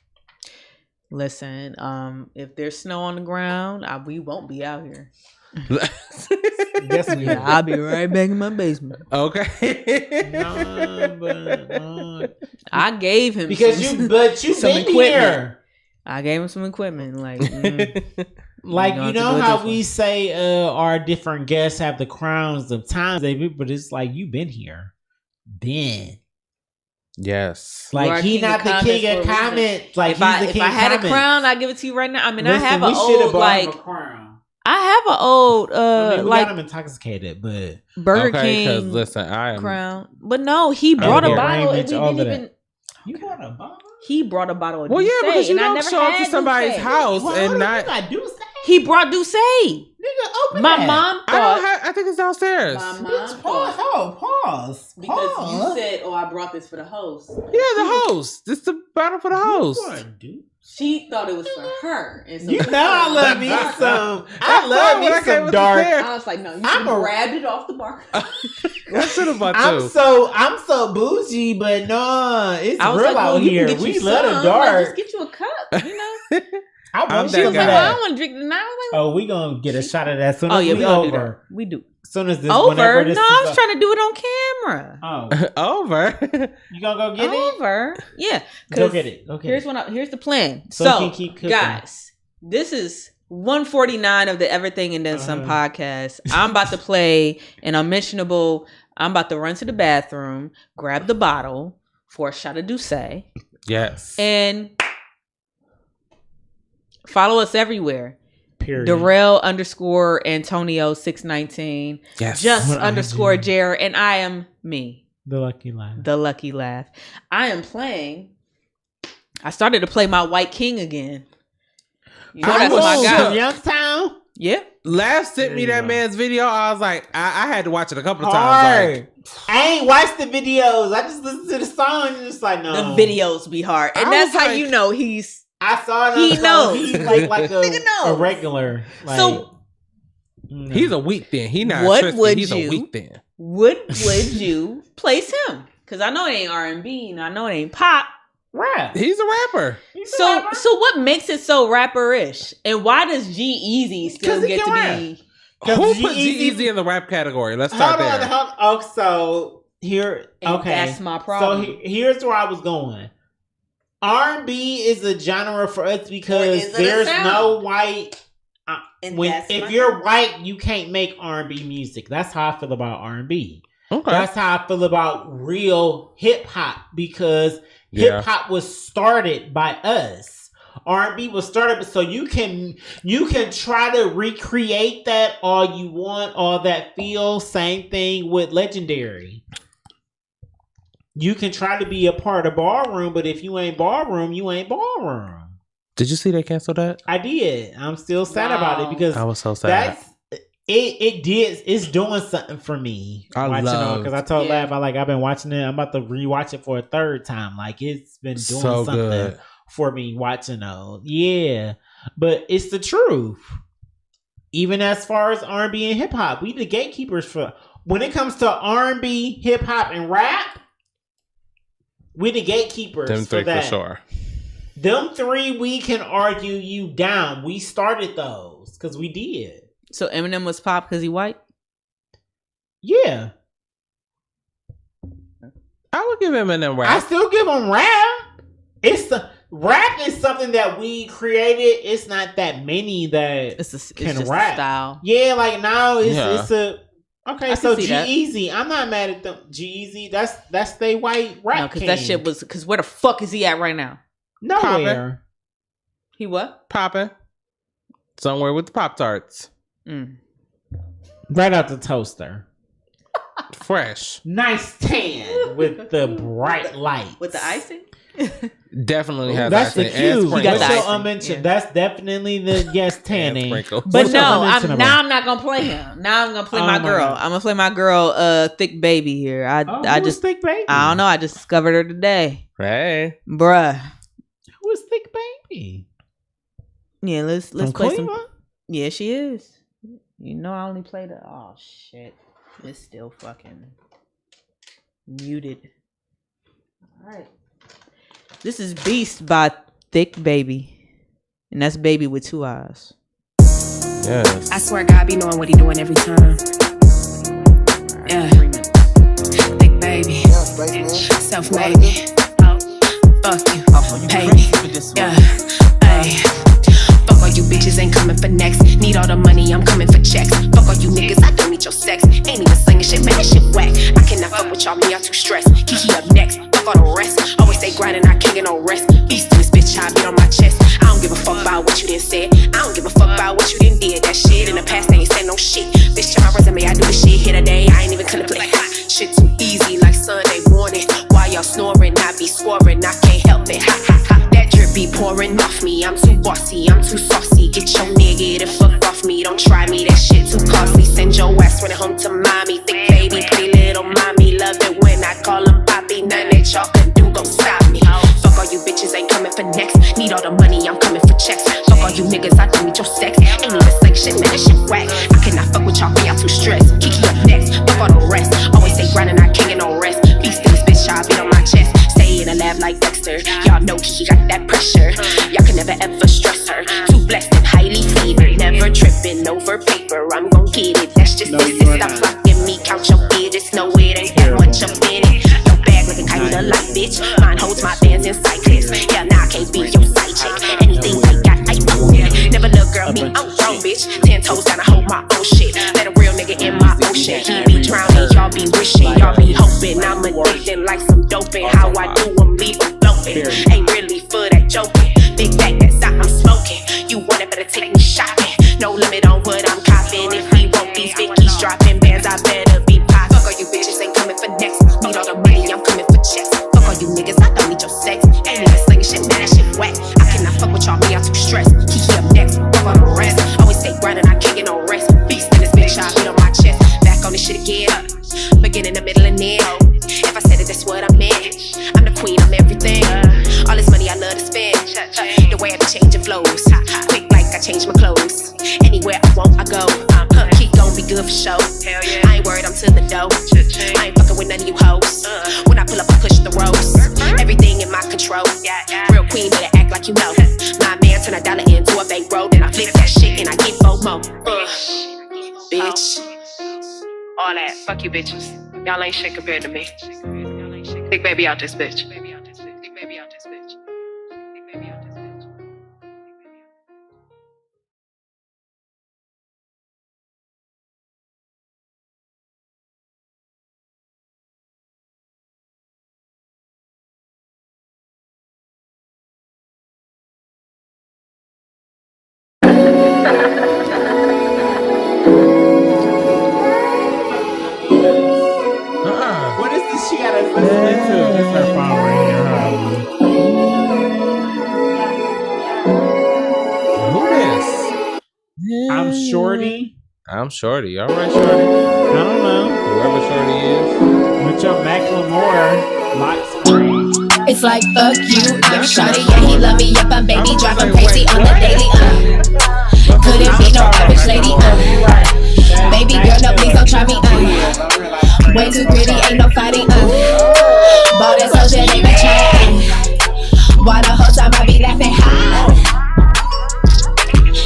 Speaker 5: Listen, if there's snow on the ground, we won't be out here.
Speaker 4: Yes, we
Speaker 5: Yeah, I'll be right back in my basement.
Speaker 6: Okay.
Speaker 5: I gave him
Speaker 4: because
Speaker 5: some,
Speaker 4: you've been here.
Speaker 5: I gave him some equipment, like
Speaker 4: Like,
Speaker 5: gonna
Speaker 4: you
Speaker 5: have to
Speaker 4: know
Speaker 5: do it
Speaker 4: how
Speaker 5: this
Speaker 4: we
Speaker 5: way.
Speaker 4: say our different guests have the crowns of times they been, but it's like you've been here. Been.
Speaker 6: Yes.
Speaker 5: You are
Speaker 4: Like he
Speaker 5: king of
Speaker 4: not the
Speaker 5: comments
Speaker 4: king
Speaker 5: for
Speaker 4: of
Speaker 5: a reason.
Speaker 4: comments. Like
Speaker 5: if I
Speaker 4: he's the king of
Speaker 5: had
Speaker 4: comments.
Speaker 5: a crown, I'd give it to you right now. I mean,
Speaker 4: Listen,
Speaker 5: I have
Speaker 4: we
Speaker 5: an
Speaker 4: shoulda
Speaker 5: old
Speaker 4: bought him
Speaker 5: like
Speaker 4: a crown.
Speaker 5: I have an old
Speaker 4: I mean, we
Speaker 5: like
Speaker 4: got him intoxicated, but
Speaker 5: Burger
Speaker 6: Okay, because
Speaker 5: King
Speaker 6: listen, I am.
Speaker 5: crown. But no, he brought a
Speaker 4: here.
Speaker 5: bottle and
Speaker 4: Raiment,
Speaker 5: we
Speaker 4: all
Speaker 5: didn't
Speaker 4: of
Speaker 5: even.
Speaker 4: you bought a bottle.
Speaker 5: He brought a bottle of
Speaker 6: Well, yeah,
Speaker 5: Douce,
Speaker 6: because you
Speaker 5: and I
Speaker 6: don't
Speaker 5: never
Speaker 6: show up
Speaker 5: had
Speaker 6: to somebody's
Speaker 5: Douce.
Speaker 6: house
Speaker 4: Well,
Speaker 6: and
Speaker 4: hold on,
Speaker 6: not.
Speaker 4: you got Douce.
Speaker 5: He brought Douce.
Speaker 4: Nigga, open
Speaker 5: My
Speaker 4: that.
Speaker 5: mom
Speaker 6: I don't
Speaker 5: thought.
Speaker 6: have. I think it's downstairs.
Speaker 5: My mom
Speaker 4: Bitch, pause.
Speaker 5: thought.
Speaker 4: Pause.
Speaker 5: Because
Speaker 4: Pause.
Speaker 5: you said, "Oh, I brought this for the host."
Speaker 6: Yeah, the host. It's the battle for the host.
Speaker 5: She thought it was for her. And so
Speaker 4: You
Speaker 5: she
Speaker 4: know I
Speaker 5: started
Speaker 4: love me
Speaker 5: dark.
Speaker 4: some. I
Speaker 6: That's
Speaker 4: love
Speaker 6: why
Speaker 4: me
Speaker 6: when I came
Speaker 4: some
Speaker 6: with
Speaker 4: dark.
Speaker 6: the
Speaker 5: I was like, "No, you
Speaker 4: I'm
Speaker 5: should
Speaker 4: a-
Speaker 5: grabbed it off the bar."
Speaker 6: I should have bought
Speaker 4: I'm
Speaker 6: two.
Speaker 4: so bougie, but no, it's
Speaker 5: I was
Speaker 4: real
Speaker 5: like,
Speaker 4: out
Speaker 5: "Well, you
Speaker 4: here.
Speaker 5: can get
Speaker 4: We
Speaker 5: you
Speaker 4: love
Speaker 5: some.
Speaker 4: the
Speaker 5: Like,
Speaker 4: dark.
Speaker 5: just get you a cup, you know."
Speaker 4: I
Speaker 6: I'm
Speaker 4: want
Speaker 6: that
Speaker 5: She
Speaker 4: you
Speaker 5: was
Speaker 6: guy.
Speaker 5: like,
Speaker 4: that.
Speaker 5: "Well, I want to drink it now." I was
Speaker 4: Oh, we gonna get a shot of that as soon
Speaker 5: like,
Speaker 4: as
Speaker 5: "Oh yeah,
Speaker 4: we
Speaker 5: we all do that.
Speaker 4: over.
Speaker 5: We do."
Speaker 4: As soon as this
Speaker 5: Over?
Speaker 4: whenever
Speaker 5: No,
Speaker 4: this
Speaker 5: I
Speaker 4: is
Speaker 5: was trying to do it on camera.
Speaker 4: Oh,
Speaker 6: Over.
Speaker 4: you gonna go get it?
Speaker 5: Over. Yeah.
Speaker 4: Go
Speaker 5: 'Cause
Speaker 4: get it. Okay.
Speaker 5: Here's the plan.
Speaker 4: So you
Speaker 5: So,
Speaker 4: can keep cooking.
Speaker 5: guys, this is 149 of the Everything and Then Some
Speaker 4: Uh-huh.
Speaker 5: podcast. I'm about to play an unmentionable. I'm about to run to the bathroom, grab the bottle for a shot of Douce,
Speaker 6: Yes.
Speaker 5: and follow us everywhere.
Speaker 4: Period.
Speaker 5: Darrell _ Antonio 619.
Speaker 6: Yes.
Speaker 5: Just
Speaker 4: What I
Speaker 5: _
Speaker 4: do.
Speaker 5: Jared, and I am me.
Speaker 4: The lucky line.
Speaker 5: The Lucky Laugh. I am playing. I started to play my White King again. You know that's my
Speaker 6: was
Speaker 5: guy.
Speaker 6: shook.
Speaker 4: Youngstown.
Speaker 5: Yeah.
Speaker 6: Last sent
Speaker 4: There
Speaker 6: me
Speaker 4: you
Speaker 6: that
Speaker 4: go.
Speaker 6: man's video. I was like, I had to watch it a couple of times.
Speaker 4: Hard.
Speaker 6: Like,
Speaker 4: I ain't watched the videos. I just listened to the song and just like no.
Speaker 5: The videos be hard. And
Speaker 6: I
Speaker 5: that's
Speaker 6: was
Speaker 5: how
Speaker 6: like-
Speaker 5: you know he's
Speaker 4: I saw it.
Speaker 5: He
Speaker 4: so
Speaker 5: knows.
Speaker 4: He's like
Speaker 5: Nigga knows.
Speaker 4: a regular. Like,
Speaker 5: So-
Speaker 6: he's a weak then. He not
Speaker 5: What
Speaker 6: Tristan.
Speaker 5: would
Speaker 6: He's
Speaker 5: you-
Speaker 6: a weak then.
Speaker 5: would you place him? Because I know it ain't R&B and I know it ain't pop.
Speaker 4: rap.
Speaker 6: He's a rapper.
Speaker 5: So what makes it so rapperish? And why does G-Eazy still
Speaker 4: 'Cause he
Speaker 5: get
Speaker 4: can
Speaker 5: to
Speaker 4: rap.
Speaker 5: be?
Speaker 6: Who
Speaker 4: G-Eazy
Speaker 6: put G-Eazy in the rap category? Let's start
Speaker 4: Hold on.
Speaker 6: there.
Speaker 4: Oh, so here.
Speaker 5: And
Speaker 4: Okay,
Speaker 5: that's my problem.
Speaker 4: So here's where I was going. R&B is a genre for us
Speaker 5: Or
Speaker 4: because
Speaker 5: is it a
Speaker 4: there's
Speaker 5: sound?
Speaker 4: no white.
Speaker 5: And
Speaker 4: When
Speaker 5: that's
Speaker 4: if
Speaker 5: my-
Speaker 4: you're white, you can't make R&B music. That's how I feel about R&B.
Speaker 6: Okay.
Speaker 4: That's how I feel about real hip hop because
Speaker 6: Yeah.
Speaker 4: hip hop was started by us. R&B was started, so you can try to recreate that all you want, all that feel. Same thing with Legendary. You can try to be a part of Ballroom, but if you ain't Ballroom, you ain't Ballroom.
Speaker 6: Did you see they canceled that?
Speaker 4: I did. I'm still sad about it because
Speaker 6: I was so sad.
Speaker 4: that's it's doing something for me.
Speaker 6: I loved-
Speaker 4: because I told
Speaker 5: Yeah.
Speaker 4: Lav I've been watching it. I'm about to rewatch it for a third time. Like it's been doing
Speaker 6: So
Speaker 4: something
Speaker 6: good.
Speaker 4: for me watching those. Yeah, but it's the truth. Even as far as R&B and hip hop, we the gatekeepers for when it comes to R&B, hip hop, and rap. We the gatekeepers
Speaker 6: Them three
Speaker 4: for that.
Speaker 6: for sure.
Speaker 4: Them three, we can argue you down. We started those because we did.
Speaker 5: So Eminem was pop because he white?
Speaker 4: Yeah.
Speaker 6: I would give him an
Speaker 4: I
Speaker 6: rap.
Speaker 4: still give them rap. Rap is something that we created. It's not that many that
Speaker 5: It's just
Speaker 4: can
Speaker 5: a
Speaker 4: rap.
Speaker 5: style.
Speaker 4: Yeah, like now it's
Speaker 6: Yeah.
Speaker 4: it's a okay.
Speaker 5: I
Speaker 4: So
Speaker 5: can see that.
Speaker 4: G-Eazy, I'm not mad at them. G-Eazy, that's they white rap.
Speaker 5: No, because that
Speaker 4: king.
Speaker 5: shit was because where the fuck is he at right now?
Speaker 4: nowhere.
Speaker 5: He what?
Speaker 6: Popping. Somewhere with the Pop-Tarts.
Speaker 4: Right out the toaster.
Speaker 6: Fresh.
Speaker 4: Nice tan with the bright light.
Speaker 5: With the icing?
Speaker 6: Definitely has
Speaker 4: That's the
Speaker 6: icing and
Speaker 4: cue.
Speaker 6: sprinkles.
Speaker 5: got the
Speaker 4: That's
Speaker 5: icing.
Speaker 4: your unmentioned.
Speaker 5: Yeah.
Speaker 4: That's definitely the yes
Speaker 6: And
Speaker 4: tanning.
Speaker 6: sprinkles.
Speaker 5: But
Speaker 4: What's
Speaker 5: no,
Speaker 4: your
Speaker 5: I'm
Speaker 4: unmentionable?
Speaker 5: now I'm not gonna play him. Now I'm gonna play
Speaker 4: Oh
Speaker 5: my
Speaker 4: my
Speaker 5: girl.
Speaker 4: God.
Speaker 5: I'm gonna play my girl, Thick Baby here. I
Speaker 4: Who is
Speaker 5: just
Speaker 4: Thick Baby?
Speaker 5: I don't know. I just discovered her today,
Speaker 6: Hey.
Speaker 5: bruh.
Speaker 4: Who is Thick Baby?
Speaker 5: Yeah, let's
Speaker 4: From
Speaker 5: play
Speaker 4: Cleveland?
Speaker 5: some. Yeah, she is. You know, I only played the. Oh shit, it's still fucking muted. All right, this is Beast by Thick Baby. And that's Baby with 2 eyes.
Speaker 6: Yes.
Speaker 11: I swear God be knowing what he doing every time. Yeah. Big baby. Self-made me. Fuck you. Pay me. Yeah. Ay. Fuck all you bitches ain't coming for next. Need all the money, I'm coming for checks. Fuck all you niggas, I don't need your sex. Ain't even slinging shit, man, that shit whack. I cannot fuck with y'all, me, y'all too stressed. Kiki up next, fuck all the rest. Always stay grinding, I can't get no rest. Beast to this bitch, I beat on my chest. I don't give a fuck about what you done said. I don't give a fuck about what you done did. That shit in the past, they ain't said no shit. Bitch, check my resume, I do the shit here today. I ain't even gonna play. Shit too easy like Sunday morning. While y'all snoring, I be scoring, I can't help it. Ha ha ha. That drip be pouring off me. I'm too bossy, I'm too saucy. Get your nigga the fuck off me. Don't try me, that shit too costly. Send your ass running home to mommy. Thick baby, pretty little mommy. Love it when I call him poppy. None that y'all can do gon' stop me. Fuck all you bitches, ain't coming for next. Need all the money, I'm coming for checks. Fuck all you niggas, I don't need your sex. Ain't even saying shit, man, that shit whack. I cannot fuck with y'all, y'all too stressed. Kiki up next, fuck all the rest. Always stay grinding, I can't get no rest. Beast in this bitch, I beat on my chest. Stay in the lab like Dexter. Y'all know Kiki got that pressure. Y'all can never ever stress her. Too blessed and highly favored. Never tripping over paper. I'm gon' get it. That's just it. Stop blocking me. Count your digits. No, it ain't that much up in it. Your bag looking kinda like bitch. Mine holds my bands in cyclists. Yeah, nah, I can't be your side chick. Anything I got, I own it. Never look girl, me, I'm grown, bitch. 10 toes down, I hold my own shit. Let a real nigga in my ocean. He be drowning, y'all be wishing, y'all be hoping. I'm addicted like some doping. How I do them, leave them floating. Ain't really for that joking. Big bag, that's how I'm smoking. You want it, better take me shopping. No limit on what I'm copping. If he want these Vickies dropping bands, I better be popping. Fuck all you bitches, ain't coming for next. Need all the money, I'm coming for checks. Fuck all you niggas, I don't need your sex. Ain't even slinging shit, man, that shit whack. I cannot fuck with y'all, me, I'm too stressed. Kiki up next, fuck all the rest. Always stay grinding, I can't get no rest. Beast in this bitch, I beat on my chest. Back on this shit again. Beginning, the middle, and end. If I said it, that's what I meant. I'm the queen, I'm everything. All this money I love to spend. The way I be changing flows. Quick like I change my clothes. Anywhere I want, I go. Keep gon' be good for show. I ain't worried, I'm to the dough. I ain't fucking with none of you hoes. When I pull up, I push the ropes. Everything in my control. Real queen, better act like you know. My man turn a dollar into a bankroll. Then I flip that shit and I get FOMO. Bitch. All that. Fuck you bitches. Y'all ain't shit compared to me. Big baby out this bitch. Big baby out this bitch. Big baby out this bitch. Big baby out this bitch.
Speaker 4: What is this she got us listening to? This is her phone right here.
Speaker 6: Who this?
Speaker 4: I'm Shorty.
Speaker 6: I'm Shorty. All right, Shorty.
Speaker 4: I don't know.
Speaker 6: Whoever Shorty is.
Speaker 4: With your Macklemore lock screen.
Speaker 11: It's like fuck you, I'm shawty, yeah, he love me up, I'm baby, driving crazy on the daily, couldn't be no average lady, baby girl, no please don't try me, way too pretty, ain't no fighting, ball that social, they be trying, why the whole time I be laughing high,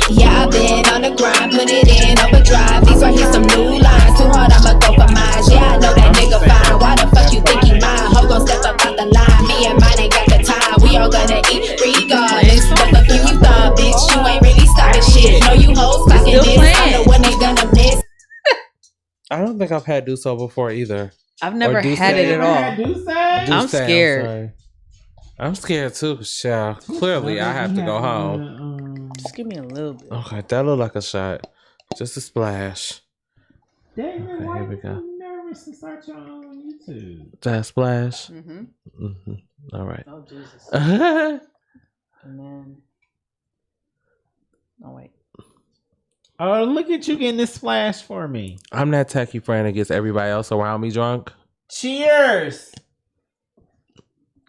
Speaker 11: yeah, I've been on the grind, put it in overdrive, these right here some new lines, too hard, I'ma go for mine, yeah, I know that nigga fine, why the fuck you think he mine, ho gon' step up out the line, me and mine ain't got the time, we all gonna eat regardless, what the fuck you thought, bitch, you ain't really stopping shit, know you hoes clocking this, I know when they gonna miss.
Speaker 6: I don't think I've had Duso before either.
Speaker 5: I've never had it at all. I'm scared.
Speaker 6: I'm scared too, Shell. Clearly, I have to go home.
Speaker 5: Just give me a little bit.
Speaker 6: Okay, that look like a shot. Just a splash.
Speaker 4: Damn,
Speaker 6: Okay,
Speaker 4: why
Speaker 6: here we
Speaker 4: are
Speaker 6: go.
Speaker 4: you nervous to start your own on YouTube?
Speaker 6: That splash. All right.
Speaker 5: Oh, Jesus. And then... Oh, wait.
Speaker 4: Oh, look at you getting this splash for me.
Speaker 6: I'm that techie friend that gets everybody else around me drunk.
Speaker 4: Cheers.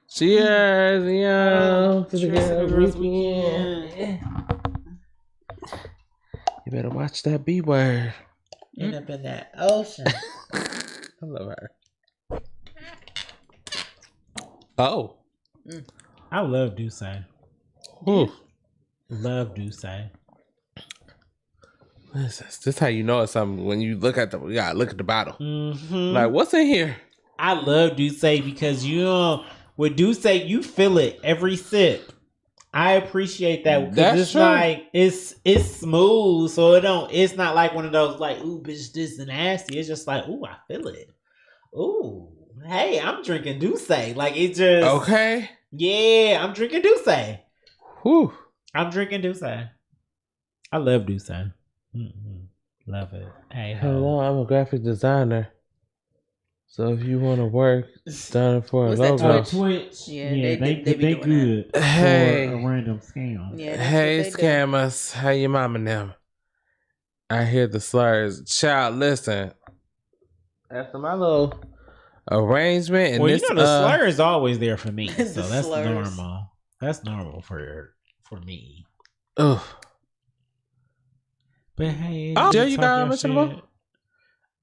Speaker 6: Cheers, yo.
Speaker 4: Cheers to the girls weekend.
Speaker 6: You better watch that B word.
Speaker 4: End up in that ocean.
Speaker 6: I love her. Oh.
Speaker 4: I love Duce.
Speaker 6: Ooh.
Speaker 4: Love Duce.
Speaker 6: This how you know it's something when you look at you gotta look at the bottle.
Speaker 4: Mm-hmm.
Speaker 6: Like, what's in here?
Speaker 4: I love Duce because with Duce you feel it every sip. I appreciate that because it's
Speaker 6: true.
Speaker 4: like it's smooth, so it's not like one of those like, ooh, bitch, this is nasty. It's just like, ooh, I feel it. Ooh, hey, I'm drinking Duce. Like it just
Speaker 6: okay.
Speaker 4: Yeah, I'm drinking Duce.
Speaker 6: Whew.
Speaker 4: I'm drinking Duce. I love Duce. Love it. Hey,
Speaker 6: hello, I'm a graphic designer. So if you want to work, done for a logo.
Speaker 4: Twitch.
Speaker 5: Yeah, they
Speaker 4: good.
Speaker 6: Hey,
Speaker 4: for a random scam.
Speaker 5: Yeah,
Speaker 6: hey, scammers. How your mama and them? I hear the slurs. Child, listen. After my little arrangement, and
Speaker 4: well,
Speaker 6: this,
Speaker 4: the slur is always there for me, so that's
Speaker 5: slurs.
Speaker 4: normal. That's normal for me.
Speaker 6: Ugh.
Speaker 4: But hey,
Speaker 6: Joe, you got mentionable?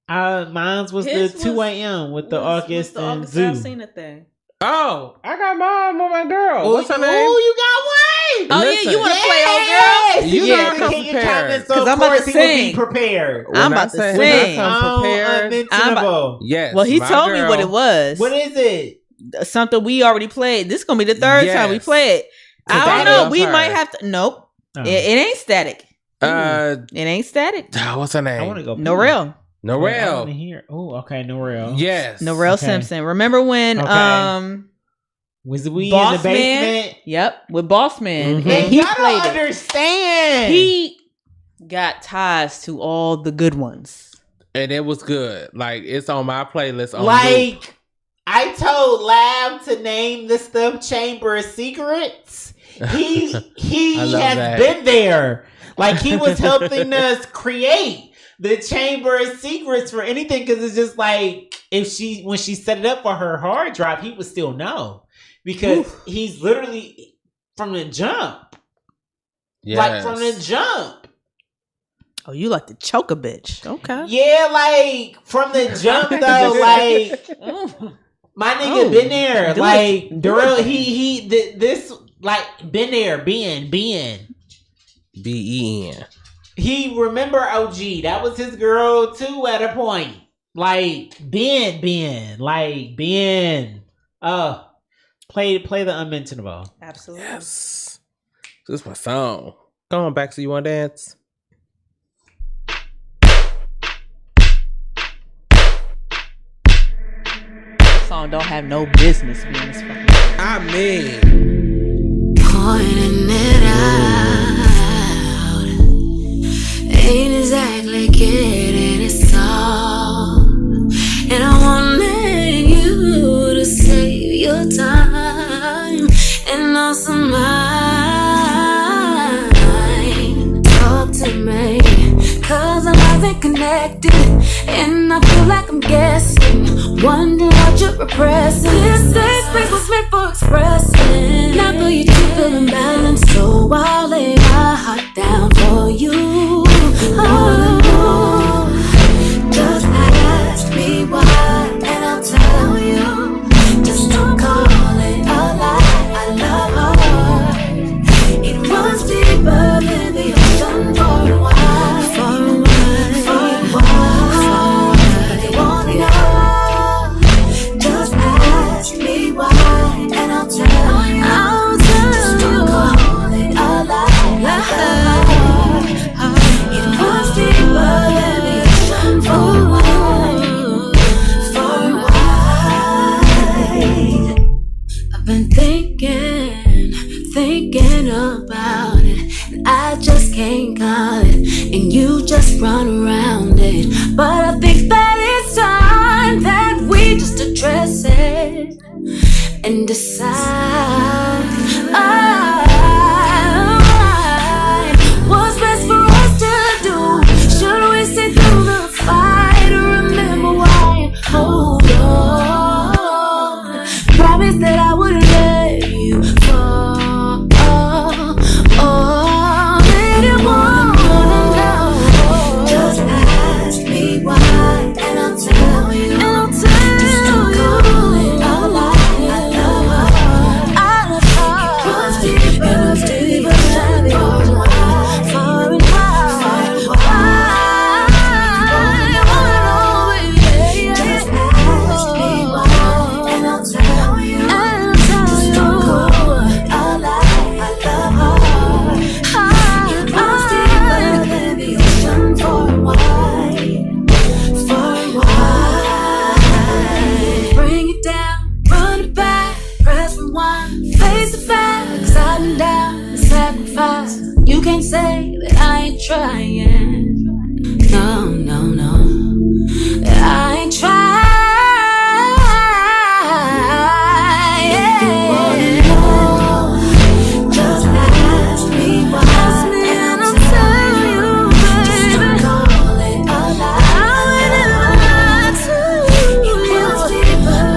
Speaker 4: Mine's was
Speaker 5: His
Speaker 4: the 2 a.m. with the August and
Speaker 5: August
Speaker 4: Zoo.
Speaker 5: Alsina thing.
Speaker 6: Oh, I got mine with my girl. What's her name?
Speaker 4: Oh, you got one.
Speaker 5: Oh
Speaker 6: Listen.
Speaker 5: yeah, you want to play, old girl?
Speaker 6: You
Speaker 4: yeah,
Speaker 6: gotta come prepared.
Speaker 4: So
Speaker 5: I'm about to
Speaker 4: be
Speaker 5: sing.
Speaker 4: prepared.
Speaker 5: I'm about to sing.
Speaker 6: Come prepared.
Speaker 4: Unmentionable.
Speaker 6: Yes.
Speaker 5: Well, he
Speaker 6: my
Speaker 5: told me
Speaker 6: girl.
Speaker 5: what it was.
Speaker 4: What is it?
Speaker 5: Something we already played. This is gonna be the third time we
Speaker 6: Yes.
Speaker 5: play it. I don't
Speaker 6: I
Speaker 5: know.
Speaker 6: love
Speaker 5: We
Speaker 6: her.
Speaker 5: might have to. Nope.
Speaker 4: Oh.
Speaker 5: It ain't static.
Speaker 6: Uh,
Speaker 5: It ain't static.
Speaker 6: what's her name?
Speaker 4: I want to go.
Speaker 5: Norel.
Speaker 6: Norel.
Speaker 4: Here. Oh, okay, Norel.
Speaker 6: Yes.
Speaker 5: Norel
Speaker 4: Okay.
Speaker 5: Simpson. Remember when
Speaker 4: Okay. Was we
Speaker 5: Boss
Speaker 4: in the basement?
Speaker 5: Man? Yep, with Boss Man.
Speaker 6: Mhm.
Speaker 5: And he
Speaker 4: I
Speaker 5: played
Speaker 4: don't
Speaker 5: it.
Speaker 4: understand.
Speaker 5: He got ties to all the good ones.
Speaker 6: And it was good. Like, it's on my playlist. On loop.
Speaker 4: Like, I told Lab to name the stuff Chamber of Secrets. He
Speaker 6: I love
Speaker 4: has
Speaker 6: that.
Speaker 4: been there. Like, he was helping us create the Chamber of Secrets for anything, because it's just like, when she set it up for her hard drive, he would still know. Because he's literally from the jump.
Speaker 6: Yes.
Speaker 4: Like, from the jump.
Speaker 5: Oh, you like to choke a bitch. Okay.
Speaker 4: Yeah, like, from the jump, though, like, my nigga been there.
Speaker 5: Do
Speaker 4: Like,
Speaker 5: it.
Speaker 4: Durrell, this, like, been there, Ben.
Speaker 6: B-E-N.
Speaker 4: He remember OG. That was his girl, too, at a point. Like, Ben. Like, Ben. Play the unmentionable.
Speaker 5: Absolutely.
Speaker 6: Yes. This is my song. Come on, Baxter. You want to dance?
Speaker 5: This song don't have no business being this fucking.
Speaker 6: I mean,
Speaker 11: Pointing it out ain't exactly getting it all, and I wanted you to save your time and also mine. Talk to me, 'cause I wasn't connected, and I feel like I'm guessing, wondering what you're repressing. This space was meant for expressing. Now though you do feel imbalanced, so I'll lay my heart down for you. Oh, just ask me why, and I'll tell you. Just don't call it a lie. I love her. It runs deeper than the ocean for a while. For a while. They wanna know. Just ask me why, and I'll tell you. Just don't call it a lie. It runs deeper than the ocean for a while. For a while. I've been thinking about it, and I just can't call it, and you just run around it. But I think that it's time that we just address it and decide what's best for us to do. Should we sit through the fight or remember why? Hold on. Promise that I wouldn't let you fall. Didn't wanna know. Just trying. No, no, no. I ain't trying. Just ask me why. And I'll tell you, baby. Just don't call it a lie. I wouldn't lie to you.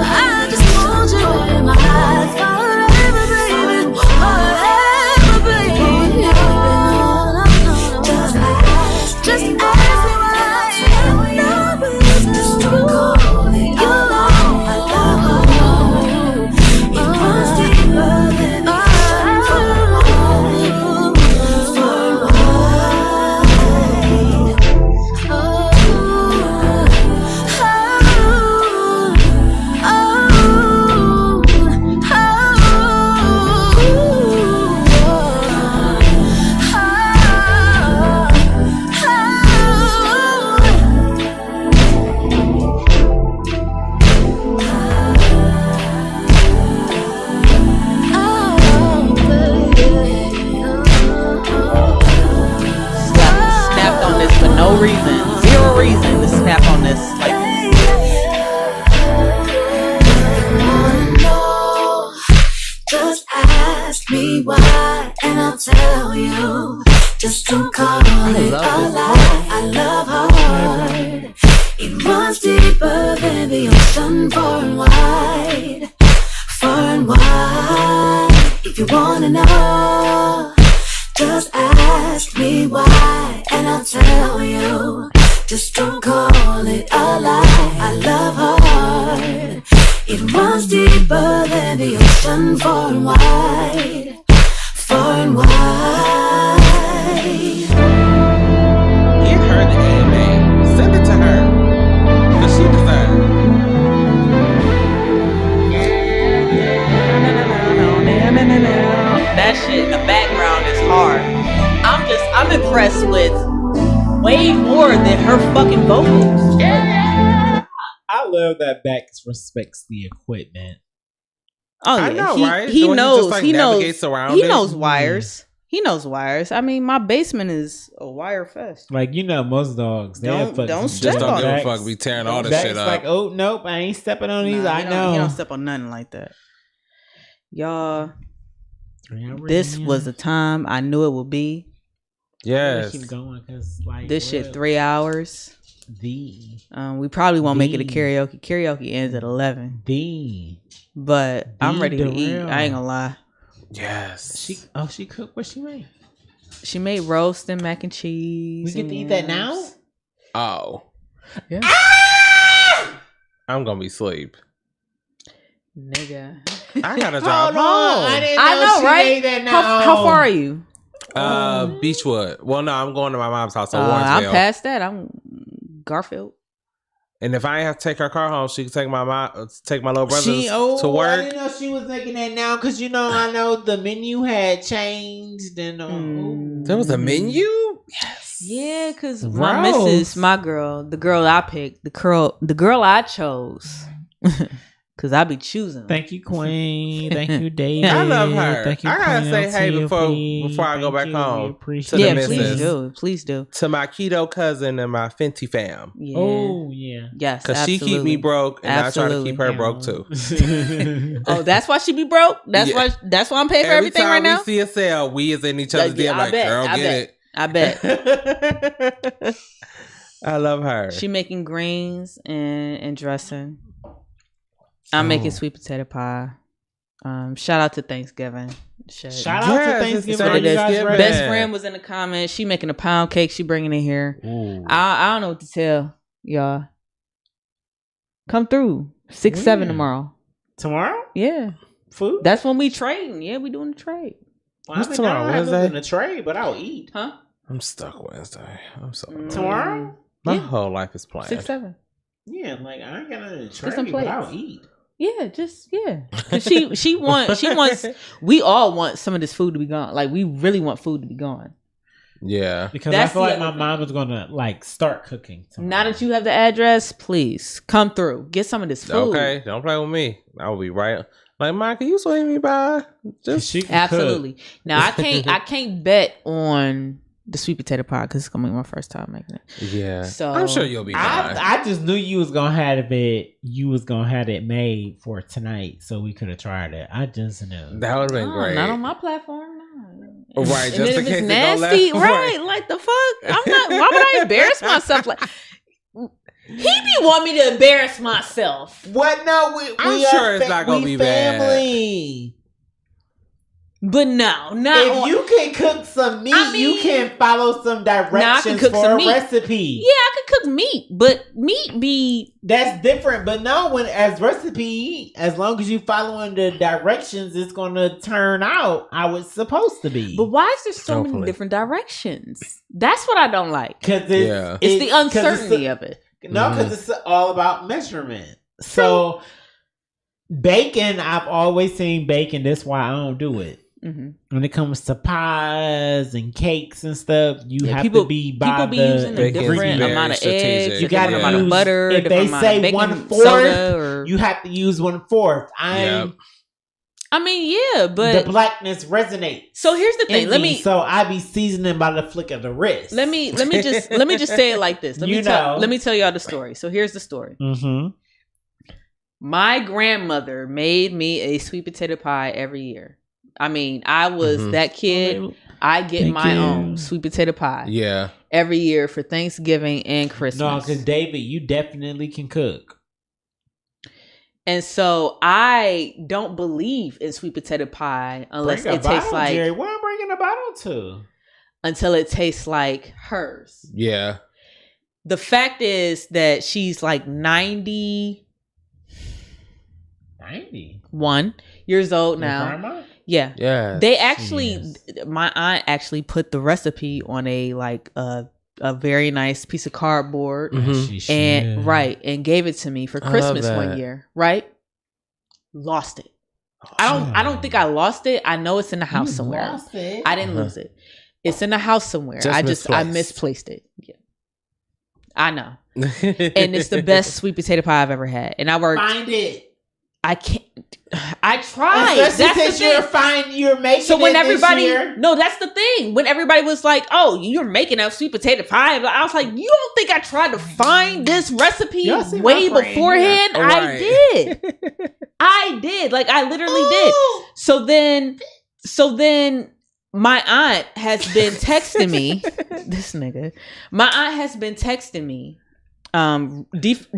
Speaker 11: I just want you in my life forever, baby. Forever, baby. Just ask me why. Just don't call it a lie. I love her. It runs deeper than the ocean.
Speaker 5: Snapped on this for no reason. Zero reason to snap on this. Like,
Speaker 11: Just ask me why, and I'll tell you. Just don't call it a lie. I love hard. It runs deeper than the ocean, far and wide. Far and wide. If you wanna know, just ask me why, and I'll tell you. Just don't call it a lie. I love hard. It runs deeper than the ocean, far and wide. Far and wide.
Speaker 6: Get her the AMA. Send it to her. Because she deserves.
Speaker 5: that shit in the background is hard. I'm impressed with way more than her fucking vocals.
Speaker 4: I love that Bex respects the equipment.
Speaker 5: Oh yeah,
Speaker 6: I know, right?
Speaker 5: He
Speaker 6: When
Speaker 5: knows.
Speaker 6: just, like,
Speaker 5: he knows.
Speaker 6: navigates around
Speaker 5: He
Speaker 6: it.
Speaker 5: knows wires. He knows wires. I mean, my basement is a wire fest.
Speaker 4: Like, you know, most dogs, they
Speaker 5: Don't
Speaker 4: put
Speaker 5: step
Speaker 6: Just don't
Speaker 5: on
Speaker 6: give a
Speaker 5: it.
Speaker 6: fuck. Be tearing all this
Speaker 4: Bex
Speaker 6: shit up.
Speaker 4: like, oh nope, I ain't stepping on these.
Speaker 5: Nah,
Speaker 4: I
Speaker 5: he don't-
Speaker 4: know.
Speaker 5: he don't step on nothing like that. Y'all,
Speaker 4: 3 hours
Speaker 5: this
Speaker 4: in.
Speaker 5: was the time I knew it would be.
Speaker 6: Yes.
Speaker 4: Keep going, 'cause, like,
Speaker 5: This shit
Speaker 4: what?
Speaker 5: 3 hours. We probably won't make it to karaoke. Karaoke ends at 11. But I'm ready to eat. I ain't gonna lie.
Speaker 6: Yes.
Speaker 4: She cooked what she made.
Speaker 5: She made roast and mac and cheese.
Speaker 4: We get to eat that now?
Speaker 6: Oh.
Speaker 5: Yeah.
Speaker 6: I'm gonna be asleep.
Speaker 5: Nigga.
Speaker 6: I gotta drive
Speaker 4: Hold on,
Speaker 6: home.
Speaker 4: I didn't
Speaker 5: I know,
Speaker 4: she
Speaker 5: right?
Speaker 4: made that now.
Speaker 5: How far are you?
Speaker 6: Beechwood. Well, no, I'm going to my mom's house in
Speaker 5: I'm
Speaker 6: Warrensville.
Speaker 5: past that. I'm Garfield.
Speaker 6: And if I ain't have to take her car home, she can take my little brother
Speaker 4: She
Speaker 6: to
Speaker 4: I
Speaker 6: work.
Speaker 4: didn't know she was making that now because I know the menu had changed and
Speaker 6: There was a menu?
Speaker 5: Yeah, because
Speaker 4: Gross.
Speaker 5: my missus, my girl, the girl I picked, the girl I chose. Because I be choosing.
Speaker 4: Thank you, Queen. Thank you, David.
Speaker 6: I love her.
Speaker 4: Thank you,
Speaker 6: I gotta
Speaker 4: Queen
Speaker 6: say hey
Speaker 4: LTFP.
Speaker 6: before I go back
Speaker 4: Thank you. We
Speaker 6: home.
Speaker 4: appreciate
Speaker 6: To the
Speaker 5: Yeah,
Speaker 6: missus.
Speaker 5: please do.
Speaker 6: To my keto cousin and my Fenty fam.
Speaker 5: Yeah.
Speaker 4: Oh, yeah.
Speaker 5: Yes,
Speaker 6: Because she keep me broke and I try to keep her broke too.
Speaker 5: Oh, that's why she be broke? That's
Speaker 6: Yeah.
Speaker 5: why I'm paying for
Speaker 6: Every
Speaker 5: everything
Speaker 6: time
Speaker 5: right now?
Speaker 6: we see a sale, we is in each other's
Speaker 5: Yeah,
Speaker 6: DM
Speaker 5: I
Speaker 6: like,
Speaker 5: bet,
Speaker 6: girl,
Speaker 5: I
Speaker 6: get
Speaker 5: bet.
Speaker 6: it.
Speaker 5: I bet.
Speaker 6: I love her.
Speaker 5: She making greens and dressing. I'm making sweet potato pie. Shout out to Thanksgiving.
Speaker 4: Shout out to Thanksgiving. Are you guys ready?
Speaker 5: Best friend was in the comments. She making a pound cake. She bringing it here. I don't know what to tell y'all. Come through 6-7 tomorrow.
Speaker 4: Tomorrow?
Speaker 5: Yeah.
Speaker 4: Food?
Speaker 5: That's when we trading. Yeah, we doing the trade.
Speaker 4: Well,
Speaker 6: What's
Speaker 4: I
Speaker 6: tomorrow,
Speaker 4: I haven't
Speaker 6: Wednesday?
Speaker 4: been to trade, but I'll eat.
Speaker 5: Huh?
Speaker 6: I'm stuck Wednesday. I'm so
Speaker 4: Tomorrow?
Speaker 6: My whole life is planned.
Speaker 5: 6-7.
Speaker 4: Yeah, like I ain't gonna
Speaker 5: some
Speaker 4: trade, but
Speaker 5: plates.
Speaker 4: I'll eat.
Speaker 5: Yeah, just yeah. 'Cause she wants. We all want some of this food to be gone. Like we really want food to be gone.
Speaker 6: Yeah.
Speaker 4: Because
Speaker 5: That's
Speaker 4: I feel
Speaker 5: the
Speaker 4: like
Speaker 5: other
Speaker 4: my
Speaker 5: thing.
Speaker 4: mom is gonna like start cooking.
Speaker 5: Now that you have the address, please come through. Get some of this food.
Speaker 6: Okay, don't play with me. I will be right. Like, Mike, can you swing me by? Just
Speaker 5: Absolutely. Now I can't bet on the sweet potato pie because it's gonna be my first time making it.
Speaker 6: Yeah.
Speaker 5: So
Speaker 6: I'm sure you'll be fine.
Speaker 4: I just knew you was gonna have it. You was gonna have it made for tonight, so we could have tried it. I just knew
Speaker 6: That would have been great.
Speaker 5: Not on my platform. No.
Speaker 6: Right,
Speaker 5: And
Speaker 6: just
Speaker 5: then
Speaker 6: in
Speaker 5: if
Speaker 6: case
Speaker 5: it's
Speaker 6: it
Speaker 5: nasty,
Speaker 6: don't last.
Speaker 5: right? Like the fuck? I'm not. Why would I embarrass myself? Like he be want me to embarrass myself.
Speaker 4: What? No,
Speaker 6: I'm sure it's not gonna be
Speaker 4: family.
Speaker 5: But no,
Speaker 4: If you can cook some meat, you can follow some directions
Speaker 5: cook
Speaker 4: for
Speaker 5: some
Speaker 4: a
Speaker 5: meat.
Speaker 4: recipe.
Speaker 5: Yeah, I could cook meat, but meat be
Speaker 4: That's different. But no, when as recipe, as long as you following the directions, it's gonna turn out how it's supposed to be.
Speaker 5: But why is there so many
Speaker 6: Hopefully.
Speaker 5: different directions? That's what I don't like.
Speaker 4: Because
Speaker 5: It's the uncertainty of it.
Speaker 4: No, because it's all about measurement. So bacon, I've always seen bacon. That's why I don't do it. When it comes to pies and cakes and stuff, you have to be by
Speaker 5: people be
Speaker 4: the
Speaker 5: using a different amount of eggs,
Speaker 4: You got
Speaker 5: different amount of butter,
Speaker 4: If
Speaker 5: different
Speaker 4: they
Speaker 5: amount
Speaker 4: say
Speaker 5: of baking
Speaker 4: 1/4,
Speaker 5: soda, or
Speaker 4: you have to use 1/4.
Speaker 5: I mean, yeah, but
Speaker 4: the blackness resonates.
Speaker 5: So here's the thing.
Speaker 4: in me, so I be seasoning by the flick of the wrist.
Speaker 5: Let me just say it like this. Let me tell y'all the story. So here's the story.
Speaker 4: Mm-hmm.
Speaker 5: My grandmother made me a sweet potato pie every year. I mean, I was that kid. I get my own sweet potato pie.
Speaker 6: Yeah.
Speaker 5: Every year for Thanksgiving and Christmas.
Speaker 4: No, because David, you definitely can cook.
Speaker 5: And so I don't believe in sweet potato pie unless
Speaker 4: Bring a
Speaker 5: it tastes
Speaker 4: bottle,
Speaker 5: like
Speaker 4: Jerry. Where I'm bringing a bottle to?
Speaker 5: Until it tastes like hers.
Speaker 6: Yeah.
Speaker 5: The fact is that she's like 91 years old
Speaker 4: Your
Speaker 5: now.
Speaker 4: grandma?
Speaker 5: Yeah.
Speaker 6: Yeah.
Speaker 5: They actually, my aunt actually put the recipe on a very nice piece of cardboard and gave it to me for
Speaker 6: I love
Speaker 5: Christmas
Speaker 6: that.
Speaker 5: one year. Right. Lost it. I don't think I lost it. I know it's in the house somewhere.
Speaker 4: Lost it?
Speaker 5: I didn't lose it. It's in the house somewhere. I misplaced it. Yeah. I know. And it's the best sweet potato pie I've ever had. And I worked.
Speaker 4: Find it.
Speaker 5: I can't. I tried.
Speaker 4: Especially
Speaker 5: That's
Speaker 4: since
Speaker 5: the thing.
Speaker 4: you're making
Speaker 5: So when
Speaker 4: it this
Speaker 5: everybody,
Speaker 4: year.
Speaker 5: no, that's the thing. When everybody was like, "Oh, you're making a sweet potato pie," I was like, "You don't think I tried to find this recipe
Speaker 4: Y'all see
Speaker 5: way
Speaker 4: my friend
Speaker 5: beforehand?"
Speaker 6: here.
Speaker 5: I
Speaker 6: Right.
Speaker 5: did. I did. Like I literally did. So then, my aunt has been texting me. This nigga. My aunt has been texting me,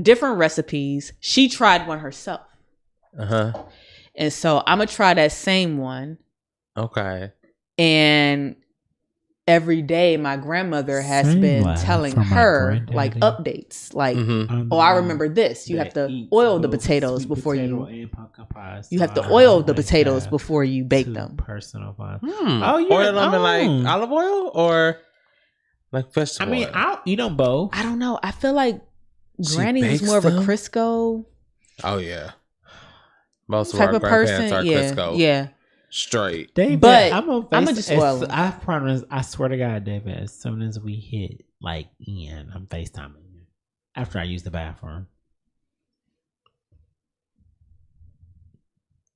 Speaker 5: different recipes. She tried one herself. And so I'm gonna try that same one.
Speaker 6: Okay.
Speaker 5: And every day my grandmother has been telling her like updates, like, "Oh, I remember this. You have to oil the potatoes before you. You have to oil the potatoes before you bake them."
Speaker 4: Personal pie.
Speaker 6: Oh, you oil them in like olive oil or like vegetable oil?
Speaker 4: You don't both.
Speaker 5: I don't know. I feel like
Speaker 6: She
Speaker 5: Granny was
Speaker 6: bakes
Speaker 5: more of a
Speaker 6: them?
Speaker 5: Crisco
Speaker 6: Oh yeah. Most of
Speaker 5: type
Speaker 6: our
Speaker 5: of
Speaker 6: grandparents
Speaker 5: person.
Speaker 6: are
Speaker 5: Yeah,
Speaker 6: Crisco.
Speaker 5: yeah.
Speaker 6: Straight.
Speaker 4: David,
Speaker 5: But
Speaker 4: I'ma
Speaker 5: I'ma just swallow.
Speaker 4: I promise. I swear to God, David. As soon as we hit like in, I'm FaceTiming you after I use the bathroom.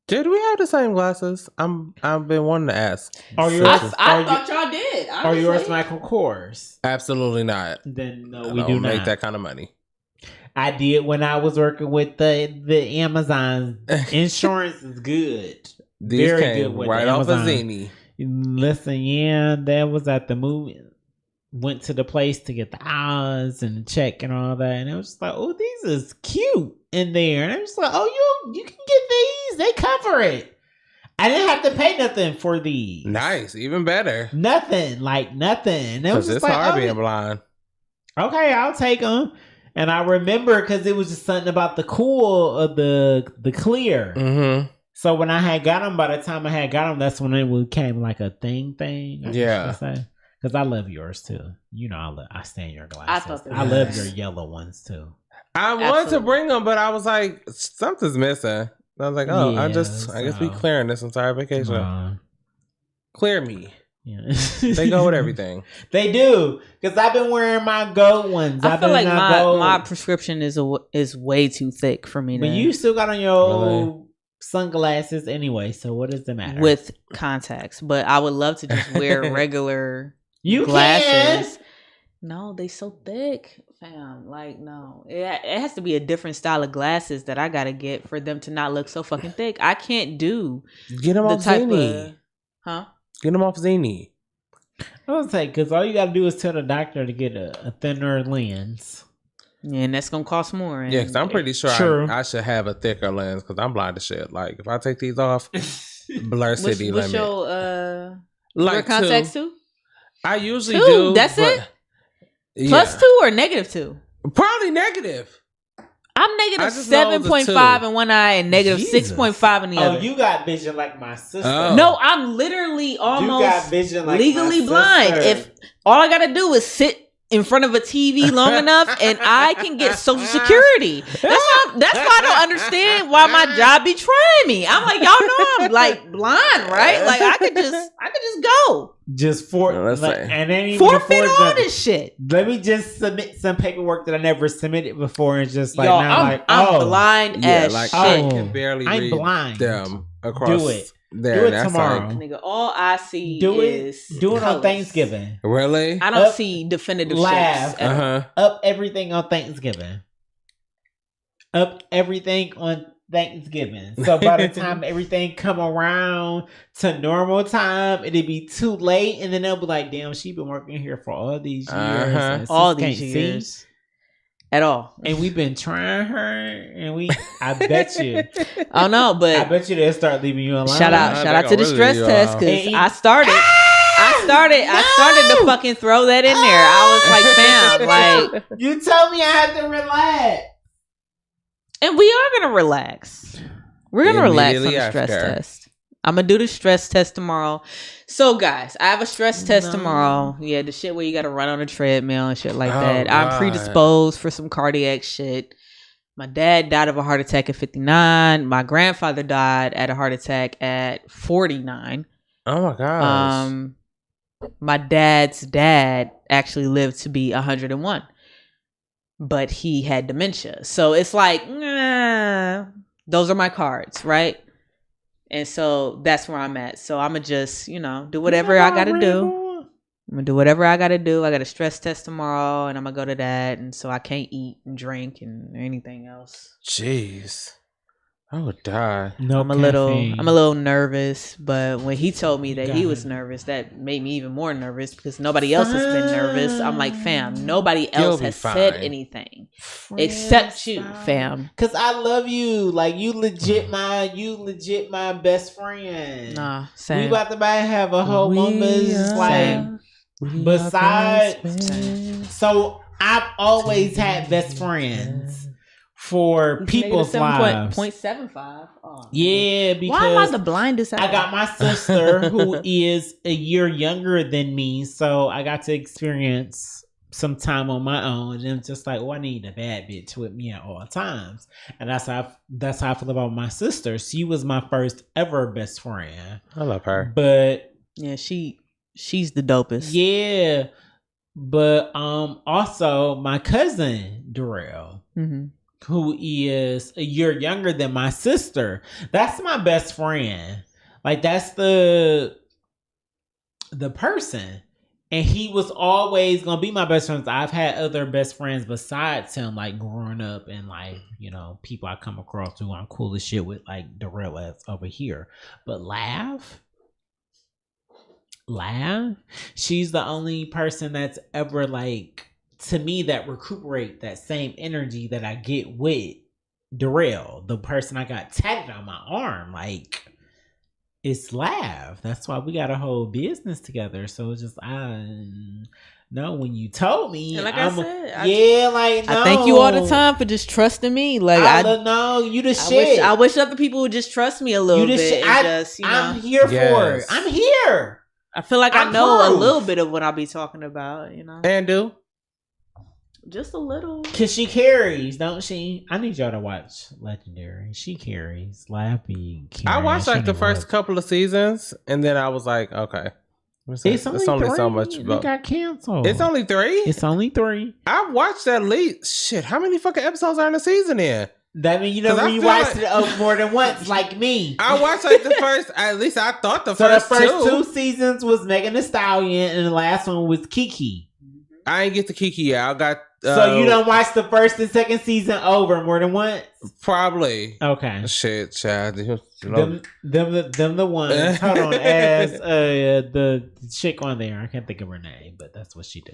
Speaker 6: Did we have the same glasses? I've been wanting to ask.
Speaker 4: Are yours?
Speaker 5: I thought y'all did.
Speaker 4: Are yours
Speaker 5: honestly.
Speaker 4: Michael Kors?
Speaker 6: Absolutely not.
Speaker 4: Then no,
Speaker 6: I
Speaker 4: we
Speaker 6: don't
Speaker 4: do
Speaker 6: make
Speaker 4: not.
Speaker 6: that kind of money.
Speaker 4: I did when I was working with the Amazon. Insurance is good.
Speaker 6: These
Speaker 4: Very
Speaker 6: came
Speaker 4: good with
Speaker 6: right off of
Speaker 4: Amazon.
Speaker 6: Zini.
Speaker 4: Listen, yeah, that was at the movie. Went to the place to get the eyes and the check and all that, and it was just like, oh, these is cute in there. And I was like, oh, you can get these. They cover it. I didn't have to pay nothing for these.
Speaker 6: Nice, even better.
Speaker 4: Nothing, like nothing. It was
Speaker 6: Because
Speaker 4: just
Speaker 6: it's
Speaker 4: like,
Speaker 6: hard
Speaker 4: oh,
Speaker 6: being blind.
Speaker 4: okay, I'll take them. And I remember because it was just something about the cool of the clear.
Speaker 6: Mm-hmm.
Speaker 4: So when I had got them, by the time I had got them, that's when it became like a thing.
Speaker 6: Yeah.
Speaker 4: Because I love yours too. You know, I stand your glasses.
Speaker 5: thought
Speaker 4: I love your yellow ones too.
Speaker 6: I wanted to bring them, but I was like, something's missing. I was like, oh,
Speaker 4: Yeah,
Speaker 6: I guess we clearing this entire vacation. Clear me.
Speaker 4: Yeah.
Speaker 6: They go with everything.
Speaker 4: They do. Because I've been wearing my gold ones.
Speaker 5: I feel like my prescription is way too thick for me.
Speaker 4: But you still got on your old sunglasses anyway, so what does it matter?
Speaker 5: With contacts. But I would love to just wear regular
Speaker 4: You
Speaker 5: glasses. No, they so thick, fam. Like, no. It has to be a different style of glasses that I gotta get for them to not look so fucking thick. I can't do
Speaker 6: Get them off Zini.
Speaker 5: Huh?
Speaker 6: Get them off Zini.
Speaker 4: I was like, because all you got to do is tell the doctor to get a thinner lens.
Speaker 5: Yeah, and that's gonna cost more.
Speaker 6: Yeah, because I'm pretty sure I should have a thicker lens because I'm blind as shit. Like, if I take these off, blur city
Speaker 5: what's
Speaker 6: limit.
Speaker 5: Your
Speaker 6: like
Speaker 5: contacts too?
Speaker 6: I usually
Speaker 5: 2.
Speaker 6: do.
Speaker 5: That's it?
Speaker 6: Yeah.
Speaker 5: Plus 2 or -2?
Speaker 6: Probably negative.
Speaker 5: I'm negative 7.5 in one eye and negative 6.5 in the other.
Speaker 4: Oh, you got vision like my sister.
Speaker 6: Oh.
Speaker 5: No, I'm literally almost
Speaker 4: got vision like
Speaker 5: legally
Speaker 4: my
Speaker 5: blind.
Speaker 4: sister.
Speaker 5: If all I gotta do is sit in front of a TV long enough and I can get Social Security. That's why I don't understand why my job be trying me. I'm like, y'all know I'm like blind, right? Like I could just go.
Speaker 4: Just for
Speaker 6: let's
Speaker 4: like,
Speaker 6: say.
Speaker 4: and then even
Speaker 5: Forfeit
Speaker 4: before
Speaker 5: all this shit.
Speaker 4: Let me just submit some paperwork that I never submitted before, and just like
Speaker 5: Y'all,
Speaker 4: now,
Speaker 5: I'm blind as
Speaker 6: like
Speaker 5: shit.
Speaker 6: I can barely
Speaker 4: I'm
Speaker 6: read
Speaker 4: blind.
Speaker 6: them across.
Speaker 4: Do it.
Speaker 6: There.
Speaker 4: Do it
Speaker 6: That's
Speaker 4: tomorrow.
Speaker 6: like,
Speaker 5: Nigga, all I see
Speaker 4: Do
Speaker 5: is
Speaker 4: it on
Speaker 5: colors.
Speaker 4: Thanksgiving.
Speaker 6: really?
Speaker 5: I don't
Speaker 4: Up,
Speaker 5: see definitive
Speaker 4: laugh.
Speaker 5: shapes.
Speaker 4: Up everything on Thanksgiving. Up everything on Thanksgiving. So by the time everything come around to normal time, it'll be too late, and then they'll be like, "Damn, she been working here for all these years, and
Speaker 5: All
Speaker 4: sis
Speaker 5: these
Speaker 4: can't
Speaker 5: years.
Speaker 4: see."
Speaker 5: At all.
Speaker 4: And we've been trying her, and I bet you.
Speaker 5: I don't know, but
Speaker 4: I bet you they'll start leaving you alone.
Speaker 5: Shout out to the stress test because I started to fucking throw that in there. I was like, fam, like
Speaker 4: you told me I had to relax.
Speaker 5: And we are gonna relax. We're gonna relax on the stress test. I'm gonna do the stress test tomorrow. So guys, I have a stress test tomorrow. Yeah, the shit where you gotta run on a treadmill and shit like that.
Speaker 6: God.
Speaker 5: I'm predisposed for some cardiac shit. My dad died of a heart attack at 59. My grandfather died at a heart attack at 49.
Speaker 6: Oh my gosh.
Speaker 5: My dad's dad actually lived to be 101. But he had dementia. So it's like, those are my cards, right? And so that's where I'm at. So I'm going to just, do whatever I got to do. I'm going to do whatever I got to do. I got a stress test tomorrow and I'm going to go to that. And so I can't eat and drink and anything else.
Speaker 6: Jeez. I would die.
Speaker 4: No,
Speaker 5: I'm a little nervous, but when he told me that he was nervous, that made me even more nervous because nobody else has been nervous. I'm like, fam, nobody else has said anything except you, fam.
Speaker 4: Cause I love you. Like you legit my best friend.
Speaker 5: Nah, same.
Speaker 4: We about to have a whole moment like besides. So I've always had best friends. For people's lives.
Speaker 5: 0.75. Oh,
Speaker 4: yeah, because
Speaker 5: why am I the blindest?
Speaker 4: I got my sister who is a year younger than me, so I got to experience some time on my own. And it's just like, I need a bad bitch with me at all times, and that's how I feel about my sister. She was my first ever best friend.
Speaker 6: I love her,
Speaker 5: but yeah, she's the dopest.
Speaker 4: Yeah, but also my cousin Darrell.
Speaker 5: Mm-hmm.
Speaker 4: Who is a year younger than my sister. That's my best friend. Like that's the person. And he was always gonna be my best friend. I've had other best friends besides him, like growing up and like, people I come across who I'm cool as shit with, like Darrell over here. But Laugh, she's the only person that's ever like to me that recuperate that same energy that I get with Darrell, the person I got tatted on my arm. Like it's Laugh. That's why we got a whole business together. So it's just no, when you told me,
Speaker 5: and like
Speaker 4: I
Speaker 5: thank you all the time for just trusting me. Like I
Speaker 4: don't know, you the shit.
Speaker 5: I wish other people would just trust me a little bit.
Speaker 4: I'm here for it. I'm here.
Speaker 5: I feel like I know a little bit of what I'll be talking about.
Speaker 6: And do.
Speaker 5: Just a little.
Speaker 4: Cause she carries, don't she? I need y'all to watch Legendary. She carries. Lappy carries.
Speaker 6: I watched like the first couple of seasons and then I was like, okay.
Speaker 4: It's only
Speaker 6: so much.
Speaker 4: It got canceled.
Speaker 6: It's only 3?
Speaker 4: It's only 3.
Speaker 6: I watched at least, shit, how many fucking episodes are in the season in?
Speaker 4: That means you
Speaker 6: 'Cause
Speaker 4: know
Speaker 6: I
Speaker 4: when you
Speaker 6: feel
Speaker 4: watched
Speaker 6: like-
Speaker 4: it more than once, like me.
Speaker 6: I watched like the first. At least I thought the
Speaker 4: So
Speaker 6: first
Speaker 4: the first
Speaker 6: two.
Speaker 4: two seasons was Megan Thee Stallion, and the last one was Kiki.
Speaker 6: I ain't get to Kiki yet. I got.
Speaker 4: So you don't watch the first and second season over more than once?
Speaker 6: Probably.
Speaker 4: Okay.
Speaker 6: Shit, child.
Speaker 4: Them the ones. Hold on, as the chick on there, I can't think of her name, but that's what she do.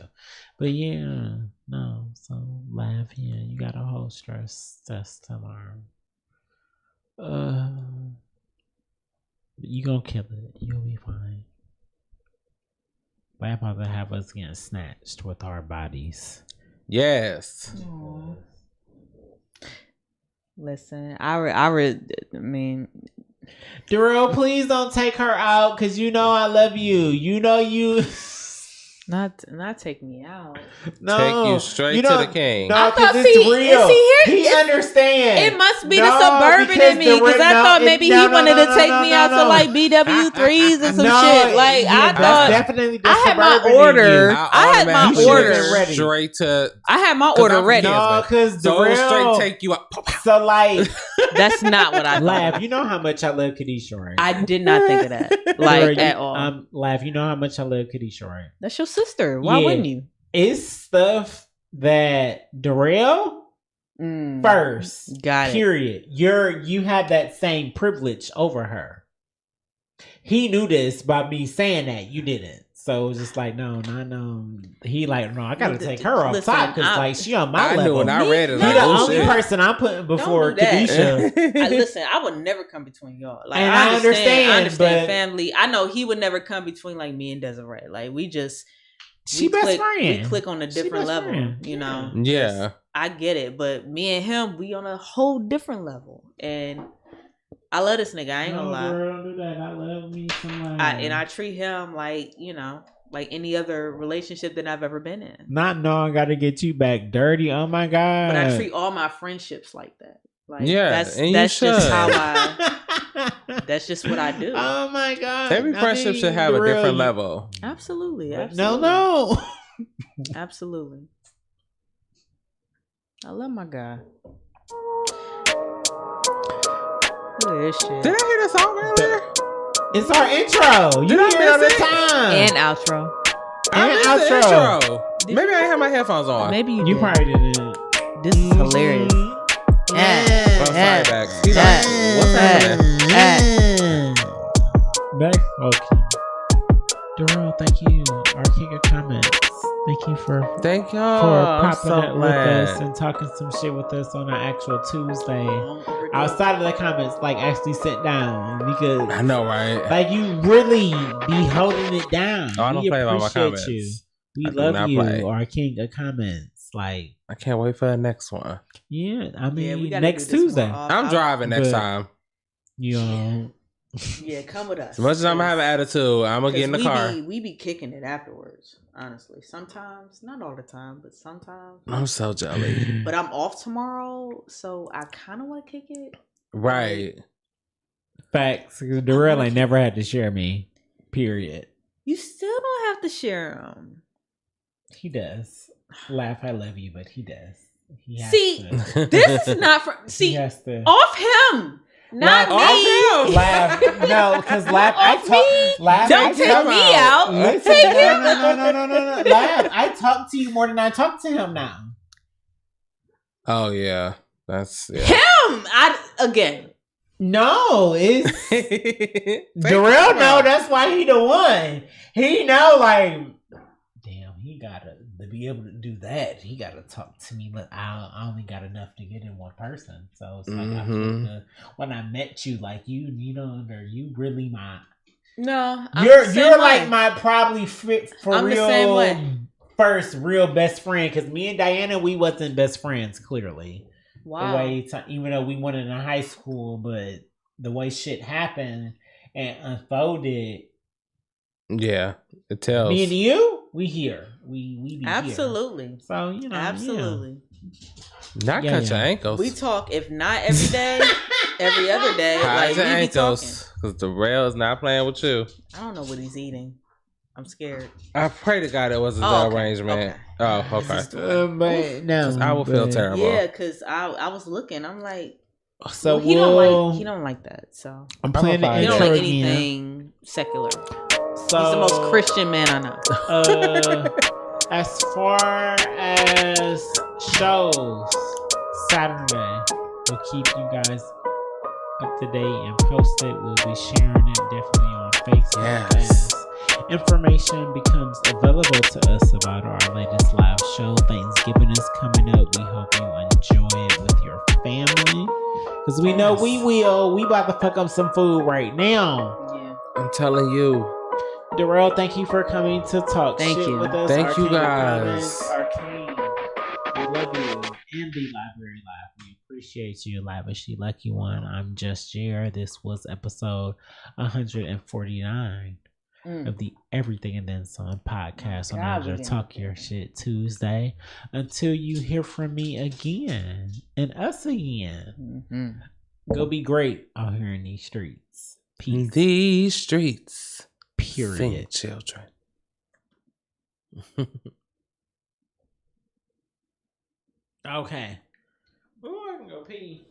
Speaker 4: But yeah, no. So laugh. Yeah, you got a whole stress test tomorrow. You gonna kill it. You'll be fine. Laugh about to have us getting snatched with our bodies.
Speaker 6: Yes.
Speaker 5: Aww. Listen, I mean,
Speaker 4: Darrell, please don't take her out because you know I love you. You know you.
Speaker 5: not take me out.
Speaker 4: No,
Speaker 6: Take you straight to the king.
Speaker 4: No,
Speaker 5: I thought,
Speaker 4: because it's real.
Speaker 5: here,
Speaker 4: He understands.
Speaker 5: It must be the suburban in me because I thought maybe he wanted to take me out to like BW3s and some shit. Like I thought,
Speaker 4: definitely
Speaker 5: I had my order. I had my order
Speaker 6: ready. Straight to.
Speaker 5: I had my order ready.
Speaker 4: No, because
Speaker 6: so
Speaker 4: Darrell
Speaker 6: straight take you out.
Speaker 4: So like,
Speaker 5: that's not what I
Speaker 4: laugh.
Speaker 5: thought.
Speaker 4: You know how much I love Kadisha, right?
Speaker 5: I did not think of that, like at all.
Speaker 4: Laugh. You know how much I love Kadisha, right?
Speaker 5: That's your sister. Why wouldn't you?
Speaker 4: It's stuff that Darrell first.
Speaker 5: Got it.
Speaker 4: Period. You have that same privilege over her. He knew this by me saying that. You didn't. So it was just like, no. He like, no, I gotta take her off top because like she on my level.
Speaker 6: I knew when I read it.
Speaker 4: He
Speaker 6: Like,
Speaker 4: the
Speaker 6: oh,
Speaker 4: only
Speaker 6: shit.
Speaker 4: person I'm putting before Kadisha.
Speaker 5: Listen, I would never come between y'all. Like
Speaker 4: And
Speaker 5: I understand
Speaker 4: but
Speaker 5: family. I know he would never come between like me and Desiree. Like we just
Speaker 4: she best friend.
Speaker 5: We click on a different level, you know.
Speaker 6: Yeah.
Speaker 5: I get it, but me and him, we on a whole different level, and I love this nigga. I ain't gonna lie.
Speaker 4: Girl, don't do that. I love me some
Speaker 5: and I treat him like like any other relationship that I've ever been in.
Speaker 4: Not knowing I gotta get you back dirty. Oh my god!
Speaker 5: But I treat all my friendships like that. Like
Speaker 6: Yeah, and
Speaker 5: that's
Speaker 6: you
Speaker 5: just
Speaker 6: should.
Speaker 5: how I. That's just what I do.
Speaker 4: Oh my god!
Speaker 6: Every friendship should have a different level.
Speaker 5: Absolutely.
Speaker 4: No.
Speaker 5: Absolutely. I love my guy. Look at this shit.
Speaker 6: Did I hear that song earlier?
Speaker 4: It's our intro. You hear it all the time.
Speaker 5: And outro.
Speaker 6: I
Speaker 4: And
Speaker 6: missed the
Speaker 4: outro.
Speaker 6: intro. Maybe I ain't have my headphones on.
Speaker 5: Maybe you
Speaker 4: You
Speaker 5: did.
Speaker 4: probably didn't.
Speaker 5: This is hilarious.
Speaker 6: Oh, sorry, Bax. What's happening?
Speaker 4: Back. Okay. Darrell, thank you. Our king of comments. Thank you for
Speaker 6: Thank y'all.
Speaker 4: for
Speaker 6: I'm
Speaker 4: popping
Speaker 6: so
Speaker 4: it with us
Speaker 6: glad.
Speaker 4: and talking some shit with us on our actual Tuesday. Outside of the comments, like actually sit down because
Speaker 6: I know, right?
Speaker 4: like you really be holding it down.
Speaker 6: Oh, I don't
Speaker 4: We
Speaker 6: play about my
Speaker 4: appreciate
Speaker 6: comments.
Speaker 4: you. We
Speaker 6: I do
Speaker 4: love
Speaker 6: not
Speaker 4: you,
Speaker 6: play.
Speaker 4: our king of comments. Like,
Speaker 6: I can't wait for the next one.
Speaker 4: yeah, I mean,
Speaker 5: we gotta
Speaker 4: next
Speaker 5: do this
Speaker 4: Tuesday.
Speaker 5: more
Speaker 6: I'm driving next
Speaker 4: But-
Speaker 6: time.
Speaker 4: You know,
Speaker 5: Yeah, come with us.
Speaker 6: As much as I'm gonna have an attitude, I'm gonna get in the car.
Speaker 5: We be kicking it afterwards. Honestly, sometimes, not all the time, but sometimes.
Speaker 6: I'm so jelly.
Speaker 5: But I'm off tomorrow, so I kind of want to kick it.
Speaker 6: Right.
Speaker 4: facts. 'Cause Darrell ain't never had to share me. Period.
Speaker 5: You still don't have to share them.
Speaker 4: He does. Laugh, I love you, but he does. He has
Speaker 5: See,
Speaker 4: to.
Speaker 5: this is not from. See,
Speaker 4: He has to.
Speaker 5: off him, not
Speaker 6: Laugh,
Speaker 5: me.
Speaker 6: off him.
Speaker 4: Laugh, no, because laugh. I
Speaker 5: Off me.
Speaker 4: talk. Laugh.
Speaker 5: Don't
Speaker 4: I
Speaker 5: take
Speaker 4: talk-
Speaker 5: me out.
Speaker 4: Listen,
Speaker 5: Take him.
Speaker 4: no. Laugh. I talk to you more than I talk to him now.
Speaker 6: Oh yeah. That's yeah.
Speaker 5: Him. Again.
Speaker 4: No, it's Darrell.
Speaker 6: him
Speaker 4: No,
Speaker 6: out.
Speaker 4: that's why he the one. He know, like, damn, he gotta to be able to do that. He gotta talk to me. But I only got enough to get in one person. So it's like I feel when I met you, like you know, you really my.
Speaker 5: No,
Speaker 4: You're like my probably for
Speaker 5: I'm
Speaker 4: real
Speaker 5: the same way.
Speaker 4: first real best friend because me and Diana we wasn't best friends clearly.
Speaker 5: Wow.
Speaker 4: The way even though we went into high school, but the way shit happened and unfolded.
Speaker 6: Yeah, it tells.
Speaker 4: Me and you, we here. We be
Speaker 5: absolutely.
Speaker 4: Here. So you know,
Speaker 5: absolutely.
Speaker 6: Not cut your ankles.
Speaker 5: We talk if not every day, every other day.
Speaker 6: Hide
Speaker 5: Like
Speaker 6: your
Speaker 5: we be talking.
Speaker 6: ankles because the rail is not playing with you.
Speaker 5: I don't know what he's eating. I'm scared.
Speaker 6: I pray to God it wasn't the
Speaker 5: okay.
Speaker 6: arrangement. Oh, okay.
Speaker 4: But no,
Speaker 6: I will feel terrible.
Speaker 5: Yeah, because I was looking. I'm like,
Speaker 4: so
Speaker 5: he don't like that. So
Speaker 4: I'm playing the
Speaker 5: he
Speaker 4: intro
Speaker 5: don't like
Speaker 4: again.
Speaker 5: anything secular.
Speaker 4: So
Speaker 5: He's the most Christian man I know.
Speaker 4: As far as shows, Saturday, we'll keep you guys up to date and posted. We'll be sharing it definitely on Facebook.
Speaker 6: Yes.
Speaker 4: As information becomes available to us about our latest live show. Thanksgiving is coming up. We hope you enjoy it with your family. Because we know we will. We about to fuck up some food right now.
Speaker 5: Yeah.
Speaker 6: I'm telling you.
Speaker 4: Darrell, thank you for coming to talk
Speaker 5: Thank
Speaker 4: shit
Speaker 5: you.
Speaker 4: with us.
Speaker 6: Thank you,
Speaker 4: Arcane
Speaker 6: guys.
Speaker 4: Comments, Arcane. We love you. And the Library Live. We appreciate you, Lavishly Lucky One. I'm Just Jer. This was episode 149 of the Everything and Then Some podcast on another Talk Your Shit Tuesday. Until you hear from me again and us again. Go be great out here in these streets. Peace.
Speaker 6: These streets.
Speaker 4: Period.
Speaker 6: Sing, children.
Speaker 4: Okay. Ooh, I can go pee.